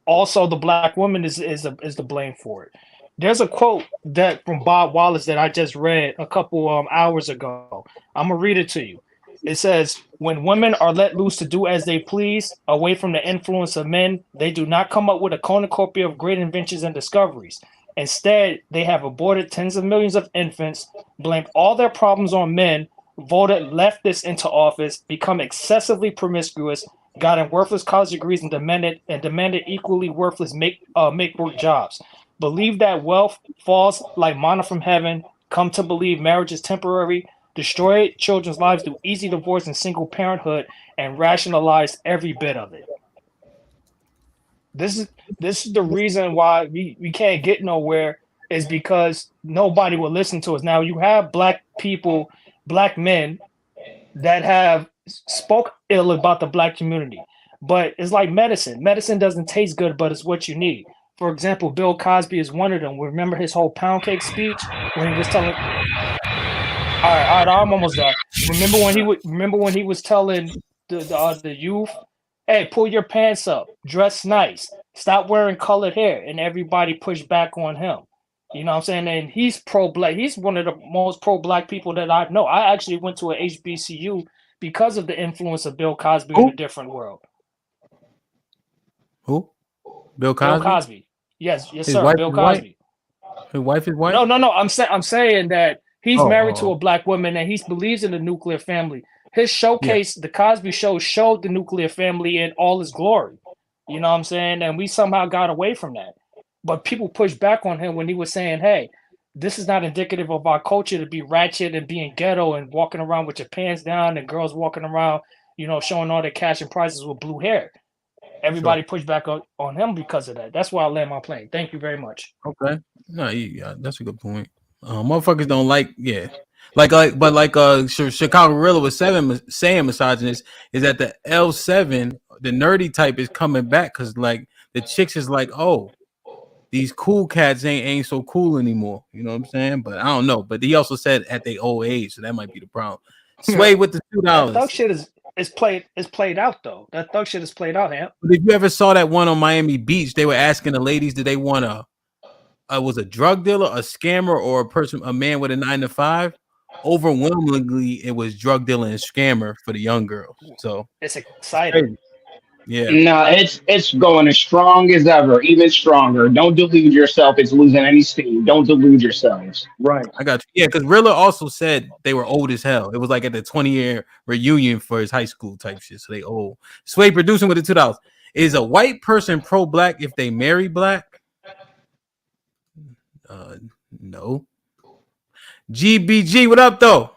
Also, the black woman is the blame for it. There's a quote that from Bob Wallace that I just read a couple hours ago. I'm gonna read it to you. It says, "When women are let loose to do as they please, away from the influence of men, they do not come up with a cornucopia of great inventions and discoveries. Instead, they have aborted tens of millions of infants, blamed all their problems on men, voted leftists into office, become excessively promiscuous, gotten worthless college degrees, and demanded equally worthless make work jobs. Believe that wealth falls like manna from heaven, come to believe marriage is temporary, destroy children's lives through easy divorce and single parenthood, and rationalize every bit of it." This is the reason why we can't get nowhere, is because nobody will listen to us. Now you have black people, black men that have spoke ill about the black community, but it's like medicine. Medicine doesn't taste good, but it's what you need. For example, Bill Cosby is one of them. Remember his whole pound cake speech when he was telling. All right, I'm almost done. Remember when he was telling the youth, "Hey, pull your pants up, dress nice, stop wearing colored hair," and everybody pushed back on him. You know what I'm saying? And he's pro-black. He's one of the most pro-black people that I know. I actually went to a HBCU because of the influence of Bill Cosby in A Different World. Who? Bill Bill Cosby? Cosby. Yes, His sir. wife Bill is white? Cosby. His wife is white? No. I'm saying that he's married to Oh. a black woman and he believes in the nuclear family. His showcase, the Cosby Show, showed the nuclear family in all its glory. You know what I'm saying? And we somehow got away from that. But people pushed back on him when he was saying, "Hey, this is not indicative of our culture to be ratchet and being ghetto and walking around with your pants down and girls walking around, showing all their cash and prizes with blue hair." Everybody pushed back on him because of that. That's why I land my plane. Thank you very much. Okay. No, yeah, that's a good point. Motherfuckers don't like, Chicago Gorilla was saying misogynist is that the L7, the nerdy type, is coming back because like the chicks is like, oh, these cool cats ain't so cool anymore. You know what I'm saying? But I don't know. But he also said at their old age, so that might be the problem. Sway with the $2. That thug shit is played out though. That thug shit is played out, Ham. But if you ever saw that one on Miami Beach, they were asking the ladies, did they want was a drug dealer, a scammer, or a man with a 9-to-5? Overwhelmingly, it was drug dealer and scammer for the young girls. So it's exciting. Yeah. No, it's going as strong as ever, even stronger. Don't delude yourself. It's losing any steam. Don't delude yourselves. Right. I got you. Yeah, because Rilla also said they were old as hell. It was like at the 20-year reunion for his high school type shit. So they old. Sway producing with the $2. Is a white person pro-black if they marry black? No. GBG, what up though?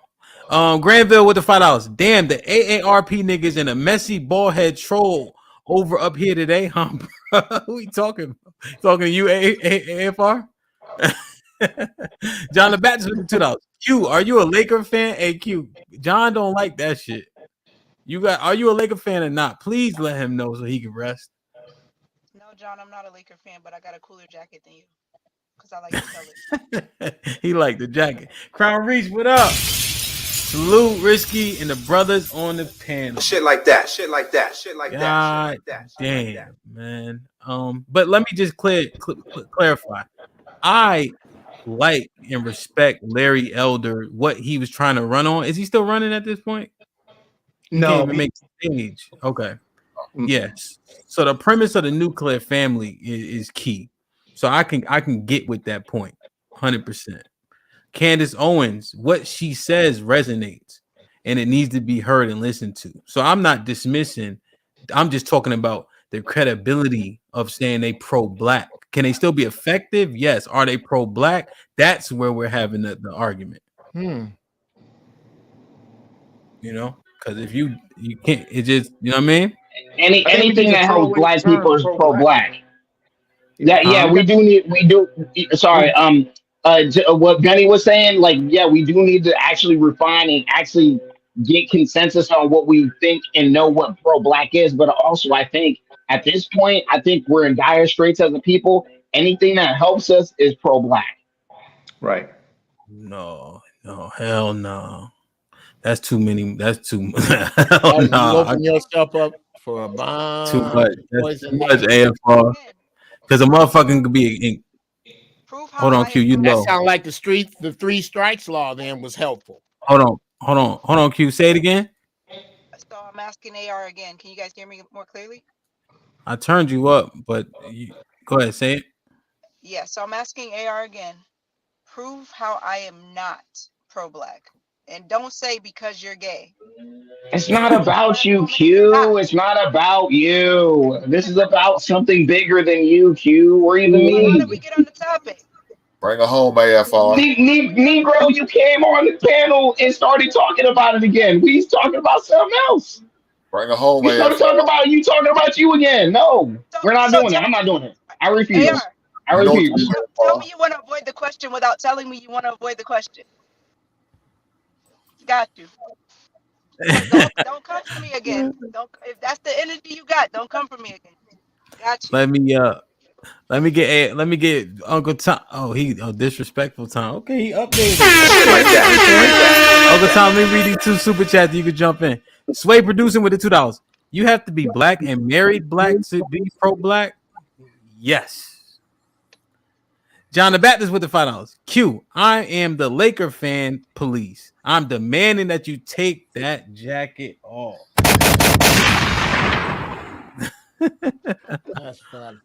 Granville with the $5. Damn, the AARP niggas and a messy ballhead troll over up here today, huh? Who we talking? Talking to you, AFR? John the Baptist with the $2. Q, are you a Laker fan? Hey, Q, John don't like that shit. Are you a Laker fan or not? Please let him know so he can rest. No, John, I'm not a Laker fan, but I got a cooler jacket than you because I like to tell it. He liked the jacket. Crown Reach, what up? Salute Risky and the brothers on the panel. Shit like that. Shit like that. Shit like that. Damn, man. But let me just clarify. I like and respect Larry Elder, what he was trying to run on. Is he still running at this point? He No. can't even make stage. Okay. Yes. So the premise of the nuclear family is key. So I can get with that point 100%. Candace Owens, what she says resonates and it needs to be heard and listened to. So I'm not dismissing. I'm just talking about the credibility of saying they pro-black. Can they still be effective? Yes. Are they pro-black? That's where we're having the argument. You know, because if you can't, it just, you know what I mean? Anything that helps black people is pro-black. Yeah, we do. Sorry, what Gunny was saying, like, yeah, we do need to actually refine and actually get consensus on what we think and know what pro-black is. But also, I think at this point, I think we're in dire straits as a people. Anything that helps us is pro-black. Right. No, hell no. That's too many. That's too much. You open yourself up for a bomb. Too much. That's too much AFR. Because a motherfucking could be. Hold on, Q. You That low. sound like the 3 strikes law then was helpful. Hold on, Q. Say it again. So I'm asking AR again. Can you guys hear me more clearly? I turned you up, but go ahead, say it. Yeah, so I'm asking AR again. Prove how I am not pro-black. And don't say because you're gay. It's not about you, Q. It's not about you. This is about something bigger than you, Q, or even me. How did we get on the topic? Bring it home, AFR. Negro, you came on the panel and started talking about it again. We talking about something else. Bring it home, We started talking about you again. No, we're not doing that. I'm not doing it. I refuse. I refuse. Tell me you want to avoid the question without telling me you want to avoid the question. Got you. Don't come for me again. If that's the energy you got, don't come for me again. Got you. Let me get Uncle Tom. Oh, disrespectful Tom. Okay, he updated. Like that. Uncle Tom, let me read these 2 super chats. You can jump in. Sway producing with the $2. You have to be black and married black to be pro-black. Yes. John the Baptist with the $5. Q, I am the Laker fan police. I'm demanding that you take that jacket off. That's funny.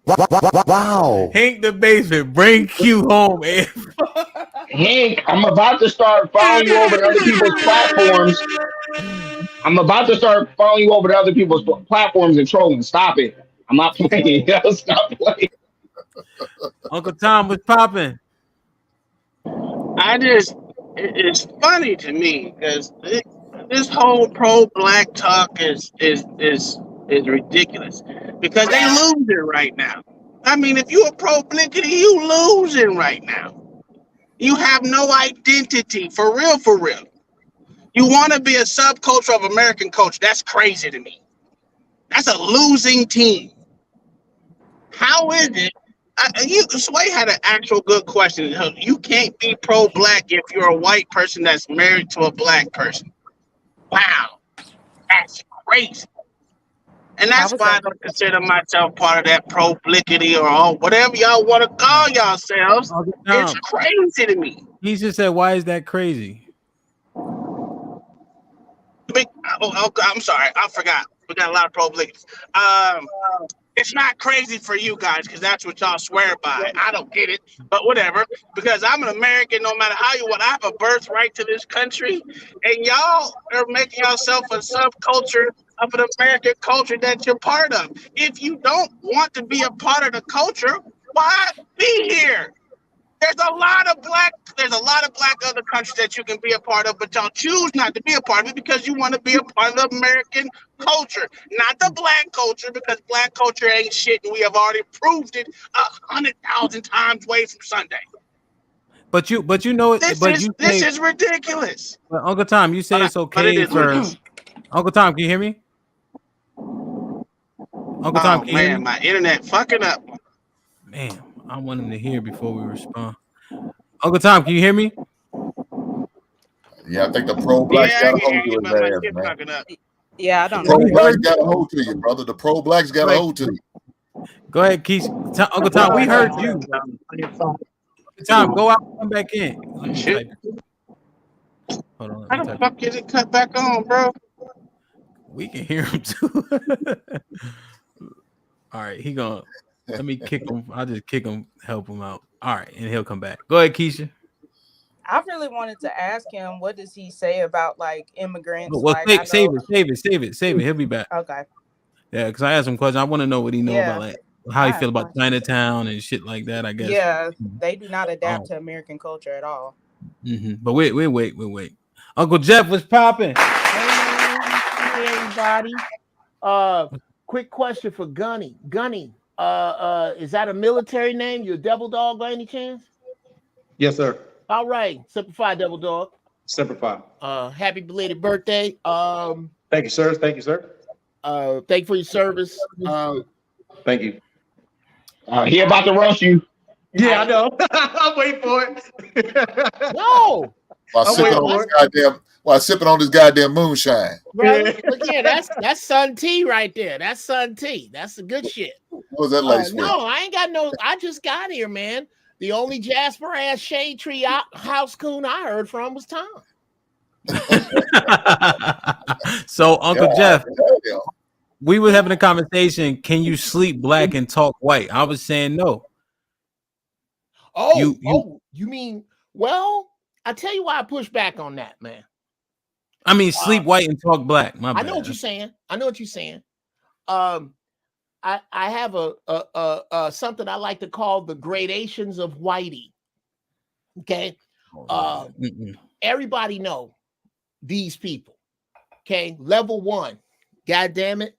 Wow. Hank the basement, bring Q home. Hank, I'm about to start following you over to other people's platforms. I'm about to start following you over to other people's platforms and trolling. Stop it. I'm not playing. Stop playing. Uncle Tom was popping. It's funny to me because this whole pro-black talk is ridiculous because they losing right now. I mean, if you're a pro-blickety, you losing right now. You have no identity, for real, for real. You want to be a subculture of American culture. That's crazy to me. That's a losing team. How is it? Sway had an actual good question. You can't be pro-black if you're a white person that's married to a black person. Wow, that's crazy. And that's why I don't consider myself part of that pro-blickety or whatever y'all want to call yourselves. It's crazy to me. He just said, "Why is that crazy?" I'm sorry, I forgot. We got a lot of pro-blicketies. It's not crazy for you guys because that's what y'all swear by. I don't get it, but whatever. Because I'm an American, no matter how you want. I have a birthright to this country, and y'all are making yourself a subculture of an American culture that you're part of. If you don't want to be a part of the culture, why be here? There's a lot of black other countries that you can be a part of, but y'all choose not to be a part of it because you want to be a part of the American culture, not the black culture, because black culture ain't shit, and we have already proved it 100,000 times away from Sunday. But you know it. This is ridiculous. But Uncle Tom, you say it's okay for Uncle Tom. Can you hear me? Uncle Tom, can you hear me? My internet fucking up. Man, I want him to hear before we respond. Uncle Tom, can you hear me? Yeah, I think the pro-blacks got a hold to his ass, man. Yeah, I don't know. Pro-blacks got a hold to you, brother. The pro-blacks got a hold to you. Go ahead, Keith. Uncle Tom, we heard you. Tom, go out and come back in. Shit. Hold on. How the fuck is it cut back on, bro? We can hear him too. All right, let me kick him. I'll just kick him, help him out. All right, and he'll come back. Go ahead, Keisha. I really wanted to ask him, what does he say about like immigrants? Well, like, save it. He'll be back. Okay. Yeah, because I asked him questions. I want to know what he know about, like how he feel about Chinatown and shit like that. I guess. Yeah, they do not adapt to American culture at all. Mm-hmm. But wait. Uncle Jeff was popping. Hey everybody. Quick question for Gunny. Gunny, is that a military name? You a Devil Dog by any chance? Yes, sir. All right, Simplify Devil Dog. Simplify. Happy belated birthday. Thank you, sir. Thank you, sir. Thank you for your service. Thank you. He about to roast you. Yeah, I know. I'm waiting for it. No. While sipping on this goddamn moonshine. Brother, look here, that's Sun Tea right there. That's Sun Tea. That's the good shit. What was that lace with? No, I ain't got no. I just got here, man. The only Jasper ass shade tree house coon I heard from was Tom. So, Uncle Jeff, we were having a conversation. Can you sleep black and talk white? I was saying no. You mean? Well, I tell you why I push back on that, man. I mean, sleep white and talk black. My bad. I know what you're saying. I have a something I like to call the gradations of whitey. Okay. Everybody know these people. Okay. Level 1. God damn it.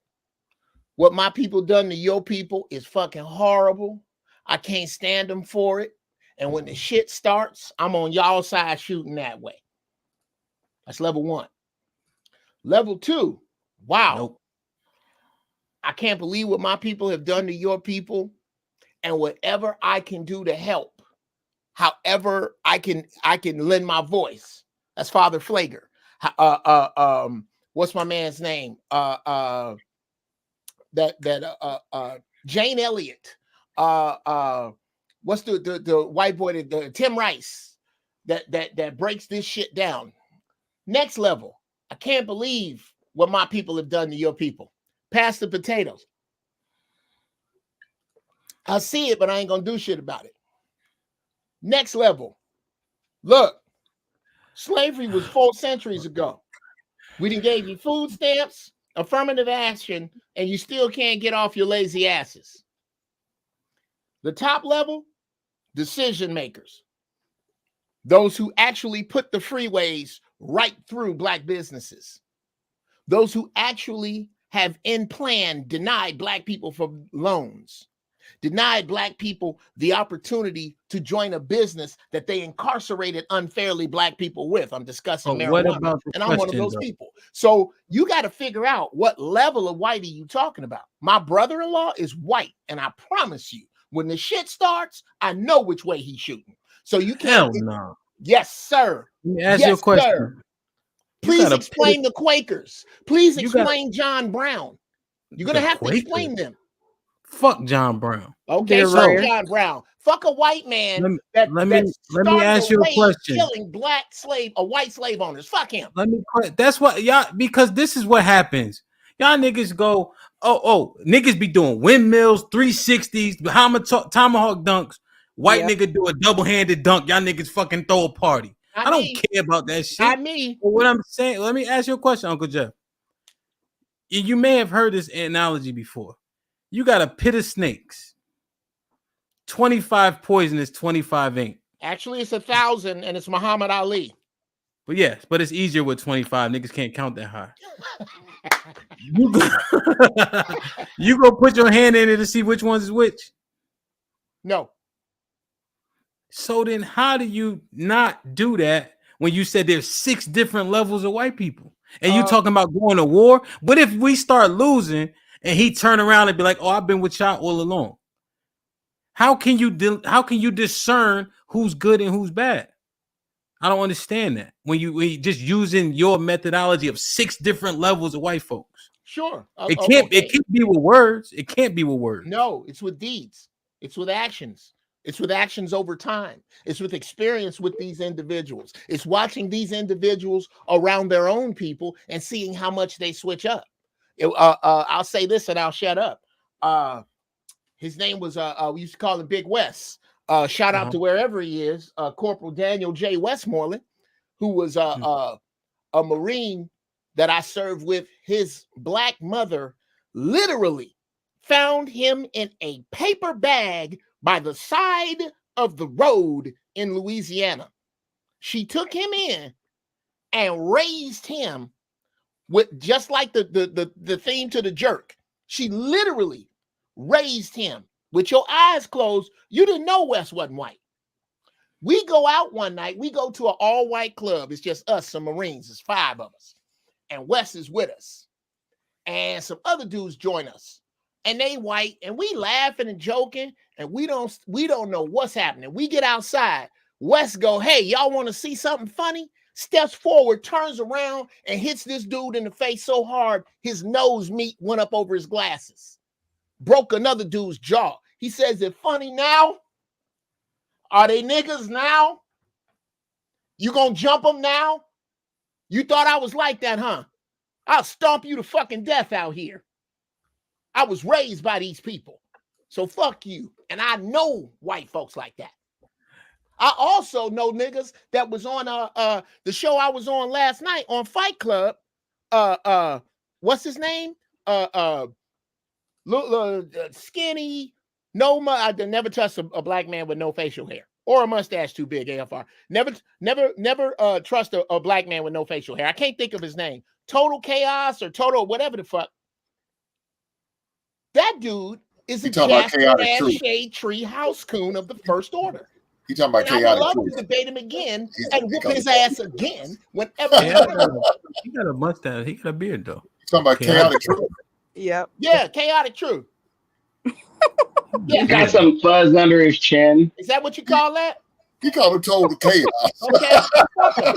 What my people done to your people is fucking horrible. I can't stand them for it. And when the shit starts, I'm on y'all side shooting that way. That's level 1. Level 2. Wow. Nope. I can't believe what my people have done to your people, and whatever I can do to help, however I can lend my voice. That's Father Flager. What's my man's name? Jane Elliott. What's the white boy, the Tim Rice, that breaks this shit down. Next level. I can't believe what my people have done to your people. Pass the potatoes. I see it, but I ain't gonna do shit about it. Next level. Look, slavery was 4 centuries ago. We done gave you food stamps, affirmative action, and you still can't get off your lazy asses. The top level, decision makers. Those who actually put the freeways right through black businesses. Those who actually have in plan denied black people for loans. Denied black people the opportunity to join a business that they incarcerated unfairly black people with. I'm discussing marijuana, what about the and I'm one of question, those though? people. So you got to figure out what level of white are you talking about. My brother-in-law is white, and I promise you, when the shit starts, I know which way he's shooting. So you can't. Hell no. Yes, sir. Let me ask yes, you a question. Sir. Please explain the Quakers. Please explain John Brown. You're gonna have to explain them. Fuck John Brown. Okay, fuck John Brown. Fuck a white man let me ask you a question. Killing white slave owners. Fuck him. That's what y'all, because this is what happens. Y'all niggas go, niggas be doing windmills, 360s, tomahawk dunks. White nigga do a double-handed dunk. Y'all niggas fucking throw a party. I don't care about that shit. Not me. But what I'm saying, let me ask you a question, Uncle Jeff. You may have heard this analogy before. You got a pit of snakes. 25 poisonous, 25 ain't. Actually, it's 1,000, and it's Muhammad Ali. But yes, but it's easier with 25. Niggas can't count that high. You go put your hand in it to see which one's is which. No. So then how do you not do that when you said there's 6 different levels of white people? And you talking about going to war? What if we start losing and he turn around and be like, "Oh, I've been with y'all all along"? How can you discern who's good and who's bad? I don't understand that. When you just using your methodology of 6 different levels of white folks. Sure. It can't be with words. It can't be with words. No, it's with deeds. It's with actions. It's with actions over time. It's with experience with these individuals. It's watching these individuals around their own people and seeing how much they switch up. I'll say this and I'll shut up. His name was, we used to call him Big West. Shout out to wherever he is, Corporal Daniel J. Westmoreland, who was a Marine that I served with. His black mother literally found him in a paper bag by the side of the road in Louisiana. She took him in and raised him with just like the theme to the jerk. She literally raised him with your eyes closed. You didn't know Wes wasn't white. We go out one night. We go to an all-white club. It's just us, some Marines. It's 5 of us. And Wes is with us. And some other dudes join us. And they white, and we laughing and joking, and we don't know what's happening. We get outside. Wes go, "Hey, y'all want to see something funny?" Steps forward, turns around, and hits this dude in the face so hard, his nose meat went up over his glasses. Broke another dude's jaw. He says, "It funny now? Are they niggas now? You gonna jump them now? You thought I was like that, huh? I'll stomp you to fucking death out here. I was raised by these people. So fuck you." And I know white folks like that. I also know niggas that was on the show I was on last night on Fight Club. What's his name? Skinny. No, I never touched a black man with no facial hair or a mustache too big. AFR. Never trust a black man with no facial hair. I can't think of his name. Total Chaos or Total whatever the fuck. That dude is a Jasper Shade Tree house coon of the First Order. He talking about I would love to debate him again and whoop his ass again whenever. He got a mustache. He got a beard though. Talking about chaotic truth. Yep. Yeah, chaotic truth. He got some fuzz under his chin. Is that what you call that? He called him total chaos. Okay, fuck him.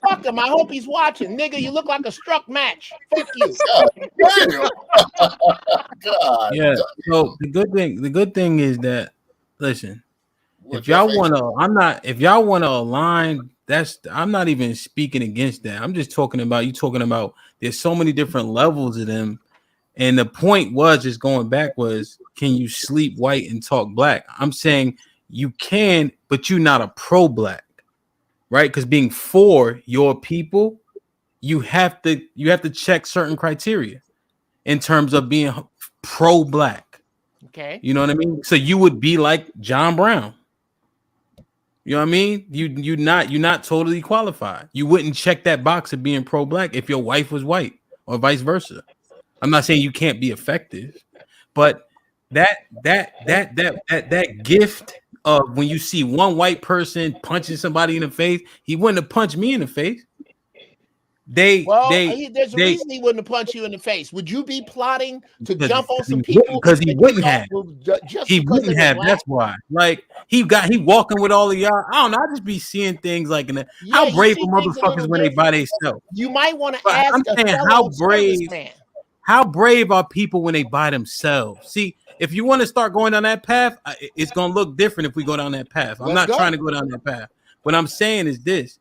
Fuck him. I hope he's watching. Nigga, you look like a struck match. Fuck you. God, God. Yeah. So the good thing is that, listen, if y'all want to, if y'all want to align, I'm not even speaking against that. I'm just talking about there's so many different levels of them. And the point was just going back was, can you sleep white and talk black? I'm saying you can, but you're not a pro-black, right? Because being for your people, you have to check certain criteria in terms of being pro-black. Okay. You know what I mean? So you would be like John Brown. You know what I mean? You're not totally qualified. You wouldn't check that box of being pro-black if your wife was white or vice versa. I'm not saying you can't be effective, but that gift of when you see one white person punching somebody in the face, he wouldn't have punched me in the face. There's a reason he wouldn't have punched you in the face. Would you be plotting to jump on some people? Because he wouldn't have. He wouldn't have. That's why. Like he walking with all of y'all. I don't know. I just be seeing things like in the, how brave are motherfuckers when they by themselves. You might want to ask. I'm saying how brave are people when they by themselves? See, if you want to start going down that path, it's gonna look different if we go down that path. I'm not trying to go down that path. What I'm saying is this: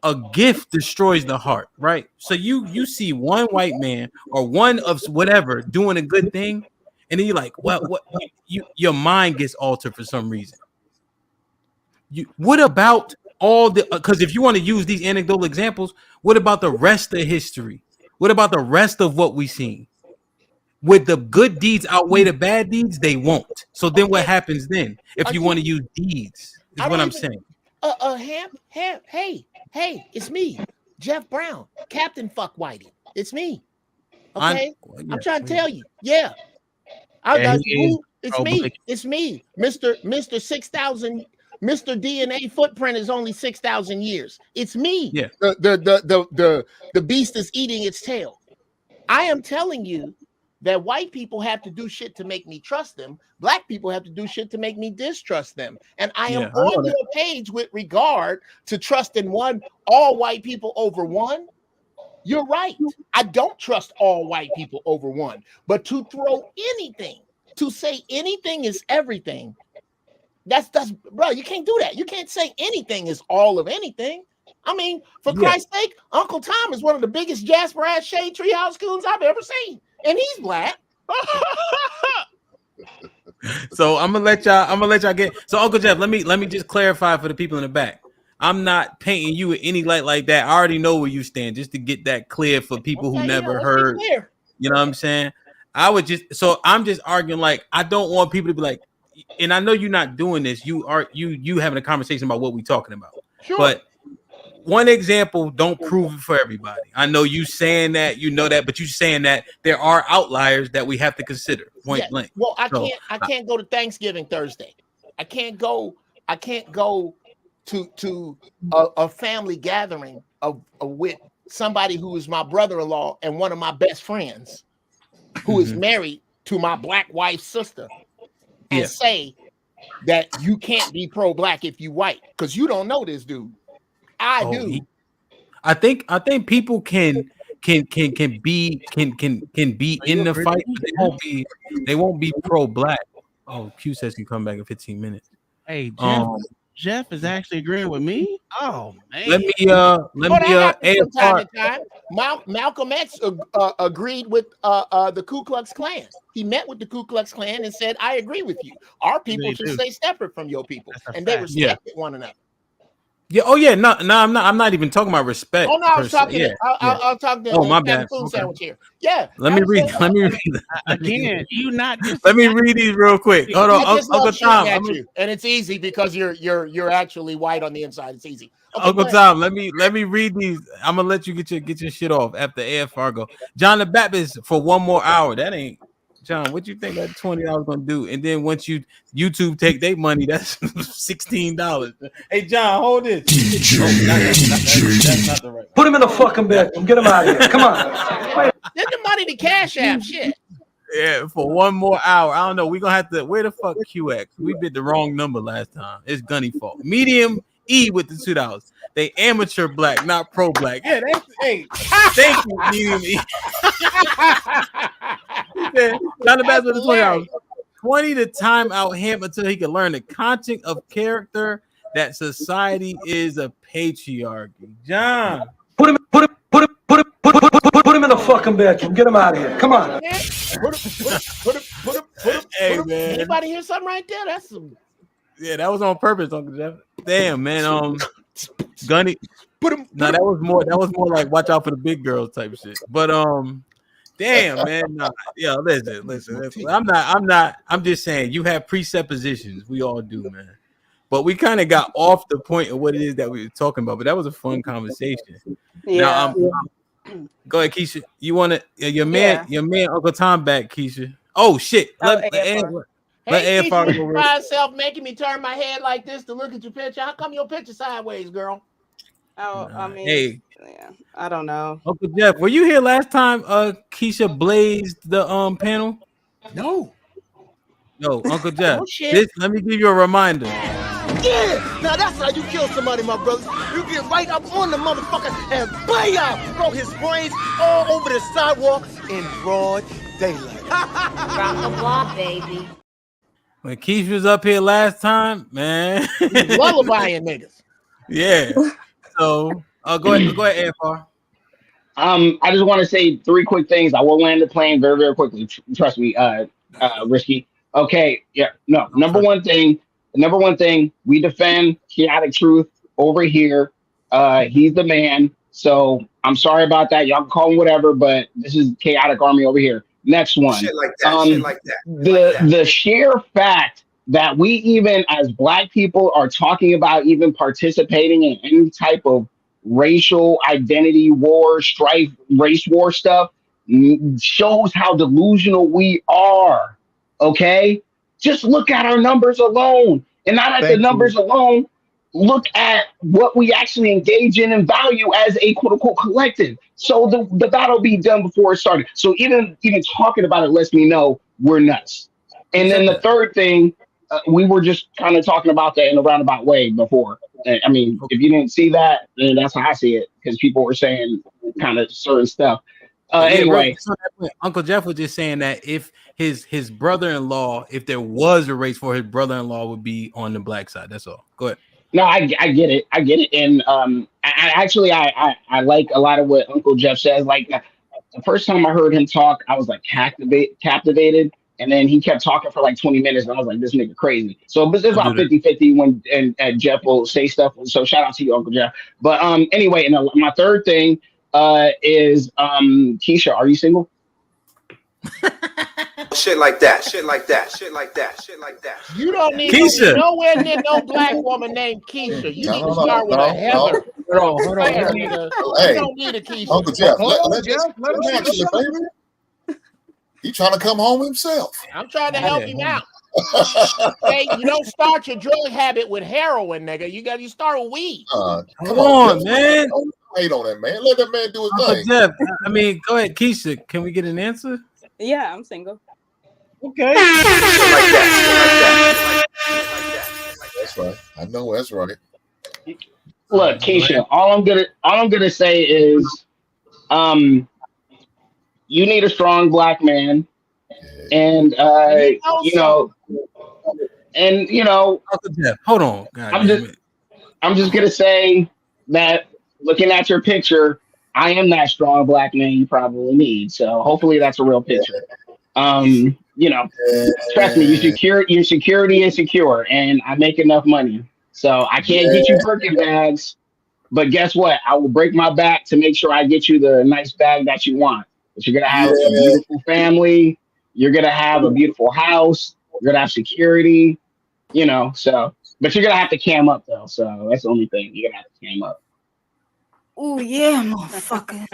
a gift destroys the heart, right? So you see one white man or one of whatever doing a good thing, and then you're like, what? Your mind gets altered for some reason. What about all the? Because if you want to use these anecdotal examples, what about the rest of history? What about the rest of what we've seen? Would the good deeds outweigh the bad deeds? They won't. So then what happens then? If you want to use deeds, is what I'm saying. Hey, it's me, Jeff Brown, Captain Fuck Whitey. It's me. Okay, I'm trying to tell you. Yeah, it's me, Mr. 6,000. Mr. DNA footprint is only 6,000 years. It's me. Yeah. The beast is eating its tail. I am telling you that white people have to do shit to make me trust them. Black people have to do shit to make me distrust them. And I am on your page with regard to trusting all white people over one. You're right. I don't trust all white people over one. But to throw anything, to say anything is everything, that's bro, you can't do that. You can't say anything is all of anything. I mean, for Christ's sake, Uncle Tom is one of the biggest Jasper ass shade treehouse coons I've ever seen. And he's black. So I'm gonna let y'all get. So Uncle Jeff, let me just clarify for the people in the back. I'm not painting you with any light like that. I already know where you stand, just to get that clear for people who never heard. You know what I'm saying? I'm just arguing like I don't want people to be like, and I know you're not doing this. You having a conversation about what we're talking about. Sure. But one example don't prove it for everybody. I know you saying that, you know that, but you saying that there are outliers that we have to consider. Point blank. Well, I can't go to Thanksgiving Thursday. I can't go to a family gathering with somebody who is my brother-in-law and one of my best friends who is married to my black wife's sister and say that you can't be pro-black if you white, because you don't know this dude. I do. I think people can be in the fight, but they won't be pro-black. Oh, Q says he come back in 15 minutes. Hey, Jeff is actually agreeing with me. Oh man. Let me Malcolm X agreed with the Ku Klux Klan. He met with the Ku Klux Klan and said, "I agree with you. Our people should stay separate from your people," and they respected one another. Yeah. Oh yeah. No. I'm not even talking about respect. Oh no, I was talking. I'll talk to. Oh my bad. Food sandwich here. Yeah. Let me read. Again, you not. Let me read these real quick. Hold on, Uncle Tom. And it's easy because you're actually white on the inside. It's easy. Okay, Uncle Tom, let me read these. I'm gonna let you get your shit off after AF Fargo. John the Baptist for one more hour. That ain't John, what you think that $20 gonna do? And then once YouTube take their money, that's $16. Hey, John, hold this. That's not the right. Put him in the fucking bedroom. Get him out of here. Come on. Send the money to Cash App. Shit. Yeah, for one more hour. I don't know. We're gonna have to. Where the fuck QX? We bid the wrong number last time. It's Gunny fault. Medium E with the $2. They amateur black, not pro black. Yeah, that's hey. Thank you, medium E. Not the best with the $20. 20 to time out him until he can learn the content of character that society is a patriarchy. John, Put him in the fucking bedroom. Get him out of here. Come on. Hey man, Anybody hear something right there? That's some. Yeah, that was on purpose, Uncle Jeff. Damn, man. Gunny. No, that was more like watch out for the big girls type shit. But damn, man. Nah, yeah, listen. I'm just saying you have presuppositions. We all do, man. But we kind of got off the point of what it is that we were talking about. But that was a fun conversation. Yeah. Now, go ahead, Keisha. You want to your man Uncle Tom back, Keisha. Oh shit. Let Hey, Keisha, you by yourself making me turn my head like this to look at your picture. How come your picture sideways, girl? Oh, I mean, hey, yeah, I don't know. Uncle Jeff, were you here last time? Keisha blazed the panel. No, Uncle Jeff. Oh, shit. Let me give you a reminder. Yeah, now that's how you kill somebody, my brothers. You get right up on the motherfucker and bam, throw his brains all over the sidewalk in broad daylight. Rock the block, baby. When Keisha was up here last time, man, lullabying niggas. Yeah. So, go ahead, AFR. I just want to say 3 quick things. I will land the plane very, very quickly. Trust me, Risky. Okay, yeah, no. Number one thing, we defend chaotic truth over here. He's the man. So I'm sorry about that. Y'all can call him whatever, but this is chaotic army over here. Next one. Shit like that. The sheer fact that we even as Black people are talking about even participating in any type of racial identity war, strife, race war stuff shows how delusional we are. Okay? Just look at our numbers alone. And not at the numbers alone, look at what we actually engage in and value as a quote unquote collective. So the battle be done before it started. So even talking about it lets me know we're nuts. And then the third thing, we were just kind of talking about that in a roundabout way before. I mean, if you didn't see that, then that's how I see it, because people were saying kind of certain stuff. Anyway, Uncle Jeff was just saying that if his brother-in-law, if there was a race for his brother-in-law, would be on the Black side. That's all. Go ahead. No, I get it, and I like a lot of what Uncle Jeff says. Like the first time I heard him talk, I was like captivated, and then he kept talking for like 20 minutes, and I was like, this nigga crazy. So it's about 50-50 when and Jeff will say stuff. So shout out to you, Uncle Jeff. But anyway, and my third thing is Keisha, are you single? Shit like that. You don't need Keisha. nowhere near no Black woman named Keisha. You need to start with a Heather. Hold on. You don't need a Keisha. Uncle Jeff, let him answer it, baby. He trying to come home himself. I'm trying to help him out. Hey, you don't start your drug habit with heroin, nigga. You start with weed. Come on, man. Don't hate on that man. Let that man do his Uncle thing. Jeff, I mean, go ahead, Keisha. Can we get an answer? Yeah, I'm single. Okay. That's right. I know that's right. Look, Keisha, all I'm gonna say is, you need a strong Black man, and Uncle Jeff, hold on. I'm just gonna say that looking at your picture, I am that strong Black man you probably need. So hopefully that's a real picture. Trust me, your security is secure, and I make enough money. So I can't get you Birkin bags, but guess what? I will break my back to make sure I get you the nice bag that you want. But you're gonna have a beautiful family, you're gonna have a beautiful house, you're gonna have security, so but you're gonna have to cam up though. So that's the only thing. You're gonna have to cam up. Oh yeah, motherfucker.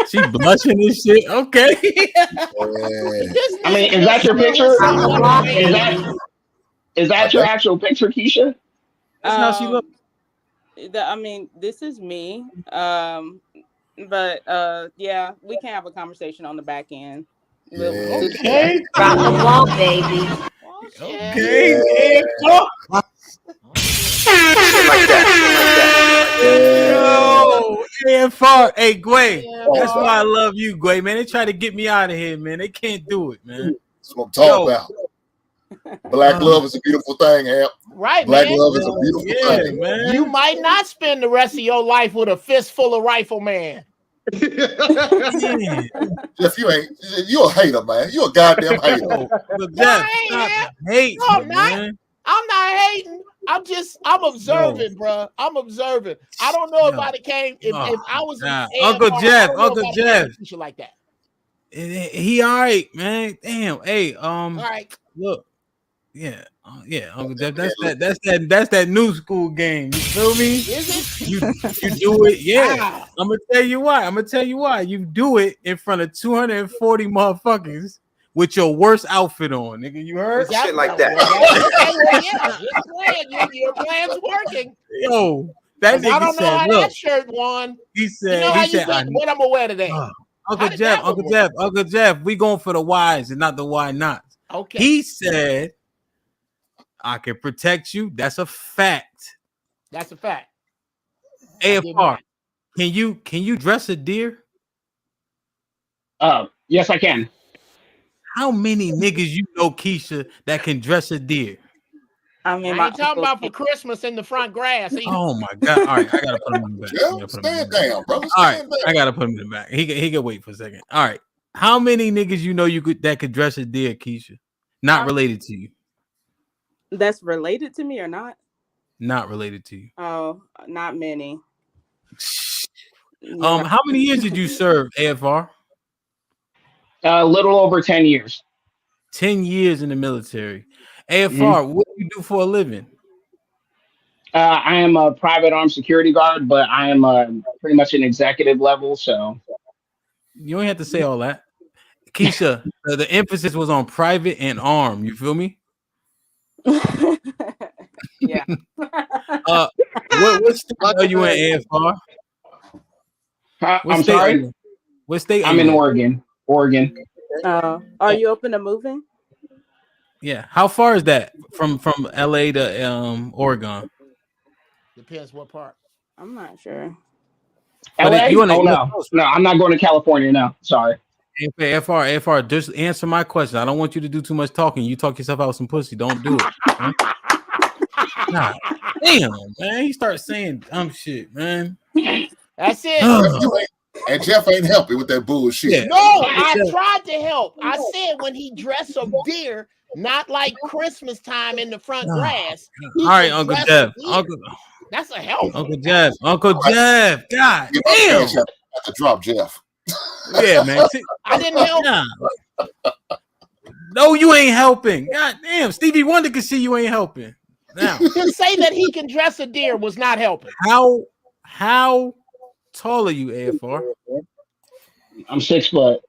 She blushing and shit. Okay. I mean, is that your picture? Is that your actual picture, Keisha? That's how she looks. I mean, this is me. But yeah, we can have a conversation on the back end. Okay. Drop the ball, baby. Okay. Yo, AFR. Hey, Gway. That's why I love you, Gway, man. They try to get me out of here, man. They can't do it, man. That's what I'm talking about. Black love is a beautiful thing, Amp. Right, Black man. love is a beautiful thing. Man. You might not spend the rest of your life with a fistful of rifleman. Jeff, you a hater, man. You a goddamn hater. Look, Jeff, hate, no, I'm not. man. I'm not hating. I'm observing, bro. I'm observing. I don't know if I'd came if I was Uncle Jeff, like that. He all right, man. Damn. Hey, all right. Look, yeah, Uncle Jeff. That's that new school game. You feel me? Is it? You do it, yeah. Wow. I'm gonna tell you why. You do it in front of 240 motherfuckers with your worst outfit on, nigga. You heard? Shit like that. Your plan's working. Yo, that nigga I don't know said, how look, that shirt won. he said, you know how you think what I'm gonna wear today. Uncle Jeff, we going for the whys and not the why nots. Okay. He said, I can protect you. That's a fact. That's a fact. AFR, can you dress a deer? Yes, I can. How many niggas you know, Keisha, that can dress a deer? I mean, I ain't talking about for Christmas in the front grass. Oh my god! All right, I gotta put him in the back. Stand down, brother. All right, I gotta put him in the back. He can wait for a second. All right, how many niggas you know that could dress a deer, Keisha? Not related to you. That's related to me or not? Not related to you. Oh, not many. How many years did you serve, AFR? A little over 10 years. 10 years in the military. AFR, what do you do for a living? I am a private armed security guard, but I am pretty much an executive level. So you don't have to say all that. Keisha, the emphasis was on private and armed. You feel me? Yeah. What state are you in, AFR? I'm sorry. What state? I'm in Oregon. Are you open to moving? Yeah. How far is that from LA to Oregon? Depends what part. I'm not sure. LA? No, I'm not going to California now. Sorry. AFR, just answer my question. I don't want you to do too much talking. You talk yourself out some pussy. Don't do it. Huh? Nah, damn, man. He starts saying dumb shit, man. That's it. And Jeff ain't helping with that bullshit. Yeah. No, I tried to help. I said when he dressed a deer, not like Christmas time in the front grass. All right, Uncle Jeff. That's a help. Uncle Jeff. God damn. I have to drop Jeff. Yeah, man. I didn't help. No, you ain't helping. God damn. Stevie Wonder can see you ain't helping. Now, to say that he can dress a deer was not helping. How tall are you, AFR? I'm 6 foot.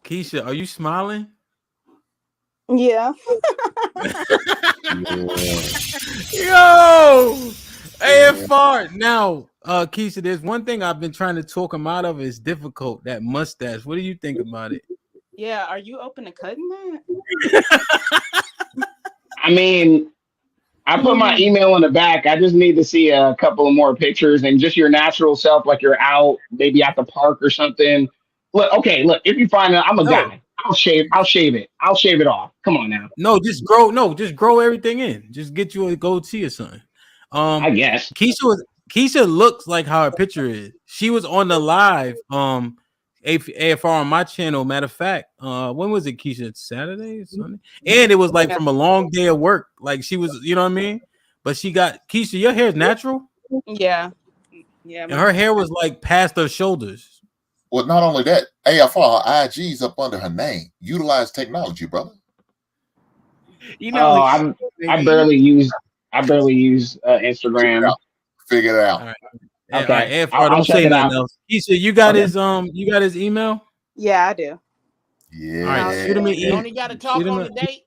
Keisha, are you smiling? Yeah. Yo, AFR. Now, Keisha, there's one thing I've been trying to talk him out of. It's difficult. That mustache. What do you think about it? Yeah. Are you open to cutting that? I mean, I put my email in the back. I just need to see a couple of more pictures and just your natural self, like you're out, maybe at the park or something. Look, if you find it, I'm a guy. I'll shave it. I'll shave it off. Come on now. Just grow everything in. Just get you a goatee or something. I guess. Keisha looks like how her picture is. She was on the live AFR on my channel. Matter of fact, when was it, Keisha? Saturday or Sunday? And it was like from a long day of work. Like she was, you know what I mean? But she got Keisha, your hair is natural? Yeah. Yeah. And her hair was like past her shoulders. Well, not only that, AFR, her IG's up under her name. Utilize technology, brother. You know, I barely use Instagram. Figure it out. All right. All Okay. right, AFR, I'll don't check say it nothing out. else. Keisha, you got Okay. his email? Yeah, I do. Yeah. All right, shoot him an You email. only got to talk on the date.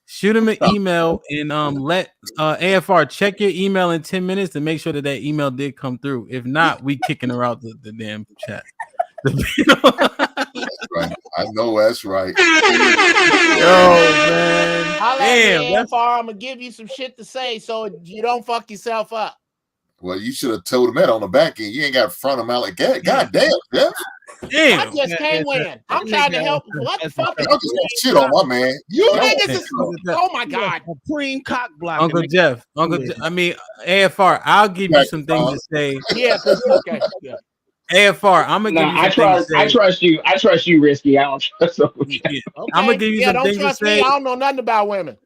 Shoot him an email and let AFR check your email in 10 minutes to make sure that email did come through. If not, we kicking her out the damn chat. That's right. I know that's right. Yo, man. Holla Damn, at me, that's AFR. I'm gonna give you some shit to say so you don't fuck yourself up. Well, you should have told him that on the back end. You ain't got to front him out like that. God damn, Jeff. I just can't win. I'm trying to help. What the fuck? Y'all just got shit on my man. You Don't niggas is. Oh my god. Supreme cock blocker. Uncle Jeff. I mean AFR, I'll give you some things to say. Yeah, because okay. Yeah. AFR, I'm gonna give you some things to say. I trust you. I trust you, Risky. I don't trust Okay. I'm gonna give you some don't things to trust say. me. I don't know nothing about women.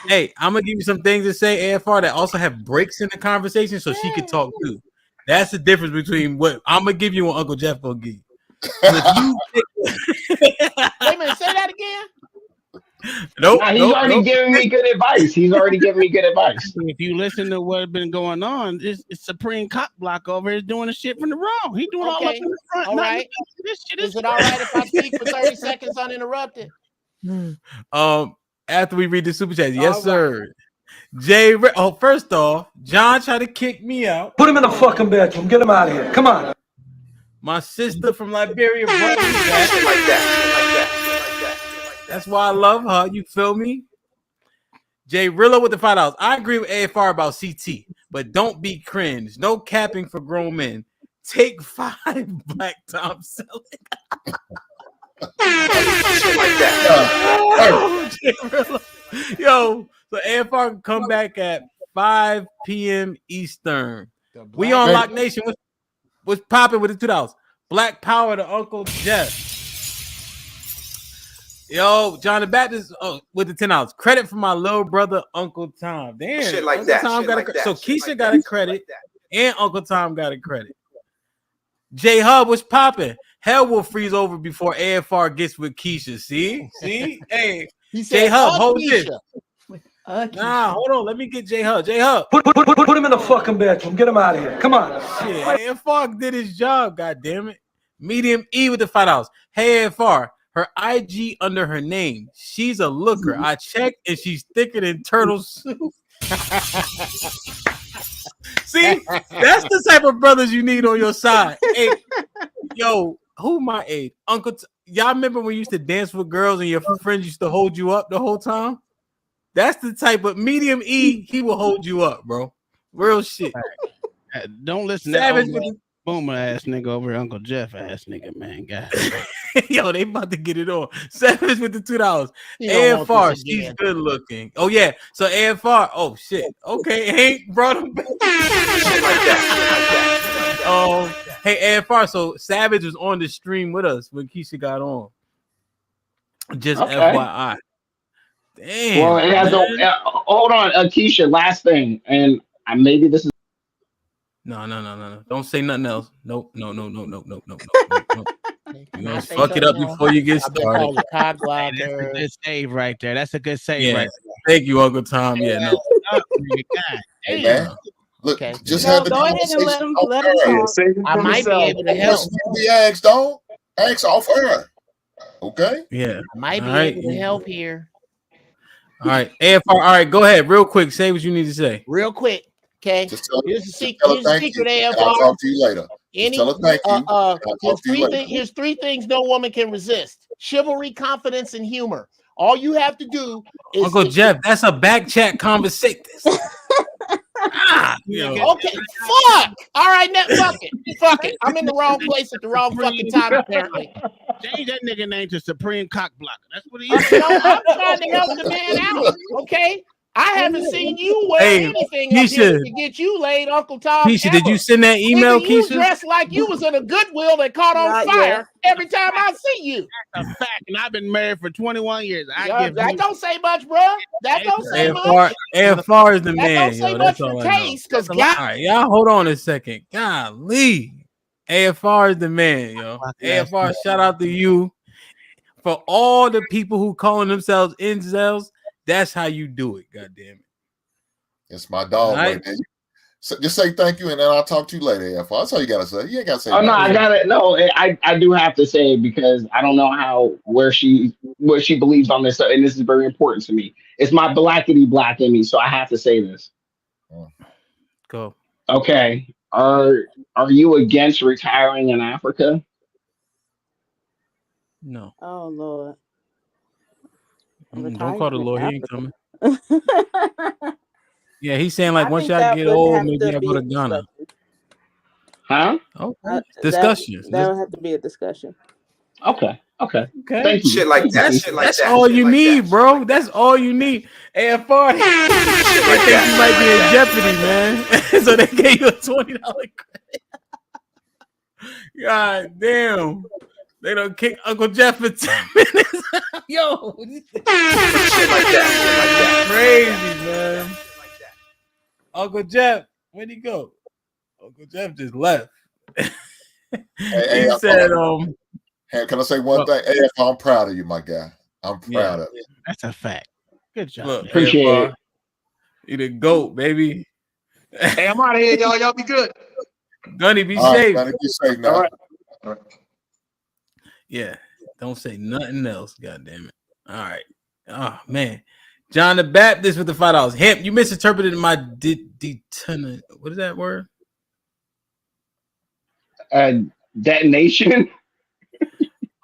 Hey, I'm gonna give you some things to say, AFR, that also have breaks in the conversation so she could talk too. That's the difference between what I'm gonna give you and Uncle Jeff will give you. Wait a minute, say that again. Nope. Nah, he's already giving me good advice. If you listen to what's been going on, it's Supreme cock block over here doing the shit from the wrong. He doing all up in the front. All right. This shit is it all right if I speak for 30 seconds uninterrupted? After we read the super chat, yes, sir. Jay, first off, John tried to kick me out. Put him in the fucking bedroom. Get him out of here. Come on. My sister from Liberia brought me back. Shit like that. That's why I love her. You feel me? Jay Rillo with the $5. I agree with AFR about CT, but don't be cringe. No capping for grown men. Take 5, Black Tom Selleck. Shit like that. Yo, so AFR can come back at 5 p.m. Eastern. We on Lock Nation. What's popping with the $2? Black Power to Uncle Jeff. Yo, John the Baptist with the $10. Credit for my little brother, Uncle Tom. Damn. Shit like Uncle that. Tom Shit got like that. So Shit Keisha like got that. a credit and Uncle Tom got a credit. J Hub was popping. Hell will freeze over before AFR gets with Keisha. See? Hey, J Hub, hold this. Nah, hold on. Let me get J Hub. J Hub. Put him in the fucking bedroom. Get him out of here. Come on. Shit, AFR did his job. God damn it. Medium E with the $5. Hey AFR, her IG under her name. She's a looker. I checked and she's thicker than turtle soup. See, that's the type of brothers you need on your side. Hey, yo, who my age? Uncle, y'all remember when you used to dance with girls and your friends used to hold you up the whole time? That's the type of medium E, he will hold you up, bro. Real shit. Don't listen Savage to that boomer ass nigga over here, Uncle Jeff ass nigga, man. God. Yo, they about to get it on. Savage with the $2. AFR, she's good looking. Oh, yeah. So AFR, oh shit. Okay, Hank brought him back. Hey, AFR, so Savage was on the stream with us when Keisha got on. Just FYI. Damn. Well, it has hold on, Keisha, last thing, and maybe this is No. Don't say nothing else. Nope. No. You gonna fuck it up before you get started. That's a good save right there. That's a good save right there. Thank you, Uncle Tom. Yeah, no. Hey, man. Look, just No, have the go ahead and conversation. let him talk. I might be able to help. We asked, dog. Ask off her. Okay? Yeah. I might be All right. able to help here. All right. AFR, all right, go ahead. Real quick. Say what you need to say. Real quick. Okay. Just tell Here's the her thank secret, you, and AFR. I'll talk to you later. Just tell her thank you. Here's three things no woman can resist: chivalry, confidence, and humor. All you have to do is Uncle Jeff, that's a back chat conversation. Okay, fuck. All right, now fuck it. I'm in the wrong place at the wrong fucking time, apparently. Change that nigga name to Supreme Cock Blocker. That's what he is. I'm trying to help the man out. Okay. I haven't seen you wear anything up here to get you laid, Uncle Tom. Keisha, did you send that email, Nigga, you Keisha? dressed like you was in a Goodwill that caught on fire every time I see you. That's a fact, and I've been married for 21 years. That don't say much, bro. That don't say much. AFR is the man. That don't say much for taste, because all right, y'all hold on a second. Golly. AFR is the man, yo. AFR, shout out to you. For all the people who calling themselves incels, that's how you do it. God damn it. It's my dog right there. So just say thank you, and then I'll talk to you later. AFR. That's all you gotta say. You ain't gotta say Oh no, nothing. I got it. No, I do have to say it because I don't know what she believes on this, and this is very important to me. It's my blackity black in me, so I have to say this. Go. Okay, are you against retiring in Africa? No. Oh Lord. Don't call the Retiring Lord. in He ain't coming. Africa. Yeah, he's saying like I once think y'all that get would old, have maybe to I go be a to Ghana. discussion. Huh? Okay. That Discussions. would have to be a discussion. Okay. Okay. Thank you. Shit like that. Thank Shit you. like That's that. all Shit you like that. need, bro. That's all you need. AFR, Shit they like think that. you Shit might like be in that. jeopardy, man. So they gave you a $20 credit. God damn. They don't kick Uncle Jeff for 10 minutes. Yo, Shit like that. Shit like that. crazy, man. Uncle Jeff, where'd he go? Uncle Jeff just left. Hey, He said, hey, can I say one thing? AFR, I'm proud of you, my guy. I'm proud of you. That's a fact. Good job. Look, man. Appreciate AFR, it. he the GOAT, baby. Hey, I'm out of here, y'all. Y'all be good. Gunny, be All right, safe. man, be safe now. All right. All right. Yeah, don't say nothing else. God damn it. All right. Oh man, John the Baptist with the $5. Hemp, you misinterpreted my what is that word? Detonation.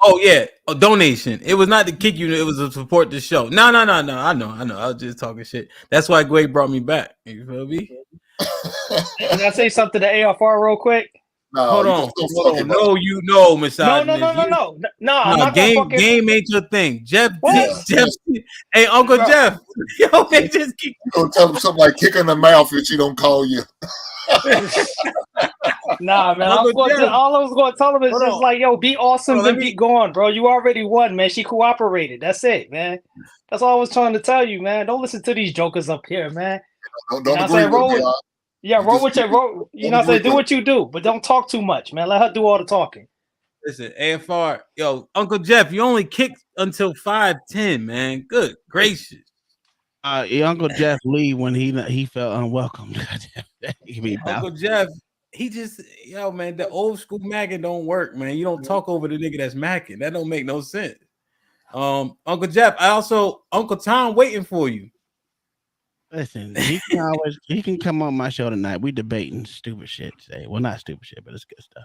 Oh yeah, a donation. It was not to kick you. It was to support the show. No. I know. I was just talking shit. That's why Gway brought me back. You feel me? Can I say something to AFR real quick? No, Hold you on. fuck it, No, you know, No, misogynist. no. I'm not gonna fucking. Game ain't your thing. Jeff, What? hey, Uncle Bro. Jeff. Yo, they just keep. You gonna tell him something like kick in the mouth if she don't call you. Nah, man. Uncle Jeff. All I was going to tell him is Hold just on. like, yo, be awesome, Hold on, then be gone, bro. You already won, man. She cooperated. That's it, man. That's all I was trying to tell you, man. Don't listen to these jokers up here, man. Don't You know what I'm agree saying? with Roll me. with, yeah, roll with your roll. You know what I'm saying? Do what you do, but don't talk too much, man. Let her do all the talking. Listen, AFR, yo, Uncle Jeff, you only kicked until 5'10", man. Good gracious. Uncle Jeff leave when he felt unwelcome. He be Uncle Jeff, he just, yo, man, the old school macking don't work, man. You don't talk over the nigga that's macking. That don't make no sense. Uncle Jeff, Uncle Tom waiting for you. Listen, he can come on my show tonight. We debating stupid shit today. Well, not stupid shit, but it's good stuff.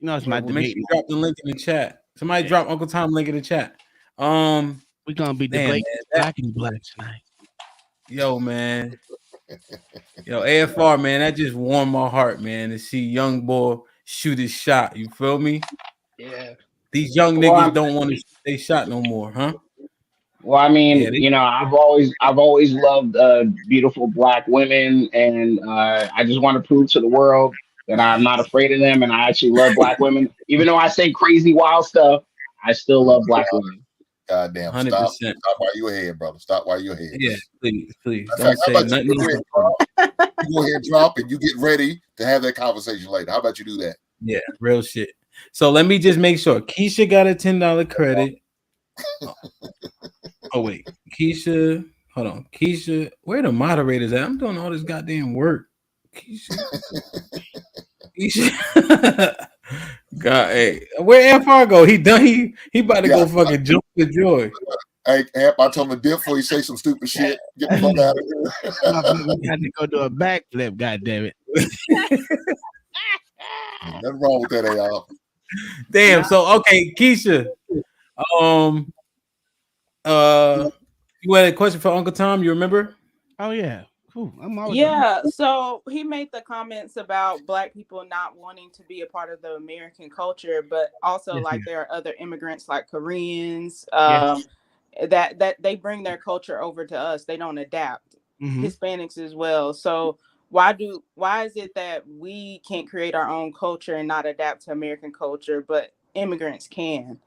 You know, it's my Well, make debate. sure you drop the link in the chat. Somebody drop Uncle Tom link in the chat. We're gonna be debating black and black tonight. Yo, man. Yo, AFR, man, that just warmed my heart, man, to see young boy shoot his shot. You feel me? Yeah. These young niggas don't want to shoot their shot no more, huh? Well, I mean, Yeah, I've always loved beautiful black women, and I just want to prove to the world that I'm not afraid of them, and I actually love black women. Even though I say crazy, wild stuff, I still love black women. Goddamn, 100%. stop while you're ahead, brother. Stop while you're ahead. Yeah, please. In Don't fact, how say about you nothing. go ahead and drop, and you get ready to have that conversation later. How about you do that? Yeah, real shit. So let me just make sure. Keisha got a $10 credit. Oh wait, Keisha. Hold on, Keisha. Where the moderators at? I'm doing all this goddamn work. Keisha. God, hey, where FR go? He done. He about to go fucking jump for joy. Hey, Amp, I told him to dip before he say some stupid shit. Get the fuck out of here. We had to go do a backflip. God damn it! Nothing wrong with that, AR. Damn. So okay, Keisha. You had a question for Uncle Tom? You remember? Oh yeah. Cool. Yeah, so he made the comments about black people not wanting to be a part of the American culture, but also like there are other immigrants like Koreans that they bring their culture over to us. They don't adapt. Hispanics as well. So why is it that we can't create our own culture and not adapt to American culture, but immigrants can?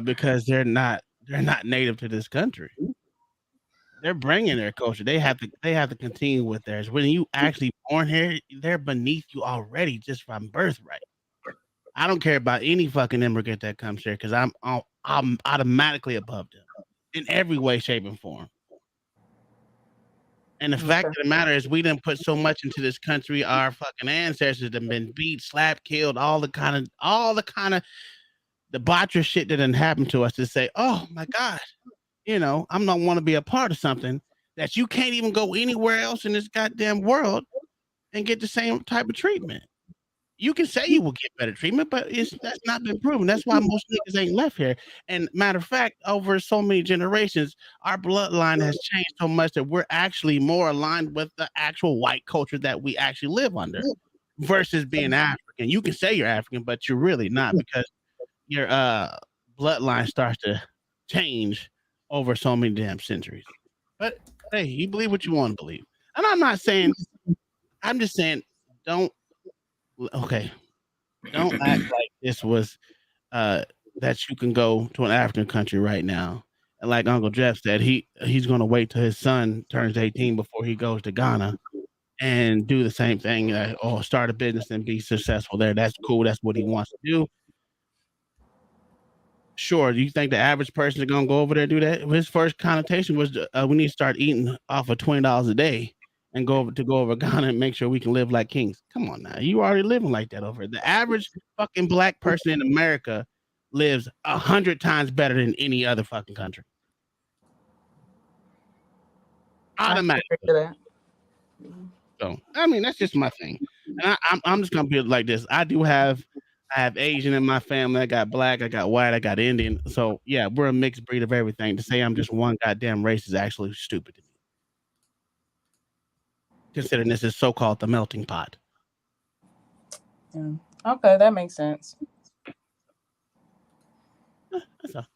Because they're not native to this country. They're bringing their culture. They have to continue with theirs. When you actually born here, they're beneath you already just from birthright. I don't care about any fucking immigrant that comes here because I'm automatically above them in every way, shape, and form. And the fact of the matter is, we didn't put so much into this country. Our fucking ancestors have been beat, slapped, killed, all the kind of debaucherous shit that didn't happen to us to say, oh my God, I'm not want to be a part of something that you can't even go anywhere else in this goddamn world and get the same type of treatment. You can say you will get better treatment, but that's not been proven. That's why most niggas ain't left here. And matter of fact, over so many generations, our bloodline has changed so much that we're actually more aligned with the actual white culture that we actually live under versus being African. You can say you're African, but you're really not, because your bloodline starts to change over so many damn centuries. But hey, you believe what you want to believe. And I'm just saying, don't act like this was that you can go to an African country right now. And like Uncle Jeff said, he's gonna wait till his son turns 18 before he goes to Ghana and do the same thing, or start a business and be successful there. That's cool. That's what he wants to do. Sure. Do you think the average person is gonna go over there and do that? His first connotation was we need to start eating off of $20 a day and go over Ghana and make sure we can live like kings. Come on now, you already living like that over there. The average fucking black person in America lives 100 times better than any other fucking country. Automatically. So I mean, that's just my thing. And I'm just gonna be like this. I have Asian in my family. I got black, I got white, I got Indian. So yeah, we're a mixed breed of everything. To say I'm just one goddamn race is actually stupid to me, considering this is so-called the melting pot. Yeah. Okay, that makes sense. That's all.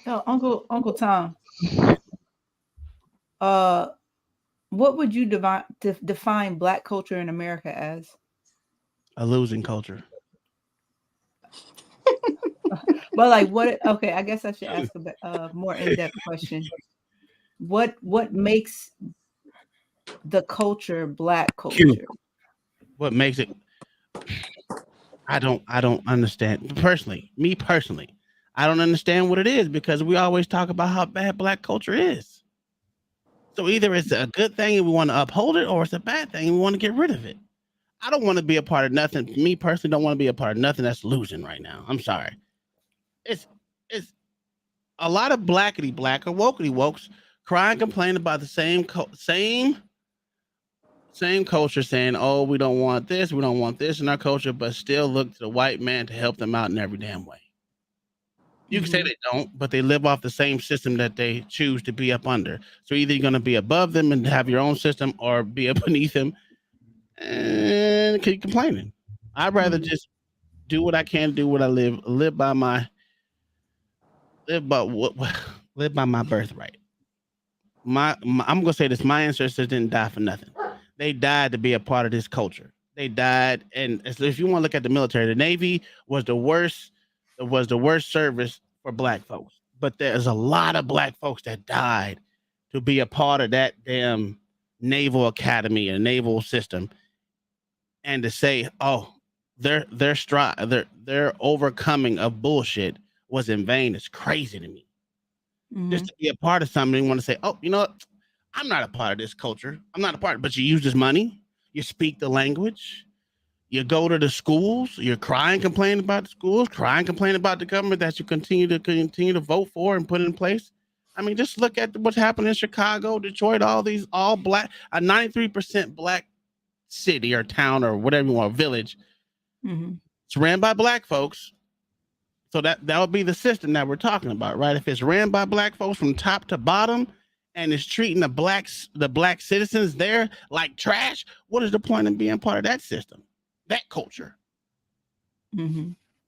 So, Uncle Tom, what would you define Black culture in America as? A losing culture. But like, what? Okay, I guess I should ask a more in-depth question. What makes the culture Black culture? What makes it? I don't understand. Me personally, I don't understand what it is, because we always talk about how bad Black culture is. So either it's a good thing and we want to uphold it, or it's a bad thing and we want to get rid of it. I don't want to be a part of nothing. Me personally, don't want to be a part of nothing that's losing right now. I'm sorry. It's a lot of blackity black or wokety wokes cry and complain about the same culture, saying, oh, we don't want this in our culture, but still look to the white man to help them out in every damn way. You can say they don't, but they live off the same system that they choose to be up under. So either you're going to be above them and have your own system, or be up beneath them and keep complaining. I'd rather just do what I can, do what I live by my birthright. I'm gonna say this: my ancestors didn't die for nothing. They died to be a part of this culture. They died, and if you want to look at the military, the Navy was the worst service for Black folks. But there's a lot of Black folks that died to be a part of that damn naval academy and naval system, and to say, oh, their overcoming of bullshit was in vain is crazy to me. Just to be a part of something, you want to say, oh, you know what? I'm not a part of this culture. I'm not a part, but you use this money, you speak the language, you go to the schools, you're crying, complaining about the schools, crying, complaining about the government that you continue to vote for and put in place. I mean, just look at what's happened in Chicago, Detroit, all Black, a 93% Black city or town or whatever you want, village. It's ran by Black folks. So that would be the system that we're talking about, right? If it's ran by Black folks from top to bottom and it's treating the black citizens there like trash, what is the point of being part of that system, that culture?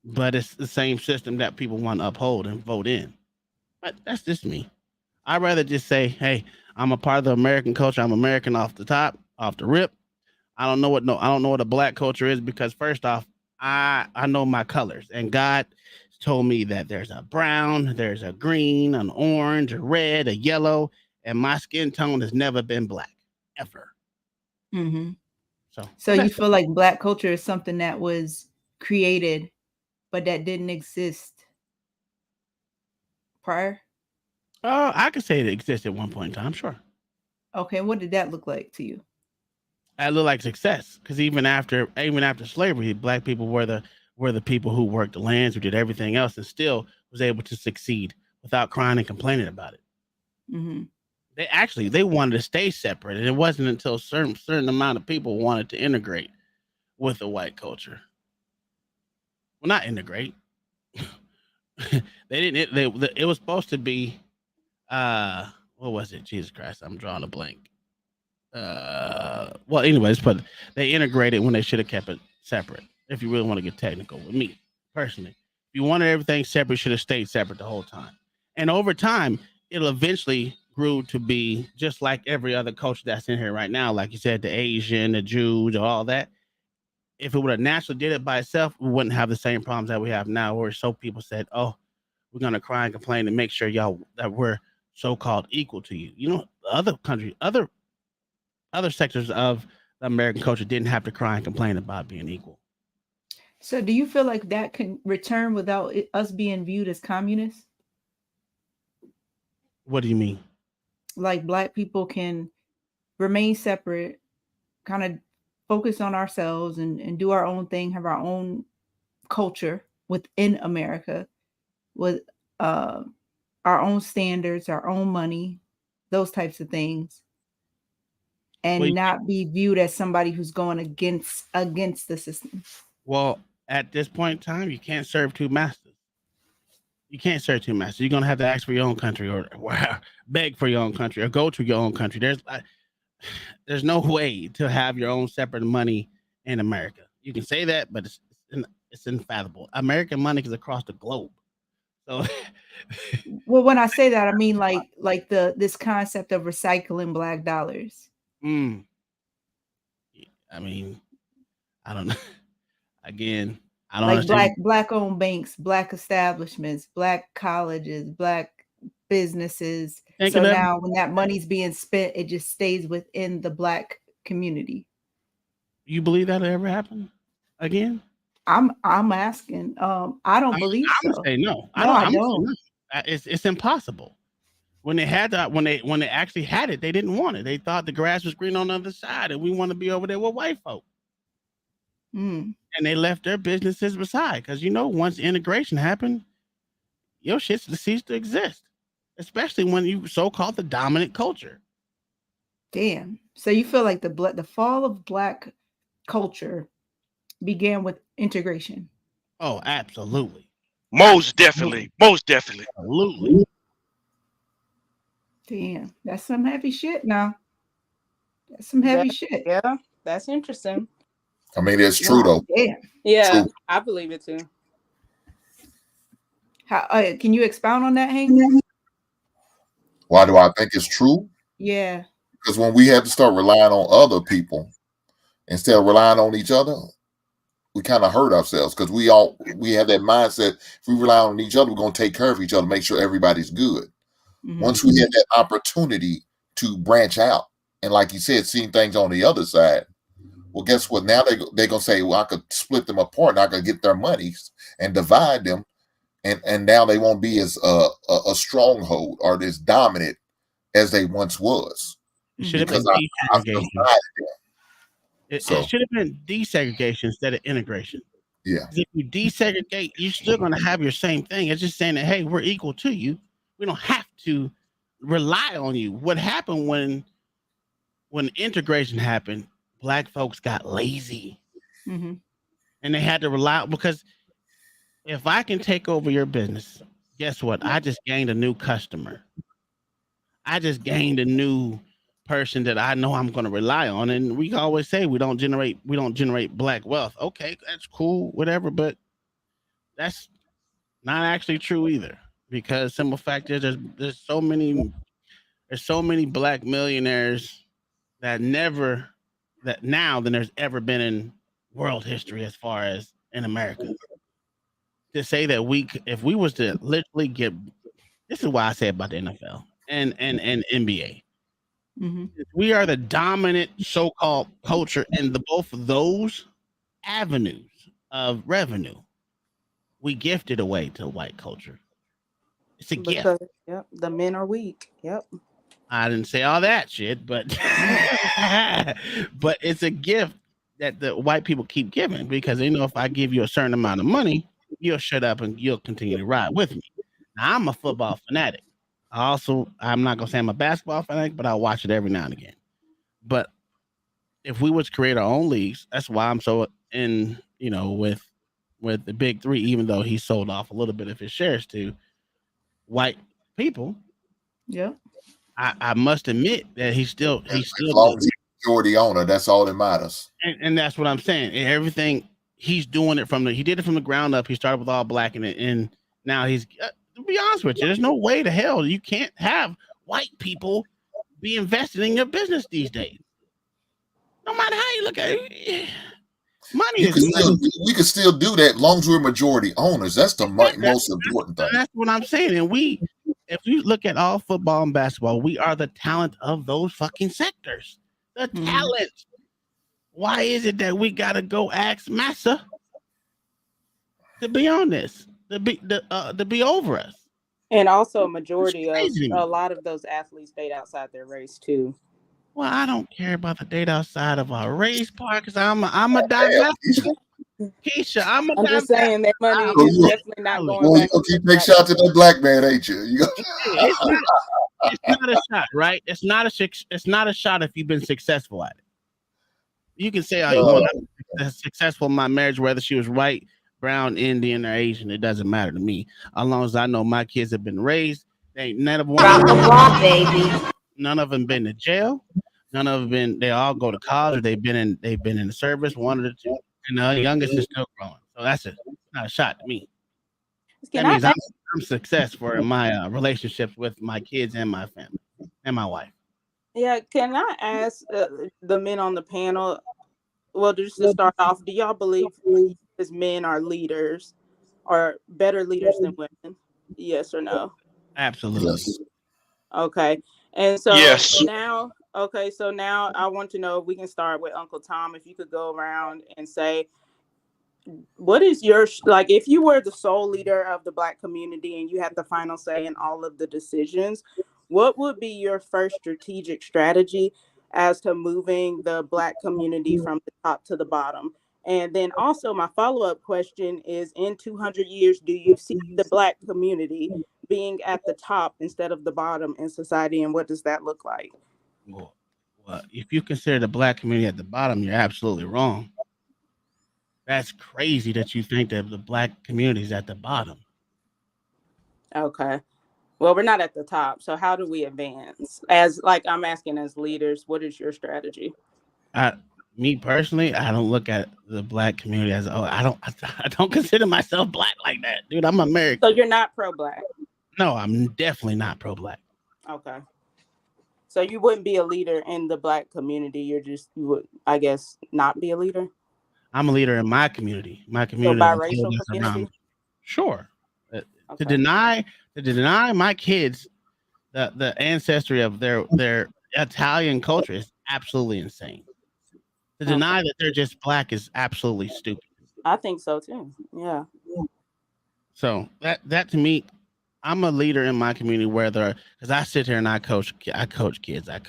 But it's the same system that people want to uphold and vote in. But that's just me. I'd rather just say, hey, I'm a part of the American culture. I'm American off the top, off the rip. I don't know what a Black culture is, because first off, I know my colors, and God told me that there's a brown, there's a green, an orange, a red, a yellow, and my skin tone has never been black, ever. So you feel like Black culture is something that was created, but that didn't exist prior? I could say it existed at one point in time, sure. Okay, what did that look like to you? That looked like success because even after slavery, black people were the people who worked the lands, who did everything else, and still was able to succeed without crying and complaining about it. Mm-hmm. They wanted to stay separate, and it wasn't until certain amount of people wanted to integrate with the white culture. Well, not integrate. They didn't. It was supposed to be. What was it? Jesus Christ, I'm drawing a blank. Well, anyways, but they integrated when they should have kept it separate. If you really want to get technical with me personally, if you wanted everything separate, you should have stayed separate the whole time. And over time, it'll eventually grew to be just like every other culture that's in here right now. Like you said, the Asian, the Jews, all that. If it would have naturally did it by itself, we wouldn't have the same problems that we have now, where so people said, "Oh, we're gonna cry and complain and make sure y'all that we're so-called equal to you." You know, other countries, other sectors of the American culture didn't have to cry and complain about being equal. So do you feel like that can return without us being viewed as communists? What do you mean? Like black people can remain separate, kind of focus on ourselves and do our own thing, have our own culture within America with our own standards, our own money, those types of things, and Well, not be viewed as somebody who's going against the system. Well, at this point in time, you can't serve two masters. You can't serve two masters. You're gonna have to ask for your own country, or beg for your own country, or go to your own country. There's no way to have your own separate money in America. You can say that, but it's infathomable. American money is across the globe. So, Well, when I say that, I mean like this concept of recycling black dollars. I mean, I don't know. Again, I don't Like understand. black owned banks, black establishments, black colleges, black businesses. So now when that money's being spent, it just stays within the black community. You believe that'll ever happen again? I'm asking. I don't believe I'm so. gonna say no. I don't. It's impossible. When they had that, when they actually had it, they didn't want it. They thought the grass was green on the other side, and we want to be over there with white folk. Mm. And they left their businesses beside, because once integration happened, your shit ceased to exist, especially when you so-called the dominant culture. Damn. So you feel like the fall of black culture began with integration? Oh, absolutely. Most definitely. Most definitely. Absolutely. Damn, that's some heavy shit now. That's some heavy shit. Yeah, that's interesting. I mean, it's true though. Damn. Yeah, True. I believe it too. How can you expound on that, Hank? Why do I think it's true? Yeah. Because when we have to start relying on other people instead of relying on each other, we kind of hurt ourselves, because we have that mindset. If we rely on each other, we're going to take care of each other, make sure everybody's good. Mm-hmm. Once we have that opportunity to branch out and, like you said, seeing things on the other side, well, guess what? Now they're going to say, well, I could split them apart and I could get their monies and divide them. And now they won't be as a stronghold or as dominant as they once was. It should have been desegregation. It should have been desegregation instead of integration. Yeah. If you desegregate, you're still going to have your same thing. It's just saying that, hey, we're equal to you. We don't have to rely on you. What happened when integration happened? Black folks got lazy, mm-hmm. and they had to rely, because if I can take over your business, guess what? I just gained a new customer. I just gained a new person that I know I'm going to rely on. And we always say we don't generate black wealth. Okay, that's cool, whatever, but that's not actually true either, because simple fact is there's so many black millionaires that now than there's ever been in world history, as far as in America. To say that if we was to literally this is why I say about the NFL and NBA. Mm-hmm. We are the dominant so-called culture in both of those avenues of revenue. We gifted away to white culture. It's a gift. Yep, the men are weak. Yep. I didn't say all that shit, but but it's a gift that the white people keep giving because they know if I give you a certain amount of money, you'll shut up and you'll continue to ride with me. Now I'm a football fanatic. I'm not gonna say I'm a basketball fanatic, but I watch it every now and again. But if we was to create our own leagues, that's why I'm so in, with the big three, even though he sold off a little bit of his shares to white people. Yep. I must admit that he's still As long as he's majority owner, that's all that matters. and that's what I'm saying. And everything he's doing it he did it from the ground up. He started with all black and now he's to be honest with you, there's no way to hell you can't have white people be invested in your business these days. No matter how you look at it, money is money. We could still do that as long as we're majority owners. That's the most important thing. That's what I'm saying. And if you look at all football and basketball, we are the talent of those fucking sectors. The talent. Why is it that we gotta go ask Massa to be on this, to be over us? And also, a lot of those athletes date outside their race too. Well, I don't care about the date outside of our race part because I'm a divest. Keisha, I'm just saying that money is definitely not going back. You keep big shot to that black man, ain't you? It's not a shot, right? It's not a shot if you've been successful at it. You can say, I'm successful in my marriage, whether she was white, brown, Indian, or Asian. It doesn't matter to me. As long as I know my kids have been raised, they ain't none of them. Drop the ball, baby. None of them been to jail. None of them been. They all go to college. They've been in the service. One of the two, and the youngest is still growing. So that's not a shot to me. That means I'm successful in my relationships with my kids and my family and my wife. Yeah, can I ask the men on the panel? Well, just to start off, do y'all believe as men are leaders, or better leaders than women? Yes or no? Absolutely. Yes. Okay. And so now I want to know if we can start with Uncle Tom. If you could go around and say, what is your, like, if you were the sole leader of the Black community and you had the final say in all of the decisions, what would be your first strategic strategy as to moving the Black community from the top to the bottom? And then also my follow-up question is, in 200 years, do you see the Black community being at the top instead of the bottom in society? And what does that look like? Well, if you consider the Black community at the bottom, you're absolutely wrong. That's crazy that you think that the Black community is at the bottom. Okay. Well, we're not at the top. So how do we advance? I'm asking as leaders, what is your strategy? Me personally, I don't look at the Black community as I don't consider myself Black like that, dude. I'm American. So you're not pro-Black? No, I'm definitely not pro-Black. Okay. So you wouldn't be a leader in the Black community. You would, I guess, not be a leader. I'm a leader in my community. My community. So biracial community. Sure. To deny my kids the ancestry of their Italian culture is absolutely insane. To deny that they're just Black is absolutely stupid. I think so too. Yeah. So that to me, I'm a leader in my community because I sit here and I coach kids. I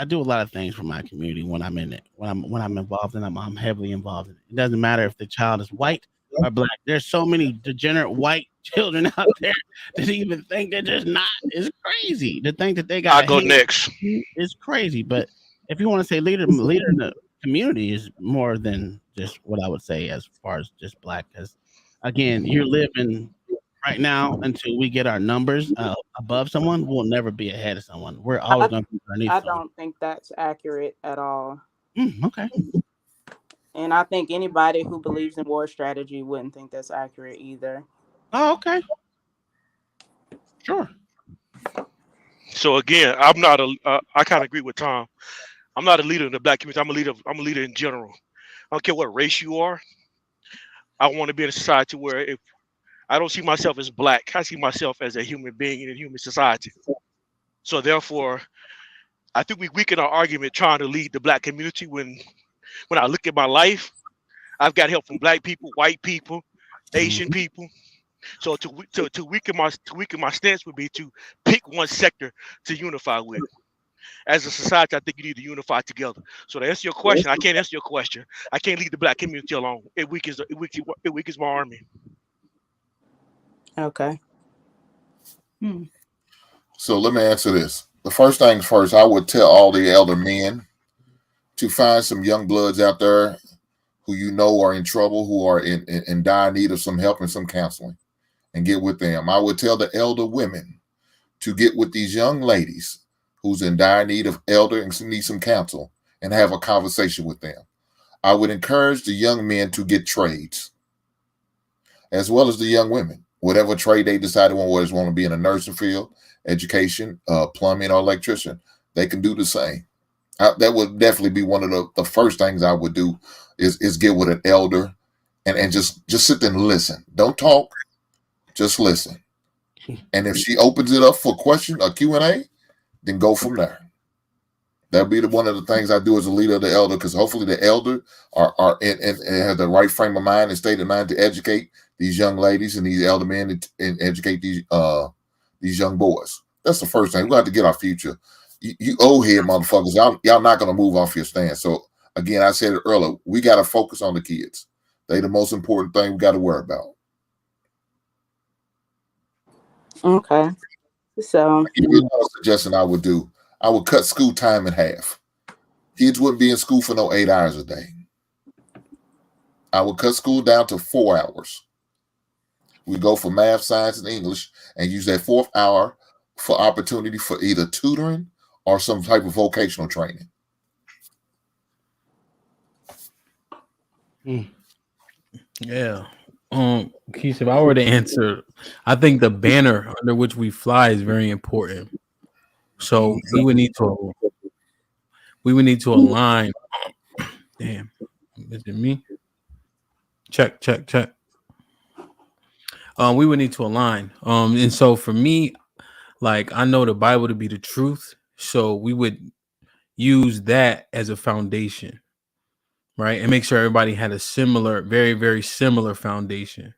do a lot of things for my community when I'm in it. When I'm involved in it, I'm heavily involved in it. It doesn't matter if the child is white or Black. There's so many degenerate white children out there that even think they're just not. It's crazy to think that they got. I'll go next. It's crazy, but if you want to say leader in the community is more than just what I would say as far as just Black. Because again, you're living right now until we get our numbers above someone, we'll never be ahead of someone. We're always going to be underneath. I don't think that's accurate at all. Okay. And I think anybody who believes in war strategy wouldn't think that's accurate either. Oh, okay. Sure. So again, I'm not I kind of agree with Tom. I'm not a leader in the Black community. I'm a leader in general. I don't care what race you are. I want to be in a society where if I don't see myself as Black, I see myself as a human being in a human society. So therefore, I think we weaken our argument trying to lead the Black community when I look at my life, I've got help from Black people, white people, Asian people. So to weaken my stance would be to pick one sector to unify with. As a society, I think you need to unify together. So to answer your question, I can't answer your question. I can't leave the black community alone. It weakens my army. Okay. So let me answer this. The first things first, I would tell all the elder men to find some young bloods out there who you know are in trouble, who are in dire need of some help and some counseling, and get with them. I would tell the elder women to get with these young ladies who's in dire need of elder and need some counsel and have a conversation with them. I would encourage the young men to get trades, as well as the young women, whatever trade they decide to want, whether they want to be in a nursing field, education, plumbing, or electrician, they can do the same. That would definitely be one of the first things I would do is get with an elder and just sit there and listen. Don't talk, just listen. And if she opens it up for question or Q&A, then go from there. That'll be one of the things I do as a leader of the elder, because hopefully the elder are in have the right frame of mind and state of mind to educate these young ladies and these elder men and educate these young boys. That's the first thing. We have to get our future. You old head motherfuckers, y'all not gonna move off your stand. So again, I said it earlier, we gotta focus on the kids. They the most important thing we gotta worry about. Okay. So Another suggestion I would do, I would cut school time in half. Kids wouldn't be in school for no 8 hours a day. I would cut school down to 4 hours. We go for math, science, and English and use that 4th hour for opportunity for either tutoring or some type of vocational training. Yeah. Keisha, if I were to answer, I think the banner under which we fly is very important. So we would need to align. Damn, is it me? Check. We would need to align. And so for me, like I know the Bible to be the truth, so we would use that as a foundation, right? And make sure everybody had a similar, very, very similar foundation.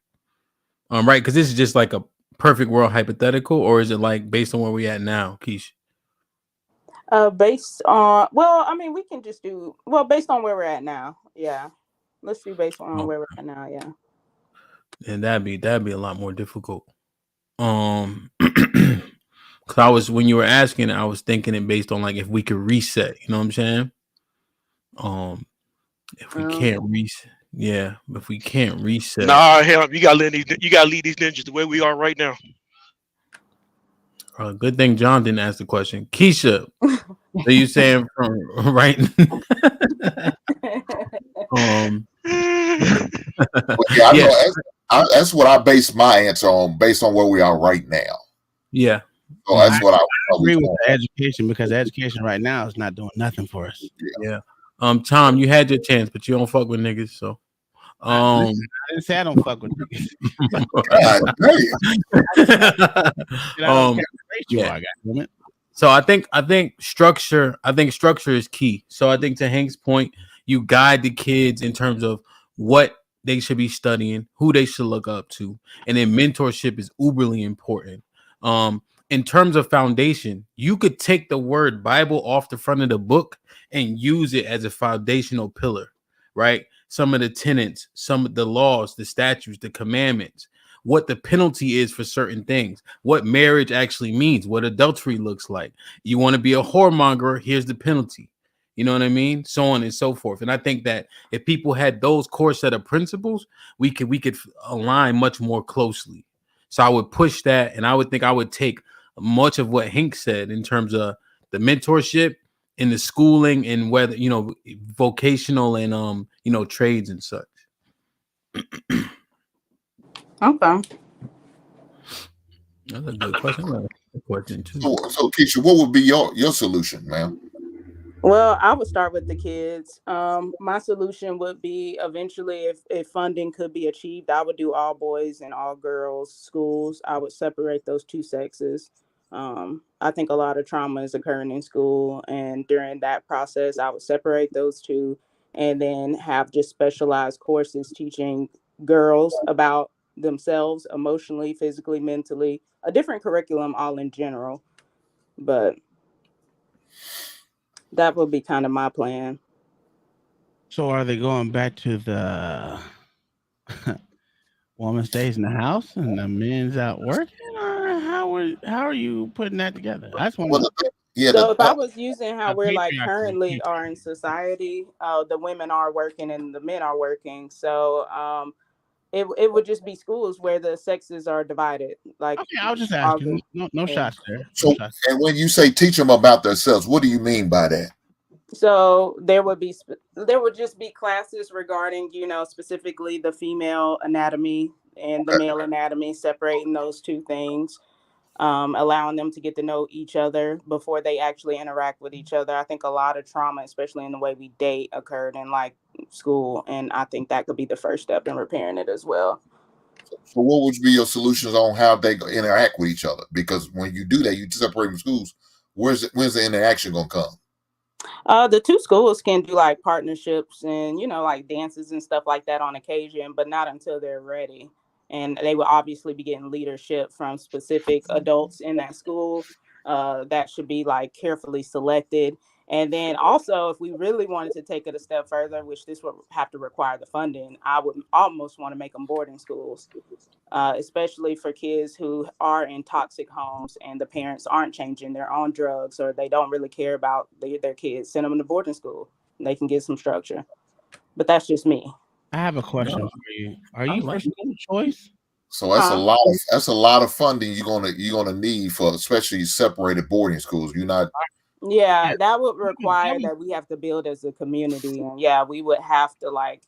Right? Because this is just like a perfect world hypothetical, or is it like based on where we at now, Keisha? based on, well, I mean, we can just do, well, based on where we're at now. Yeah. Let's do based on where we're at now. Yeah. And that'd be a lot more difficult. Because I was, when you were asking, I was thinking it based on like if we could reset. You know what I'm saying? If we can't reset, yeah. If we can't reset, Nah, hell, you gotta lead these ninjas the way we are right now. good thing John didn't ask the question. Keisha, are you saying from right? Yeah, that's what I base my answer on, based on where we are right now. Yeah. So that's what I agree with the education, because education right now is not doing nothing for us. Yeah. Tom, you had your chance, but you don't fuck with niggas, so. I didn't say I don't fuck with niggas. Yeah. So I think structure is key. So I think to Hank's point, you guide the kids in terms of what they should be studying, who they should look up to, and then mentorship is uberly important. In terms of foundation, you could take the word Bible off the front of the book and use it as a foundational pillar, right? Some of the tenets, some of the laws, the statutes, the commandments, what the penalty is for certain things, what marriage actually means, what adultery looks like. You want to be a whoremonger, here's the penalty. You know what I mean? So on and so forth. And I think that if people had those core set of principles, we could align much more closely. So I would push that, and I would think I would take much of what Hank said in terms of the mentorship and the schooling, and whether, vocational and trades and such. Okay. That's a good question. That's a good question too. So Keisha, what would be your solution, ma'am? Well, I would start with the kids. My solution would be eventually, if funding could be achieved, I would do all boys and all girls schools. I would separate those two sexes. I think a lot of trauma is occurring in school, and during that process, I would separate those two, and then have just specialized courses teaching girls about themselves emotionally, physically, mentally, a different curriculum all in general. But that would be kind of my plan. So are they going back to the woman stays in the house and the men's out working, or how are you putting that together? I just want to know. So if I was using how we're like Patriarchy. currently are in society, the women are working and the men are working. So it would just be schools where the sexes are divided. Like Okay, I was just all asking. the, No yeah. shots there. No So, shots. and when you say teach them about themselves, what do you mean by that? So there would just be classes regarding, specifically the female anatomy and the male anatomy, separating those two things, allowing them to get to know each other before they actually interact with each other. I think a lot of trauma, especially in the way we date, occurred in like school, and I think that could be the first step in repairing it as well. So, what would be your solutions on how they interact with each other? Because when you do that, you separate them schools. When's the interaction gonna come? The two schools can do like partnerships and like dances and stuff like that on occasion, but not until they're ready. And they will obviously be getting leadership from specific adults in that school. That should be like carefully selected. And then also, if we really wanted to take it a step further, which this would have to require the funding, I would almost want to make them boarding schools, especially for kids who are in toxic homes and the parents aren't changing their own drugs or they don't really care about their kids. Send them to boarding school. They can get some structure. But that's just me. I have a question for you. Are you for school choice? So that's a lot of funding you're gonna need for especially separated boarding schools. You're not. Yeah, that would require that we have to build as a community, and yeah, we would have to like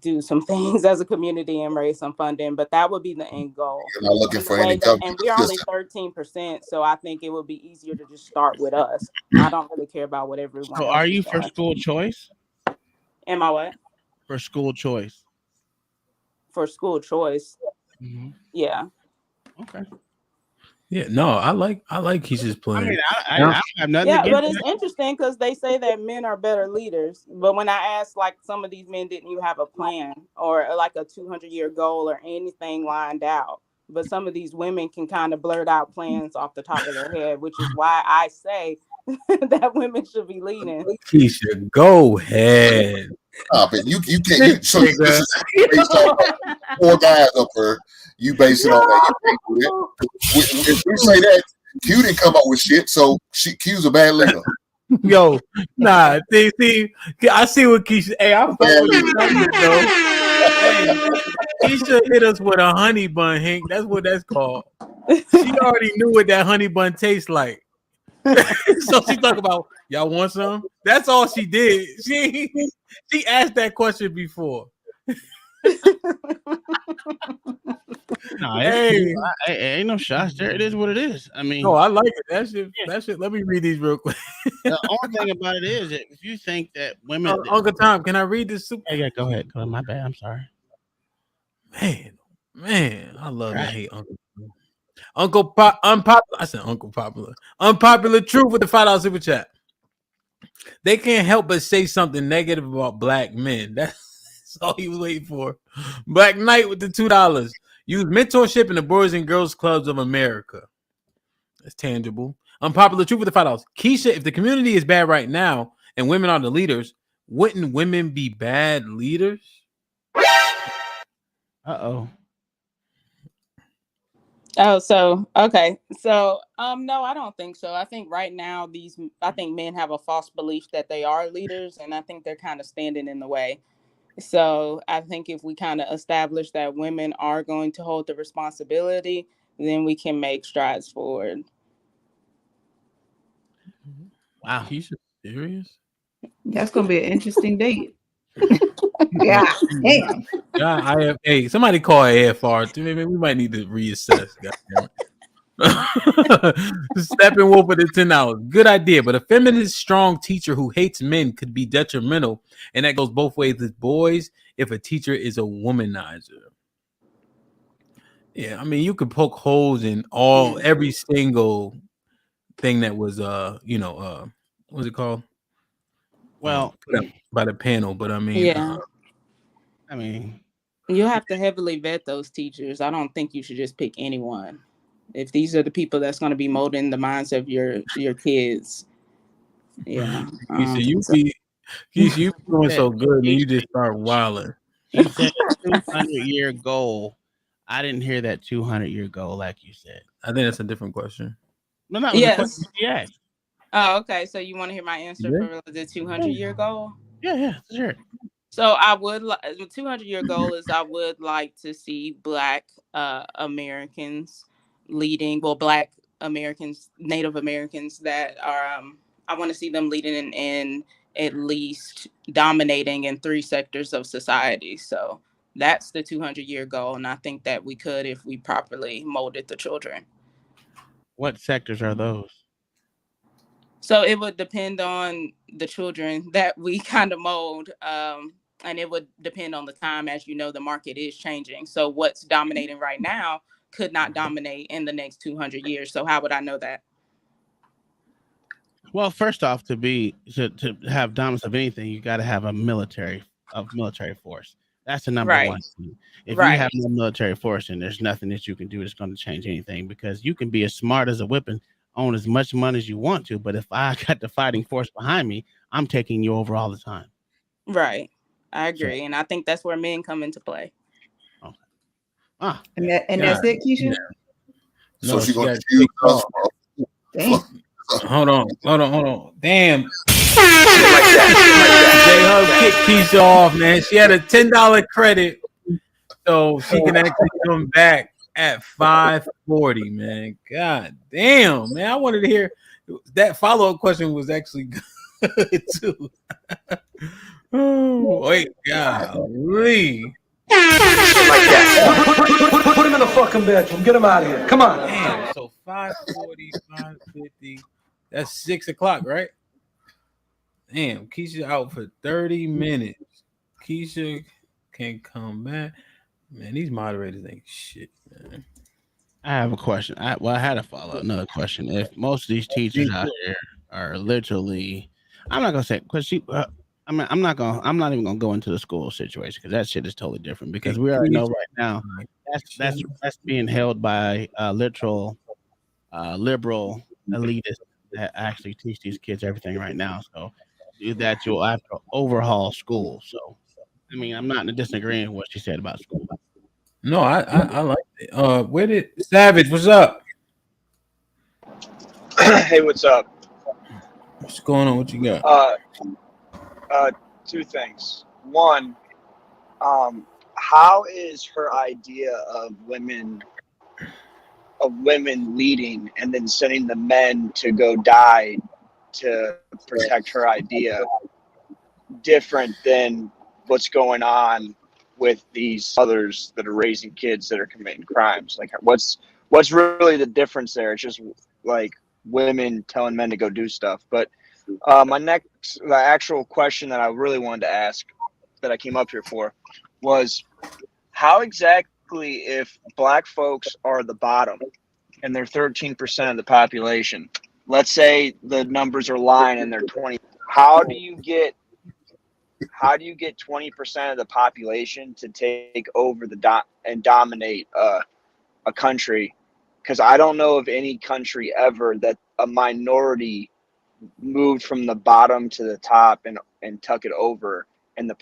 do some things as a community and raise some funding, but that would be the end goal. You're not looking for any government And we're only assistance. 13%, so I think it would be easier to just start with us. I don't really care about what everyone So else are is you for doing. school choice? Am I what? For school choice. For school choice. Mhm. Yeah. Okay. Yeah, no, I like Keisha's plan. I mean, I have nothing Yeah, against but it's that. interesting because they say that men are better leaders. But when I asked, like, some of these men didn't even have a plan or like a 200-year goal or anything lined out. But some of these women can kind of blurt out plans off the top of their head, which is why I say that women should be leading. Keisha, go ahead. Stop it. You can't. So this is based on 4 guys up here. You base it on that. You can't do it. If you say that, Q didn't come up with shit. So Q's a bad leader. Yo, nah, see, I see what Keisha. Hey, I fuck with you, though. Hey, Keisha hit us with a honey bun, Hank. That's what that's called. She already knew what that honey bun tastes like. So she talk about, y'all want some? That's all she did. She asked that question before. No, Hey. ain't no shots there. It is what it is. I mean, No, I like it. That shit. Let me read these real quick. the only thing about it is that if you think that women, Uncle Tom, can I read this? Yeah, go ahead. Go ahead. My bad. I'm sorry. Man, I love and hate Uncle Tom. Unpopular. I said Uncle Popular. Unpopular truth with the $5 super chat. They can't help but say something negative about black men. That's all he was waiting for. Black Knight with the $2. Use mentorship in the Boys and Girls Clubs of America. That's tangible. Unpopular truth with the $5. Keisha, if the community is bad right now and women are the leaders, wouldn't women be bad leaders? Uh-oh. Oh, so okay. So no, I don't think so. I think right now I think men have a false belief that they are leaders, and I think they're kind of standing in the way. So I think if we kind of establish that women are going to hold the responsibility, then we can make strides forward. Wow, he's serious. That's gonna be an interesting date. Yeah, damn. Yeah, hey, somebody call AFR. Maybe we might need to reassess. Steppenwolf with the $10. Good idea, but a feminist, strong teacher who hates men could be detrimental, and that goes both ways with boys. If a teacher is a womanizer, yeah, I mean you could poke holes in every single thing that was what's it called? Well, Put up by the panel, but I mean, yeah. I mean, You have to heavily vet those teachers. I don't think you should just pick anyone. If these are the people that's going to be molding the minds of your kids, yeah. I Keisha, don't you think so. be Keisha, you be doing Said so good, and he, you just start wilding. he said a 200-year goal. I didn't hear that 200-year goal like you said. I think that's a different question. No, that was a question Yes. he asked. Oh, okay. So you want to hear my answer Yeah. for the 200-year goal? Yeah, sure. So I would the 200-year goal is I would like to see Black Americans leading, well, Black Americans, Native Americans that are I want to see them leading in at least dominating in 3 sectors of society. So that's the 200-year goal, and I think that we could if we properly molded the children. What sectors are those? So it would depend on the children that we kind of mold. And it would depend on the time. As you know, the market is changing. So what's dominating right now could not dominate in the next 200 years. So how would I know that? Well, first off, to have dominance of anything, you got to have a military force. That's the number one Right. thing. If you Right. have no military force, then there's nothing that you can do that's going to change anything, because you can be as smart as a whip and own as much money as you want to, but if I got the fighting force behind me, I'm taking you over all the time. Right. I So, agree. And I think that's where men come into play. ah, And that's it, Keisha? So No, she she gonna got choose kicked us, off. bro. Damn. Hold on. Damn. Shit like that. J Hub kicked Keisha off, man. She had a $10 credit, so she can actually come back at 540, man. God damn, man. I wanted to hear that follow-up question was actually good too. Oh, wait, golly. Shit like that. Put him in the fucking bedroom. Get him out of here. Come on. Damn, so 540, 550. That's 6 o'clock, right? Damn, Keisha out for 30 minutes. Keisha can come back. Man, these moderators ain't shit, man. I have a question. I had to follow another question. If most of these teachers out here are literally, I'm not gonna say because I'm not even gonna go into the school situation because that shit is totally different. Because we already know right now that's being held by literal liberal elitists that actually teach these kids everything right now. So do that, you'll have to overhaul school. So I mean, I'm not in disagreeing with what she said about school. No, I like it. Where did Savage? What's up? Hey, what's up? What's going on? What you got? Two things. One, how is her idea of women leading and then sending the men to go die to protect her idea different than what's going on with these others that are raising kids that are committing crimes? Like, what's really the difference there? It's just like women telling men to go do stuff. But the actual question that I really wanted to ask, that I came up here for, was how exactly, if Black folks are the bottom and they're 13% of the population, let's say the numbers are lying and they're 20, how do you get 20% of the population to take over and dominate a country? Because I don't know of any country ever that a minority moved from the bottom to the top and took it over, and the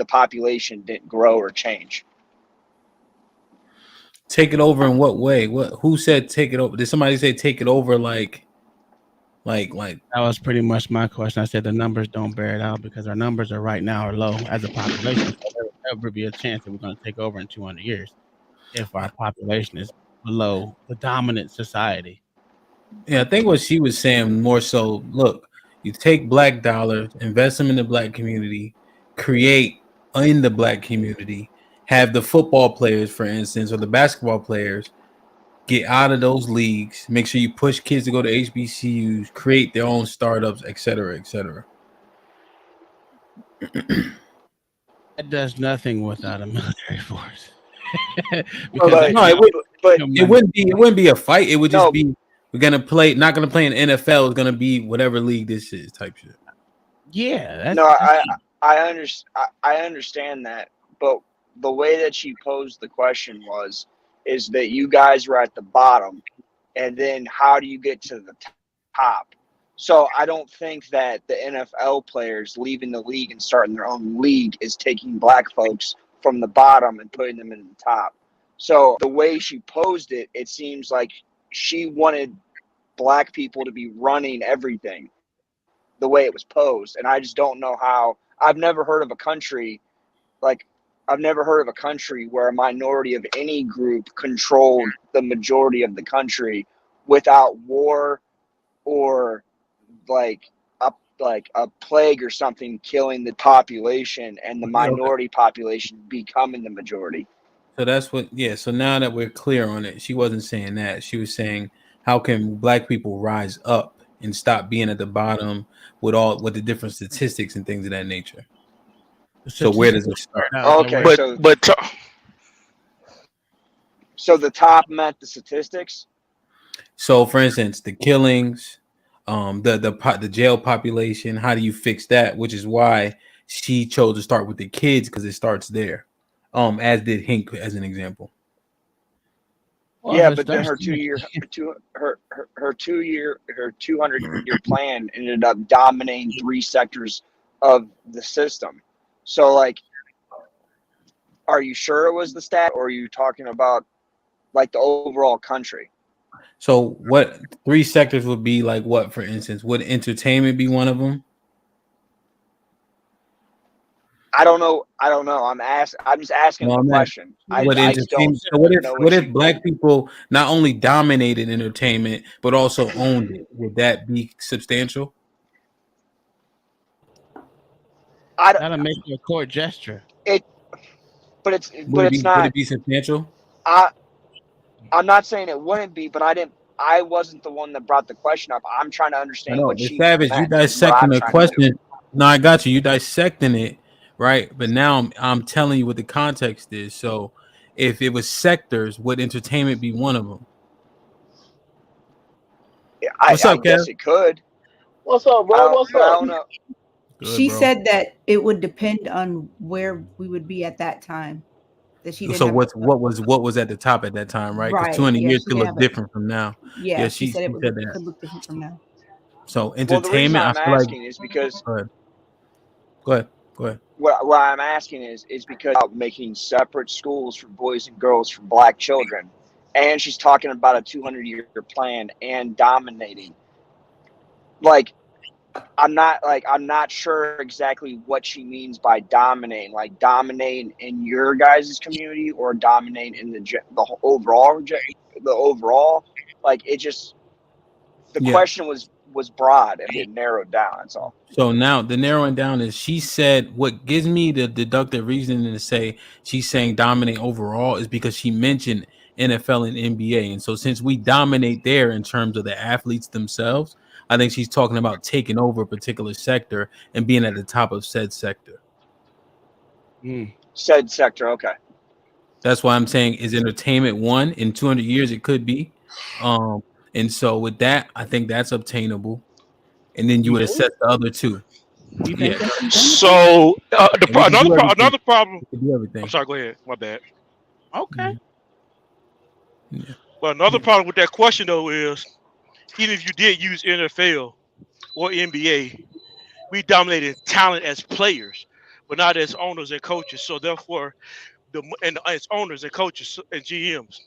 population didn't grow or change. Take it over in what way? Who said take it over? Did somebody say take it over like That was pretty much my question. I said the numbers don't bear it out because our numbers are right now are low as a population. So there will never be a chance that we're going to take over in 200 years if our population is below the dominant society. Yeah, I think what she was saying more so, look, you take Black dollars, invest them in the Black community, create in the Black community, have the football players, for instance, or the basketball players get out of those leagues, make sure you push kids to go to HBCUs, create their own startups, et cetera, et cetera. It does nothing without a military force. Because it wouldn't be a fight. It would just be we're gonna play, not gonna play in NFL. It's gonna be whatever league this is, type shit. Yeah. I understand that, but the way that she posed the question is that you guys were at the bottom, and then how do you get to the top? So I don't think that the NFL players leaving the league and starting their own league is taking black folks from the bottom and putting them in the top. So the way she posed it, it seems like she wanted black people to be running everything the way it was posed. And I just don't know how. I've never heard of a country like I've never heard of a country where a minority of any group controlled the majority of the country without war or like a plague or something killing the population and the minority population becoming the majority. So that's what, yeah. So now that we're clear on it, she wasn't saying that. She was saying, how can black people rise up and stop being at the bottom with the different statistics and things of that nature? So where does it start? Okay, so the top meant the statistics. So, for instance, the killings, the jail population. How do you fix that? Which is why she chose to start with the kids, because it starts there. As did Hink, as an example. Well, yeah, but then her 200-year plan ended up dominating 3 sectors of the system. So, like, are you sure it was the stat, or are you talking about like the overall country? So, what 3 sectors would be like? What, for instance, would entertainment be one of them? I don't know. I'm just asking the question. I just don't so what if black people not only dominated entertainment but also owned it? Would that be substantial? That'll make you a court gesture. But it's not. Would it be substantial? I'm not saying it wouldn't be, but I wasn't the one that brought the question up. I'm trying to understand what she Savage, meant. you dissecting the question. No, I got you. You dissecting it, right? But now I'm telling you what the context is. So, if it was sectors, would entertainment be one of them? I guess it could. What's up, bro? What's up? I don't know. She said that it would depend on where we would be at that time. That she didn't. So what was at the top at that time, right? Because 200 years could look different from now. Yeah, she said it said that. Could look different from now. So entertainment. Well, the reason I'm asking is because. Go ahead. What I'm asking is because making separate schools for boys and girls for black children, and she's talking about a 200-year plan and dominating. Like, I'm not sure exactly what she means by dominating. Like dominating in your guys' community or dominating in the overall. The overall, like it just the question was broad and it narrowed down. That's all. So now the narrowing down is she said what gives me the deductive reasoning to say she's saying dominate overall is because she mentioned NFL and NBA. And so since we dominate there in terms of the athletes themselves, I think she's talking about taking over a particular sector and being at the top of said sector. Said sector, okay. That's why I'm saying is entertainment one in 200 years it could be. And so with that, I think that's obtainable. And then you would assess the other two. Yeah. So another problem. I'm sorry. Go ahead. My bad. Okay. Yeah. Well, another problem with that question though is, even if you did use NFL or NBA, we dominated talent as players, but not as owners and coaches. So therefore, as owners and coaches and GMs.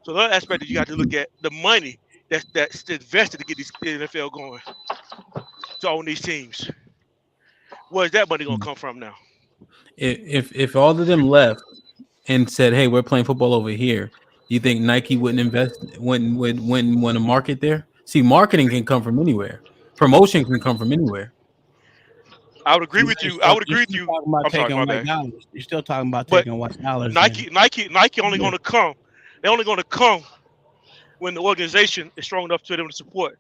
So the other aspect that you got to look at the money that's invested to get the NFL going to own these teams. Where's that money gonna come from now? If all of them left and said, "Hey, we're playing football over here," do you think Nike wouldn't invest? Wouldn't want to market there? See, marketing can come from anywhere. Promotion can come from anywhere. I would agree with you. I'm sorry, my bad. You're still talking about taking white dollars. Nike only going to come. They're only going to come when the organization is strong enough to them to support.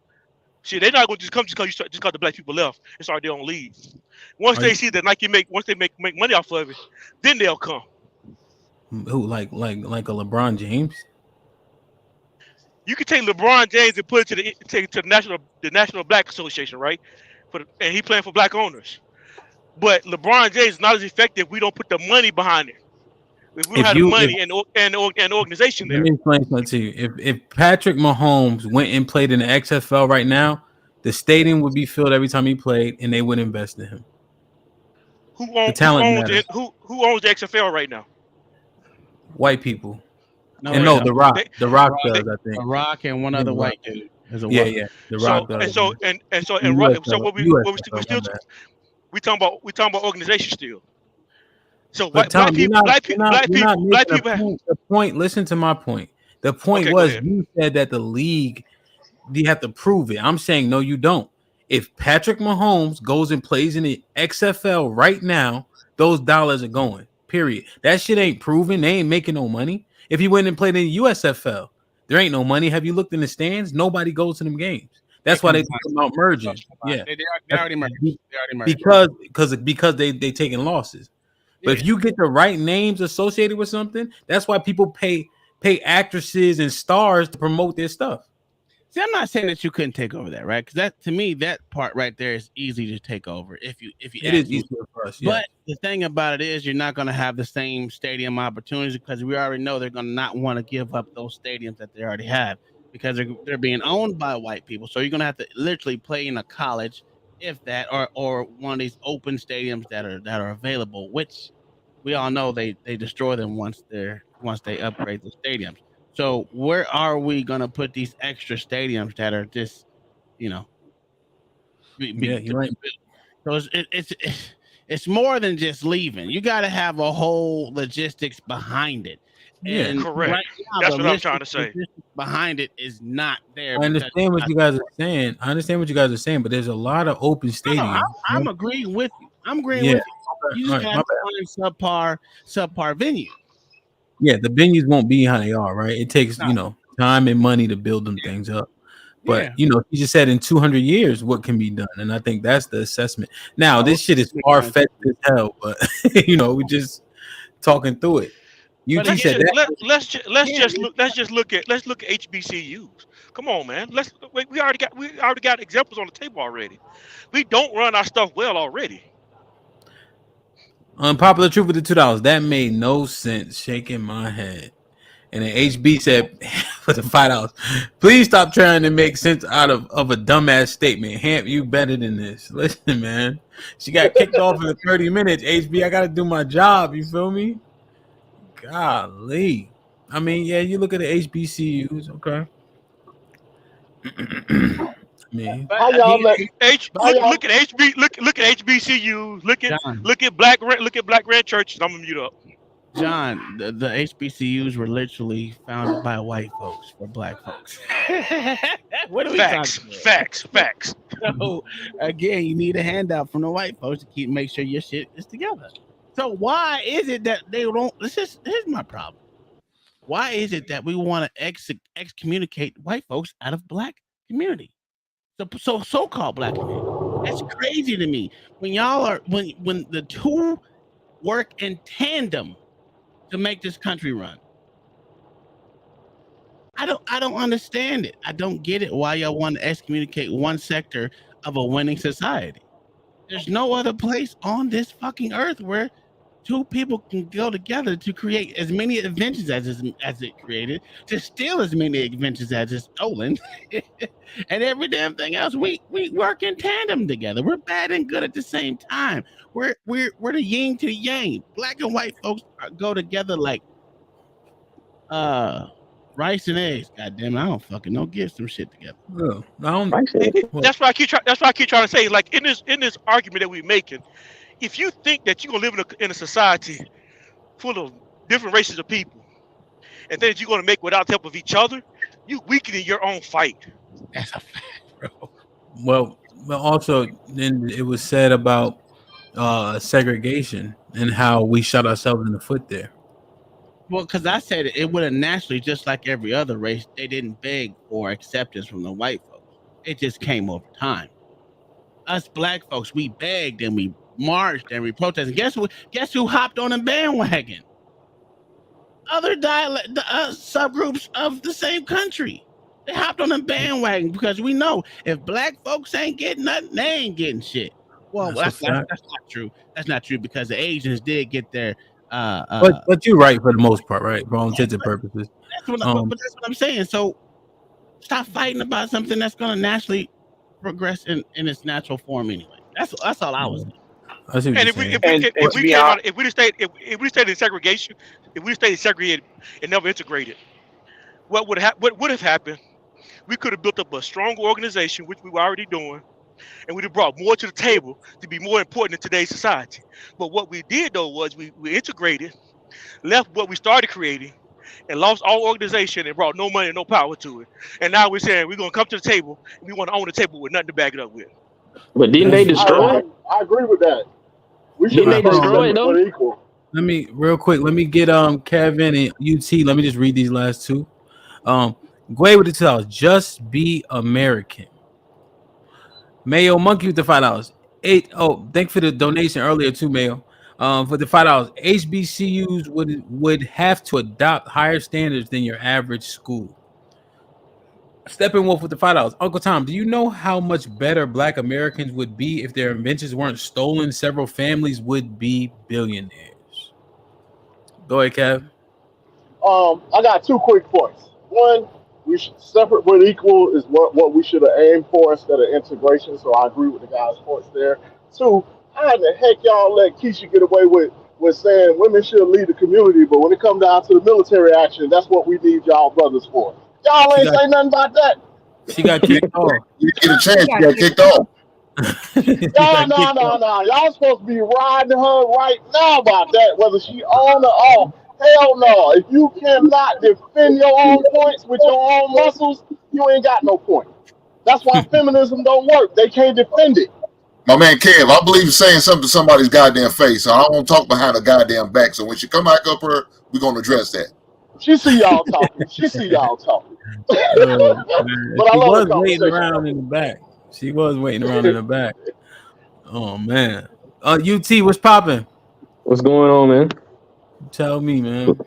See, they're not going to just come just because the black people left and start their own league. Once they see that Nike make money off of it, then they'll come. Who like a LeBron James? You can take LeBron James and put it to the National Black Association, right? And he playing for black owners. But LeBron James is not as effective if we don't put the money behind it. If we don't If have the you, if money and organization let there. me explain something to you. If Patrick Mahomes went and played in the XFL right now, the stadium would be filled every time he played, and they would invest in him. The talent matters. Who owns the XFL right now? White people. No, And they no, don't. The Rock. They, The Rock they, does, I think. A Rock and one I think other The Rock. white dude. There's a Yeah, white. yeah. The so Rock does. and so and and so The and Ro- so USFL. what we USFL, still my bad. we talking about organization still. So But black Tom, people you're not making a point. The point. Listen to my point. The point Okay, go was ahead. you said that the league, you have to prove it. I'm saying no, you don't. If Patrick Mahomes goes and plays in the XFL right now, those dollars are going. Period. That shit ain't proven. They ain't making no money. If he went and played in the USFL, there ain't no money. Have you looked in the stands? Nobody goes to them games. That's why they talk about merging. Yeah, They already merged. They already merged. because they taking losses. But if Yeah. you get the right names associated with something, that's why people pay actresses and stars to promote their stuff. See, I'm not saying that you couldn't take over that, right? Because that, to me, that part right there is easy to take over if you It ask is me. easier for us. Yeah. But the thing about it is, you're not going to have the same stadium opportunities because we already know they're going to not want to give up those stadiums that they already have because they're being owned by white people. So you're going to have to literally play in a college, if that, or one of these open stadiums that are available, which we all know they destroy them once they upgrade the stadiums. So where are we going to put these extra stadiums that are just, you know, Yeah, you're right. so it's more than just leaving. You got to have a whole logistics behind it. Yeah. And Correct. right now, That's the what I'm trying to say. logistics behind it is not there. I understand what you guys are saying. But there's a lot of open stadiums. I'm agreeing with you. I'm agreeing Yeah. with you. You just Right, got my to find subpar venues. Yeah, the venues won't be how they are, right? It takes, time and money to build them things up. But, Yeah. he just said in 200 years, what can be done? And I think that's the assessment. Now, this shit is far-fetched as hell, but, we just talking through it. UT said that. Let's just look at HBCUs. Come on, man. We already got examples on the table already. We don't run our stuff well already. Unpopular truth with the $2. That made no sense. Shaking my head. And then HB said for the $5. Please stop trying to make sense out of a dumbass statement. Hamp, you better than this. Listen, man. She got kicked off in the 30 minutes. HB, I gotta do my job. You feel me? Golly. I mean, yeah, you look at the HBCUs, okay. How y'all let look at HBCUs. Look at black red churches. I'm gonna mute up. John, the HBCUs were literally founded by white folks for black folks. What are we talking about? Facts. So again, you need a handout from the white folks to make sure your shit is together. So why is it that they don't? Here's my problem. Why is it that we want to excommunicate white folks out of black community? So-called black community. That's crazy to me. When y'all are when the two work in tandem to make this country run. I don't understand it. I don't get it why y'all want to excommunicate one sector of a winning society. There's no other place on this fucking earth where two people can go together to create as many inventions as it created, to steal as many inventions as it's stolen, and every damn thing else. We work in tandem together. We're bad and good at the same time. We're the yin to the yang. Black and white folks go together like rice and eggs. God damn it, I don't fucking know. Get some shit together. That's why I keep trying to say, like in this argument that we're making, if you think that you're gonna live in a society full of different races of people, and then you're gonna make without the help of each other, you weakening your own fight. That's a fact, bro. Well, also then it was said about segregation and how we shot ourselves in the foot there. Well, because I said it would have naturally, just like every other race, they didn't beg for acceptance from the white folks. It just came over time. Us black folks, we begged and we marched and we protested. Guess who hopped on a bandwagon? Other subgroups of the same country. They hopped on a bandwagon because we know if black folks ain't getting nothing, they ain't getting shit. Well, that's not true. That's not true because the Asians did get their But you're right for the most part, right? For all intents and purposes. But that's what I'm saying. So stop fighting about something that's going to naturally progress in its natural form anyway. That's all I was saying. I see what And you're if we saying. if we came out, if we stayed in segregation, if we stayed segregated and never integrated, what would have happened? We could have built up a stronger organization, which we were already doing, and we'd have brought more to the table to be more important in today's society. But what we did though was we integrated, left what we started creating, and lost all organization and brought no money and no power to it. And now we're saying we're gonna come to the table and we want to own the table with nothing to back it up with. But didn't they destroy it? I agree with that. We should Didn't they have stayed destroy it separate though? but equal. Let me real quick. Let me get Kevin and UT. Let me just read these last two. Gway with the $2. Just be American. Mayo Monkey with the $5. Thank for the donation earlier too, Mayo. For the $5. HBCUs would have to adopt higher standards than your average school. Steppenwolf with the $5. Uncle Tom, do you know how much better Black Americans would be if their inventions weren't stolen? Several families would be billionaires. Go ahead, Kev. I got 2 quick points. One, we should separate but equal is what we should have aimed for instead of integration. So I agree with the guy's points there. 2, how in the heck y'all let Keisha get away with saying women should lead the community, but when it comes down to the military action, that's what we need y'all brothers for. Y'all ain't say nothing about that. She got kicked off. You get a chance, you got kicked off. No. Y'all supposed to be riding her right now about that, whether she on or off. Hell no. If you cannot defend your own points with your own muscles, you ain't got no point. That's why feminism don't work. They can't defend it. My man Kev, I believe in saying something to somebody's goddamn face. So I don't want to talk behind her goddamn back. So when she come back up her, we're gonna address that. She see y'all talking. But I She love was the waiting conversation. around in the back. She was waiting around in the back. Oh man. UT, what's popping? What's going on, man? Tell me, man.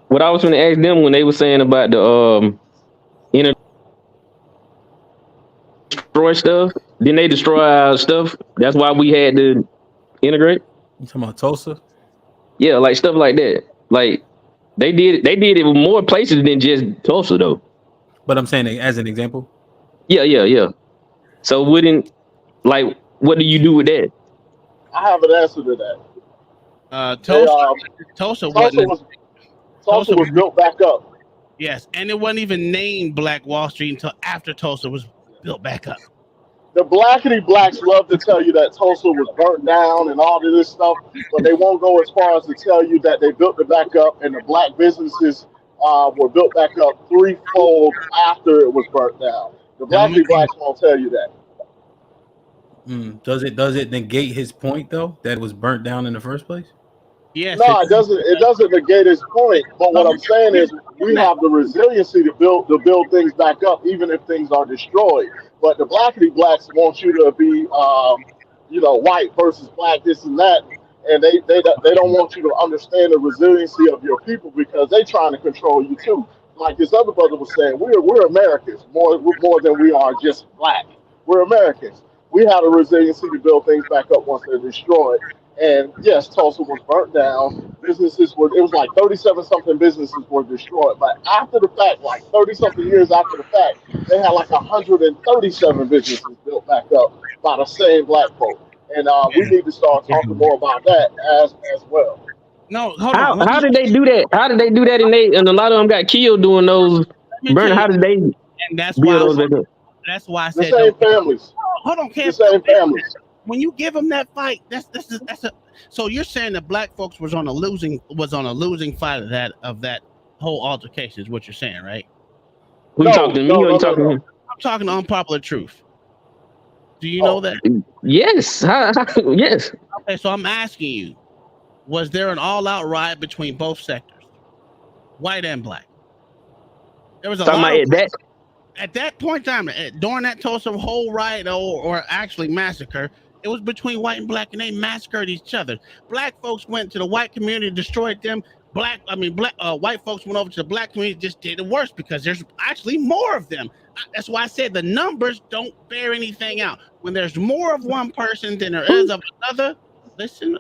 What I was going to ask them when they were saying about the destroy stuff. Didn't they destroy our stuff? That's why we had to integrate. You talking about Tulsa? Yeah, like stuff like that. Like they did it with more places than just Tulsa, though. But I'm saying as an example. Yeah. So what do you do with that? I have an answer to that. Tulsa was built back up. Yes, and it wasn't even named Black Wall Street until after Tulsa was built back up. The blackity blacks love to tell you that Tulsa was burnt down and all of this stuff, but they won't go as far as to tell you that they built it back up and the black businesses were built back up threefold after it was burnt down. The blackity blacks won't tell you that. Does it negate his point though that it was burnt down in the first place? Yes. No, it doesn't. It doesn't negate his point. But what I'm saying is, we have the resiliency to build things back up, even if things are destroyed. But the blackity blacks want you to be, white versus black, this and that, and they don't want you to understand the resiliency of your people because they trying to control you too. Like this other brother was saying, we're Americans more than we are just black. We're Americans. We have a resiliency to build things back up once they're destroyed. And yes, Tulsa was burnt down. It was like 37 something businesses were destroyed. But after the fact, like 30 something years after the fact, they had like 137 businesses built back up by the same black folk. And we need to start talking more about that as well. No, hold on. How did they do that? How did they do that? And a lot of them got killed doing those burn. How did they? And that's build why. those back up? That's why I The said same families. Hold on, Kev. The same families. When you give them that fight, that's a. So you're saying that black folks was on a losing fight of that whole altercation is what you're saying, right? Who you talking to me or you talking to him? I'm talking to Unpopular Truth. Do you know that? Yes. Yes. Okay, so I'm asking you, was there an all-out riot between both sectors, white and black? There was a lot at that point in time, during that Tulsa whole riot or actually massacre, it was between white and black, and they massacred each other. Black folks went to the white community, destroyed them. White folks went over to the black community, just did it worse because there's actually more of them. That's why I said the numbers don't bear anything out. When there's more of one person than there is of another, listen,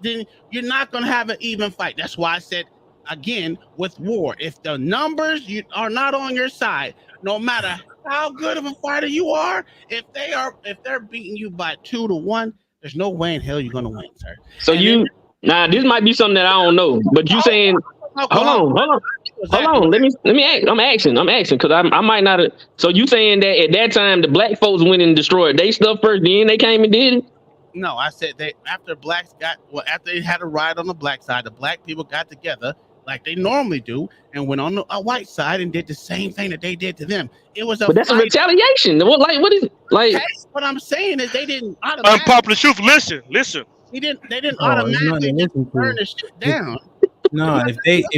then you're not going to have an even fight. That's why I said, again, with war, if the numbers are not on your side, no matter how good of a fighter you are, if they're beating you by 2-1, there's no way in hell you're going to win, sir. So this might be something that I don't know, but you saying, hold on. Let me ask. I'm asking because I might not. So you saying that at that time the black folks went and destroyed they stuff first, then they came and did it? No, I said after they had a riot on the black side, the black people got together like they normally do and went on the white side and did the same thing that they did to them. It was but that's a retaliation. What is like? Okay, what I'm saying is they didn't unpopular truth. Listen. They didn't automatically just burn the shit down. No, if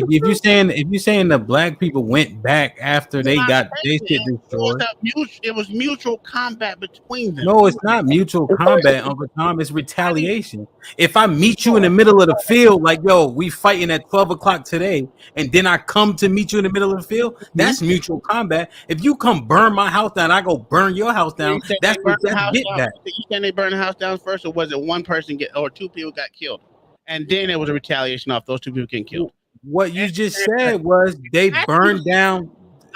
you're saying the black people went back after they got their shit destroyed. It was mutual combat between them. No, it's not mutual combat, Uncle Tom. It's retaliation. If I meet you in the middle of the field, like, yo, we fighting at 12 o'clock today, and then I come to meet you in the middle of the field, that's mutual combat. If you come burn my house down, I go burn your house down. That's get back. You saying they burned the house down first, or was it one person or 2 people got killed? And then it was a retaliation off those 2 people getting killed. What you just said was they burned down.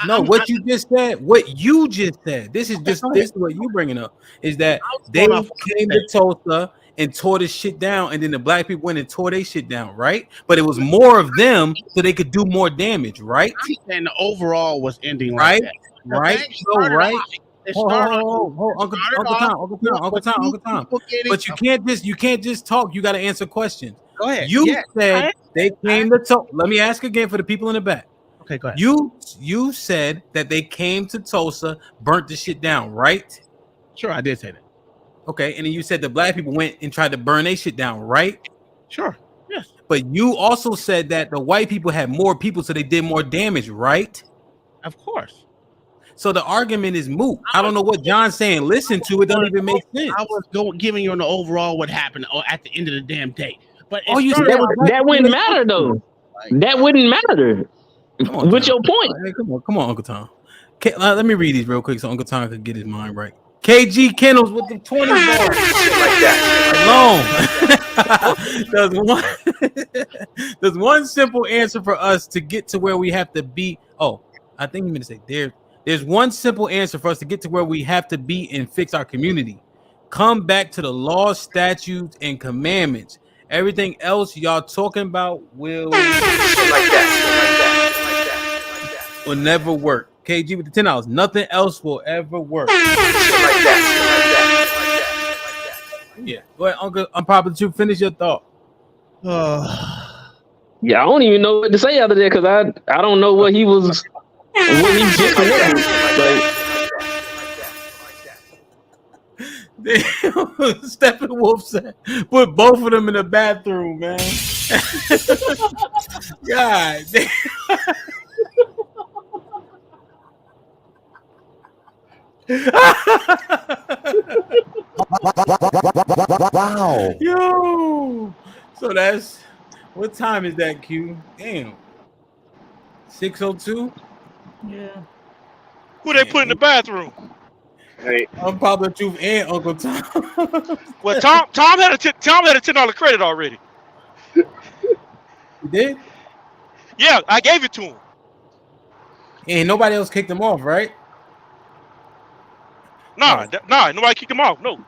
No, what you just said. This is what you bringing up is that they came to Tulsa and tore this shit down, and then the black people went and tore their shit down, right? But it was more of them so they could do more damage, right? And the overall was ending right, like that. right. So right. Uncle Tom. But you can't just talk. You got to answer questions. Go ahead. You said they came to Tulsa. Let me ask again for the people in the back. Okay, go ahead. You said that they came to Tulsa, burnt the shit down, right? Sure, I did say that. Okay, and then you said the black people went and tried to burn their shit down, right? Sure. Yes. But you also said that the white people had more people, so they did more damage, right? Of course. So the argument is moot. I don't know what John's saying. Listen to it. Doesn't even make sense. I was giving you an overall what happened at the end of the damn day. But that wouldn't matter though. That wouldn't matter. What's your point? Hey, come on, Uncle Tom. Let me read these real quick so Uncle Tom could get his mind right. KG Kennels with the 20 bars. Like that. Alone. There's one simple answer for us to get to where we have to be. Oh, I think you meant to say there's one simple answer for us to get to where we have to be and fix our community. Come back to the laws, statutes, and commandments. Everything else y'all talking about will never work. KG with the $10. Nothing else will ever work. Yeah. Go ahead, Uncle. Unpopular Truth. Finish your thought. Yeah, I don't even know what to say after that because I don't know what he was. What he just Steppenwolf said, put both of them in the bathroom, man. God damn. Wow. Yo. So that's what time is that, Q? Damn. 6:02? Yeah. Who they put in the bathroom? Hey, Unpopular Truth and Uncle Tom. Well, Tom had a $10 credit already. You did? Yeah, I gave it to him. And nobody else kicked him off, right? Nah, nobody kicked him off. No.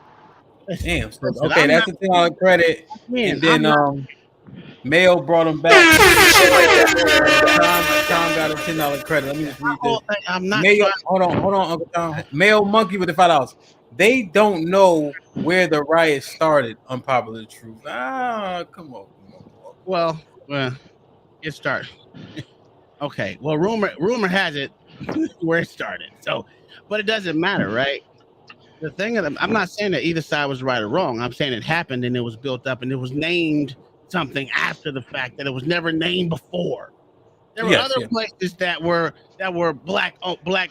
Damn. So, okay, that's a $10 credit. And then Mayo brought him back. Tom got a $10 credit. Let me just read this. I'm not. Mayo, hold on, Uncle Tom. Mayo Monkey with the $5. They don't know where the riot started. Unpopular Truth. Come on. Well, it started. Okay. Well, rumor has it where it started. So, but it doesn't matter, right? The thing is, I'm not saying that either side was right or wrong. I'm saying it happened and it was built up and it was named something after the fact that it was never named before. There were other places that were black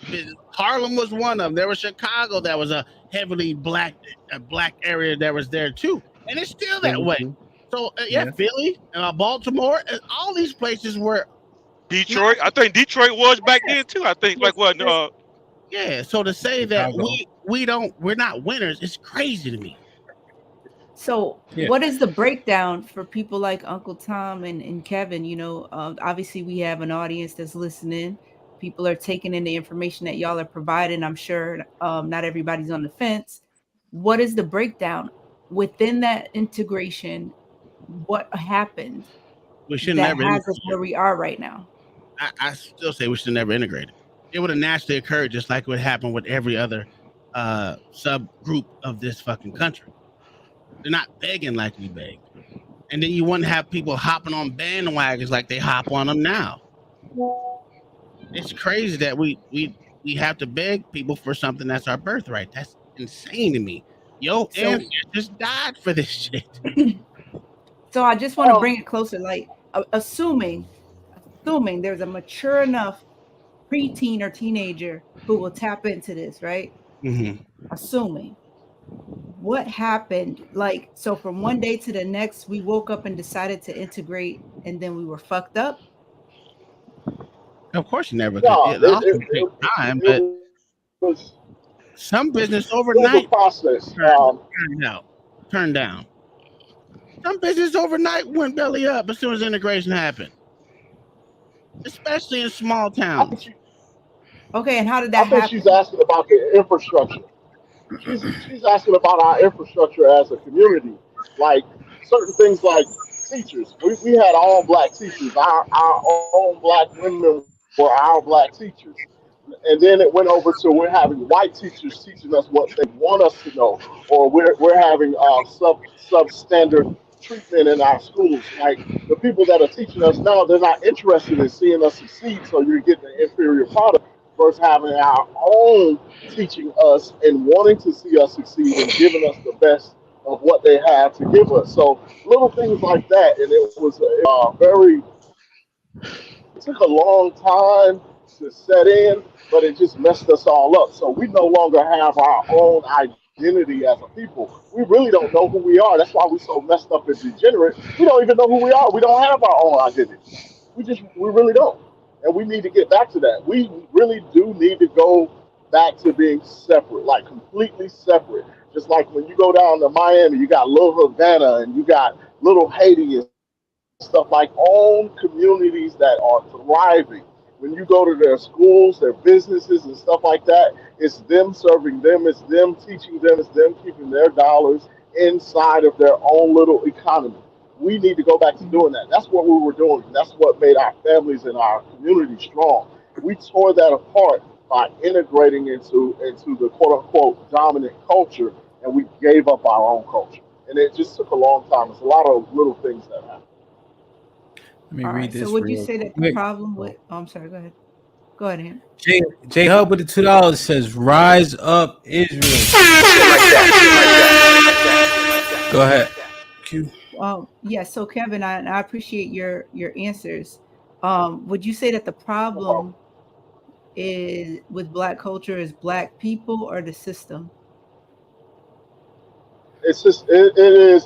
business. Harlem was one of them. There was Chicago that was a heavily black area that was there too, and it's still that way. So Philly, Baltimore, and all these places were. Detroit, I think Detroit was back then too. I think Yeah. So to say that we're not winners, it's crazy to me. So, Yeah. what is the breakdown for people like Uncle Tom and Kevin? Obviously, we have an audience that's listening. People are taking in the information that y'all are providing. I'm sure not everybody's on the fence. What is the breakdown within that integration? What happened We should that never has integrate. us where we are right now? I still say we should never integrate it. It would have naturally occurred just like what happened with every other subgroup of this fucking country. They're not begging like we beg. And then you wouldn't have people hopping on bandwagons like they hop on them now. It's crazy that we have to beg people for something that's our birthright. That's insane to me. Yo, ancestors died for this shit. So I just want to bring it closer, like assuming there's a mature enough preteen or teenager who will tap into this, right? Mm-hmm. Assuming. What happened? Like, so from one day to the next, we woke up and decided to integrate, and then we were fucked up. Of course, you never could. No, It also takes time, but was some business it was overnight a process. turned down. Some business overnight went belly up as soon as integration happened, especially in small towns. Okay, and how did I that think happen? she's asking about the infrastructure. She's asking about our infrastructure as a community, like certain things like teachers. We had all black teachers. Our own black women were our black teachers, and then it went over to we're having white teachers teaching us what they want us to know, or we're having substandard treatment in our schools. Like the people that are teaching us now, they're not interested in seeing us succeed, so you're getting an inferior product versus having our own teaching us and wanting to see us succeed and giving us the best of what they have to give us. So little things like that, and it was very. It took a long time to set in, but it just messed us all up. So we no longer have our own identity as a people. We really don't know who we are. That's why we're so messed up and degenerate. We don't even know who we are. We don't have our own identity. We really don't. And we need to get back to that. We really do need to go back to being separate, like completely separate. Just like when you go down to Miami, you got Little Havana and you got Little Haiti and stuff, like own communities that are thriving. When you go to their schools, their businesses, and stuff like that, it's them serving them, it's them teaching them, it's them keeping their dollars inside of their own little economy. We need to go back to doing that. That's what we were doing. That's what made our families and our community strong. We tore that apart by integrating into the quote unquote dominant culture, and we gave up our own culture. And it just took a long time. It's a lot of little things that happened. Let me All read right. So this would you real say that the quick. problem with? Oh, I'm sorry. Go ahead. Go ahead, Ham. J Hub with the $2 says, "Rise up, Israel." Go ahead. Q. Yeah. So Kevin, I appreciate your answers. Would you say that the No problem. problem is with Black culture is Black people or the system? It's just it is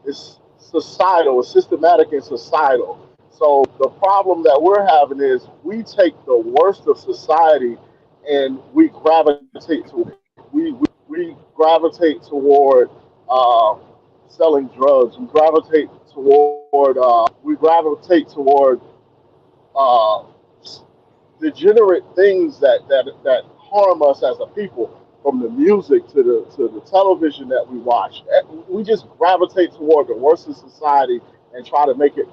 it's societal, it's systematic and societal. So the problem that we're having is we take the worst of society and we gravitate to it. We gravitate toward uh, selling drugs. We gravitate toward uh, degenerate things that harm us as a people, from the music to the television that we watch. We just gravitate toward the worst of society and try to make it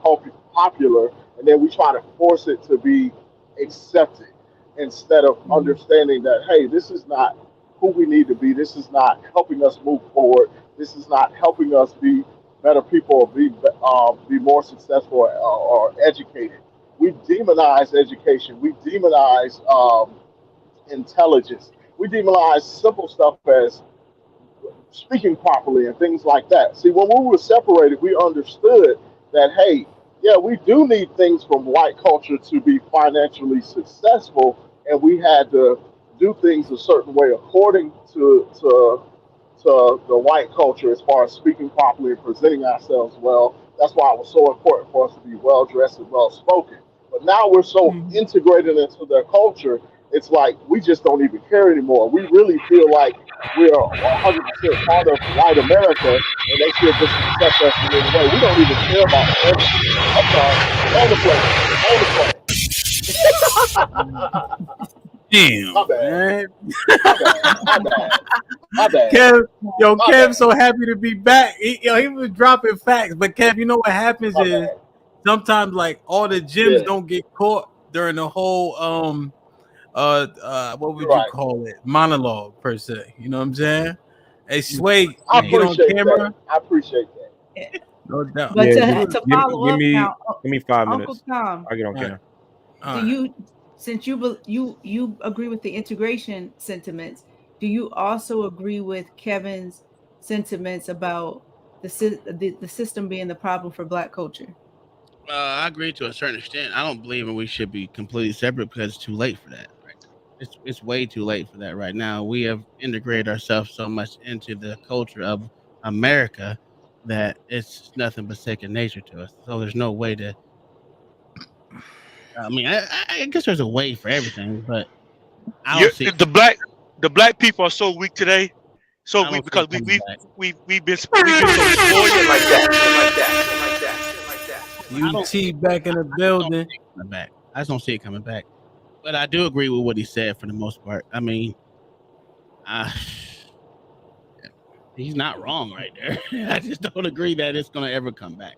popular, and then we try to force it to be accepted instead of understanding that, hey, this is not who we need to be. This is not helping us move forward. This is not helping us be better people or be more successful or educated. We demonize education. We demonize intelligence. We demonize simple stuff as speaking properly and things like that. See, when we were separated, we understood that, hey, yeah, we do need things from white culture to be financially successful, and we had to do things a certain way according to the white culture as far as speaking properly and presenting ourselves well. That's why it was so important for us to be well dressed and well spoken. But now we're so integrated into their culture, it's like we just don't even care anymore. We really feel like we are 100% part of white America, and they should just accept us in any way. We don't even care about slavery. I'm sorry. Land the plane. Land the plane. My Damn, bad. man. My bad. My bad. My bad. Kev, yo, My Kev, bad. so happy to be back. He was dropping facts, but Kev, you know what happens My is bad. sometimes like all the gems Yeah, don't get caught during the whole what you're would you right. call it, monologue per se. You know what I'm saying? Hey, Sway, I you get on appreciate that. camera, I appreciate that. no doubt. But Yeah, to give, follow give up me now, give me 5 minutes. Uncle Tom, I'll get on All right, camera. all do right. you, since you agree with the integration sentiments, do you also agree with Kevin's sentiments about the system being the problem for Black culture? I agree to a certain extent. I don't believe we should be completely separate because it's too late for that. Right? It's way too late for that right now. We have integrated ourselves so much into the culture of America that it's nothing but second nature to us. So there's no way to. I mean, I guess there's a way for everything, but I You're, don't see. the black people are so weak today, so I weak don't see because it coming back. we've been so spoiled. Shit like that. Shit like that. Shit like that. Shit like that. I don't. UT back in the I just don't building. see it coming back. I just don't see it coming back. But I do agree with what he said for the most part. I mean, he's not wrong right there. I just don't agree that it's gonna ever come back.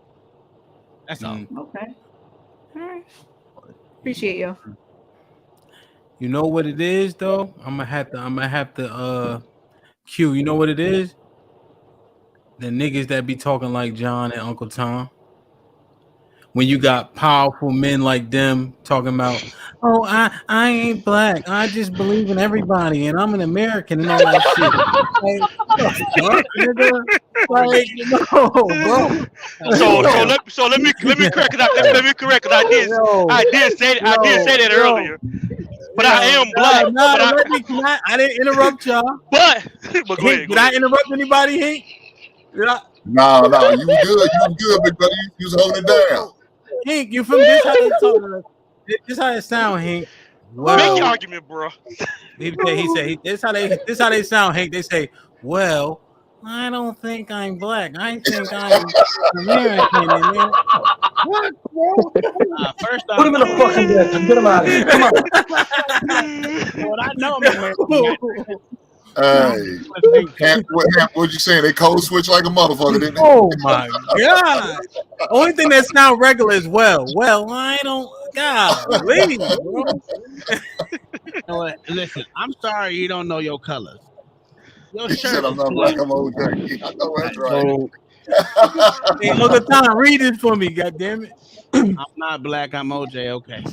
That's all. Okay. All right. Appreciate you. You know what it is though? I'm gonna have to Q, you know what it is? The niggas that be talking like John and Uncle Tom. When you got powerful men like them talking about, oh, I ain't black. I just believe in everybody and I'm an American and all that shit. Like, what the fuck, nigga? Like, no, bro. So let me correct it. Let me correct it. I did say that earlier. But I am black. I didn't interrupt y'all. But go Hank, ahead. did I interrupt anybody, Hank? No, you good. You was good, big brother. You was holding it down. Hank, you from this how they talk to us. This how it sound, Hank. Make your Well, argument, bro. he said this how they sound, Hank. They say, well, I don't think I'm black. I think I'm American. And then, what, bro? First off, Put him in the fucking bed. Get him out of here. Come on. Well, I know I'm American. Hey, what'd you say? They code switch like a motherfucker, didn't they? Oh my god! Only thing that sound regular is well. Well, I don't. God, leave, bro. You know what? Listen, I'm sorry you don't know your colors. Your He shirt said, I'm not black, I'm OJ. I know that's right. Hey, Uncle Tom, read it for me, goddammit. I'm not black, I'm OJ, okay.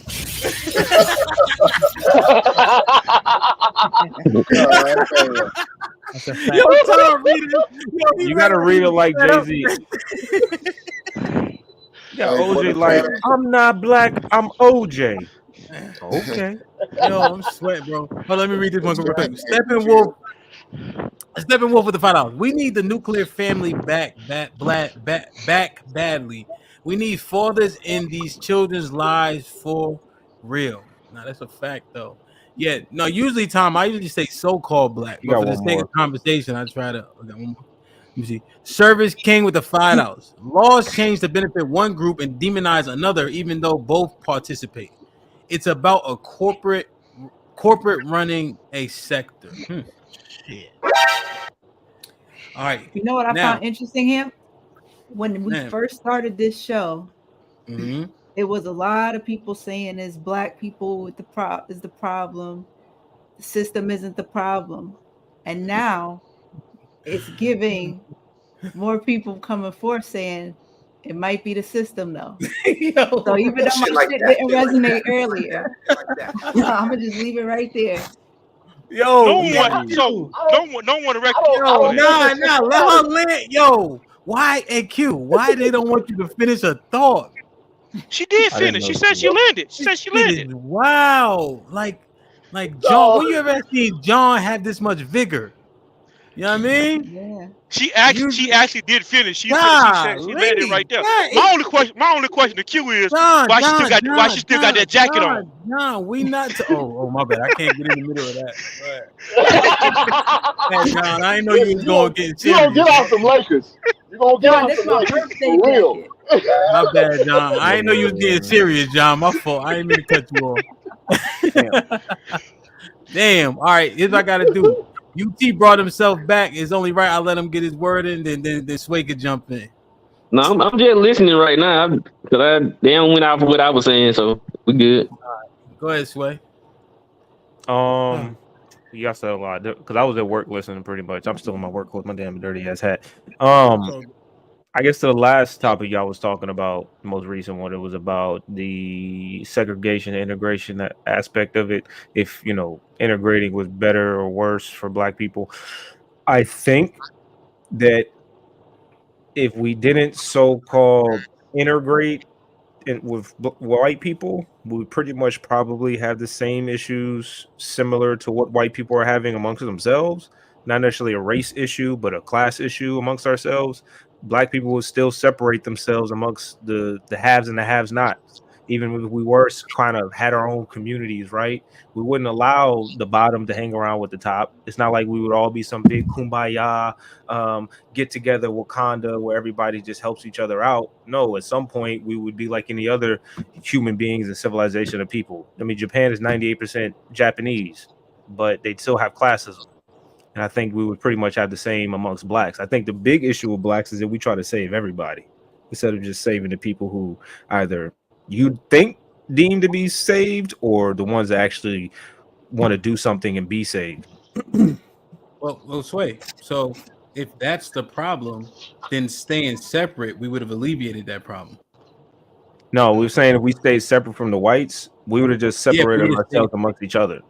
That's a fact. Yo, Tom, read it. Yo, You gotta read it like Jay-Z. Yeah, Hey, for OJ the like, planet. I'm not black, I'm OJ. Okay. Yo, I'm sweating, bro. Oh, let me read this one real quick. Steppenwolf with the $5. We need the nuclear family back badly. We need fathers in these children's lives for real. Now that's a fact, though. Yeah, no. Usually, Tom, I usually say so-called black, You but got for the one sake more. of conversation, I try to. I got one more. Let me see. Service King with the $5. Laws change to benefit one group and demonize another, even though both participate. It's about a corporate running a sector. Shit. All right. You know what I Now, found interesting here? When we first started this show, it was a lot of people saying it's black people with is the problem. The system isn't the problem. And now it's giving more people coming forth saying it might be the system though. So even though my Shit like shit that. didn't Shit like resonate that. earlier, Shit like that. I'm gonna just leave it right there. Yo, No one record. Yo, nah, let her land. Yo, why and Q? Why they don't want you to finish a thought? She did finish. She said she landed. She said she landed. Wow, like John. When you ever seen John have this much vigor? You know what I mean? Yeah. She actually did finish. She landed right there. God, My only question to Q is John, why she still got that jacket on. John, we not. Oh, my bad. I can't get in the middle of that. Hey, John, I didn't know you was going to get You serious. gonna get off some Lakers. You gonna get John, off that's some my Lakers birthday for real. jacket. My bad, John. I didn't know you was getting serious, John. My fault. I didn't mean to cut you off. Damn. All right, here's what I gotta do. UT brought himself back. It's only right I let him get his word in, then Sway could jump in. No, I'm just listening right now because they don't went out for what I was saying, so we good. Go ahead, Sway. You got said a lot because I was at work listening pretty much. I'm still in my work clothes, my damn dirty ass hat. I guess to the last topic y'all was talking about, the most recent one, it was about the segregation and integration aspect of it. If integrating was better or worse for Black people, I think that if we didn't so-called integrate with white people, we would pretty much probably have the same issues similar to what white people are having amongst themselves. Not necessarily a race issue, but a class issue amongst ourselves. Black people would still separate themselves amongst the haves and the have-nots. Even if we were kind of had our own communities, right? We wouldn't allow the bottom to hang around with the top. It's not like we would all be some big kumbaya, get together Wakanda where everybody just helps each other out. No, at some point we would be like any other human beings and civilization of people. I mean, Japan is 98% Japanese, but they still have classism. And I think we would pretty much have the same amongst Blacks. I think the big issue with Blacks is that we try to save everybody instead of just saving the people who either you think deemed to be saved or the ones that actually want to do something and be saved. Well, Sway. So if that's the problem, then staying separate, we would have alleviated that problem. No, we were saying if we stayed separate from the whites, we would have just separated ourselves amongst each other.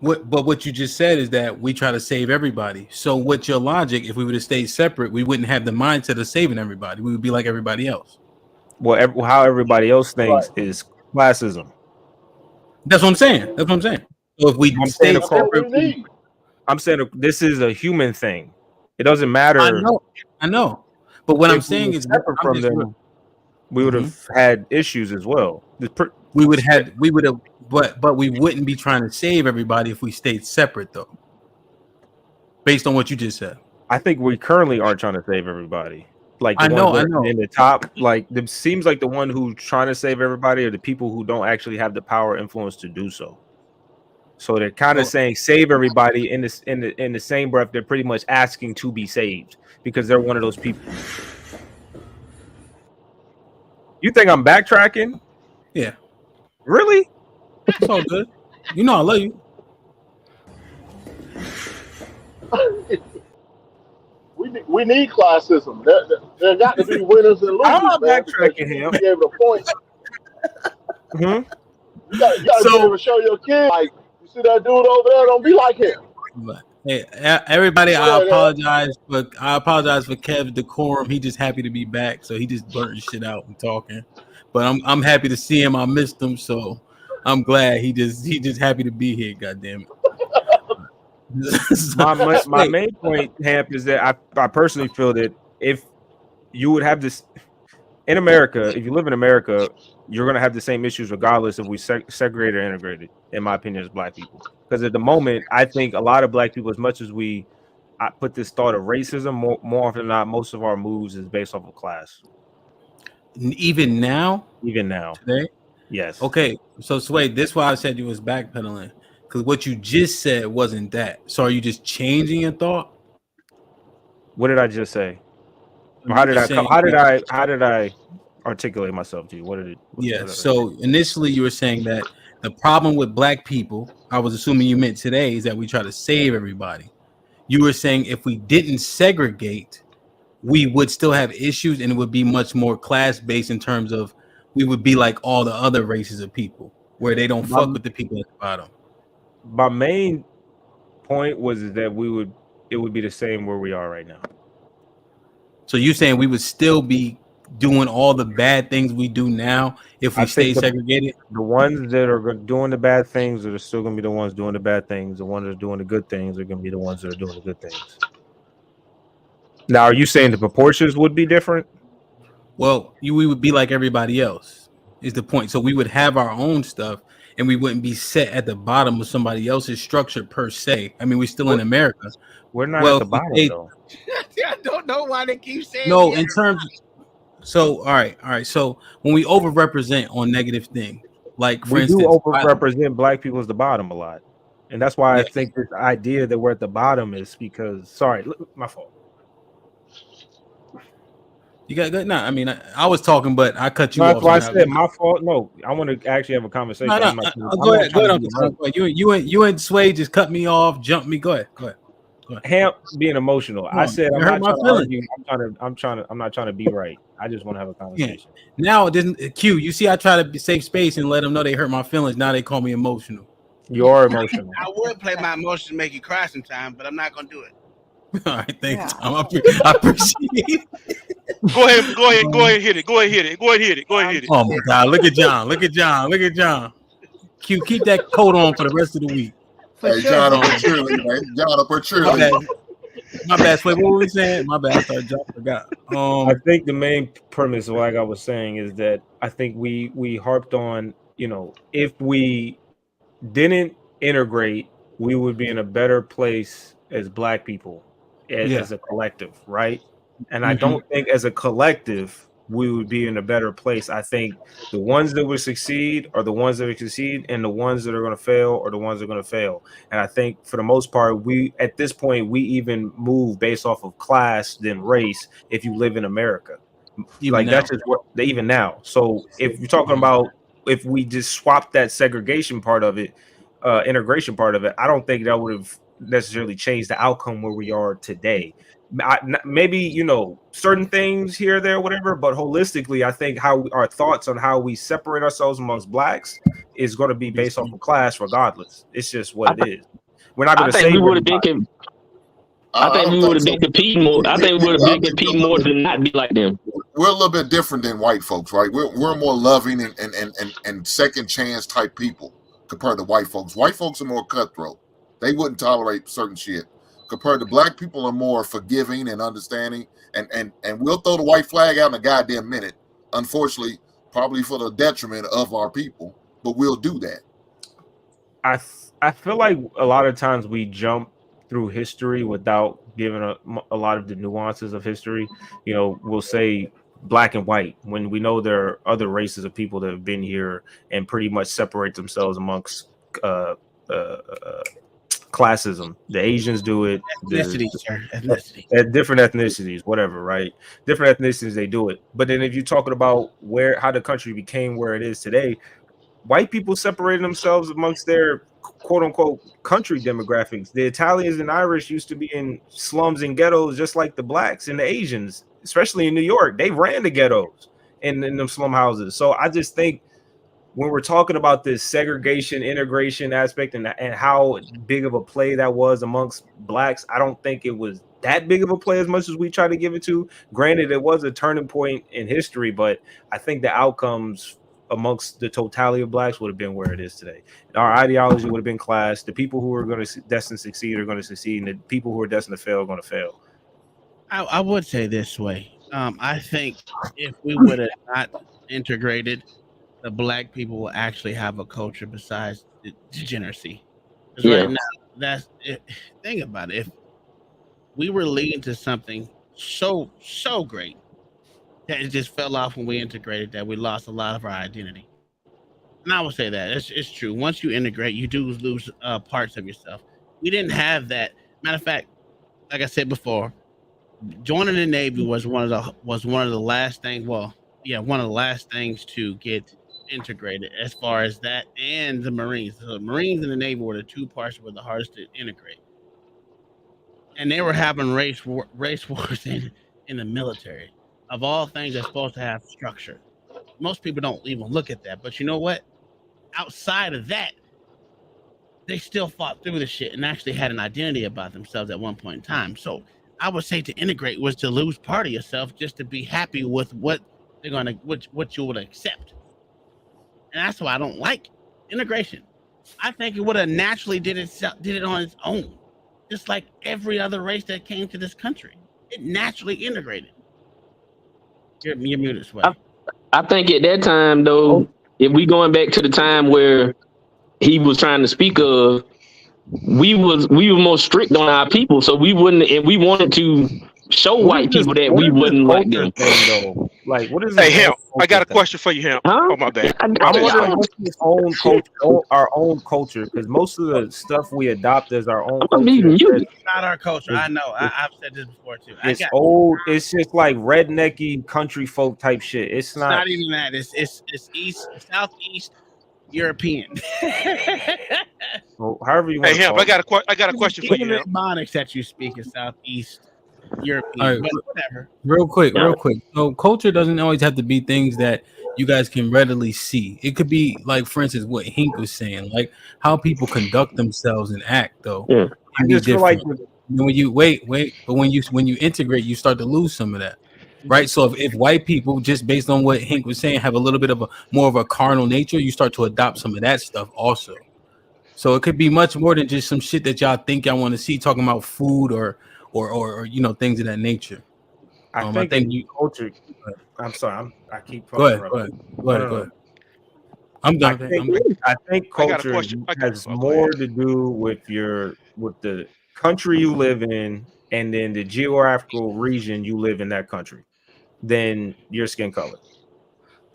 But what you just said is that we try to save everybody. So what's your logic? If we would have stayed separate, we wouldn't have the mindset of saving everybody. We would be like everybody else. Well, how everybody else thinks is classism. That's what I'm saying. So if we stay separate, I'm saying this is a human thing. It doesn't matter. I know. But what I'm saying is separate from them, we would have had issues as well. We would have, but we wouldn't be trying to save everybody if we stayed separate, though. Based on what you just said, I think we currently are trying to save everybody. Like I know in the top, like it seems like the one who's trying to save everybody are the people who don't actually have the power or influence to do so. So they're kind of saying save everybody in the same breath. They're pretty much asking to be saved because they're one of those people. You think I'm backtracking? Yeah. Really? It's all good. You know I love you. We need classism. There got to be winners and losers. I'm not backtracking him. You gave it a point. You got to be able to show your kid, like, you see that dude over there, don't be like him. Hey, everybody, I apologize for Kev's decorum. He just happy to be back, so he just blurting shit out and talking. But I'm happy to see him. I missed him, so I'm glad he just happy to be here. God damn it. my main point, Hamp, is that I personally feel that if you would have this in America, if you live in America, you're going to have the same issues regardless if we segregate or integrated, in my opinion, as Black people. Because at the moment, I think a lot of Black people, as much as I put this thought of racism, more often than not, most of our moves is based off of class. Even now? Even now. Today? Yes. Okay, so Sway, this is why I said you was backpedaling. Because what you just said wasn't that. So are you just changing your thought? What did I just say? How did I articulate myself to you? What did it? Yeah. So initially you were saying that the problem with Black people, I was assuming you meant today, is that we try to save everybody. You were saying if we didn't segregate, we would still have issues and it would be much more class-based in terms of we would be like all the other races of people where they don't fuck with the people at the bottom. My main point was that it would be the same where we are right now. So you're saying we would still be doing all the bad things we do now if we stay segregated? The ones that are doing the bad things are still going to be the ones doing the bad things. The ones that are doing the good things are going to be the ones that are doing the good things. Now, are you saying the proportions would be different? Well, we would be like everybody else. Is the point? So we would have our own stuff, and we wouldn't be set at the bottom of somebody else's structure per se. I mean, we're still in America. We're not Well, at the bottom though. I don't know why they keep saying no, we in terms. So all right. So when we overrepresent on negative thing, like for We do instance, overrepresent black people as the bottom a lot, and that's why I yes, think this idea that we're at the bottom is because. Sorry, my fault. you got good. Nah, I mean, I was talking, but I cut you No, that's off. why I So said my fault. No, I want to actually have a no, conversation. no, I'm not. go I'm not ahead, go trying ahead, to Uncle be Tom. right. Go ahead. You and Sway just cut me off, jumped me. Go ahead. Hamp being emotional. Come I on, said you I'm hurt not my trying to feelings. argue. I'm not trying to be right. I just want to have a Yeah. conversation. Now it doesn't. Q. You see, I try to save space and let them know they hurt my feelings. Now they call me emotional. You're emotional. I would play my emotions to make you cry sometime, but I'm not gonna do it. All right, thanks, Tom. I appreciate it. Go ahead, hit it. Go ahead, hit it. Oh my God! Look at John. Q, keep that coat on for the rest of the week. Hey, John up a cheerleader, man. John up a cheerleader. My bad. Wait, what were we saying? My bad. I started jumping. Forgot. I think the main premise, like I was saying, is that I think we harped on, if we didn't integrate, we would be in a better place as black people, as a collective, right? And I don't think as a collective we would be in a better place. I think the ones that would succeed are the ones that would succeed, and the ones that are going to fail are the ones that are going to fail. And I think for the most part, at this point we even move based off of class than race. If you live in America, that's just what even now. So if you're talking about if we just swap that segregation part of it, integration part of it, I don't think that would have necessarily changed the outcome where we are today. Maybe certain things here, there, whatever, but holistically, I think how our thoughts on how we separate ourselves amongst blacks is going to be based off of class, regardless. It's just what it is. We're not going to say we would have been. I think we would have been competing more. I think we would have been competing more to not be like them. We're a little bit different than white folks, right? We're more loving and second chance type people compared to white folks. White folks are more cutthroat. They wouldn't tolerate certain shit. Compared to black people are more forgiving and understanding, and we'll throw the white flag out in a goddamn minute. Unfortunately, probably for the detriment of our people, but we'll do that. I feel like a lot of times we jump through history without giving a lot of the nuances of history. We'll say black and white when we know there are other races of people that have been here and pretty much separate themselves amongst classism. The Asians do it. At different ethnicities, whatever, right? Different ethnicities, they do it. But then if you're talking about how the country became where it is today, white people separated themselves amongst their quote unquote country demographics. The Italians and Irish used to be in slums and ghettos just like the blacks and the Asians, especially in New York. They ran the ghettos in them slum houses. So I just think when we're talking about this segregation, integration aspect and how big of a play that was amongst blacks, I don't think it was that big of a play as much as we try to give it to. Granted, it was a turning point in history, but I think the outcomes amongst the totality of blacks would have been where it is today. Our ideology would have been class. The people who are going to destined to succeed are going to succeed, and the people who are destined to fail are going to fail. I would say this way. I think if we would have not integrated, the black people will actually have a culture besides degeneracy. Because right now, think about it. If we were leading to something so great that it just fell off when we integrated, that we lost a lot of our identity. And I would say that it's true. Once you integrate, you do lose parts of yourself. We didn't have that. Matter of fact, like I said before, joining the Navy was one of the last things. Well, yeah, one of the last things to get integrated as far as that, and the Marines. So the Marines and the Navy were the two parts that were the hardest to integrate. And they were having race wars in the military. Of all things that's supposed to have structure. Most people don't even look at that. But you know what? Outside of that, they still fought through the shit and actually had an identity about themselves at one point in time. So I would say to integrate was to lose part of yourself just to be happy with what they're gonna what you would accept. And that's why I don't like integration. I think it would have naturally did it on its own, just like every other race that came to this country. It naturally integrated. You're muted, Sway. I think at that time though, if we going back to the time where he was trying to speak of, we were more strict on our people, so we wouldn't, and we wanted to show white people that we wouldn't like them. Thing though, like what is Hey, this? Hemp, I got a question for you, Hemp. Huh? Oh, my bad. I'm wondering what's his own culture, our own culture, because most of the stuff we adopt as our own culture It's not our culture. I know. I've said this before too. It's old. It's just like rednecky country folk type shit. It's not even that. It's east, southeast European. Well, however you want. Hey, Hemp, I got a question for you. Even mnemonics that you speak is southeast European. All right, But whatever. real quick. So culture doesn't always have to be things that you guys can readily see. It could be like, for instance, what Hink was saying, like how people conduct themselves and act. Though I can be just feel like different. When you wait, but when you integrate, you start to lose some of that. Right. So if white people, just based on what Hink was saying, have a little bit of a more of a carnal nature, you start to adopt some of that stuff also. So it could be much more than just some shit that y'all think y'all want to see, talking about food or things of that nature. I think you culture. I'm sorry. I keep. Go ahead. I'm done. I think I got a culture question. has more to do with the country you live in, and then the geographical region you live in that country, than your skin color.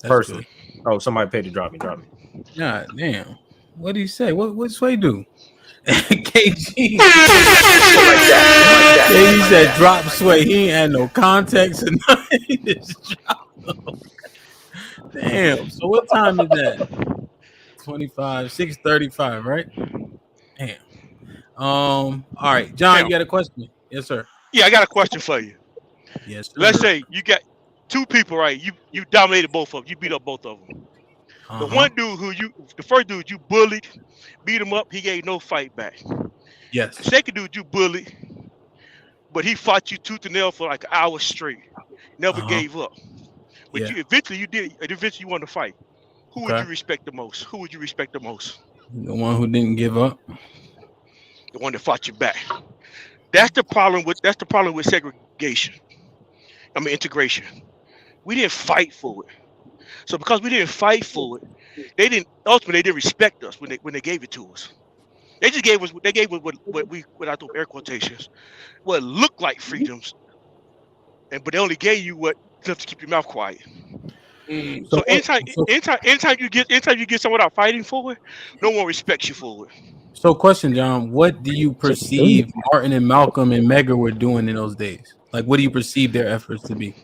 Personally. Oh, somebody paid to drop me. God damn. What do you say? What Sway do? KG. KG said drop Sway. He ain't had no context and nothing. He just dropped him. Damn. So what time is that? 6:35, right? Damn. All right, John, you got a question? Yes, sir. Yeah, I got a question for you. Yes, sir. Let's say you got two people, right? You dominated both of them. You beat up both of them. The one dude the first dude you bullied, beat him up, he gave no fight back. Yes. The second dude you bullied, but he fought you tooth and nail for like an hour straight. Never gave up. But you eventually you wanted to fight. Who would you respect the most? The one who didn't give up. The one that fought you back. That's the problem with segregation. I mean integration. We didn't fight for it. So because we didn't fight for it, they didn't respect us when they gave it to us. They just gave us what I thought air quotations, what looked like freedoms, but they only gave you what enough to keep your mouth quiet. So anytime you get someone out fighting for it, no one respects you for it. So question, John, what do you perceive Martin and Malcolm and Medgar were doing in those days? Like, what do you perceive their efforts to be?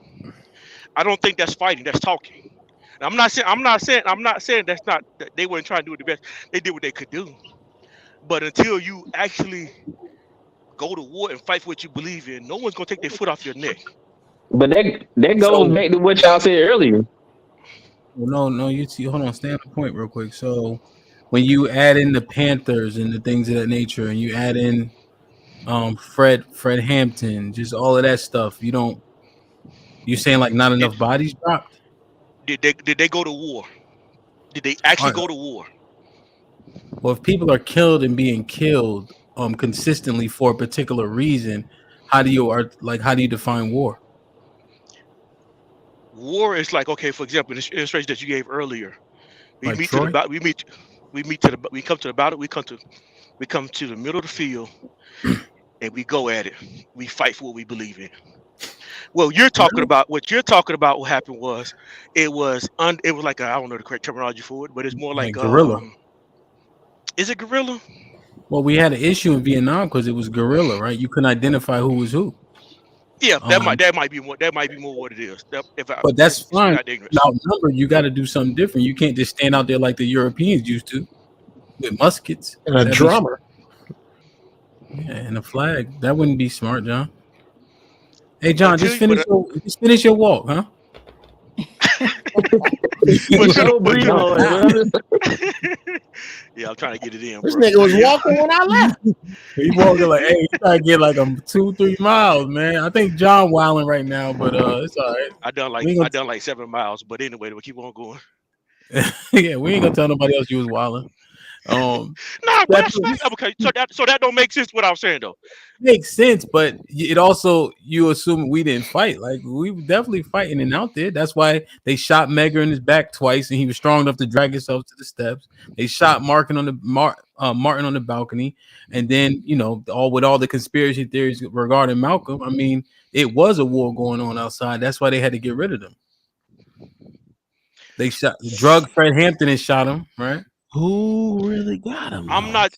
I don't think that's fighting. That's talking. And I'm not saying that's not that they weren't trying to do the best. They did what they could do. But until you actually go to war and fight for what you believe in, no one's gonna take their foot off your neck. But that goes back to what y'all said earlier. Well, no. You see, hold on, stay on the point real quick. So, when you add in the Panthers and the things of that nature, and you add in Fred Hampton, just all of that stuff, you saying like not enough bodies dropped? Did they go to war? Did they actually go to war? Well, if people are killed and being killed consistently for a particular reason, how do you define war? War is like, okay, for example, the illustration that you gave earlier. We Like meet Troy? to the battle. We come to the battle. We come to the middle of the field, and we go at it. We fight for what we believe in. Well, what you're talking about. What happened was, it was like I don't know the correct terminology for it, but it's more like guerrilla. Is it guerrilla? Well, we had an issue in Vietnam because it was guerrilla, right? You couldn't identify who was who. Yeah, that might be more. That might be more what it is. But that's fine. Now, remember, you got to do something different. You can't just stand out there like the Europeans used to with muskets and a drummer. Yeah, and a flag. That wouldn't be smart, John. Hey, John, just finish your walk, huh? Yeah, I'm trying to get it in. This bro. nigga was walking when I left. He walking like, hey, he's trying to get like 2-3 miles, man. I think John wilding right now, but it's all right. I done like 7 miles, but anyway, we'll keep on going. Yeah, we ain't gonna tell nobody else you was wilding. Nah, but that's okay. So that don't make sense. What I'm saying though. Makes sense, but it also you assume we didn't fight. Like we were definitely fighting and out there. That's why they shot Megger in his back twice, and he was strong enough to drag himself to the steps. They shot Martin on the balcony, and then all the conspiracy theories regarding Malcolm. I mean, it was a war going on outside. That's why they had to get rid of them. They drug Fred Hampton and shot him. Right? Who really got him? I'm not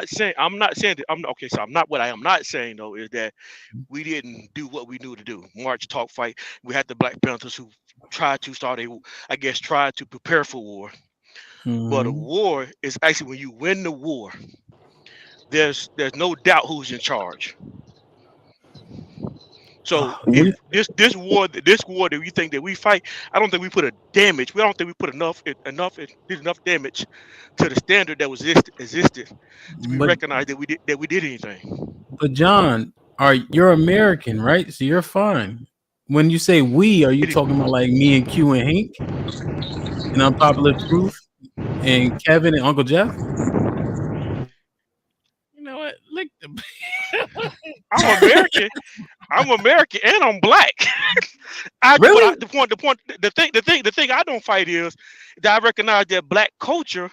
saying that. Okay. So what I am not saying though is that we didn't do what we knew to do. March, talk, fight. We had the Black Panthers who tried to prepare for war. Mm-hmm. But a war is actually when you win the war. There's no doubt who's in charge. So if this war that we think that we fight, I don't think we put damage. We don't think we put enough damage to the standard that was existed to be recognized that we did anything. But John, you're American, right? So you're fine. When you say we, are you talking about like me and Q and Hank and Unpopular Truth and Kevin and Uncle Jeff? You know what? Look, I'm American. I'm American and I'm black. The thing I don't fight is that I recognize that black culture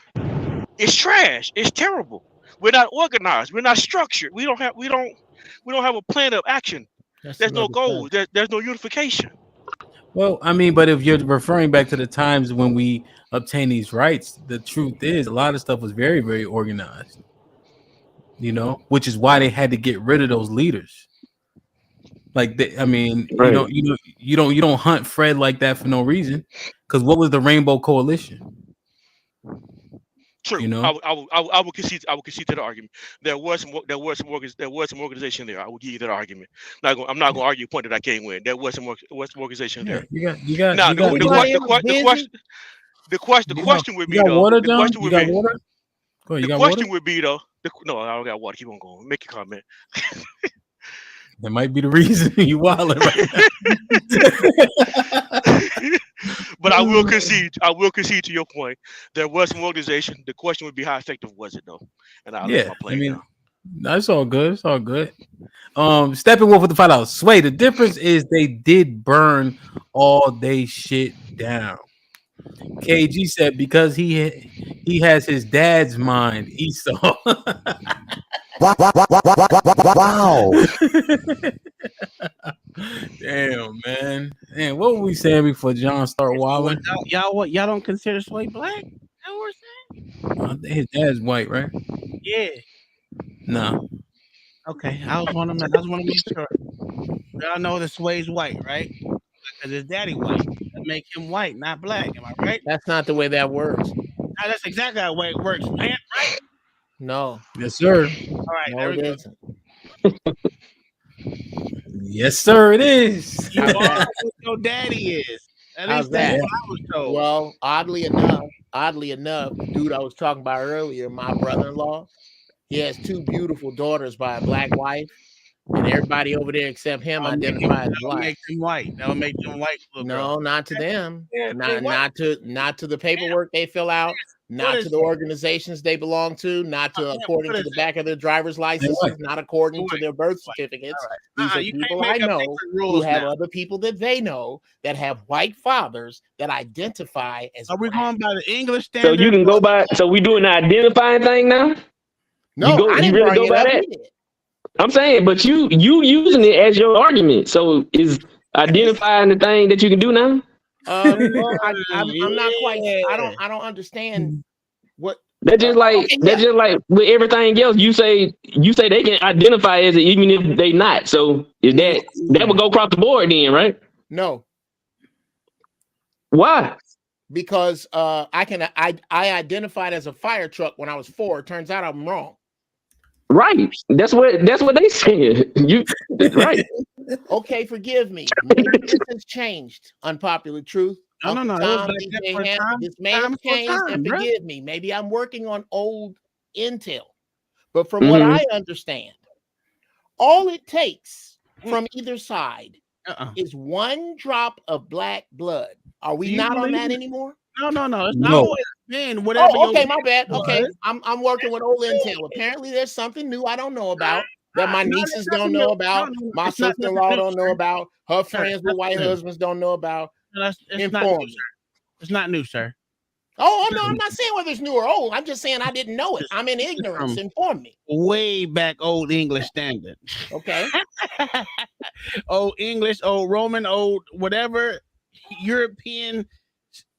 is trash. It's terrible. We're not organized. We're not structured. We don't have a plan of action. There's no goals. There's no unification. Well, I mean, but if you're referring back to the times when we obtained these rights, the truth is a lot of stuff was very, very organized. Which is why they had to get rid of those leaders. Like, right. you don't hunt Fred like that for no reason. Because what was the Rainbow Coalition? True. I will concede to the argument. There was some organization there. I will give you that argument. I'm not going to argue a point that I can't win. There was some organization there. The question would be though. The question would be though. No, I don't got water. Keep on going. Make your comment. That might be the reason you wilding right now. But I will concede to your point. There was some organization. The question would be how effective was it though? And I'll let my play now. That's all good. It's all good. Steppenwolf with the $5. Sway. The difference is they did burn all they shit down. KG said because he has his dad's mind. Esau. Wow. Damn, man. Man, what were we saying before John started wilding? Y'all don't consider Sway black? Is that what we're saying? His dad's white, right? Yeah. No. Okay. I just want to make sure. Y'all know that Sway's white, right? Because his daddy white. That make him white, not black. Am I right? That's not the way that works. No, that's exactly the way it works, man. Right? No. Yes, sir. All right. No, there we go. Yes, sir. It is. You are what your daddy is. At least that's what I was told. Well, oddly enough, the dude I was talking about earlier, my brother-in-law, he has two beautiful daughters by a black wife, and everybody over there except him identifies as black. Make them white. That'll make them white. No, not to them. Not to the paperwork they fill out. Not to the organizations they belong to, not to according to the back of their driver's licenses, not according to their birth certificates. These are people I know who have other people that they know that have white fathers that identify as. Are we going by the English standard? So you can go by. So we doing the identifying thing now? No, I didn't really go by that. I'm saying, but you using it as your argument. So is identifying the thing that you can do now? Well, I'm not quite. I don't understand what. That's just like just like with everything else. You say they can identify as it even if they not. So is that would go across the board then, right? No. Why? Because I identified as a fire truck when I was 4. Turns out I'm wrong. Right. That's what they said. You right. Okay, forgive me. Maybe this has changed. Unpopular truth. No. This may have changed, and forgive me. Maybe I'm working on old intel, but from what I understand, all it takes from either side is one drop of black blood. Are we not on that anymore? No. then whatever. Oh, okay, my your bad. was. Okay, I'm working with old intel. Apparently, there's something new I don't know about that my No, nieces there's don't nothing know new. about. No, My it's not nothing sister-in-law new, don't know sir. about. Her Sir, friends it's with white nothing new. husbands don't know about. No, it's not Inform new, me. sir. It's not new, sir. Oh no, I'm not saying whether it's new or old. I'm just saying I didn't know it. I'm in This is ignorance. from Inform me. way back old English standard. Okay. Old English, old Roman, old whatever European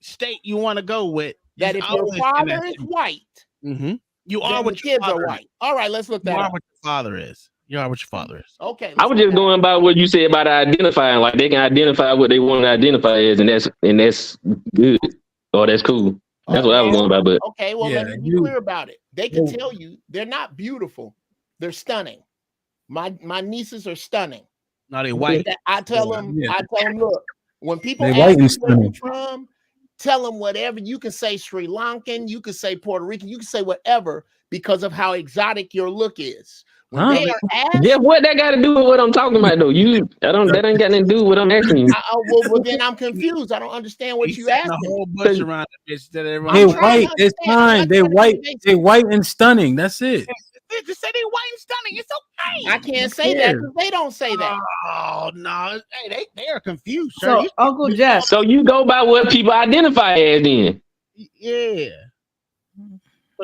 state you want to go with. That if your father is white, you are then what the your kids father are white. All right, let's look is. You that are up. what your father is. You are what your father is. Okay. I was just going by what you said about identifying. Like they can identify what they want to identify as, and that's good or that's cool. That's what I was going by. But Okay, well, let me be clear about it. They can tell you they're not beautiful. They're stunning. My nieces are stunning. No, they white. I tell them, look, when people They ask white me and where you stunning. from, tell them whatever. You can say Sri Lankan, you can say Puerto Rican, you can say whatever because of how exotic your look is. When they are asked, yeah, what that got to do with what I'm talking about though? That ain't got nothing to do with what I'm asking you. well, then I'm confused. I don't understand what you asked. A whole bush around the bitch that They white. It's fine. They white. They white and stunning. That's it. Just say they white and stunning. It's okay. I can't say that because they don't say that. Oh no, hey, they are confused, sir. So, Uncle Jeff. So you go by what people identify as then. Yeah.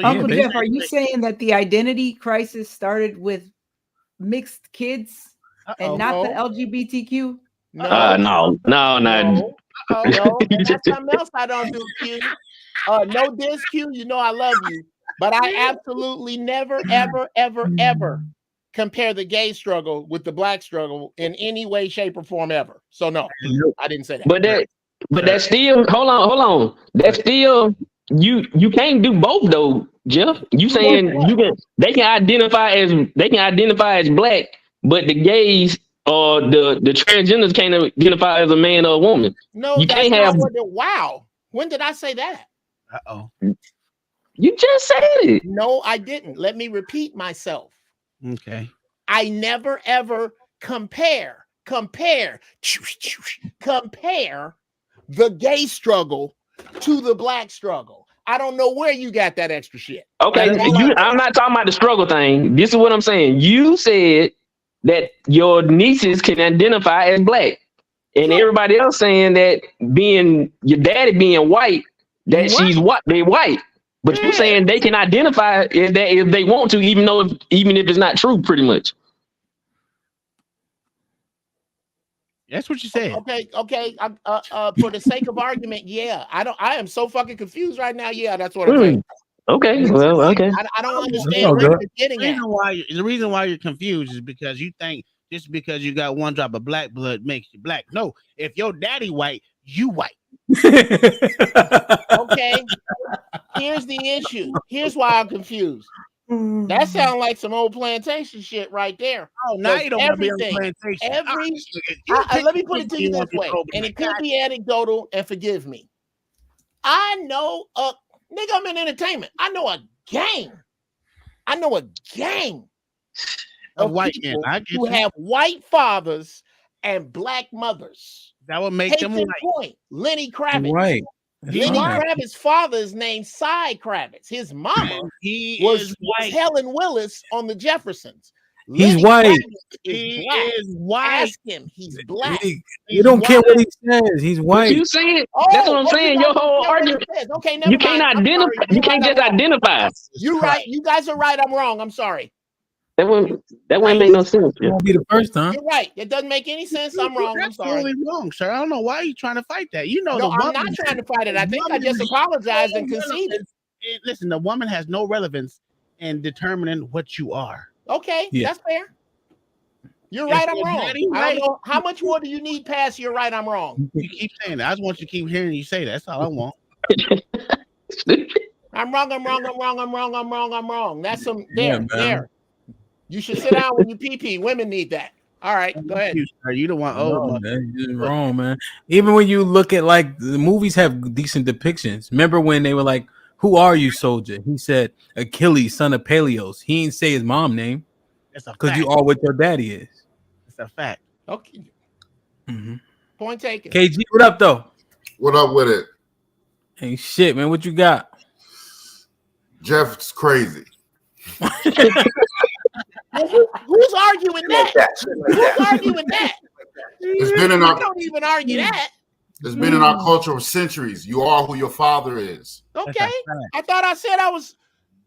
Uncle Jeff, are you saying that the identity crisis started with mixed kids and not the LGBTQ? No. No, and that's something else I don't do, Q. No diss, Q. You know I love you, but I absolutely never, ever compare the gay struggle with the black struggle in any way, shape, or form ever. So no, I didn't say that. But that's still hold on. That's still you can't do both though, Jeff. You saying they can identify as black, but the gays or the transgenders can't identify as a man or a woman. No, you that's can't not have. what wow. When did I say that? You just said it. No, I didn't. Let me repeat myself. Okay. I never ever compare the gay struggle to the black struggle. I don't know where you got that extra shit. Okay, I'm not talking about the struggle thing. This is what I'm saying. You said that your nieces can identify as black, and everybody else saying that being your daddy being white, that she's white, they white. But you're saying they can identify as that if they want to, even if it's not true, pretty much. That's what you said. Okay. For the sake of argument, yeah. I am so fucking confused right now. Yeah, that's what I'm saying. Okay. Well, okay. I don't understand what you're getting at. The reason why you're confused is because you think just because you got one drop of black blood makes you black. No, if your daddy white, you white. Okay. Here's the issue. Here's why I'm confused. That sounds like some old plantation shit right there. Oh, now you don't want to be on plantation. Let me put it to you this way, and it could be anecdotal, and forgive me. I know nigga, I'm in entertainment. I know a gang of white people men. who have white fathers and black mothers. That would make them white. Point. Lenny Kravitz. Right. Lenny Kravitz's father is named Cy Kravitz. His mama was Helen Willis on the Jeffersons. He's Lenny white. He is white. Ask him. He's black. You don't care what he says. He's white. You saying that's what I'm saying. Your whole argument. Okay, never you can't mind. identify. You can't just identify. You're right. You guys are right. I'm wrong. I'm sorry. That wouldn't make no sense. It won't be the first time. You're right. It doesn't make any sense. I'm wrong. I'm sorry. Absolutely wrong, sir. I don't know why you're trying to fight that. You know, no, I'm not trying to fight it. I think I just apologized and conceded. Listen, the woman has no relevance in determining what you are. Okay, that's fair. You're right. I'm wrong. I don't know how much more do you need past. You're right. I'm wrong. You keep saying that. I just want you to keep hearing you say that. That's all I want. I'm wrong. I'm wrong. I'm wrong. I'm wrong. I'm wrong. I'm wrong. That's some there. You should sit down when you pee. Women need that. All right, go ahead. You don't want you're wrong, man. Even when you look at like the movies have decent depictions. Remember when they were like, "Who are you, soldier?" He said, "Achilles, son of Peleus." He didn't say his mom name because you are what your daddy is. It's a fact. Okay. Point taken. KG, what up though? What up with it? Hey, shit, man. What you got? Jeff's crazy. Who's arguing that? Who's arguing that? It's been in I our don't even argue that. It's been in our culture for centuries. You are who your father is. Okay. I thought I said I was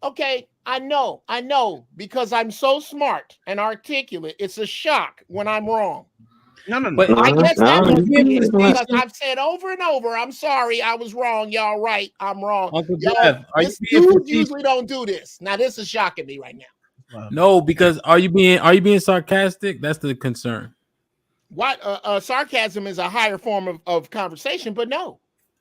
okay. I know, because I'm so smart and articulate. It's a shock when I'm wrong. No. But I guess that must be it, because I've said over and over, I'm sorry, I was wrong. Y'all right, I'm wrong. Uncle Y'all, Jeff, are this you being dude facetious? usually don't do this. Now this is shocking me right now. No, because are you being sarcastic? That's the concern. What sarcasm is a higher form of conversation, but no.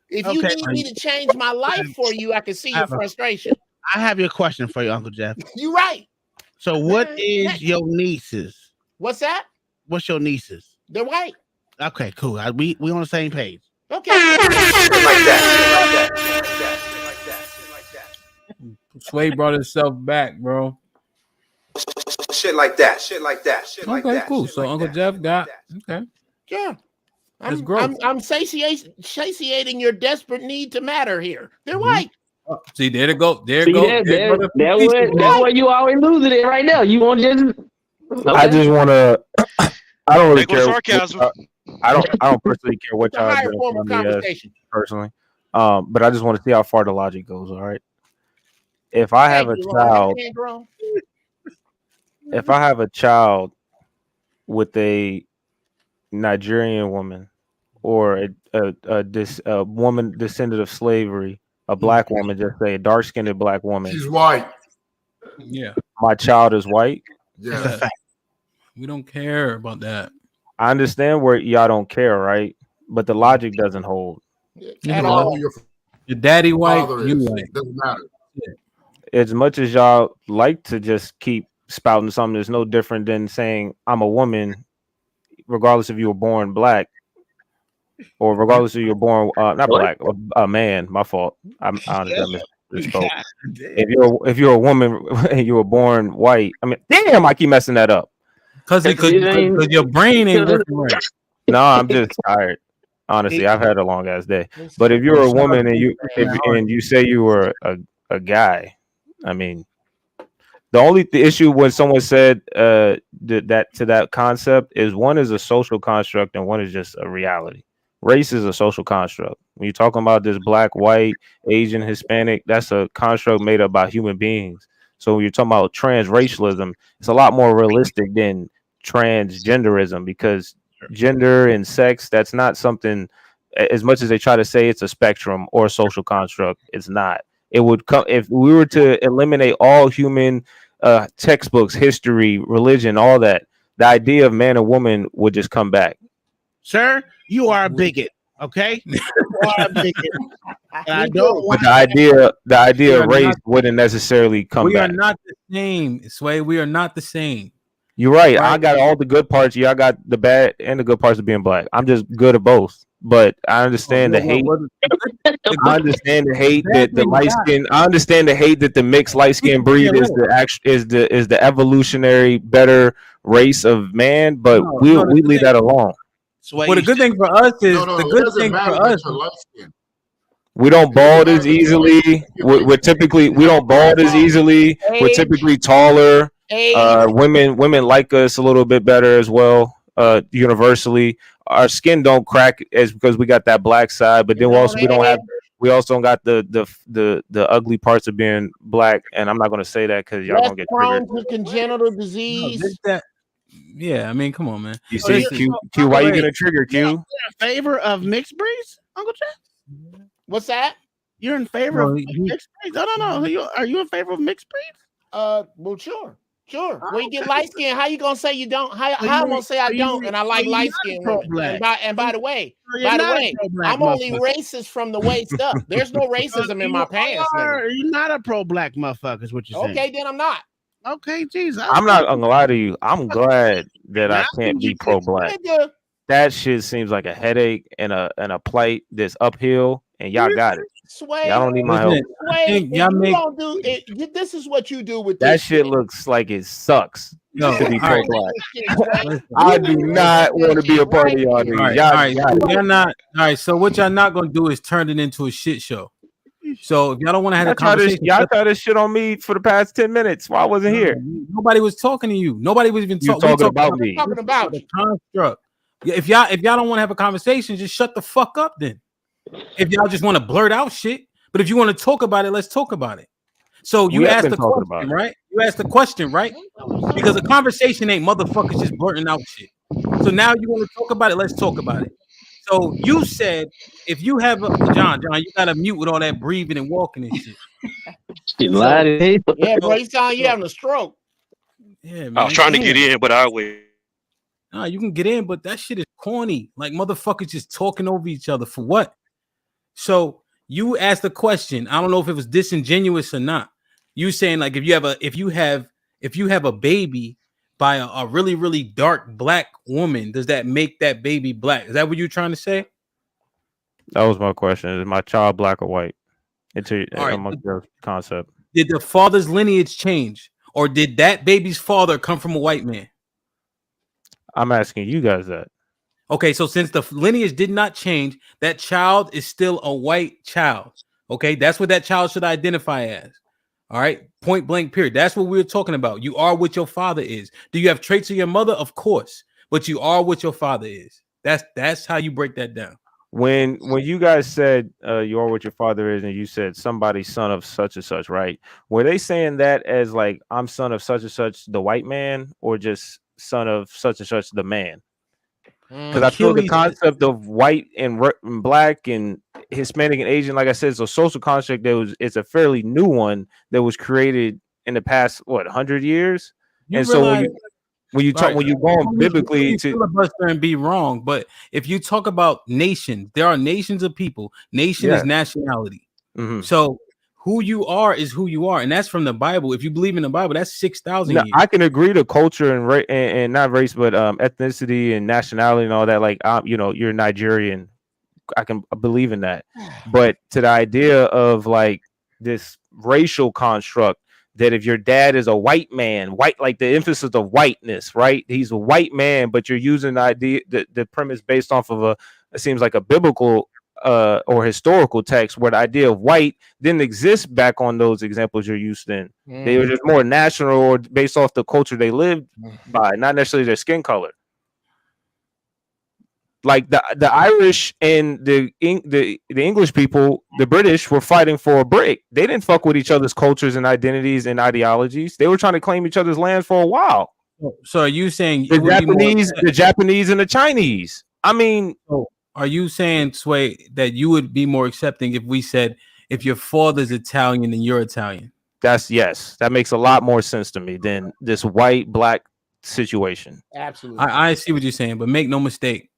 If you need me to change my life for you, I can see your frustration. I have your question for you, Uncle Jeff. You right. So what is your nieces? What's that? What's your nieces? They're white. Okay, cool. We on the same page. Okay. Sway brought himself back, bro. Shit like that. Shit like that. Shit like that. Okay, cool. So Uncle Jeff got okay. Yeah. That's gross. I'm satiating your desperate need to matter here. They're white. See, there to go. There See, go. that's where you always losing it right now. You want just I just want to. I don't really care. Sarcasm. I don't personally care what y'all higher do form of conversation. personally. But I just want to see how far the logic goes. All right. If I have a child, if I have a child with a Nigerian woman or a woman descended of slavery, a black woman, just say a dark-skinned black woman. She's white. Yeah. My child is white. Yeah. We don't care about that. I understand where y'all don't care, right? But the logic doesn't hold. At all. Your daddy white, Father you is. white. Doesn't matter. As much as y'all like to just keep spouting something that's no different than saying I'm a woman, regardless if you were born black or regardless if you're born not black or a man. My fault. I'm honest. I misspoke. If you're a woman and you were born white, I mean, damn, I keep messing that up. Because your brain ain't working right. No, I'm just tired. Honestly, I've had a long ass day. But if you're a woman and you say you were a guy, I mean, the issue when someone said that to that concept is one is a social construct and one is just a reality. Race is a social construct. When you're talking about this black, white, Asian, Hispanic, that's a construct made up by human beings. So when you're talking about transracialism, it's a lot more realistic than transgenderism, because gender and sex, that's not something, as much as they try to say it's a spectrum or a social construct, it's not. It would come if we were to eliminate all human textbooks, history, religion, all that. The idea of man and woman would just come back. Sir, you are a bigot. Okay, you are a bigot. And I don't. But the idea of race wouldn't necessarily come back. We are not the same, Sway. We are not the same. You're right. I got all the good parts. Yeah, I got the bad and the good parts of being black. I'm just good at both. But I understand the hate. I understand the hate that the light skin. I understand the hate that the mixed light skin breed is the evolutionary better race of man. But we leave that alone. Well, the good thing for us is the good thing for us. We don't bald as easily. We're typically we don't bald as easily. We're typically taller. Women like us a little bit better as well. Universally, our skin don't crack as because we got that black side, but then we also don't got the ugly parts of being black. And I'm not going to say that because y'all gonna get triggered. Prone to congenital disease. Yeah, I mean, come on, man. You see, Q, why you gonna trigger Q? You're in favor of mixed breeds, Uncle Jeff? What's that? You're in favor of mixed breeds? No. Are you in favor of mixed breeds? Well, sure. When you get light skin, how you gonna say you don't? How I'm gonna say I don't, and I like light skin women? And by the way, I'm only racist from the waist up. There's no racism in my pants. You're not a pro-black motherfucker, is what you're saying. Okay, then I'm not. Okay, geez. I'm not gonna lie to you. I'm glad that I can't be pro-black. That shit seems like a headache and a plight that's uphill, and y'all got it. Sway, y'all don't need my help. Sway, don't do it. This is what you do with that this shit. Looks like it sucks to be pro-black. I do not want to be a part of y'all. All right, so what y'all not gonna do is turn it into a shit show. So if y'all don't want to have a Y'all conversation, tried this shit on me for the past 10 minutes while I wasn't here. Nobody was talking to you. Nobody was even You talking about me. Talking about the construct. Yeah, if y'all don't want to have a conversation, just shut the fuck up then. If y'all just want to blurt out shit, but if you want to talk about it, let's talk about it. So you asked the question, right? You asked the question, right? Because a conversation ain't motherfuckers just blurting out shit. So now you want to talk about it, let's talk about it. So you said if you have John, you gotta mute with all that breathing and walking and shit. Yeah, bro, you sound you having a stroke. Yeah, man. I was trying to get in, but I wait. Nah, you can get in, but that shit is corny. Like motherfuckers just talking over each other for what? So you asked the question. I don't know if it was disingenuous or not. You saying like if you have a baby by a really, really dark black woman, does that make that baby black? Is that what you're trying to say? That was my question. Is my child black or white? Right. Amongst your concept. Did the father's lineage change, or did that baby's father come from a white man? I'm asking you guys that. Okay, so since the lineage did not change, that child is still a white child. Okay, that's what that child should identify as. All right, point blank, period. That's what we were talking about. You are what your father is. Do you have traits of your mother? Of course, but you are what your father is. That's how you break that down. When you guys said you are what your father is, and you said somebody's son of such and such, right? Were they saying that as like I'm son of such and such, the white man, or just son of such and such, the man? Because I feel the concept of white and black and Hispanic and Asian, like I said, it's a social construct it's a fairly new one that was created in the past 100 years. And so when you go on biblically to filibuster and be wrong, but if you talk about nations, there are nations of people. Nation is nationality. Mm-hmm. So who you are is who you are, and that's from the Bible. If you believe in the Bible, that's 6,000 years. I can agree to culture and not race, but ethnicity and nationality and all that. Like, you're Nigerian. I can believe in that, but to the idea of like this racial construct that if your dad is a white man, like the emphasis of whiteness, right? He's a white man, but you're using the idea, the premise based off of it seems like a biblical or historical text where the idea of white didn't exist back on those examples you're used in. They were just more national or based off the culture they lived by, not necessarily their skin color. Like the Irish and the English people, the British were fighting for a brick. They didn't fuck with each other's cultures and identities and ideologies. They were trying to claim each other's lands for a while. So are you saying the Japanese and the Chinese? I mean, are you saying, Sway, that you would be more accepting if we said if your father's Italian and you're Italian? Yes. That makes a lot more sense to me than this white black situation. Absolutely. I see what you're saying, but make no mistake.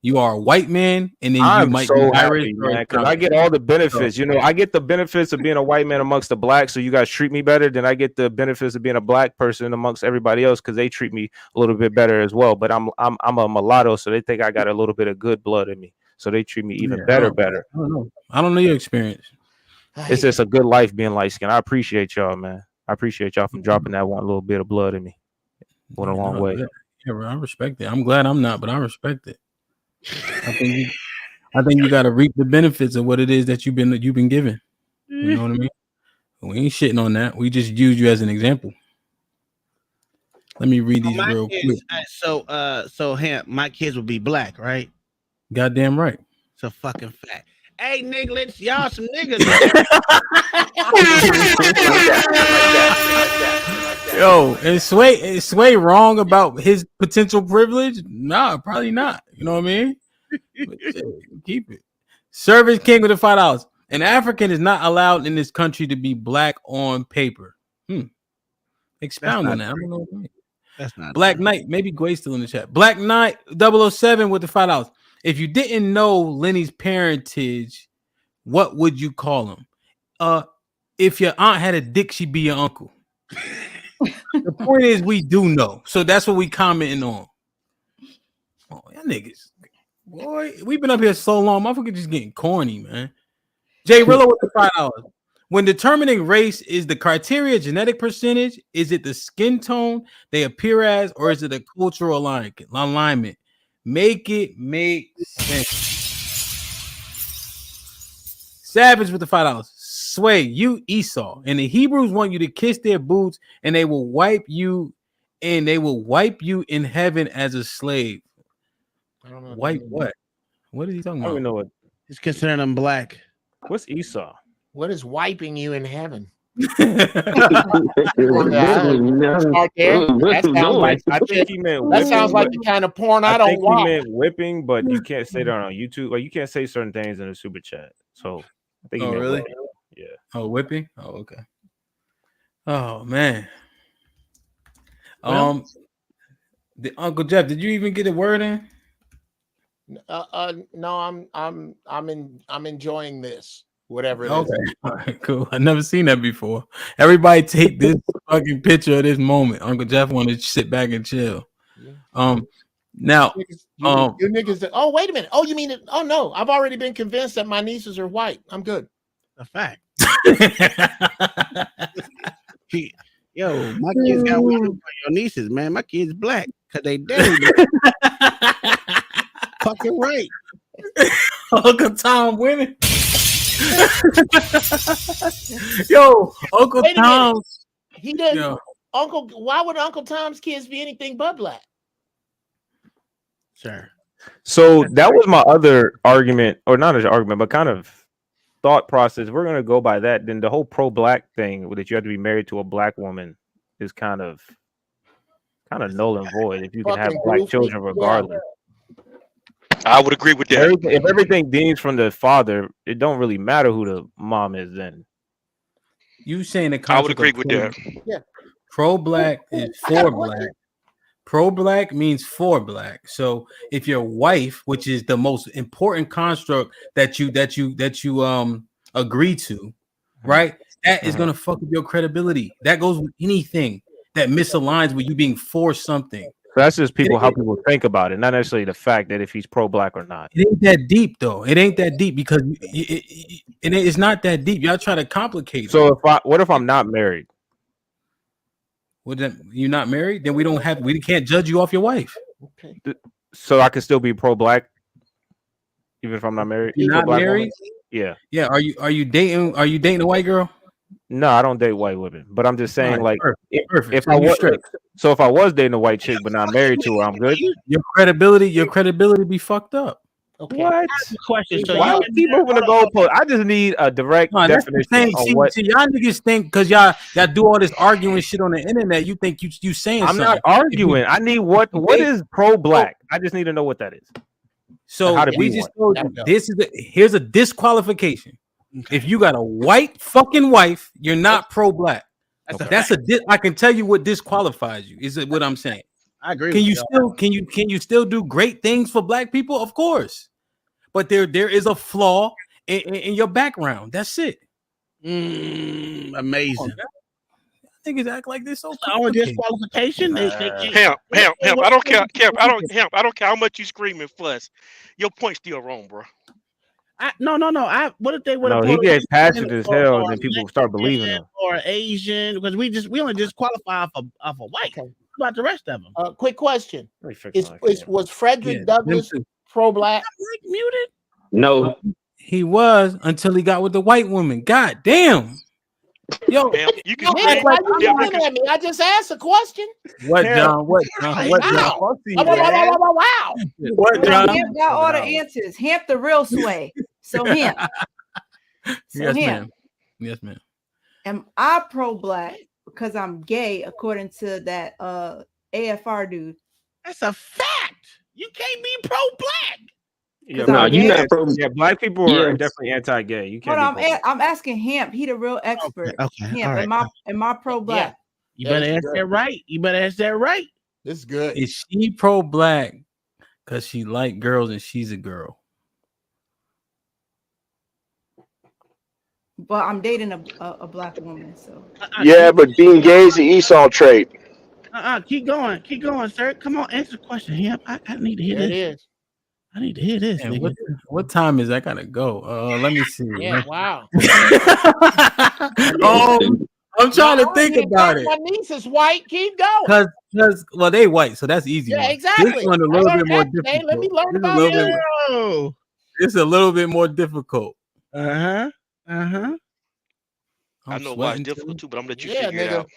You are a white man, and then I'm you might so be happy, Irish, man, because I get all the benefits. I get the benefits of being a white man amongst the blacks, so you guys treat me better. Then I get the benefits of being a black person amongst everybody else because they treat me a little bit better as well. But I'm a mulatto, so they think I got a little bit of good blood in me, so they treat me even better. I don't know your experience. It's just a good life being light skinned. I appreciate y'all, man. I appreciate y'all from dropping that one little bit of blood in me. Went a long way. Yeah, bro, I respect it. I'm glad I'm not, but I respect it. I think you got to reap the benefits of what it is that you've been given. You know what I mean? We ain't shitting on that. We just use you as an example. Let me read these real quick. So my kids will be black, right? Goddamn right. It's a fucking fact. Hey, nigglets, y'all some niggas. Yo, is Sway wrong about his potential privilege? Nah, probably not. You know what I mean? But keep it. Service King with the $5. An African is not allowed in this country to be black on paper. Expound on that. I don't know what I mean. That's not Black Knight. Maybe Gway's still in the chat. Black Knight 007 with the $5. If you didn't know Lenny's parentage, what would you call him? If your aunt had a dick, she'd be your uncle. The point is, we do know, so that's what we commenting on. Oh, y'all niggas, boy, we've been up here so long, motherfucker, just getting corny, man. Jay Rillo with the $5. When determining race, is the criteria genetic percentage? Is it the skin tone they appear as, or is it a cultural alignment? Make it make sense. Savage with the $5. Sway, you Esau, and the Hebrews want you to kiss their boots, and they will wipe you in heaven as a slave. I don't know. Wipe what? What is he talking I don't about? even know what. He's considering them black. What's Esau? What is wiping you in heaven? What Start there. That sounds doing? like I think he meant that whipping. sounds like but the kind of porn I I don't think he watch. meant whipping, but you can't say that on YouTube. Like you can't say certain things in a super chat. So I think he Oh, meant really? whipping. Yeah. Oh, whipping? Oh, okay. Oh man. Well, Uncle Jeff, did you even get a word in? no, I'm enjoying this. Whatever it is. Okay, all right, cool. I never seen that before. Everybody take this fucking picture of this moment. Uncle Jeff wanted to sit back and chill. Now, you niggas. Oh, wait a minute. Oh, you mean it? Oh no, I've already been convinced that my nieces are white. I'm good. A fact. Yo, my kids got one of your nieces, man. My kids black because they daddy. Fucking right. Uncle Tom winning. Yo, Uncle Wait a Tom. minute. He doesn't. Yo. Uncle, why would Uncle Tom's kids be anything but black? Sure. So that was my other argument, or not an argument, but kind of thought process. If we're gonna go by that, then the whole pro-black thing that you have to be married to a black woman is kind of null and void. If you can have Fucking black goofy. children regardless. I would agree with that. If everything deems from the father, it don't really matter who the mom is then. You saying the I would agree with that. Yeah. Pro-black is for black. Pro-black means for black. So if your wife, which is the most important construct that you agree to, right? That is gonna fuck with your credibility. That goes with anything that misaligns with you being for something. So that's just how people think about it, not necessarily the fact that if he's pro-black or not. It ain't that deep though. It ain't that deep because it's not that deep. Y'all try to complicate it. So what if I'm not married? Well, then you're not married, then we can't judge you off your wife. Okay. So I can still be pro-black even if I'm not married. You're not married? Yeah. Yeah. Are you dating a white girl? No, I don't date white women. But I'm just saying, Right, perfect. if So I you was straight. so if I was dating a white chick but not married to her, I'm good. Your credibility be fucked up. Okay. What? Question. So Why you would keep moving the goalpost? I just need a direct definition of what. See, y'all niggas think because y'all do all this arguing shit on the internet, you think you saying I'm something. not arguing. I need what is pro-black. I just need to know what that is. So how to we be just one. told you here's a disqualification. Okay. If you got a white fucking wife, you're not pro-black. I can tell you what disqualifies you. Is it what I'm saying? I agree. Can you still do great things for black people? Of course, but there is a flaw in your background. That's it. Amazing. Niggas act like this so our disqualification. Hemp. I don't care. I don't care how much you scream and fuss. Your point's still wrong, bro. No. What if they would No, have? he gets passionate as hell, and then people start believing him. Or Asian, because we only disqualify off a white. What about the rest of them? Quick question: was Frederick Douglass pro-black? Muted? No, he was until he got with the white woman. God damn. Yo, you can why you yelling at me? I just asked a question. What, John? What, John? What, John? Wow. What, John? Hamp got all the answers. Hamp the real sway. So Hamp. Yes, ma'am. Yes, ma'am. Am I pro-black because I'm gay, according to that AFR dude? That's a fact. You can't be pro-black. Yeah, No, you're gay. not pro. Yeah, black people are definitely anti-gay. You can't. Hold on, I'm asking Hamp. He the real expert. Okay. Hamp, All right. am I pro-black? You better ask that right. This is good. Is she pro-black because she like girls and she's a girl? But I'm dating a black woman, so. Yeah, but being gay is the Esau trait. Keep going, sir. Come on, answer the question. Hamp, I need to hear There this. it is. I need to hear this. And what time is that gotta go? Let me see. Yeah, wow. I'm trying to think about it. My niece is white. Keep going. Because they white, so that's easy. Yeah, one. exactly. This one a little bit more difficult. Hey, let me learn about it. It's a little bit more difficult. Uh-huh. I know why it's difficult too, but I'm gonna let you figure it out.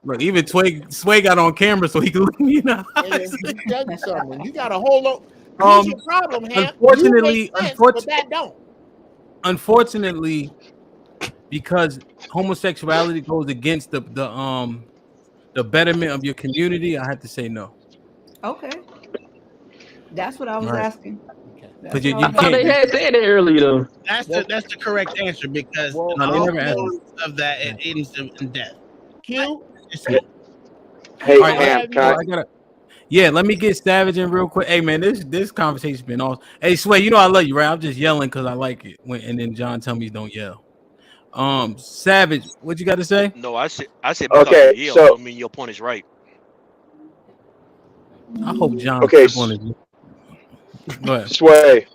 Look, even Sway got on camera so he can look me in the Let eyes. me tell you something. You got a whole lot. Here's your problem, Ham. You make sense, but that don't. Unfortunately, because homosexuality goes against the betterment of your community, I have to say no. Okay. That's what I was Right. asking. Because you I thought they can't. had said that earlier though. That's the correct answer because No, they never asked. of that it ends in death. Q. Hey, All right, Ham, can I? Yeah, let me get Savage in real quick. Hey man, this conversation's been awesome. Hey Sway, you know I love you, right? I'm just yelling because I like it. And then John tell me don't yell. Savage, what you got to say? No, I said because Okay, you yell so don't mean your point is right. I hope John okay, step on his. Go ahead. Sway.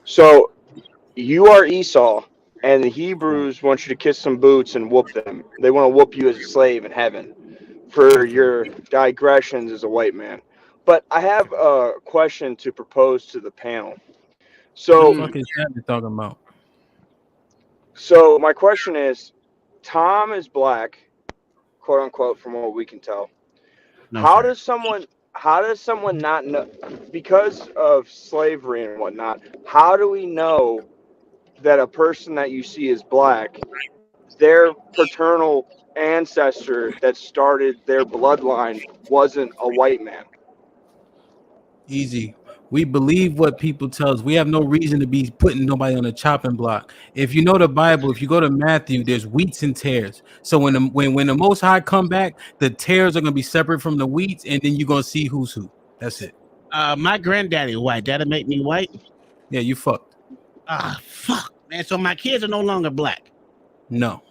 So you are Esau, and the Hebrews want you to kiss some boots and whoop them. They want to whoop you as a slave in heaven for your digressions as a white man. But I have a question to propose to the panel. So, What the fuck is Savage talking about? so my question is, Tom is black, quote unquote, from what we can tell. No, How sir. does someone not know, because of slavery and whatnot? How do we know that a person that you see is black, their paternal ancestor that started their bloodline wasn't a white man? Easy. We believe what people tell us. We have no reason to be putting nobody on a chopping block. If you know the Bible, if you go to Matthew, there's wheats and tares. So when the Most High come back, the tares are gonna be separate from the wheats, and then you're gonna see who's who. That's it. My granddaddy white. That'll make me white. Yeah, you fucked. Fuck, man. So my kids are no longer black. No.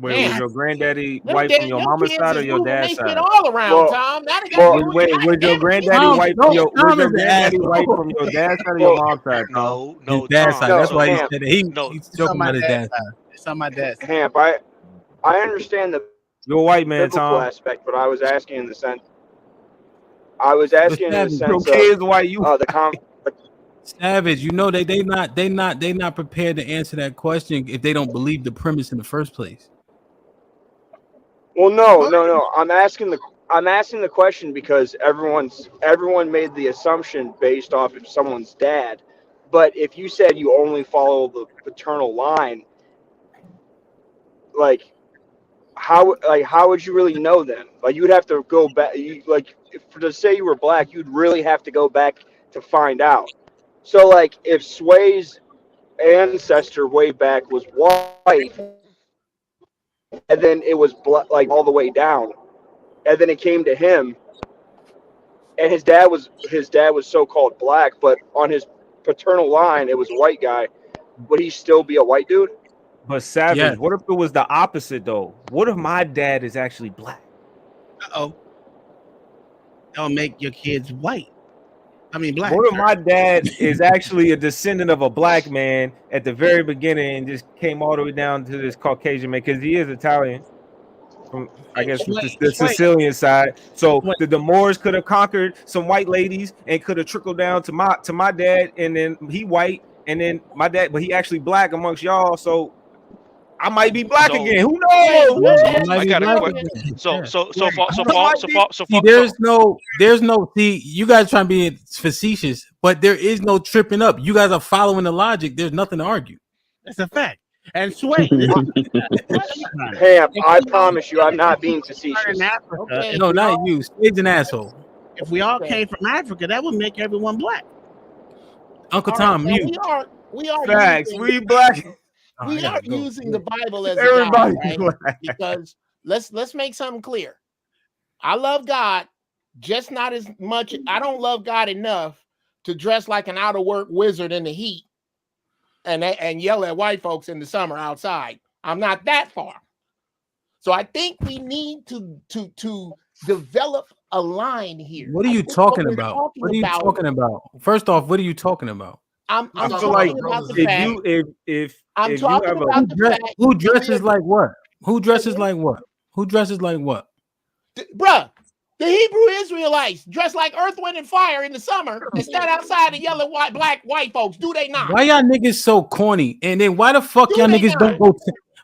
Wait, was your granddaddy Them white from your them mama's kids side or is your moving dad's they shit side? all around, Tom. That ain't got to do with Wait, was your granddaddy white from your granddaddy white from your dad's side or your mom's side? No, His dad's side. That's why he Ham, said that. He's joking about his dad's side. It's on my dad's side. Hamp, I understand the You're a white man, biblical Tom. aspect, but I was asking in the sense. I was asking in the sense kids white. You the Savage, you know they not prepared to answer that question if they don't believe the premise in the first place. Well, no. I'm asking the question because everyone made the assumption based off of someone's dad. But if you said you only follow the paternal line, like how would you really know then? Like you would have to go back. To say you were black, you'd really have to go back to find out. So like if Sway's ancestor way back was white, and then it was like all the way down, and then it came to him, and his dad was so-called black, but on his paternal line it was a white guy. Would he still be a white dude? But Savage, Yes. what if it was the opposite though? What if my dad is actually black? That'll make your kids white. I mean black. What if my dad is actually a descendant of a black man at the very beginning and just came all the way down to this Caucasian man because he is Italian from I guess the Sicilian side. So the Moors could have conquered some white ladies and could have trickled down to my dad, and then he white, and then my dad, but he actually black amongst y'all. So I might be black again. Who knows? I got a question. So See, there's no. See, you guys trying to be facetious, but there is no tripping up. You guys are following the logic. There's nothing to argue. That's a fact. And Sway, Ham, I promise you, I'm not being facetious. No, not you. Sway's an asshole. If we all came from Africa, that would make everyone black. Uncle Tom, mute. We are facts. using, We black. we are using the Bible as Everybody a guide, right? Because let's make something clear. I love God, just not as much. I don't love God enough to dress like an out of work wizard in the heat and yell at white folks in the summer outside. I'm not that far. So I think we need to develop a line here. What are you talking about? What are you talking about? First off, what are you talking about? I'm feel talking like about the fact. if I'm you talking have about the fact. Who dresses like what? Who dresses like what? Who dresses like what? Bruh, the Hebrew Israelites dress like Earth, Wind, and Fire in the summer and stand outside and yell at white folks. Do they not? Why y'all niggas so corny? And then why the fuck Do y'all they niggas not? don't go?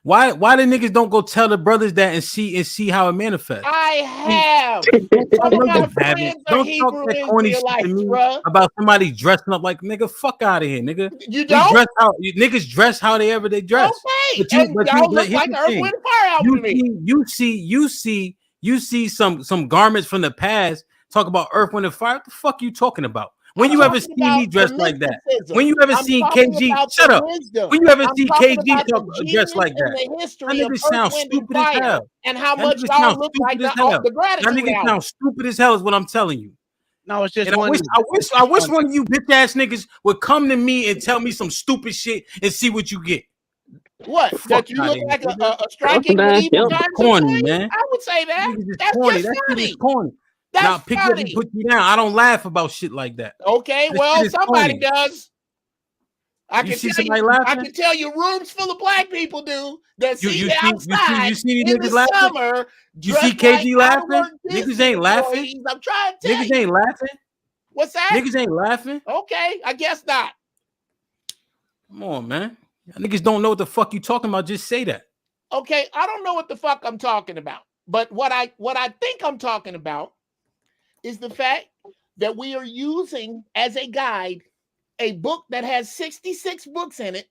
Why the niggas don't go tell the brothers that and see how it manifests? I have. Some of No, my you haven't. friends are Don't talk Hebrew that corny shit to Israelites, me bruh. about somebody dressing up like nigga. Fuck out of here, nigga. You We don't? dress out. Niggas dress how they dress. Okay, and y'all look Here's like the Earth, thing. Wind, and Fire album to me. You see some garments from the past. Talk about Earth, Wind, and Fire. What the fuck you talking about? When I'm you ever talking see me about dressed the like that? mysticism. When you ever I'm seen talking KG? about Shut the up. wisdom. When you ever I'm see talking KG about the dressed genius like and that? the That history of nigga Earth, sound Wind, and stupid as Fire, hell. and how That much nigga y'all sound look stupid like as the hell. That Gratitude nigga album. sound stupid as hell is what I'm telling you. No, it's just And one. I wish one of you bitch ass niggas would come to me and tell me some stupid shit and see what you get. What? Fuck That you outta look here, like nigga. a striking medieval Niggas is times corny, employee? man. I would say that. Niggas is That's corny. just That shit is funny. corny. That's Now pick it up and funny. put you down. I don't laugh about shit like that. Okay, That well, shit is somebody corny. does. I You can see tell somebody you, I laughing? can tell you, rooms full of black people do that see You you outside see these in niggas the laughing? summer, You see dressed like KG out of laughing? work Niggas Disney ain't laughing. employees. I'm trying to tell Niggas you. ain't laughing. What's that? Niggas ain't laughing. Okay, I guess not. Come on, man. Niggas don't know what the fuck you talking about. Just say that. Okay, I don't know what the fuck I'm talking about, but what I think I'm talking about is the fact that we are using as a guide a book that has 66 books in it,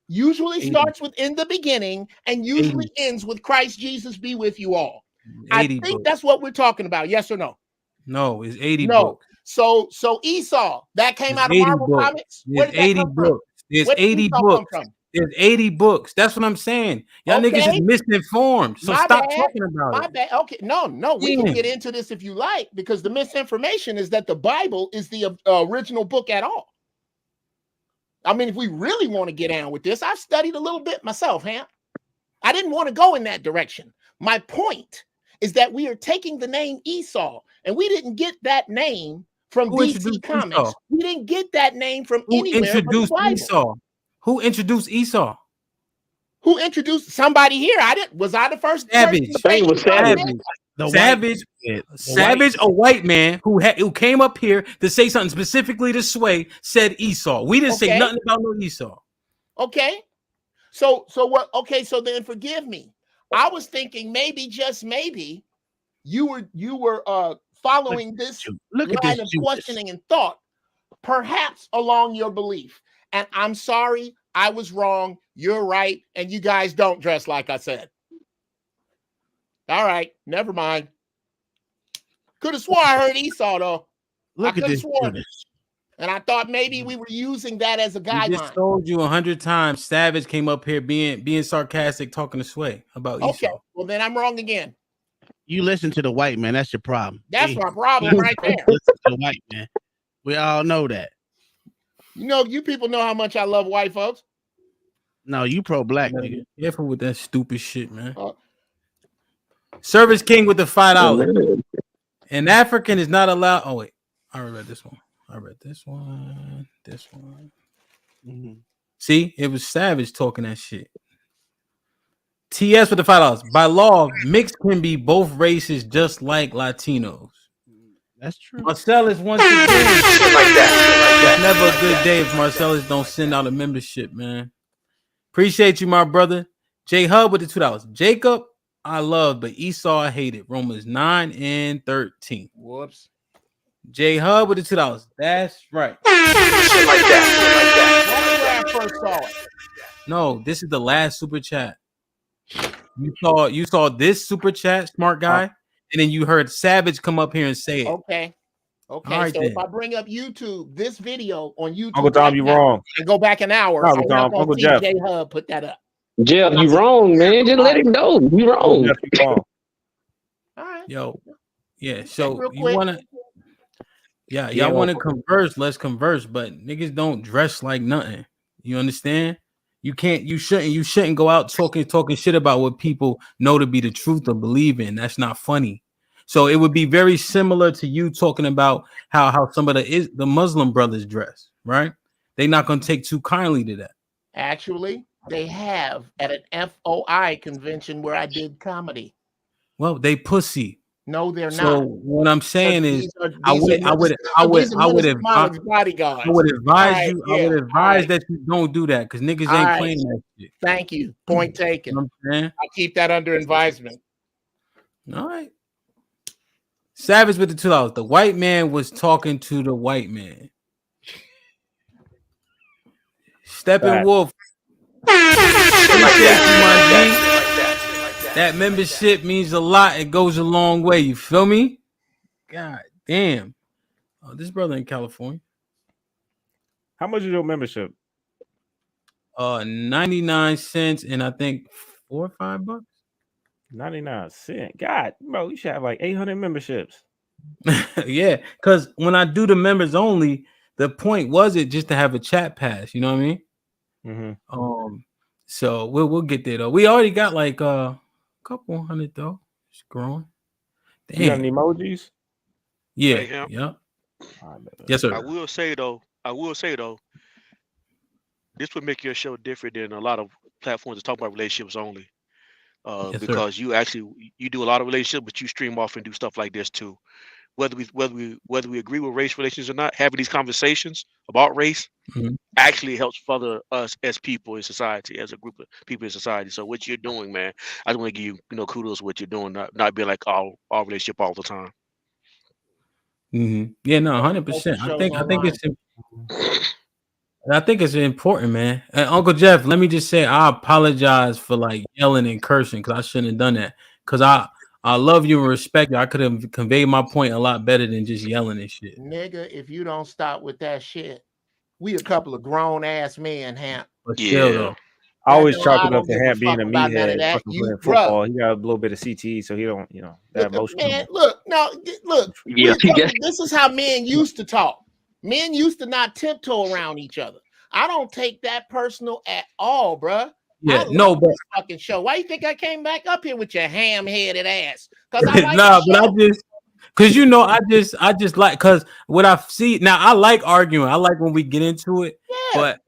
usually 80. starts with in the beginning and usually ends with Christ Jesus be with you all. I 80 think books. that's what we're talking about. Yes or no? No, it's 80 No. books. So Esau, that came There's out of 80 Marvel books. Comics. Where There's did that 80 come from? books. There's Where did 80 Esau come books. from? There's 80 books. That's what I'm saying. Y'all niggas is Okay. misinformed. So My stop bad. talking about My it. bad. Okay, no, we Yeah. can get into this if you like, because the misinformation is that the Bible is the original book at all. I mean, if we really want to get down with this, I've studied a little bit myself, I didn't want to go in that direction. My point is that we are taking the name Esau, and we didn't get that name from Who DC introduced Comics. Esau? We didn't get that name from Who anywhere but the introduced Bible. Esau? Who introduced Esau? Who introduced somebody here? I didn't. Was I the first Savage. person to say Esau? Savage. Savage, a white man who came up here to say something specifically to Sway, said Esau. We didn't say Okay. nothing about no Esau. Okay. So what? Okay, so then forgive me. I was thinking maybe, just maybe, you were following this Look at line this of Judas. questioning and thought, perhaps along your belief. And I'm sorry, I was wrong. You're right, and you guys don't dress like I said. All right, never mind. Could have swore I heard Esau though. Look I at could have this sworn. Judas. And I thought maybe we were using that as a We guideline. just told you 100 times. Savage came up here being sarcastic, talking to Sway about Okay, Esau. well then I'm wrong again. You listen to the white man. That's your problem. That's my problem right there. Listen to the white man. We all know that. You know, you people know how much I love white folks. No, you pro-black, nigga. Careful with that stupid shit, man. Service King with the $5. An African is not allowed. Oh wait, I read this one. This one. Mm-hmm. See, it was Savage talking that shit. TS with the $5. By law, mixed can be both races, just like Latinos. That's true. Marcellus once again. It's never a good day if Marcellus don't send out a membership, man. Appreciate you, my brother. J Hub with the $2. Jacob, I love, but Esau I hated. Romans 9 and 13. Whoops. J Hub with the $2. That's right. Shit like that. When I first saw it. No, this is the last super chat. You saw this super chat, smart guy, and then you heard Savage come up here and say it. Okay. All right, So then. if I bring up YouTube, this video on YouTube, Uncle Tom, you now, wrong. and go back an hour, Uncle I'm Tom, not gonna Uncle see Jeff. J Hub put that up. Jeff, you wrong, man. Just let him go. You wrong. Jeff, you wrong. All right. Yo, yeah. So real you quick. wanna, y'all want to converse? Let's converse. But niggas don't dress like nothing. You understand? You can't. You shouldn't go out talking shit about what people know to be the truth or believe in. That's not funny. So it would be very similar to you talking about how some of the Muslim brothers dress, right? They're not gonna take too kindly to that. Actually, they have at an FOI convention where I did comedy. Well, they pussy. No, they're So not. what I'm saying is, These are I would Minister Marlin's bodyguards. I would advise All right, you. I yeah, would all advise right. that you don't do that because niggas All ain't right. playing that shit. Thank you. Point taken. You know what I'm saying? I'll keep that under advisement. All right. Savage with the $2. The white man was talking to the white man. Steppenwolf. Appreciate you, my G. That membership means a lot. It goes a long way. You feel me? God damn. Oh, this brother in California. How much is your membership? 99 cents and I think $4 or $5. 99 cents. God, bro, you should have like 800 memberships. Yeah, because when I do the members only, the point was it just to have a chat pass. You know what I mean? Mm-hmm. So we'll get there though. We already got like a couple hundred though. It's growing. Damn. You got any emojis? Yeah. Hey, Hemp. Yeah. Yes, sir. I will say though, this would make your show different than a lot of platforms that talk about relationships only. Yes, sir. Because you do a lot of relationships, but you stream off and do stuff like this too. Whether we agree with race relations or not, having these conversations about race Mhm. actually helps further us as people in society, as a group of people in society. So what you're doing, man, I just want to give you, kudos for what you're doing, not be like all relationship all the time. Yeah, no, 100%. I think it's important, man. Uncle Jeff, let me just say I apologize for like yelling and cursing because I shouldn't have done that. Because I love you and respect you. I could have conveyed my point a lot better than just yelling and shit. Nigga, if you don't stop with that shit, we a couple of grown ass men, Hamp. But still, though. I always I chalk it up don't to give a Hamp being fuck a about none of meathead, that. fucking You, playing bruh. football. He got a little bit of CTE, so he don't, that emotional. Man, look, Yeah, this is how men used to talk. Men used to not tiptoe around each other. I don't take that personal at all, bruh. Yeah, I love no, but this fucking show. Why you think I came back up here with your ham-headed ass? Because I like nah, the but I show. just because I just like because what I see now, I like arguing. I like when we get into it, but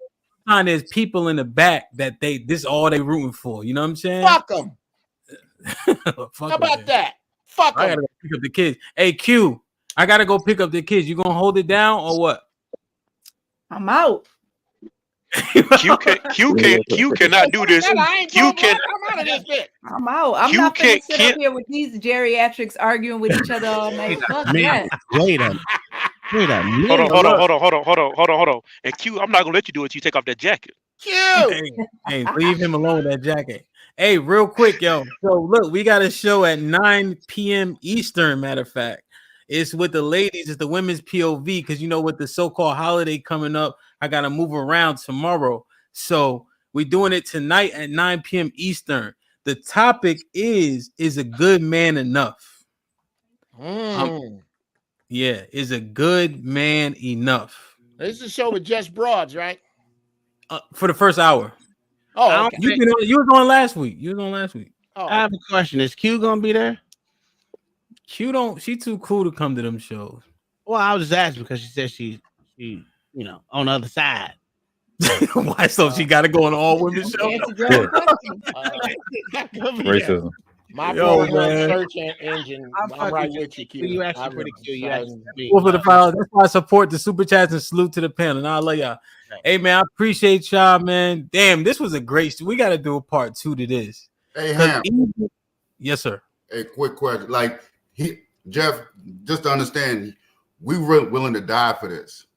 sometimes there's people in the back that this all they rooting for. You know what I'm saying? Fuck them. How about that? Fuck I gotta go pick up the kids. Hey Q, I gotta go pick up the kids. You gonna hold it down or what? I'm out. Q cannot do this. Q can. I'm out of this bit. I'm out. I'm not gonna sit up here with these geriatrics arguing with each other all night. Fuck that. Wait a minute. Hold on. And Q, I'm not gonna let you do it. You take off that jacket. Q. Hey, leave him alone with that jacket. Hey, real quick, yo. So look, we got a show at 9 p.m. Eastern. Matter of fact, it's with the ladies. It's the women's POV because you know with the so-called holiday coming up, I gotta move around tomorrow. So we're doing it tonight at 9 p.m. Eastern. The topic is a good man enough? Yeah, is a good man enough? This is a show with just broads, right? For the first hour. Oh, okay. You was on last week. Oh, I have a question. Is Q gonna be there? She too cool to come to them shows. Well, I was just asking because she said she on the other side. Why? So she got to go on all women shows. Racism. My search engine. I'm right with you, Q. You actually pretty cute. You actually Well, for the $5. That's why I support the super chats and salute to the panel. And I love y'all. Hey man, I appreciate y'all, man. Damn, this was a great. We got to do a part 2 to this. Hey, Ham. Yes, sir. A quick question. Like Jeff, just to understand, we were willing to die for this.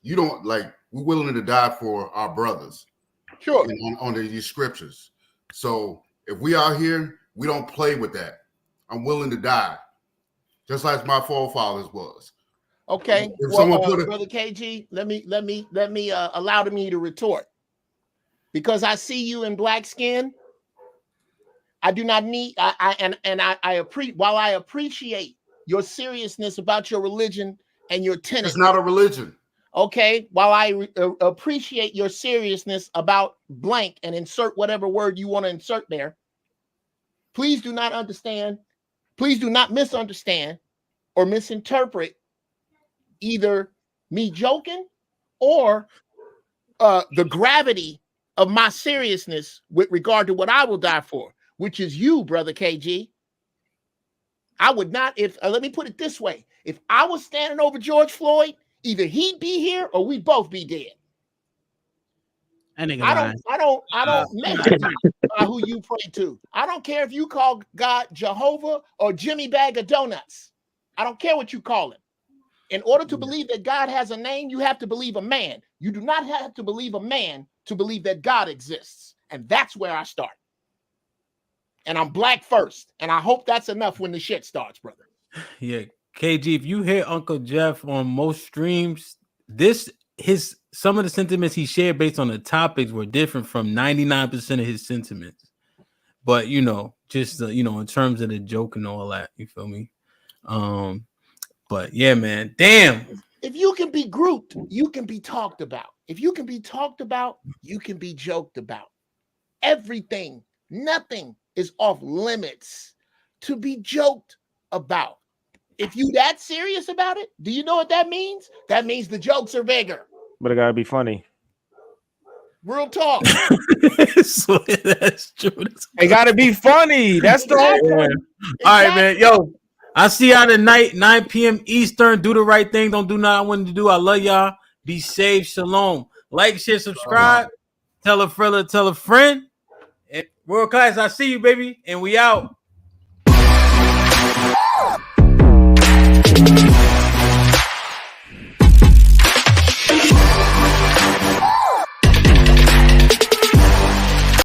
You don't like. We're willing to die for our brothers. Sure. On these scriptures. So if we are here, we don't play with that. I'm willing to die, just like my forefathers was. Okay. If Well, someone put Brother KG, let me allow me to retort. Because I see you in black skin, I do not need while I appreciate your seriousness about your religion and your tenets. It's not a religion. Okay, while I appreciate your seriousness about blank and insert whatever word you want to insert there, please do not misunderstand or misinterpret either me joking or the gravity of my seriousness with regard to what I will die for, which is you, Brother KG. I would not, if let me put it this way. If I was standing over George Floyd, either he'd be here or we'd both be dead. I don't mess by who you pray to. I don't care if you call God Jehovah or Jimmy Bag of Donuts. I don't care what you call him. In order to believe that God has a name, you have to believe a man. You do not have to believe a man to believe that God exists. And that's where I start. And I'm black first. And I hope that's enough when the shit starts, brother. Yeah. KG, if you hear Uncle Jeff on most streams, some of the sentiments he shared based on the topics were different from 99% of his sentiments. But just in terms of the joke and all that, you feel me? But yeah, man, damn. If you can be grouped, you can be talked about. If you can be talked about, you can be joked about. Everything, nothing is off limits to be joked about. If you that serious about it, do you know what that means? That means the jokes are bigger. But it gotta be funny. Real talk. So that's true. It gotta be funny. That's the whole point. All right, man. Yo, I see y'all tonight, 9 p.m. Eastern. Do the right thing. Don't do nothing I want to do. I love y'all. Be safe. Shalom. Like, share, subscribe. Tell a friend. World class, I see you, baby. And we out.